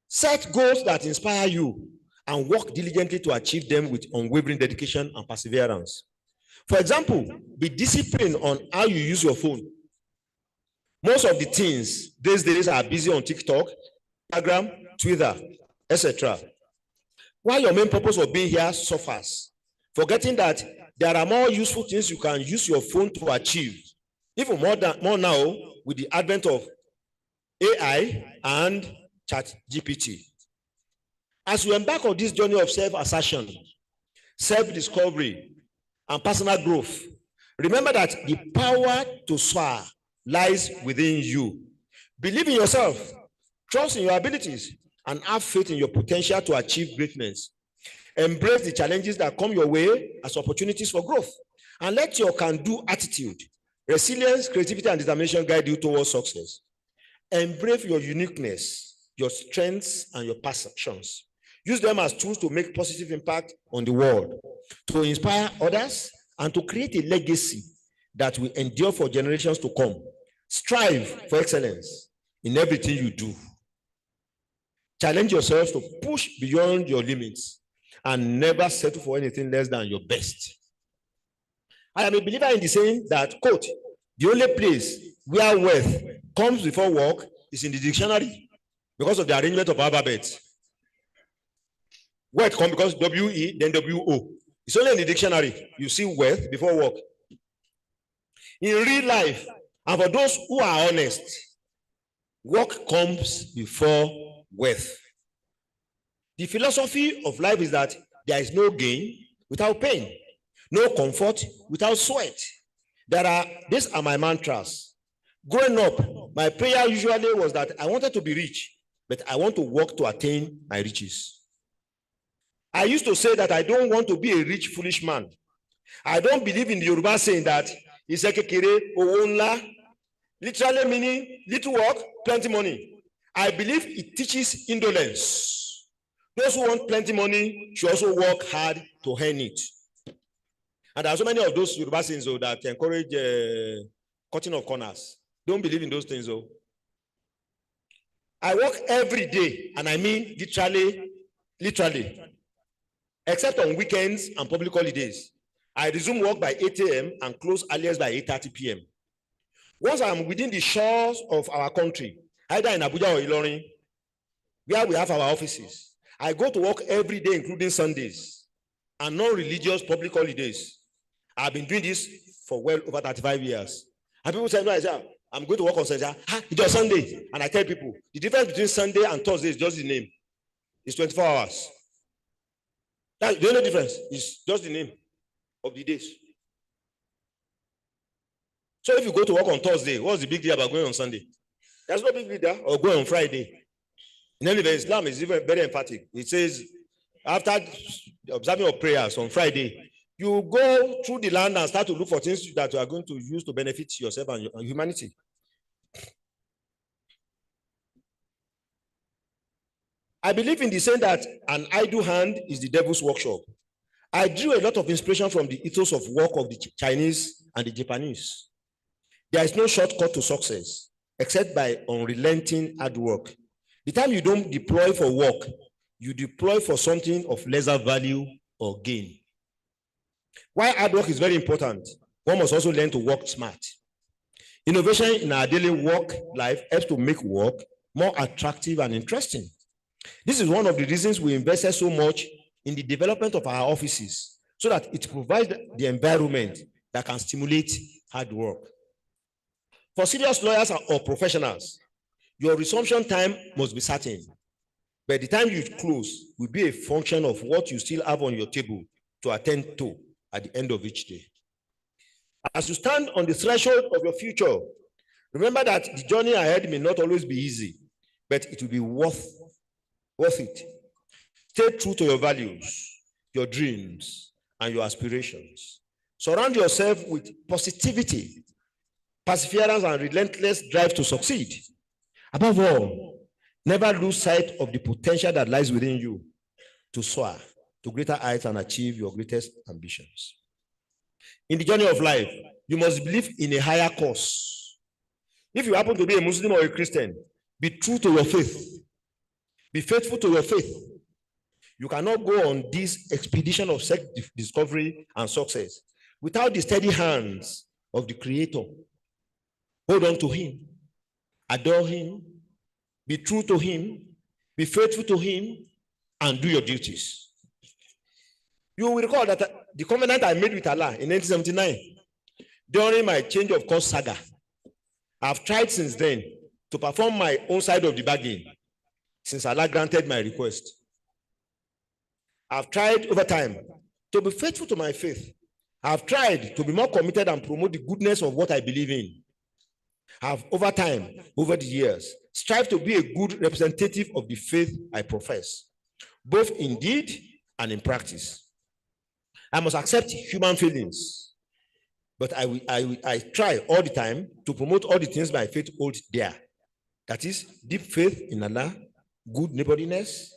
Set goals that inspire you and work diligently to achieve them with unwavering dedication and perseverance. For example, be disciplined on how you use your phone. Most of the teens these days are busy on TikTok, Instagram, Twitter, etc. While your main purpose of being here suffers, forgetting that there are more useful things you can use your phone to achieve, even more now with the advent of AI and ChatGPT. As you embark on this journey of self-assertion, self-discovery, and personal growth, remember that the power to soar lies within you. Believe in yourself, trust in your abilities, and have faith in your potential to achieve greatness. Embrace the challenges that come your way as opportunities for growth, and let your can-do attitude, resilience, creativity, and determination guide you towards success. Embrace your uniqueness, your strengths, and your passions. Use them as tools to make positive impact on the world, to inspire others, and to create a legacy that will endure for generations to come. Strive for excellence in everything you do. Challenge yourselves to push beyond your limits and never settle for anything less than your best. I am a believer in the saying that, quote, the only place where wealth comes before work is in the dictionary because of the arrangement of alphabets. Wealth comes because W-E, then W-O. It's only in the dictionary. You see wealth before work. In real life, and for those who are honest, work comes before wealth. The philosophy of life is that there is no gain without pain, no comfort without sweat. These are my mantras. Growing up, my prayer usually was that I wanted to be rich, but I want to work to attain my riches. I used to say that I don't want to be a rich, foolish man. I don't believe in the Yoruba saying that isekekere owo nla, literally meaning little work, plenty money. I believe it teaches indolence. Those who want plenty money should also work hard to earn it. And there are so many of those Yoruba sayings that encourage cutting of corners. Don't believe in those things though. I work every day, and I mean literally. Except on weekends and public holidays. I resume work by 8 a.m. and close earliest by 8:30 p.m. Once I'm within the shores of our country, either in Abuja or Ilorin, where we have our offices, I go to work every day, including Sundays and non-religious public holidays. I've been doing this for well over 35 years. And people say, no, I'm going to work on Sunday. It's just Sunday. And I tell people, the difference between Sunday and Thursday is just the name. It's 24 hours. That's the only difference. Is just the name of the days. So if you go to work on Thursday, what's the big deal about going on Sunday? There's no big deal there. Or going on Friday. In any way, Islam is even very emphatic. It says, after observing your prayers on Friday, you go through the land and start to look for things that you are going to use to benefit yourself and humanity. I believe in the saying that an idle hand is the devil's workshop. I drew a lot of inspiration from the ethos of work of the Chinese and the Japanese. There is no shortcut to success except by unrelenting hard work. The time you don't deploy for work, you deploy for something of lesser value or gain. While hard work is very important, one must also learn to work smart. Innovation in our daily work life helps to make work more attractive and interesting. This is one of the reasons we invested so much in the development of our offices, so that it provides the environment that can stimulate hard work. For serious lawyers or professionals, your resumption time must be certain. By the time you close will be a function of what you still have on your table to attend to at the end of each day. As you stand on the threshold of your future, remember that the journey ahead may not always be easy, but it will be worth it. Stay true to your values, your dreams, and your aspirations. Surround yourself with positivity, perseverance, and relentless drive to succeed. Above all, never lose sight of the potential that lies within you to soar to greater heights and achieve your greatest ambitions. In the journey of life, you must believe in a higher cause. If you happen to be a Muslim or a Christian, be true to your faith. Be faithful to your faith. You cannot go on this expedition of self-discovery and success without the steady hands of the Creator. Hold on to Him. Adore Him. Be true to Him. Be faithful to Him. And do your duties. You will recall that the covenant I made with Allah in 1979, during my change of course saga, I've tried since then to perform my own side of the bargain, since Allah granted my request. I've tried over time to be faithful to my faith. I've tried to be more committed and promote the goodness of what I believe in. I've over time, over the years, strived to be a good representative of the faith I profess, both in deed and in practice. I must accept human feelings, but I try all the time to promote all the things my faith holds dear. That is deep faith in Allah, good neighborliness,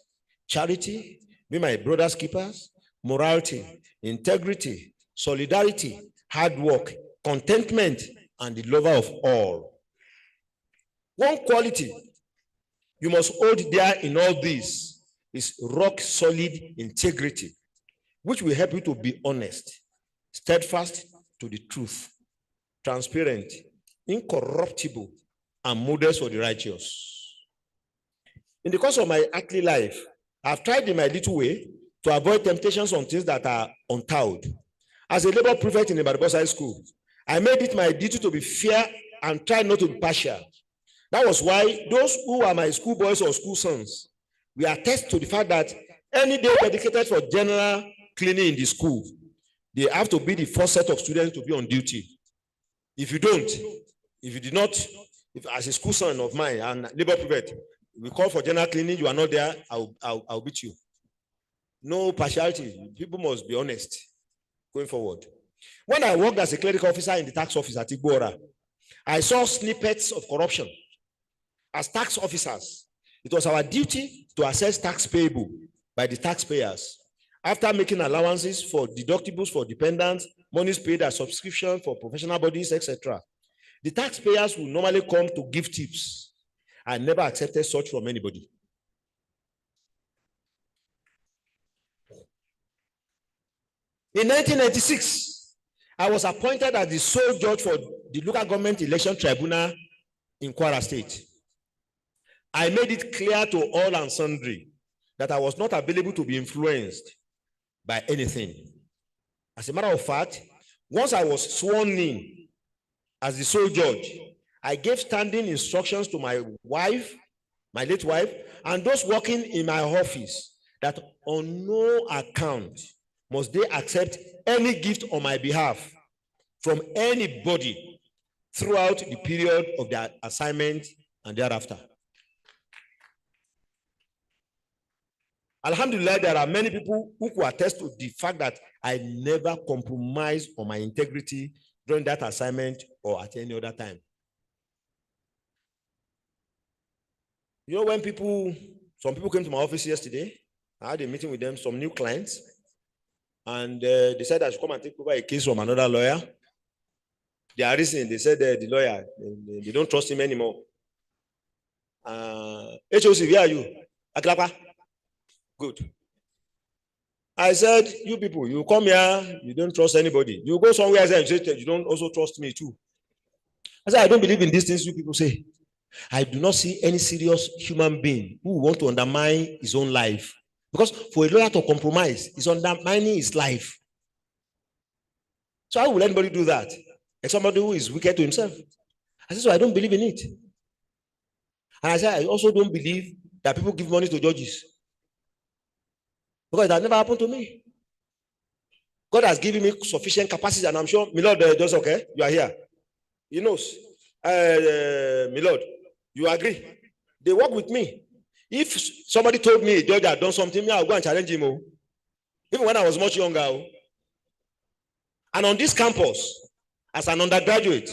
charity, be my brother's keepers, morality, integrity, solidarity, hard work, contentment, and the lover of all. One quality you must hold there in all this is rock solid integrity, which will help you to be honest, steadfast to the truth, transparent, incorruptible, and modest for the righteous. In the course of my earthly life, I've tried in my little way to avoid temptations on things that are untowed. As a labor prefect in the Barbados School, I made it my duty to be fair and try not to be partial. That was why those who are my school boys or school sons, we attest to the fact that any day dedicated for general cleaning in the school, they have to be the first set of students to be on duty. If you don't, if you did not, if as a school son of mine and labor prefect, we call for general cleaning, you are not there, I'll beat you. No partiality. People must be honest going forward. When I worked as a clerical officer in the tax office at Igbora, I saw snippets of corruption. As tax officers, it was our duty to assess tax payable by the taxpayers. After making allowances for deductibles for dependents, monies paid as subscription for professional bodies, etc. The taxpayers will normally come to give tips. I never accepted such from anybody. In 1996, I was appointed as the sole judge for the local government election tribunal in Kwara State. I made it clear to all and sundry that I was not available to be influenced by anything. As a matter of fact, once I was sworn in as the sole judge, I gave standing instructions to my wife, my late wife, and those working in my office that on no account must they accept any gift on my behalf from anybody throughout the period of their assignment and thereafter. Alhamdulillah, there are many people who could attest to the fact that I never compromised on my integrity during that assignment or at any other time. You know, when some people came to my office yesterday, I had a meeting with them, some new clients, and they said I should come and take over a case from another lawyer. They are reasoning, they said the lawyer, they don't trust him anymore. HOC, where are you? Aklapa? Good. I said, you people, you come here, you don't trust anybody. You go somewhere else and say you don't also trust me too. I said, I don't believe in these things you people say. I do not see any serious human being who want to undermine his own life. Because for a lawyer to compromise, is undermining his life. So how will anybody do that? Like somebody who is wicked to himself. I said, so I don't believe in it. And I said, I also don't believe that people give money to judges. Because that never happened to me. God has given me sufficient capacity, and I'm sure, my Lord, just okay, you are here. He knows. My Lord, you agree? They work with me. If somebody told me a judge had done something, I'll go and challenge him. Even when I was much younger. And on this campus, as an undergraduate,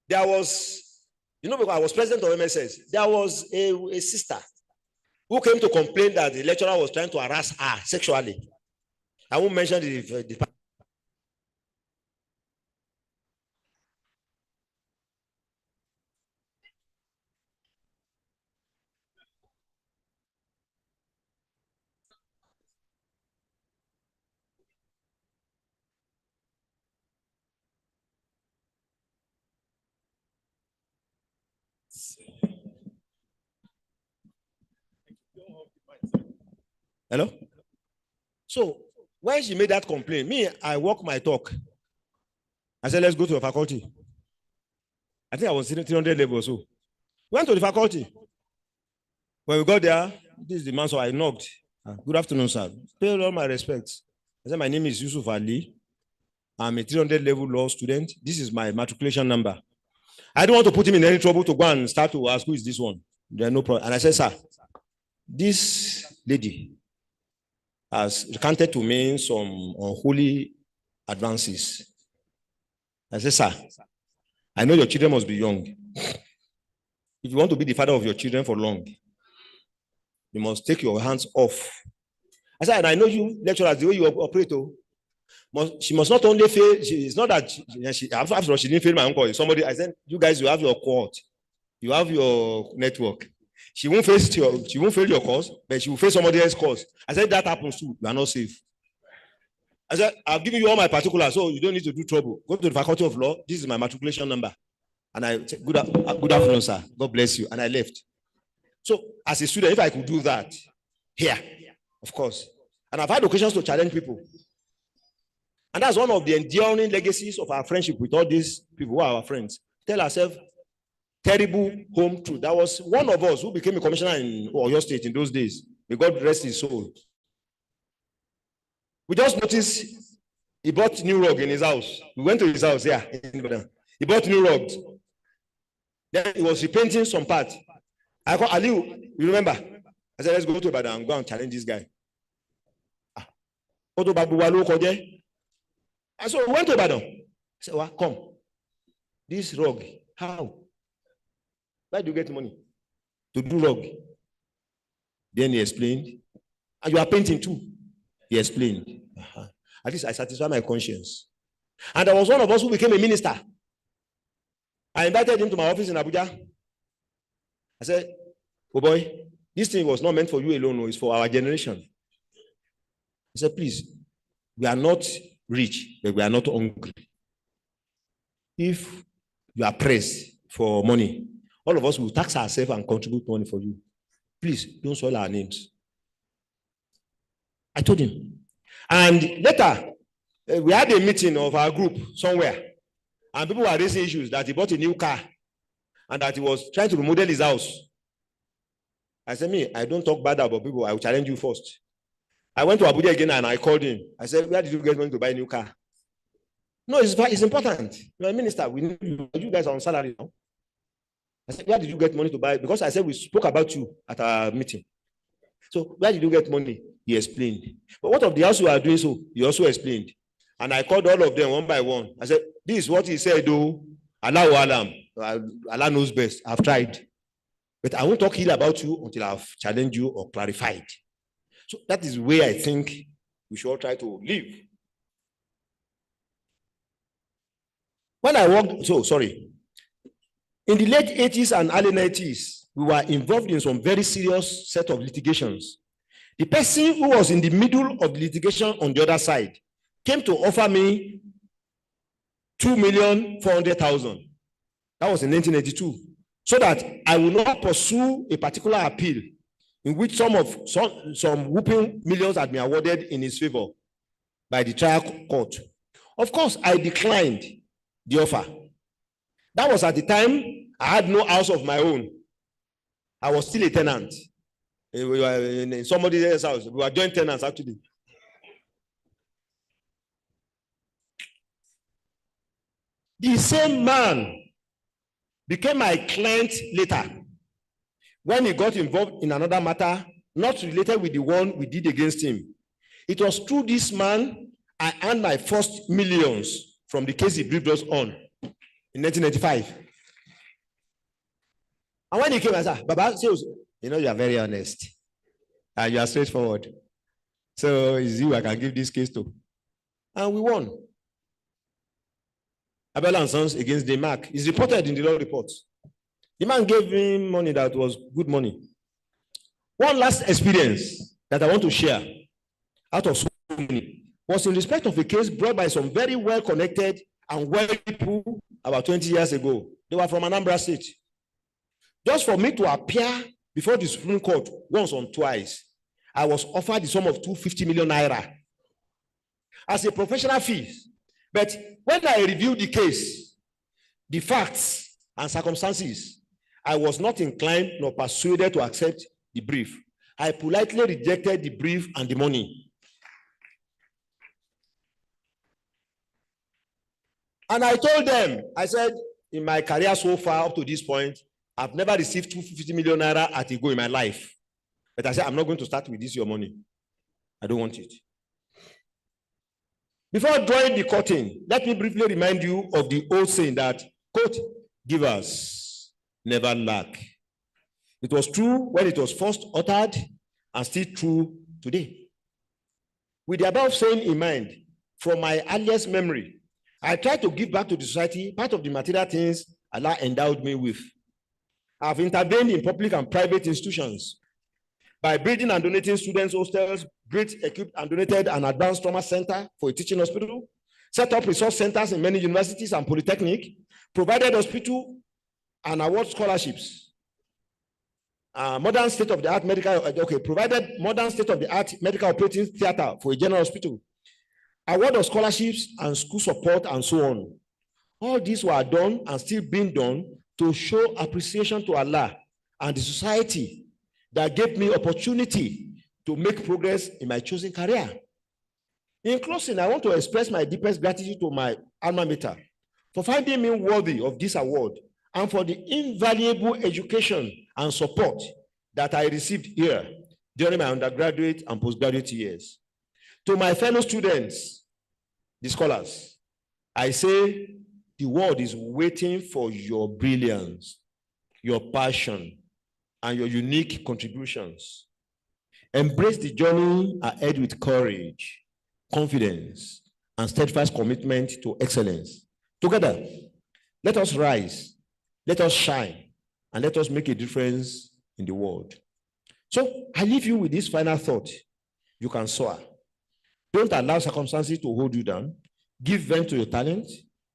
there was, because I was president of MSS, there was a sister who came to complain that the lecturer was trying to harass her sexually. I won't mention the Hello? So when she made that complaint, I walk my talk. I said, let's go to the faculty. I think I was sitting 300 level or so. Went to the faculty. When we got there, this is the man, so I knocked. Good afternoon, sir. Pay all my respects. I said, my name is Yusuf Ali. I'm a 300 level law student. This is my matriculation number. I don't want to put him in any trouble to go and start to ask who is this one. There's no problem. And I said, sir, this lady has recanted to me some unholy advances. I said, sir, I know your children must be young. If you want to be the father of your children for long, you must take your hands off. I said, and I know you lecturers, the way you operate. She must not only fail, it's not that after all, she didn't fail my uncle. Somebody, I said, you guys, you have your court, you have your network. She won't fail your course, but she will face somebody else's course. I said, that happens too. You are not safe. I said, I've given you all my particulars, so you don't need to do trouble. Go to the Faculty of Law. This is my matriculation number. And I said, good afternoon, sir. God bless you. And I left. So as a student, if I could do that here, of course. And I've had occasions to challenge people. And that's one of the enduring legacies of our friendship with all these people who are our friends. Tell ourselves terrible home truth. That was one of us who became a commissioner in Oyo State in those days. May God rest his soul. We just noticed he bought new rug in his house. We went to his house, yeah. He bought new rugs. Then he was repainting some part. I called Aliu, you remember? I said, let's go to Ibadan and go and challenge this guy. And so we went to Ibadan. I said, well, come. This rug, how? Where do you get money to do rug? Then he explained. And you are painting too. He explained. At least I satisfy my conscience. And there was one of us who became a minister. I invited him to my office in Abuja. I said, oh boy, this thing was not meant for you alone, no, it's for our generation. I said, please, we are not rich, but we are not hungry. If you are pressed for money, all of us will tax ourselves and contribute money for you. Please, don't soil our names. I told him. And later, we had a meeting of our group somewhere. And people were raising issues that he bought a new car and that he was trying to remodel his house. I said, me, I don't talk bad about people. I will challenge you first. I went to Abuja again and I called him. I said, where did you get money to buy a new car? No, it's important. You're a minister. We need you. You guys are on salary now. I said, where did you get money to buy? Because I said, we spoke about you at our meeting. So where did you get money? He explained. But what of the house you are doing so? He also explained. And I called all of them one by one. I said, this is what he said, though. Allah knows best. I've tried. But I won't talk ill about you until I've challenged you or clarified. So that is the way I think we should all try to live. When I worked, in the late 80s and early 90s, we were involved in some very serious set of litigations. The person who was in the middle of the litigation on the other side came to offer me 2,400,000. That was in 1982. So that I will not pursue a particular appeal in which some whooping millions had been awarded in his favor by the trial court. Of course, I declined the offer. That was at the time I had no house of my own. I was still a tenant. We were in somebody else's house. We were joint tenants actually. The same man became my client later when he got involved in another matter not related with the one we did against him. It was through this man I earned my first millions from the case he briefed us on in 1995. And when he came, I said, Baba, you know, you are very honest and you are straightforward. So it's you I can give this case to. And we won. Abel and Sons against Denmark is reported in the law reports. The man gave him money that was good money. One last experience that I want to share out of so many was in respect of a case brought by some very well-connected and wealthy people about 20 years ago. They were from Anambra State. Just for me to appear before the Supreme Court once or twice, I was offered the sum of 250 million naira as a professional fee. But when I reviewed the case, the facts and circumstances, I was not inclined nor persuaded to accept the brief. I politely rejected the brief and the money. And I told them, I said, in my career so far up to this point, I've never received 250 million naira at a go in my life. But I said, I'm not going to start with this, your money. I don't want it. Before drawing the curtain, let me briefly remind you of the old saying that, quote, givers never lack. It was true when it was first uttered and still true today. With the above saying in mind, from my earliest memory, I try to give back to the society part of the material things Allah endowed me with. I've intervened in public and private institutions by building and donating students' hostels, built, equipped, and donated an advanced trauma center for a teaching hospital, set up resource centers in many universities and polytechnic, provided hospital and award scholarships. Provided modern state-of-the-art medical operating theater for a general hospital, award of scholarships and school support, and so on. All these were done and still being done to show appreciation to Allah and the society that gave me opportunity to make progress in my chosen career. In closing, I want to express my deepest gratitude to my alma mater for finding me worthy of this award and for the invaluable education and support that I received here during my undergraduate and postgraduate years. To my fellow students, the scholars, I say the world is waiting for your brilliance, your passion, and your unique contributions. Embrace the journey ahead with courage, confidence, and steadfast commitment to excellence. Together, let us rise, let us shine, and let us make a difference in the world. So I leave you with this final thought. You can soar. Don't allow circumstances to hold you down. Give vent to your talent.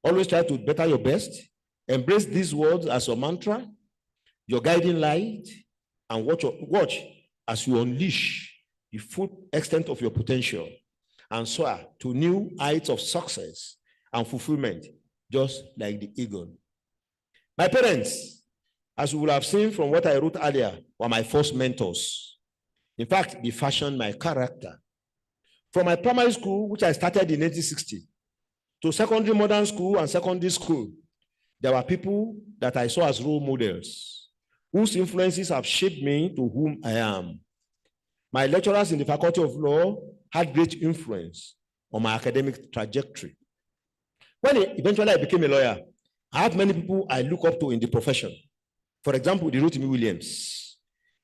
Always try to better your best. Embrace these words as your mantra, your guiding light, and watch as you unleash the full extent of your potential and soar to new heights of success and fulfillment, just like the eagle. My parents, as you will have seen from what I wrote earlier, were my first mentors. In fact, they fashioned my character. From my primary school, which I started in 1960, to secondary modern school and secondary school, there were people that I saw as role models, whose influences have shaped me to whom I am. My lecturers in the Faculty of Law had great influence on my academic trajectory. When eventually I became a lawyer, I had many people I look up to in the profession. For example, the Rotimi Williams,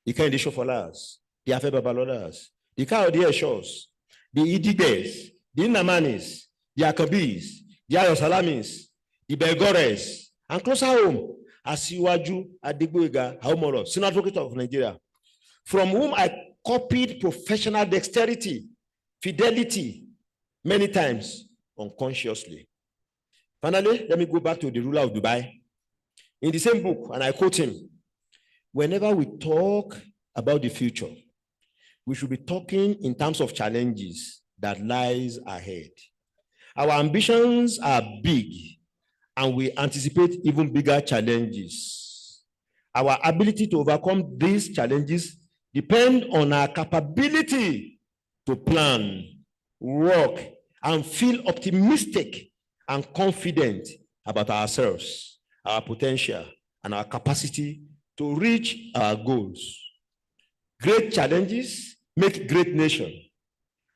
the Kennedy Shofolas, the Afe Babalolas, the Kayode Eshos, the Idiges, the Innamanis, the Akabis, the Ayosalamis, the Belgores, and closer home, Asiwaju Adigboyega Haumolo, Senior Advocate of Nigeria, from whom I copied professional dexterity, fidelity, many times unconsciously. Finally, let me go back to the ruler of Dubai. In the same book, and I quote him, whenever we talk about the future, we should be talking in terms of challenges that lies ahead. Our ambitions are big, and we anticipate even bigger challenges. Our ability to overcome these challenges depend on our capability to plan, work, and feel optimistic and confident about ourselves, our potential, and our capacity to reach our goals. Great challenges make great nation.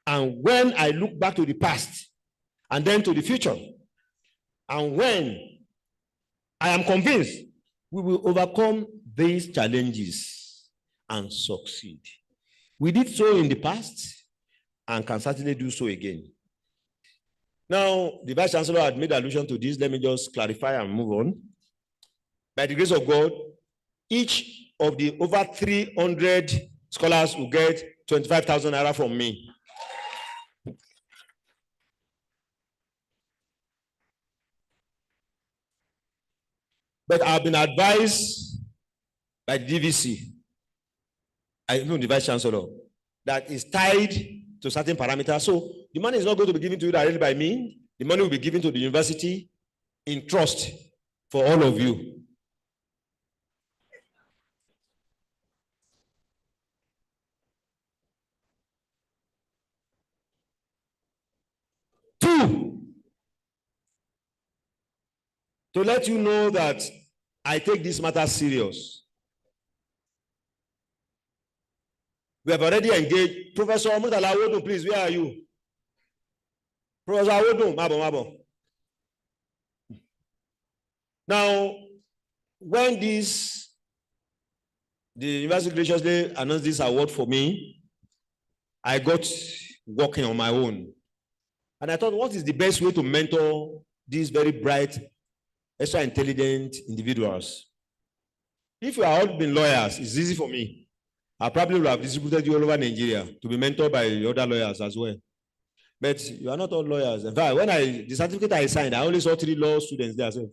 And when I look back to the past and then to the future, and when I am convinced we will overcome these challenges and succeed. We did so in the past and can certainly do so again. Now, the Vice Chancellor had made allusion to this. Let me just clarify and move on. By the grace of God, each of the over 300 scholars will get 25,000 naira from me. But I've been advised by the DVC, I know the Vice Chancellor, that is tied to certain parameters. So the money is not going to be given to you directly by me. The money will be given to the university in trust for all of you. Two, to let you know that I take this matter serious. We have already engaged. Professor Mutala Awodun, please, where are you? Professor Awodun, Mabo. Now, when the university graciously announced this award for me, I got working on my own. And I thought, what is the best way to mentor these very bright, extra intelligent individuals? If you are all been lawyers, it's easy for me. I probably would have distributed you all over Nigeria to be mentored by other lawyers as well. But you are not all lawyers. In fact, when the certificate I signed, I only saw 3 law students there. So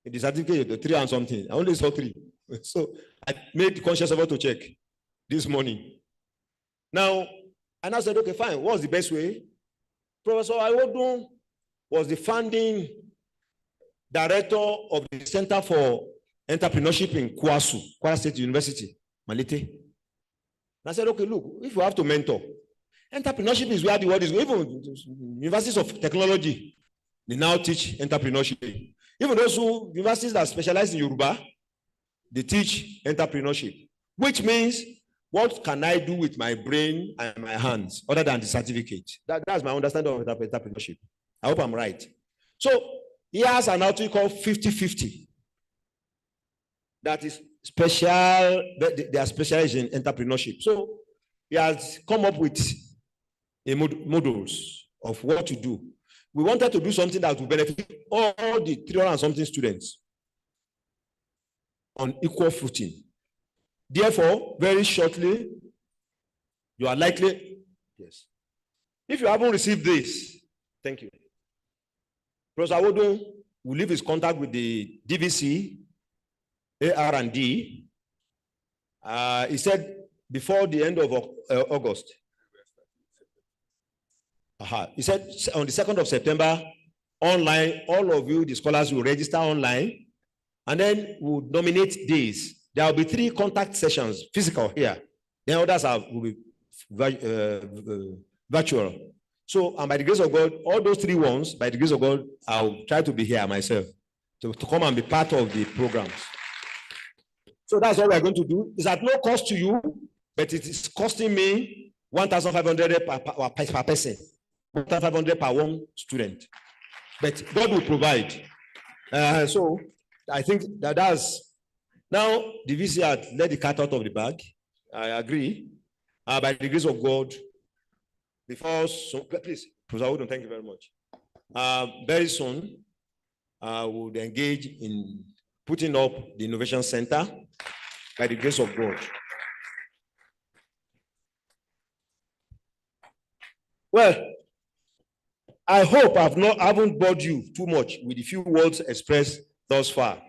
in the certificate, the 3 and something, I only saw 3. So I made conscious effort to check this morning. Now, and I said, okay, fine. What's the best way? Professor Iwodun was the founding director of the Center for Entrepreneurship in Kwasu, Kwara State University, Malete. And I said, okay, look, if you have to mentor, entrepreneurship is where the world is going. Even universities of technology, they now teach entrepreneurship. Even those universities that specialize in Yoruba, they teach entrepreneurship, which means, what can I do with my brain and my hands other than the certificate? That's my understanding of entrepreneurship. I hope I'm right. So he has an outfit called 50-50. That is special, they are specialized in entrepreneurship. So he has come up with models of what to do. We wanted to do something that will benefit all the 300 and something students on equal footing. Therefore, very shortly, you are likely, yes. If you haven't received this, thank you. Professor Iwodun will leave his contact with the DVC, AR&D. He said before the end of August. He said on the 2nd of September, online, all of you, the scholars, will register online, and then we'll nominate days. There will be 3 contact sessions, physical here. Then others will be virtual. So, and by the grace of God, all those 3 ones, by the grace of God, I'll try to be here myself to come and be part of the programs. So that's what we're going to do. It's at no cost to you, but it is costing me 1,500 per person, 1,500 per one student. But God will provide. So I think that's now the VC had let the cat out of the bag. I agree. By the grace of God, before please, Professor Iwodun, thank you very much. Very soon, we'll engage in putting up the Innovation Center by the grace of God. Well, I hope I haven't bored you too much with the few words expressed thus far.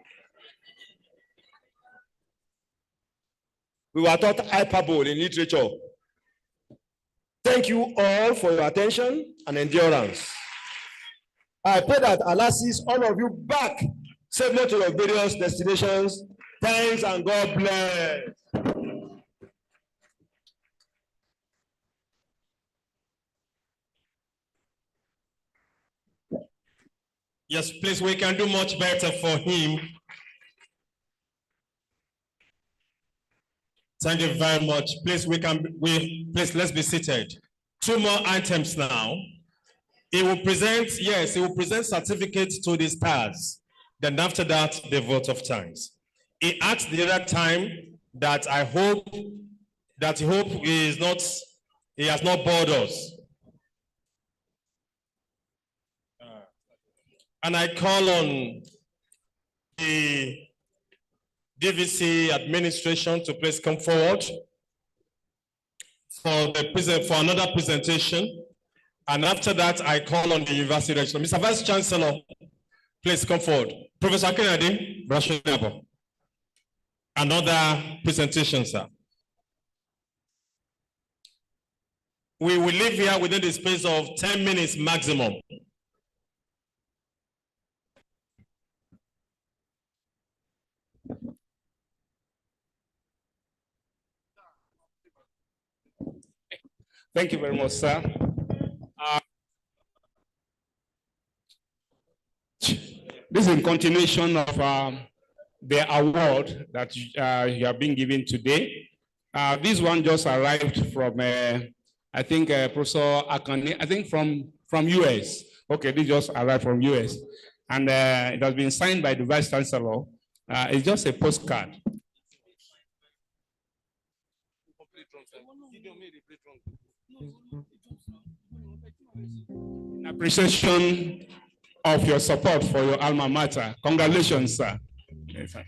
We were taught hyperbole in literature. Thank you all for your attention and endurance. I pray that Allah sees all of you back safely to your various destinations. Thanks and God bless. Yes, please, we can do much better for him. Thank you very much. Please, please, let's be seated. 2 more items now. He will present certificates to the stars. Then after that, the vote of thanks. He asked the other time that he has not bored us. And I call on the DVC administration to please come forward for another presentation. And after that, I call on the university registrar. Mr. Vice Chancellor, please come forward. Professor Kennedy, Brashinabo. Another presentation, sir. We will leave here within the space of 10 minutes maximum. Thank you very much, sir. This is in continuation of the award that you have been given today. This one just arrived from, I think, Professor Akane, I think from US. Okay, this just arrived from US. And it has been signed by the Vice Chancellor. It's just a postcard. In appreciation of your support for your alma mater. Congratulations, sir. Yes, sir.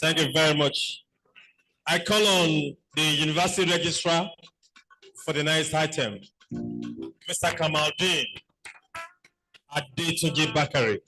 Thank you very much. I call on the University Registrar for the next item, Mr. Kamaldeen Adetunji Bakari.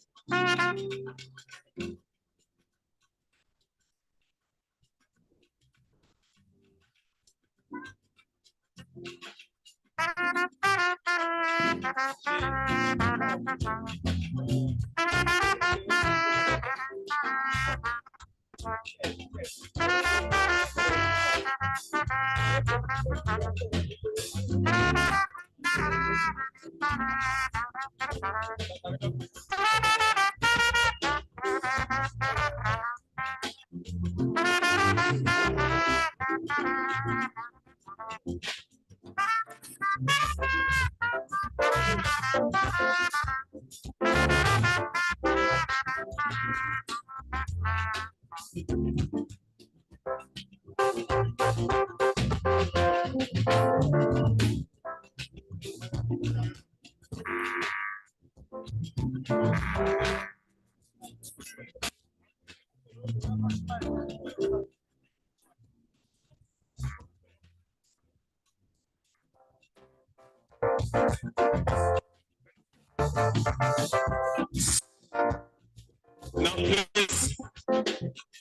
Now, please,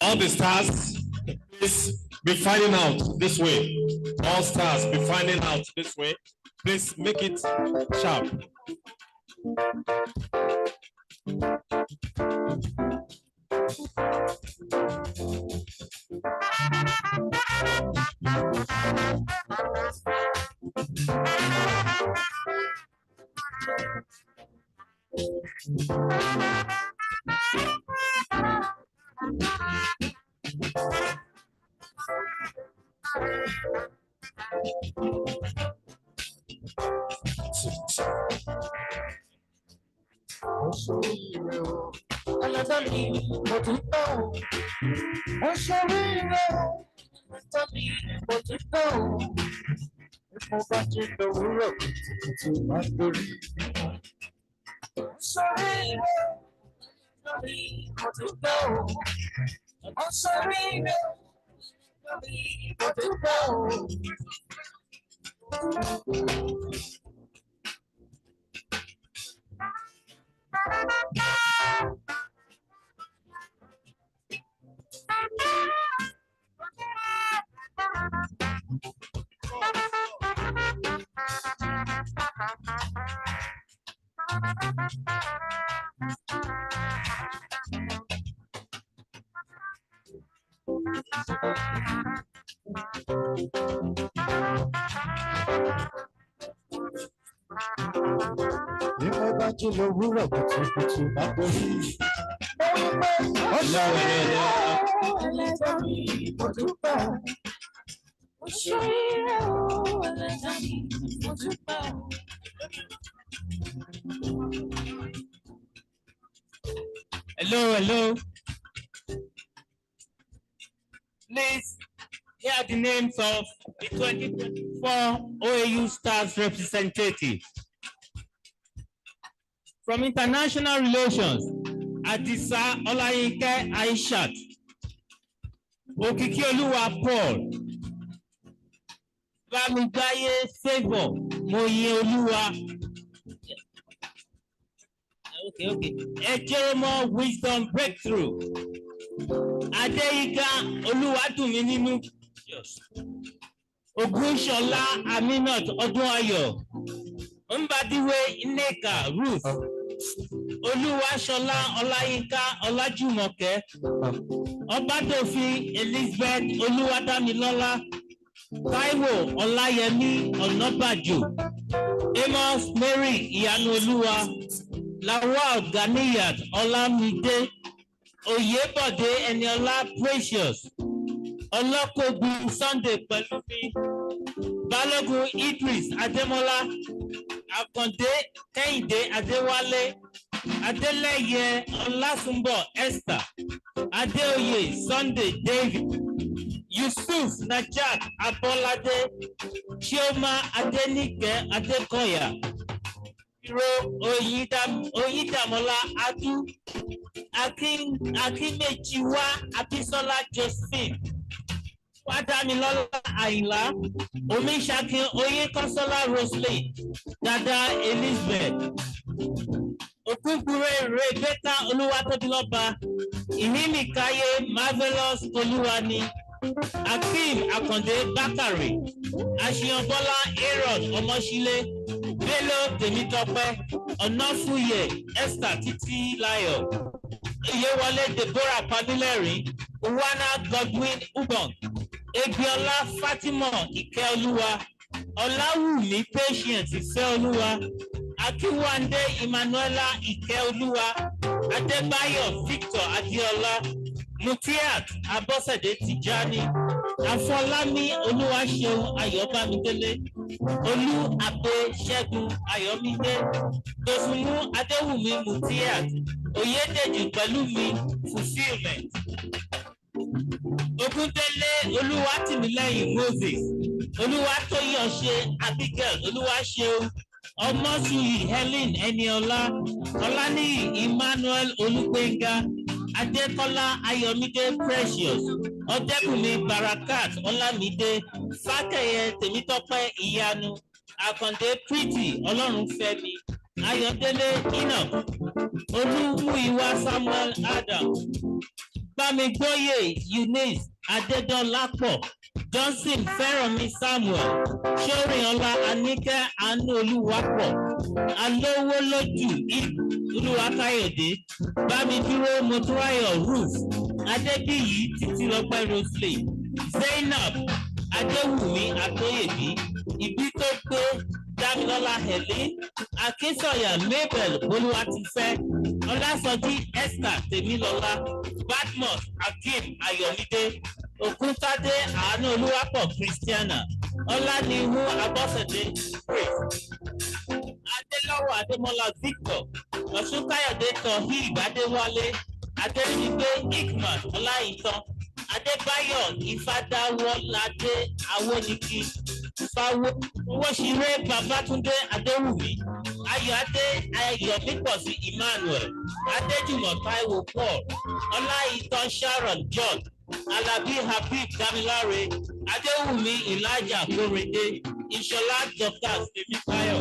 all the stars, please be finding out this way. All stars be finding out this way. Please make it sharp. Hello, hello. Please, here are the names of the 2024 OAU Stars representatives. From International Relations, Adisa Olayinke Aishat, Okikioluwa Paul, Bamigaye Favor Moyeoluwa. Okay. Ejeromo Wisdom Breakthrough. Adeiga Oluwadumininu. Yes. Ogunshola Aminat Odunayo. Mbadiwe Ineka Ruth. Oluwashola Olayinka Olajumoke. Obadofi Elizabeth Oluwadamilola. Taiwo Olayemi Onabajo. Amos Mary Iyanoluwa. Lawal Ganiyat Olamide. Oyebode Eniola Precious. Olokogun Sunday Pelumi. Balogun Idris Ademola. Akonde Kehinde Adewale. Adeleye Olasunbo Esther. Adeoye Sunday David. Yusuf Najat Abolade, Chioma Adenike Adekoya, Iro Oyidamola Adu, Akimejiwa Abisola Josephine, Wadamilola Ayla, Omishakin Oyekansola Rosley, Dada Elizabeth, Okukure Rebecca Oluwatobiloba, Ihimikaye Marvelous Oluwani, Akeem Akonde Bakari, Ashiyanbola Aaron Omoshile, Bello Temitope, Onofuye Esther Titi Layo, Iyewale Deborah Pamileri, Uwana Godwin Ubon, Ebiola Fatima Ikeoluwa, Olawumi Patient Ifeoluwa, Akiwande Emmanuela Ikeoluwa, Adebayo Victor Adiola, Mutiat Abosede Tijani, Afolami Oluwaseun Ayobamidele, Olu Abe Segun Ayomide, Dosunu Adewumi Mutiat, Oyedeji Pelumi Fulfillment, Ogundele Oluwatimileyin Moses, Oluwatoyose Abigail Oluwaseun, Omosuyi Helen Eniola, Olani Emmanuel Olugbenga, Adekola Ayomide Precious, Odebumi Barakat Olamide, Fakeye Temitope Iyanu, Akonde Pretty Olorunfemi, Ayodele Enoch, Olumuyiwa Samuel Adam, Bamigboye Eunice Adedolapo, Johnson Feromi Samuel, Sorinola Anike Anu Oluwapo, Alowoloju Oluwakayode, Bamiduro Moturayo Ruth, Adebiyi Titilope Rosley, Zainab Adewumi Atoyebi, Ibitope Damilola Helen, Akinsoya Mabel Oluwatife, Olasoji Esther Temilola, Badmus Akim Ayomide, Okuntade Anu Oluwapo Christiana, Olanihu Abosede Praise, Adelowo Ademola Victor, Osukayode Tohib Adewale, Adenigbe Ikman Olaitan, Adebayo Ifadawolade Awoniki, Owosire Babatunde Adewumi, Ayọ̀adé Ayọ̀mípọ̀sí Emmanuel, Adéjùmọ̀ Táíwò Paul, Ọláìtàn Sharon John, Alabi Habib Damilare, Adéwùmí Elijah Korede, Ìṣọ̀lá Dr. Femifayo,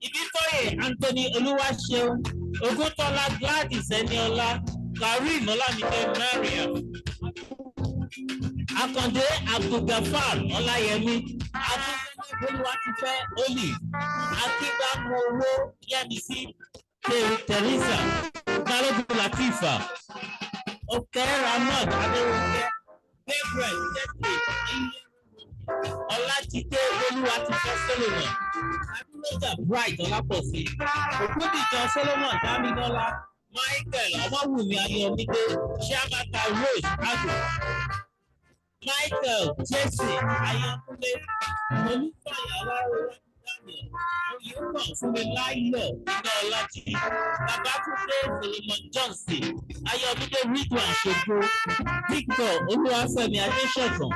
Ibitoye Anthony Oluwaseun, Oguntola Gladys Eniola, Karim Olamide Mariam, Akande Abdulgafar Olayemi, Akinwumi Oluwatife Olive, Akinbamowo Yemisi, Teresa, Balogun Latifa, Oke Ramad Aderoke, Gabriel Jesse, Olatide Oluwatife Solomon, Abiroja Bright Olaposi, Okudijan Solomon Damilola, Michael Omowumi Ayomide, Chiamaka Rose Ado, Michael Jesse Ayakunle, Olufaya Alarowa Daniel, Oyinbo Funmilayo Inaolaji, Babatunde Solomon Johnson, Ayomide Ridwan Shoko, Victor Oluwafemi Adesokan,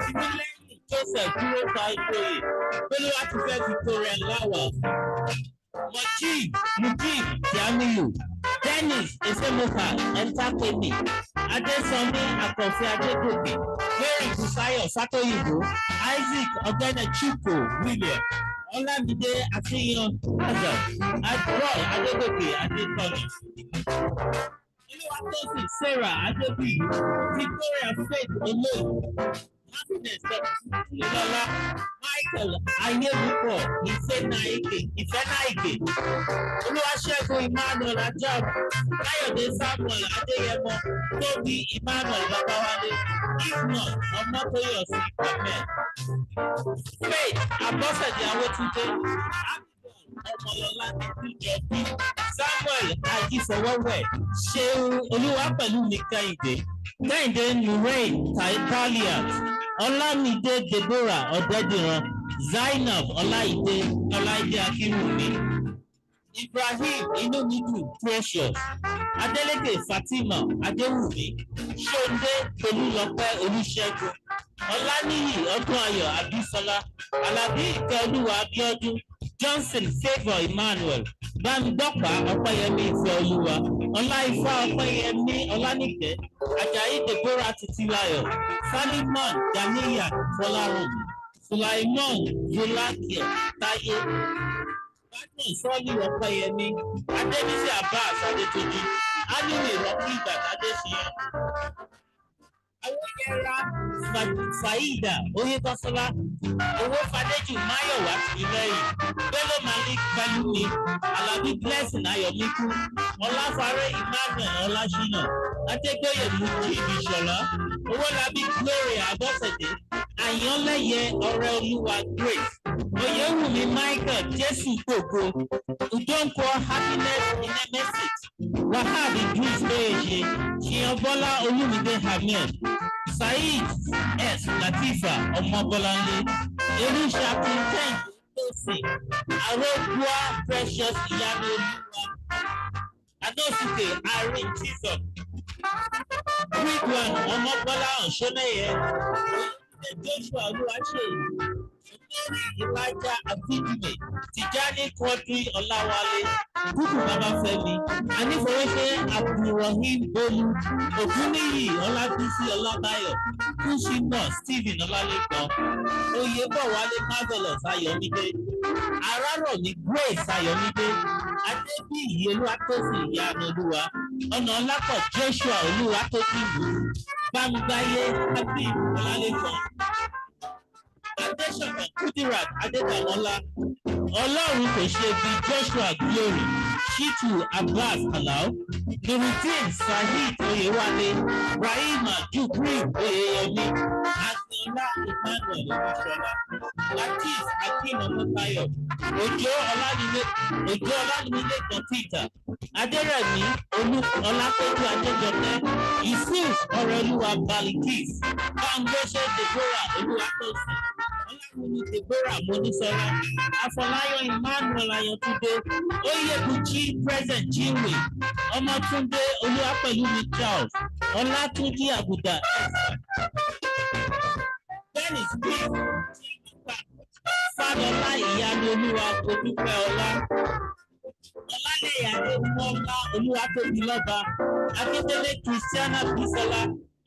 Timileyin Joseph Durofa Ikoye, Oluwatife Victoria Lawa, Mujib Jamiu, Dennis Esemoka Entakemi, Adesanmi Akofe Adegoke, Mary Busayo Satoyibo, Isaac Ogenechukwu William, Olamide Akiyan Azam, Adroy Adegoke Adetola, Oluwatosin Sarah Adebi, Victoria Faith Oloyi, Happiness Ilola, Michael Ayebuko, Ifenaike, Oluwasegun Emmanuel Ajab, Kayode Samuel Adeyemo, Tobi Emmanuel Babawale, Ifnot Omotoyosi Ahmed, Faith Abosede Awotunde, Ọmọlọlá Ìjọbí, Samuel Ajífọwọ́wẹ̀, Ṣeun Olúwapẹ̀lúmi Kẹ́hìndé Nurain Taliat, Ọlámídé Deborah Ọ̀dẹ́dìran, Zainab Ọláìdé Akínwùmí, Ibrahim Inumidu Precious, Adeleke Fatima Adewumi, Shonde Tolulope Olusegun, Olaniyi Odunayo Abisola, Alabi Ikeoluwa Abiodun, Johnson Favour Emmanuel, Bamidokpa Opeyemi Ifeoluwa, Olaifa Opeyemi Olanike, Ajayi Deborah Titilayo, Salimon Ganiya Folarum, Sulaimon Zulakia Taye, Sọ́ọ̀lì Ọ̀pẹ́yẹmí, Adébísí Abbas Adétúnjì, Alumni Rọ́kìgbà Adéṣiyàn. Awóyẹra Fàyídà Oyèkọ́sọ́lá, Owó Fadéjù Máyọ̀wá Tìlẹ́yìn, Bello Malik Pẹ̀lúmi, Alábí Blessing Ayọ̀míkú, Ọláfarẹ́ Emmanuel Ọláṣínà, Adégbóyè Mùjí Ìbíṣọ̀lá, Owólabí Gloria Abọ́sẹ̀dé, Àyànlẹ́yẹ Ọrẹ Olúwa Grace, Oyèwùmí Michael Jésù Gbogbo, Udonkwo Happiness Inemesit, Wahab Idris Oyeṣe, Ṣìyànbọ́lá Olúmídé Ahmed, Saheed S. Latifa Ọmọbọ́láńlé, Elisha Pinten Tosin, Arogua Precious Ìyanu Olúwa, Adósùkè Irene Tizok, Ridwan Ọmọbọ́lá Ọ̀ṣọ́nẹ́yẹ, Joshua Olúwaṣeyì, Elijah Abidime, Tijani Quadri Ọláwálé, Kúkú Babafẹ́mi, Anífowóṣe Abdulrahim Bolu, Ògúnníyì Ọlábísí Ọlábáyọ̀, Kúṣínà Stephen Ọlálékan, Oyèbọ̀wálé Marvelous Ayọ̀mídé, Arárọ̀mí Grace Ayọ̀mídé, Adébíyì Olúwatósìn Ìyanu-Olúwa, Ọ̀nàọlápọ̀ Joshua Olúwatókìwù, Bámigbáyé Habib Ọlálékan, Adéṣọ̀kan Kudirat Adédàmọ́lá, Ọlọ́run kò ṣe bí Joshua Glory, Shitu Abbas Alao, Nurudeen Saheed Oyewale, Rahima Jubril Oyeyemi, Adéọlá Emmanuel Olúṣọlá, Latif Akeem Ọmọ́táyọ̀, Òjó Ọlánimílẹ́kan Peter, Adérẹ̀mí Ọlápẹ́jú Adéjọkẹ́, Yusuf Ọrẹolúwa Balikis, Bámgbóṣe Deborah Olúwatósìn, Ọláwùmí Deborah Monísọ́lá, Afọláyọ̀ Emmanuel Ayọ̀túndé, Oyèbùchí Present Chinwe, Ọmọtúndé Olúwapẹ̀lúmi Charles, Ọlátúnjí Àgùdà Esther, Dennis Smith, Fádọlá Ìyanu-Olúwa Odúpẹ́ Ọlá, Ọlálẹ́yà Adéwọlá Olúwatóbilọ́ba, Akíndélé Christiana Bísọ́lá,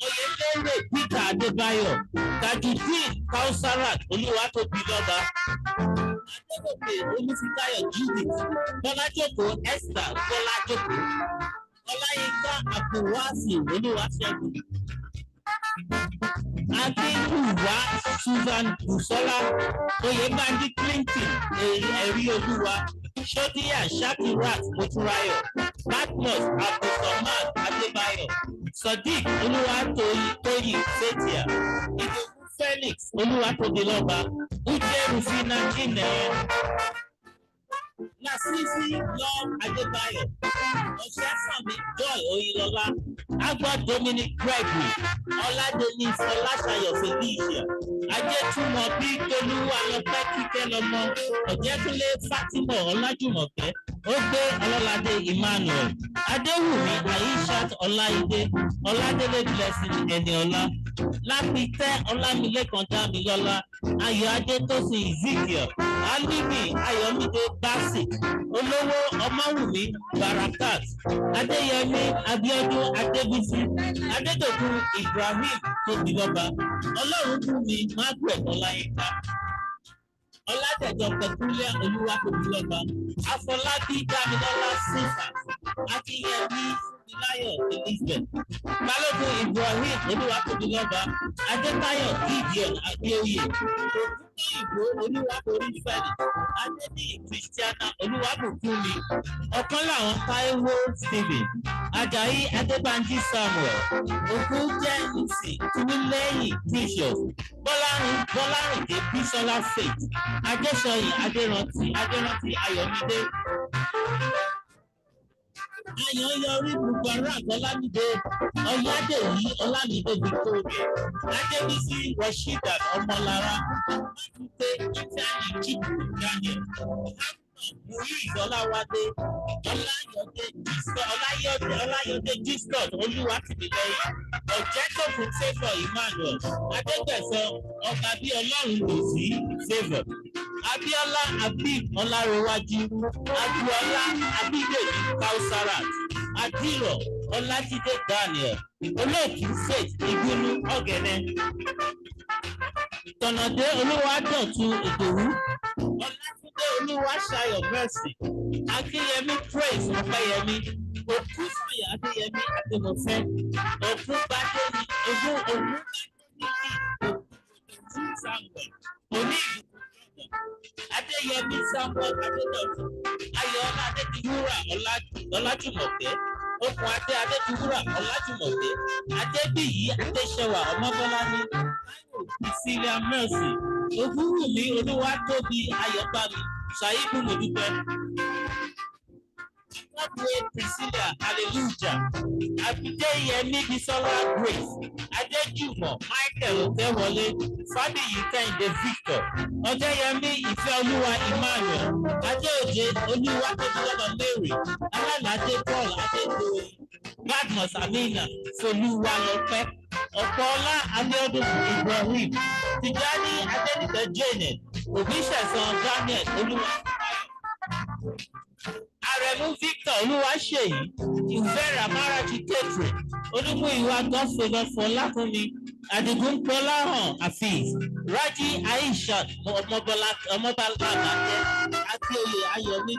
Oyèlérè Peter Adébáyọ̀, Tajudeen Kausarat Olúwatóbilọ́ba, Adégòkè Olúfitáyọ̀ Judith, Bọ́lájókòó Esther Bọ́lájókòó, Ọláyínká Abdulwasi Olúwaṣẹ́gun, Akínkùwá Susan Bùsọ́lá, Oyèbánjí Clinton Ẹ̀rí Olúwa, Ṣódíyà Shakirat Motúnráyọ̀, Badmus Abdulsamad Adébáyọ̀, Sodiq Olúwatóyìn Sétíà, Ìdòwú Felix Olúwatóbilọ́ba, Uche Rufina Chineye, Lásìsí Love Adébáyọ̀, Ọ̀ṣẹ́sànmí Joy Oyinlọ́lá, Agba Dominic Gregory, Ọládélé Fọláṣayọ̀ Felicia, Ajétúmọ̀ bí Tolúwalọpẹ́ Kíkẹ́lọmọ, Ọ̀jẹ́kúnlé Fátímọ̀ Ọlájùmọ̀kẹ́, Ógbé Ọlọ́ládé Emmanuel, Adéwùmí Aishat Ọláìdé, Ọládélé Blessing Ẹniọlá, Lápítẹ́ Ọlámilékan Dámilọ́lá, Ayọ̀ Adétósìn Ezekiel, Alimi Ayọ̀mídé Bassett, Olówó Ọmọwùmí Barakat, Adéyẹmí Abíọ́dún Adébísí, Adédòkun Ibrahim Tóbilọ́ba, Ọlọ́runbùnmi Margaret Ọláyínká, Ọládẹ̀jọ Pẹ̀kúlẹ̀ Olúwatóbilọ́ba, Afọlábí Dámilọ́lá Sífà, Akínyẹmí Fúnmiláyọ̀ Elizabeth, Balógun Ibrahim Olúwatóbilọ́ba, Adébáyọ̀ Gideon Adéoyè, Ògúntóyìnbó Olúwaforífẹ́mi, Adébíyì Christiana Olúwabùkúnmi, ọ̀kan làwọn Táíwò Stephen, Ajayi Adébánjí Samuel, Ògúnjẹ́nìsì Tìmílẹ́yìn Precious, Bọ́lárìndé Bísọ́lá Faith, Adéṣọyìn Adérántí Ayọ̀mídé, Ayọ̀yọrí Mubarak Ọlámídé, Ọládèyí Ọlámídé Victoria, Adébísí Rasheedat Ọmọlára, Mákindé Ìtàní Chikwu Daniel, Muiz Ọláwádé, Ọláyọ̀dé Justus Olúwatìmílẹ́yìn, Ọ̀jẹ́tòkun Favour Emmanuel, Adégbẹ̀sán Ọba bí Ọlọ́run lò sí Favour, Abíọ́lá Habib Ọlárẹ̀wájú, Adúọlá Abídèmí Kausarat, Adírọ̀ Ọlájídé Daniel, Olóòtú Faith Ìgbónú Ọ̀gẹ̀nẹ̀, Tọ̀nàdé Olúwadọ̀tun Ìdòwú, Ọlátúndé Olúwaṣayọ̀ Mercy, Akínyẹmí Praise Ọpẹ́yẹmí, Òkúsànyà Adéyẹmí Adémọ̀fẹ́, Ògúnbádéni Samuel, Adéyẹmí Samuel Adédọ̀tun, Ayọ̀ọ́lá Adédiwúrà Ọlájùmọ̀kẹ́, Okùn Adé Adédiwúrà Ọlájùmọ̀kẹ́, Adébíyí Adéṣẹwà Ọmọbọ́láni, Cecilia Mercy, Ògúnwùmí Olúwatóbi Ayọ̀bámi, Ṣàyíbù Mòdúpẹ́, Akọ́bùwé Priscilla Hallelujah, Abídéyẹmí Bísọ́lá Grace, Adéjùmọ̀ Michael Òkèwọlé, Fábíyì Kẹ́hìndé Victor, Ọjẹ́yẹmí Ìfẹ́olúwa Emmanuel, Adéòjé Olúwatóbilọ́ba Mary, Alálàdé Paul Adédoyin, Badmus Amina Folúwalọ́pẹ́, Ọ̀pọ̀ọlá Abíọ́dún Ibrahim, Tìjání Adénìkẹ́ Janet, Òbíṣẹ̀san Daniel Olúwatáyọ̀, Àrẹ̀mú Victor Olúwaṣèyí, Ìfẹ́rà Márájì Catherine, Olúmúyìwá Godfavour Fọlákúnmi, Àdìgún Gbọ́láhàn Afeez, Rájí Aishat Ọmọbàlágàjẹ́, Akíoyè Ayọ̀mí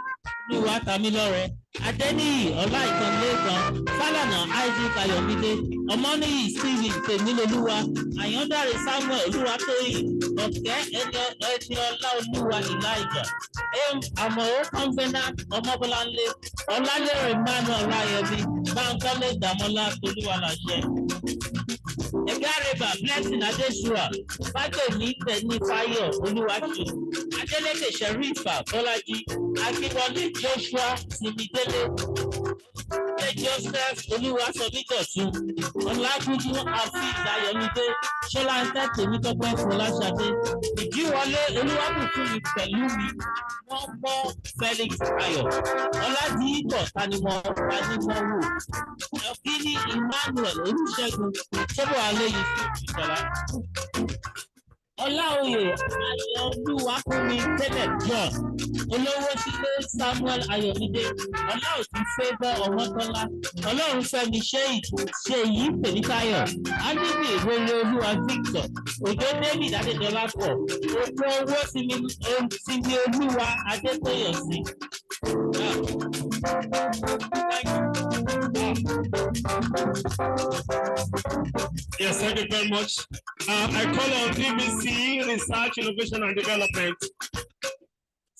Olúwatamílọ́rẹ, Adéníyì Ọláìtàn-Lẹ́kan, Fálànà Isaac Ayọ̀mídé, Ọmọ́níyì Stephen Tèmílolúwa, Àyándàrẹ Samuel Olúwatóyìn, Ọ̀kẹ́ Ẹniọlá Olúwa Elijah, Àmọ̀ó Convenant Ọmọbọ́láńlé, Ọlálérè Emmanuel Ọláyẹmí, Bánkọ́lé Dàmọ́lá Tolúwaláṣẹ, Ẹ̀gárẹ̀bà Blessing Adéṣúà, Fágbèmí Tẹ̀nífáyọ̀ Olúwaṣe, Adélékè Sherifa Bọ́lájí, Akínwọlé Joshua Tìmídélé, Joseph Olúwaṣọbítọ̀tún, Ọlágúnjú Afeez Ayọ̀mídé, Ṣọláńtẹ́ Tèmítọ́pẹ́ Fọláṣadé, Ìjíwọlé Olúwabùkúnmi pẹ̀lú mi, wọ́n mọ́ Felix Ayọ̀, Ọládìíbọ̀ Tanimọ̀ wò, Ọ̀kíní Emmanuel Olúṣẹ́gun, Ṣọ́bọ̀wálé Yusuf Ìṣọ̀lá, Ọláoyè Ayọ̀olúwakúnmi Caleb John, Olówósílé Samuel Ayọ̀mídé, Ọláòtú Favour Ọmọ́tọ́lá, Ọlọ́runfẹ́mi Ṣèyí Tèmítáyọ̀, Ánìmí Ìrere Olúwa Victor, Òjó David Adédọlápọ̀, Òkú owó Sinmi Olúwa Adétóyọ̀sí. Yes, thank you very much. I call on DBC Research, Innovation and Development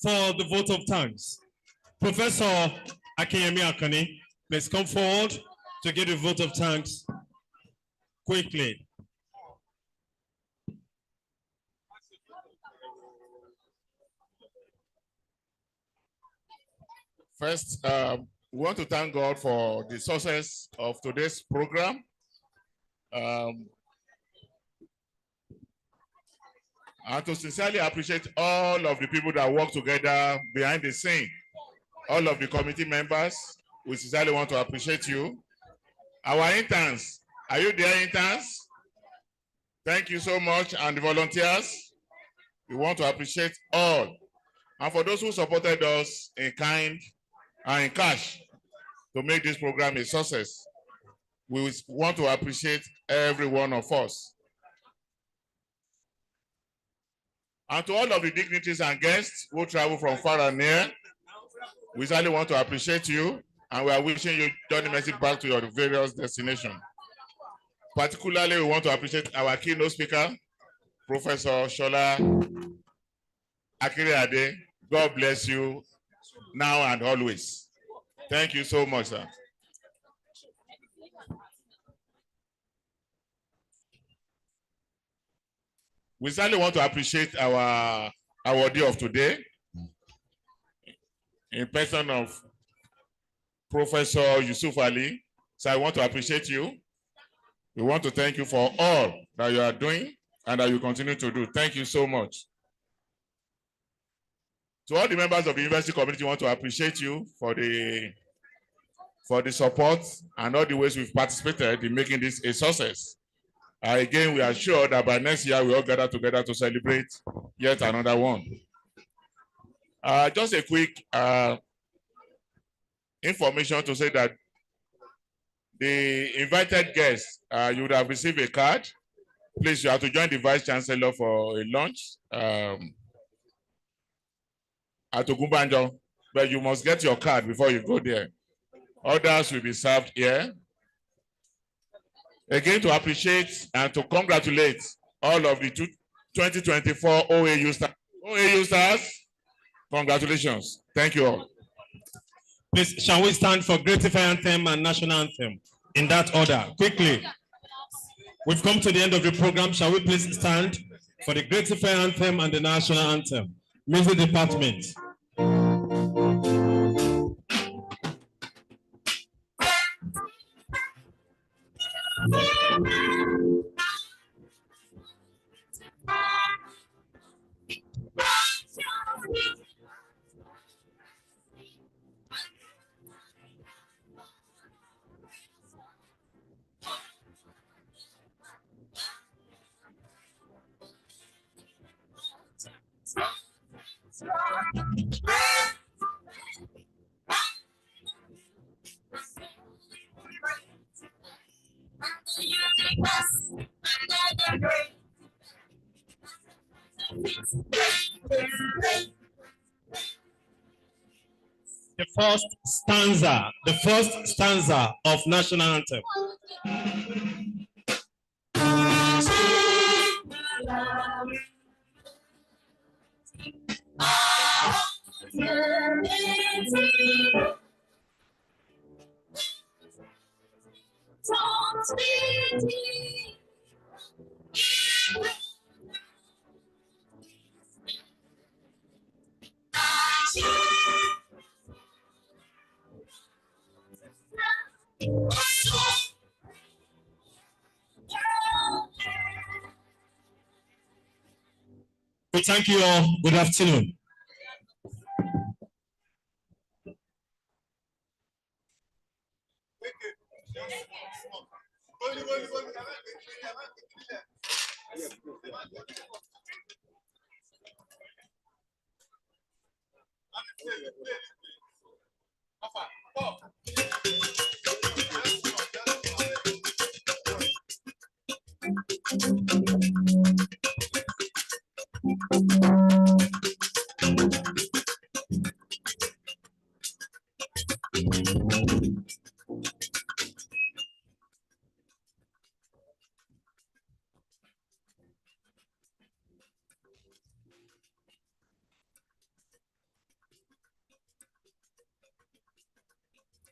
for the vote of thanks. Professor Akeyemi Akane, please come forward to give the vote of thanks quickly. First, we want to thank God for the success of today's program. And to sincerely appreciate all of the people that work together behind the scene. All of the committee members, we sincerely want to appreciate you. Our interns, are you there, interns? Thank you so much. And the volunteers, we want to appreciate all. And for those who supported us in kind and in cash to make this program a success, we want to appreciate every one of us. And to all of the dignitaries and guests who travel from far and near, we certainly want to appreciate you, and we are wishing you journey mercy back to your various destinations. Particularly, we want to appreciate our keynote speaker, Professor Shola Akiriade. God bless you now and always. Thank you so much, sir. We certainly want to appreciate our awardee of today, in person of Professor Yusuf Ali. So I want to appreciate you. We want to thank you for all that you are doing and that you continue to do. Thank you so much. To all the members of the university community, I want to appreciate you for the support and all the ways we've participated in making this a success. Again, we are sure that by next year, we all gather together to celebrate yet another one. Just a quick information to say that the invited guests, you would have received a card. Please, you have to join the Vice Chancellor for a lunch at Ogunbanjo, but you must get your card before you go there. Others will be served here. Again, to appreciate and to congratulate all of the 2024 OAU stars. OAU stars, congratulations. Thank you all. Please, shall we stand for Great Anthem and National Anthem in that order? Quickly. We've come to the end of the program. Shall we please stand for the Great Anthem and the National Anthem? Music Department. The first stanza of National Anthem. We thank you all. Good afternoon.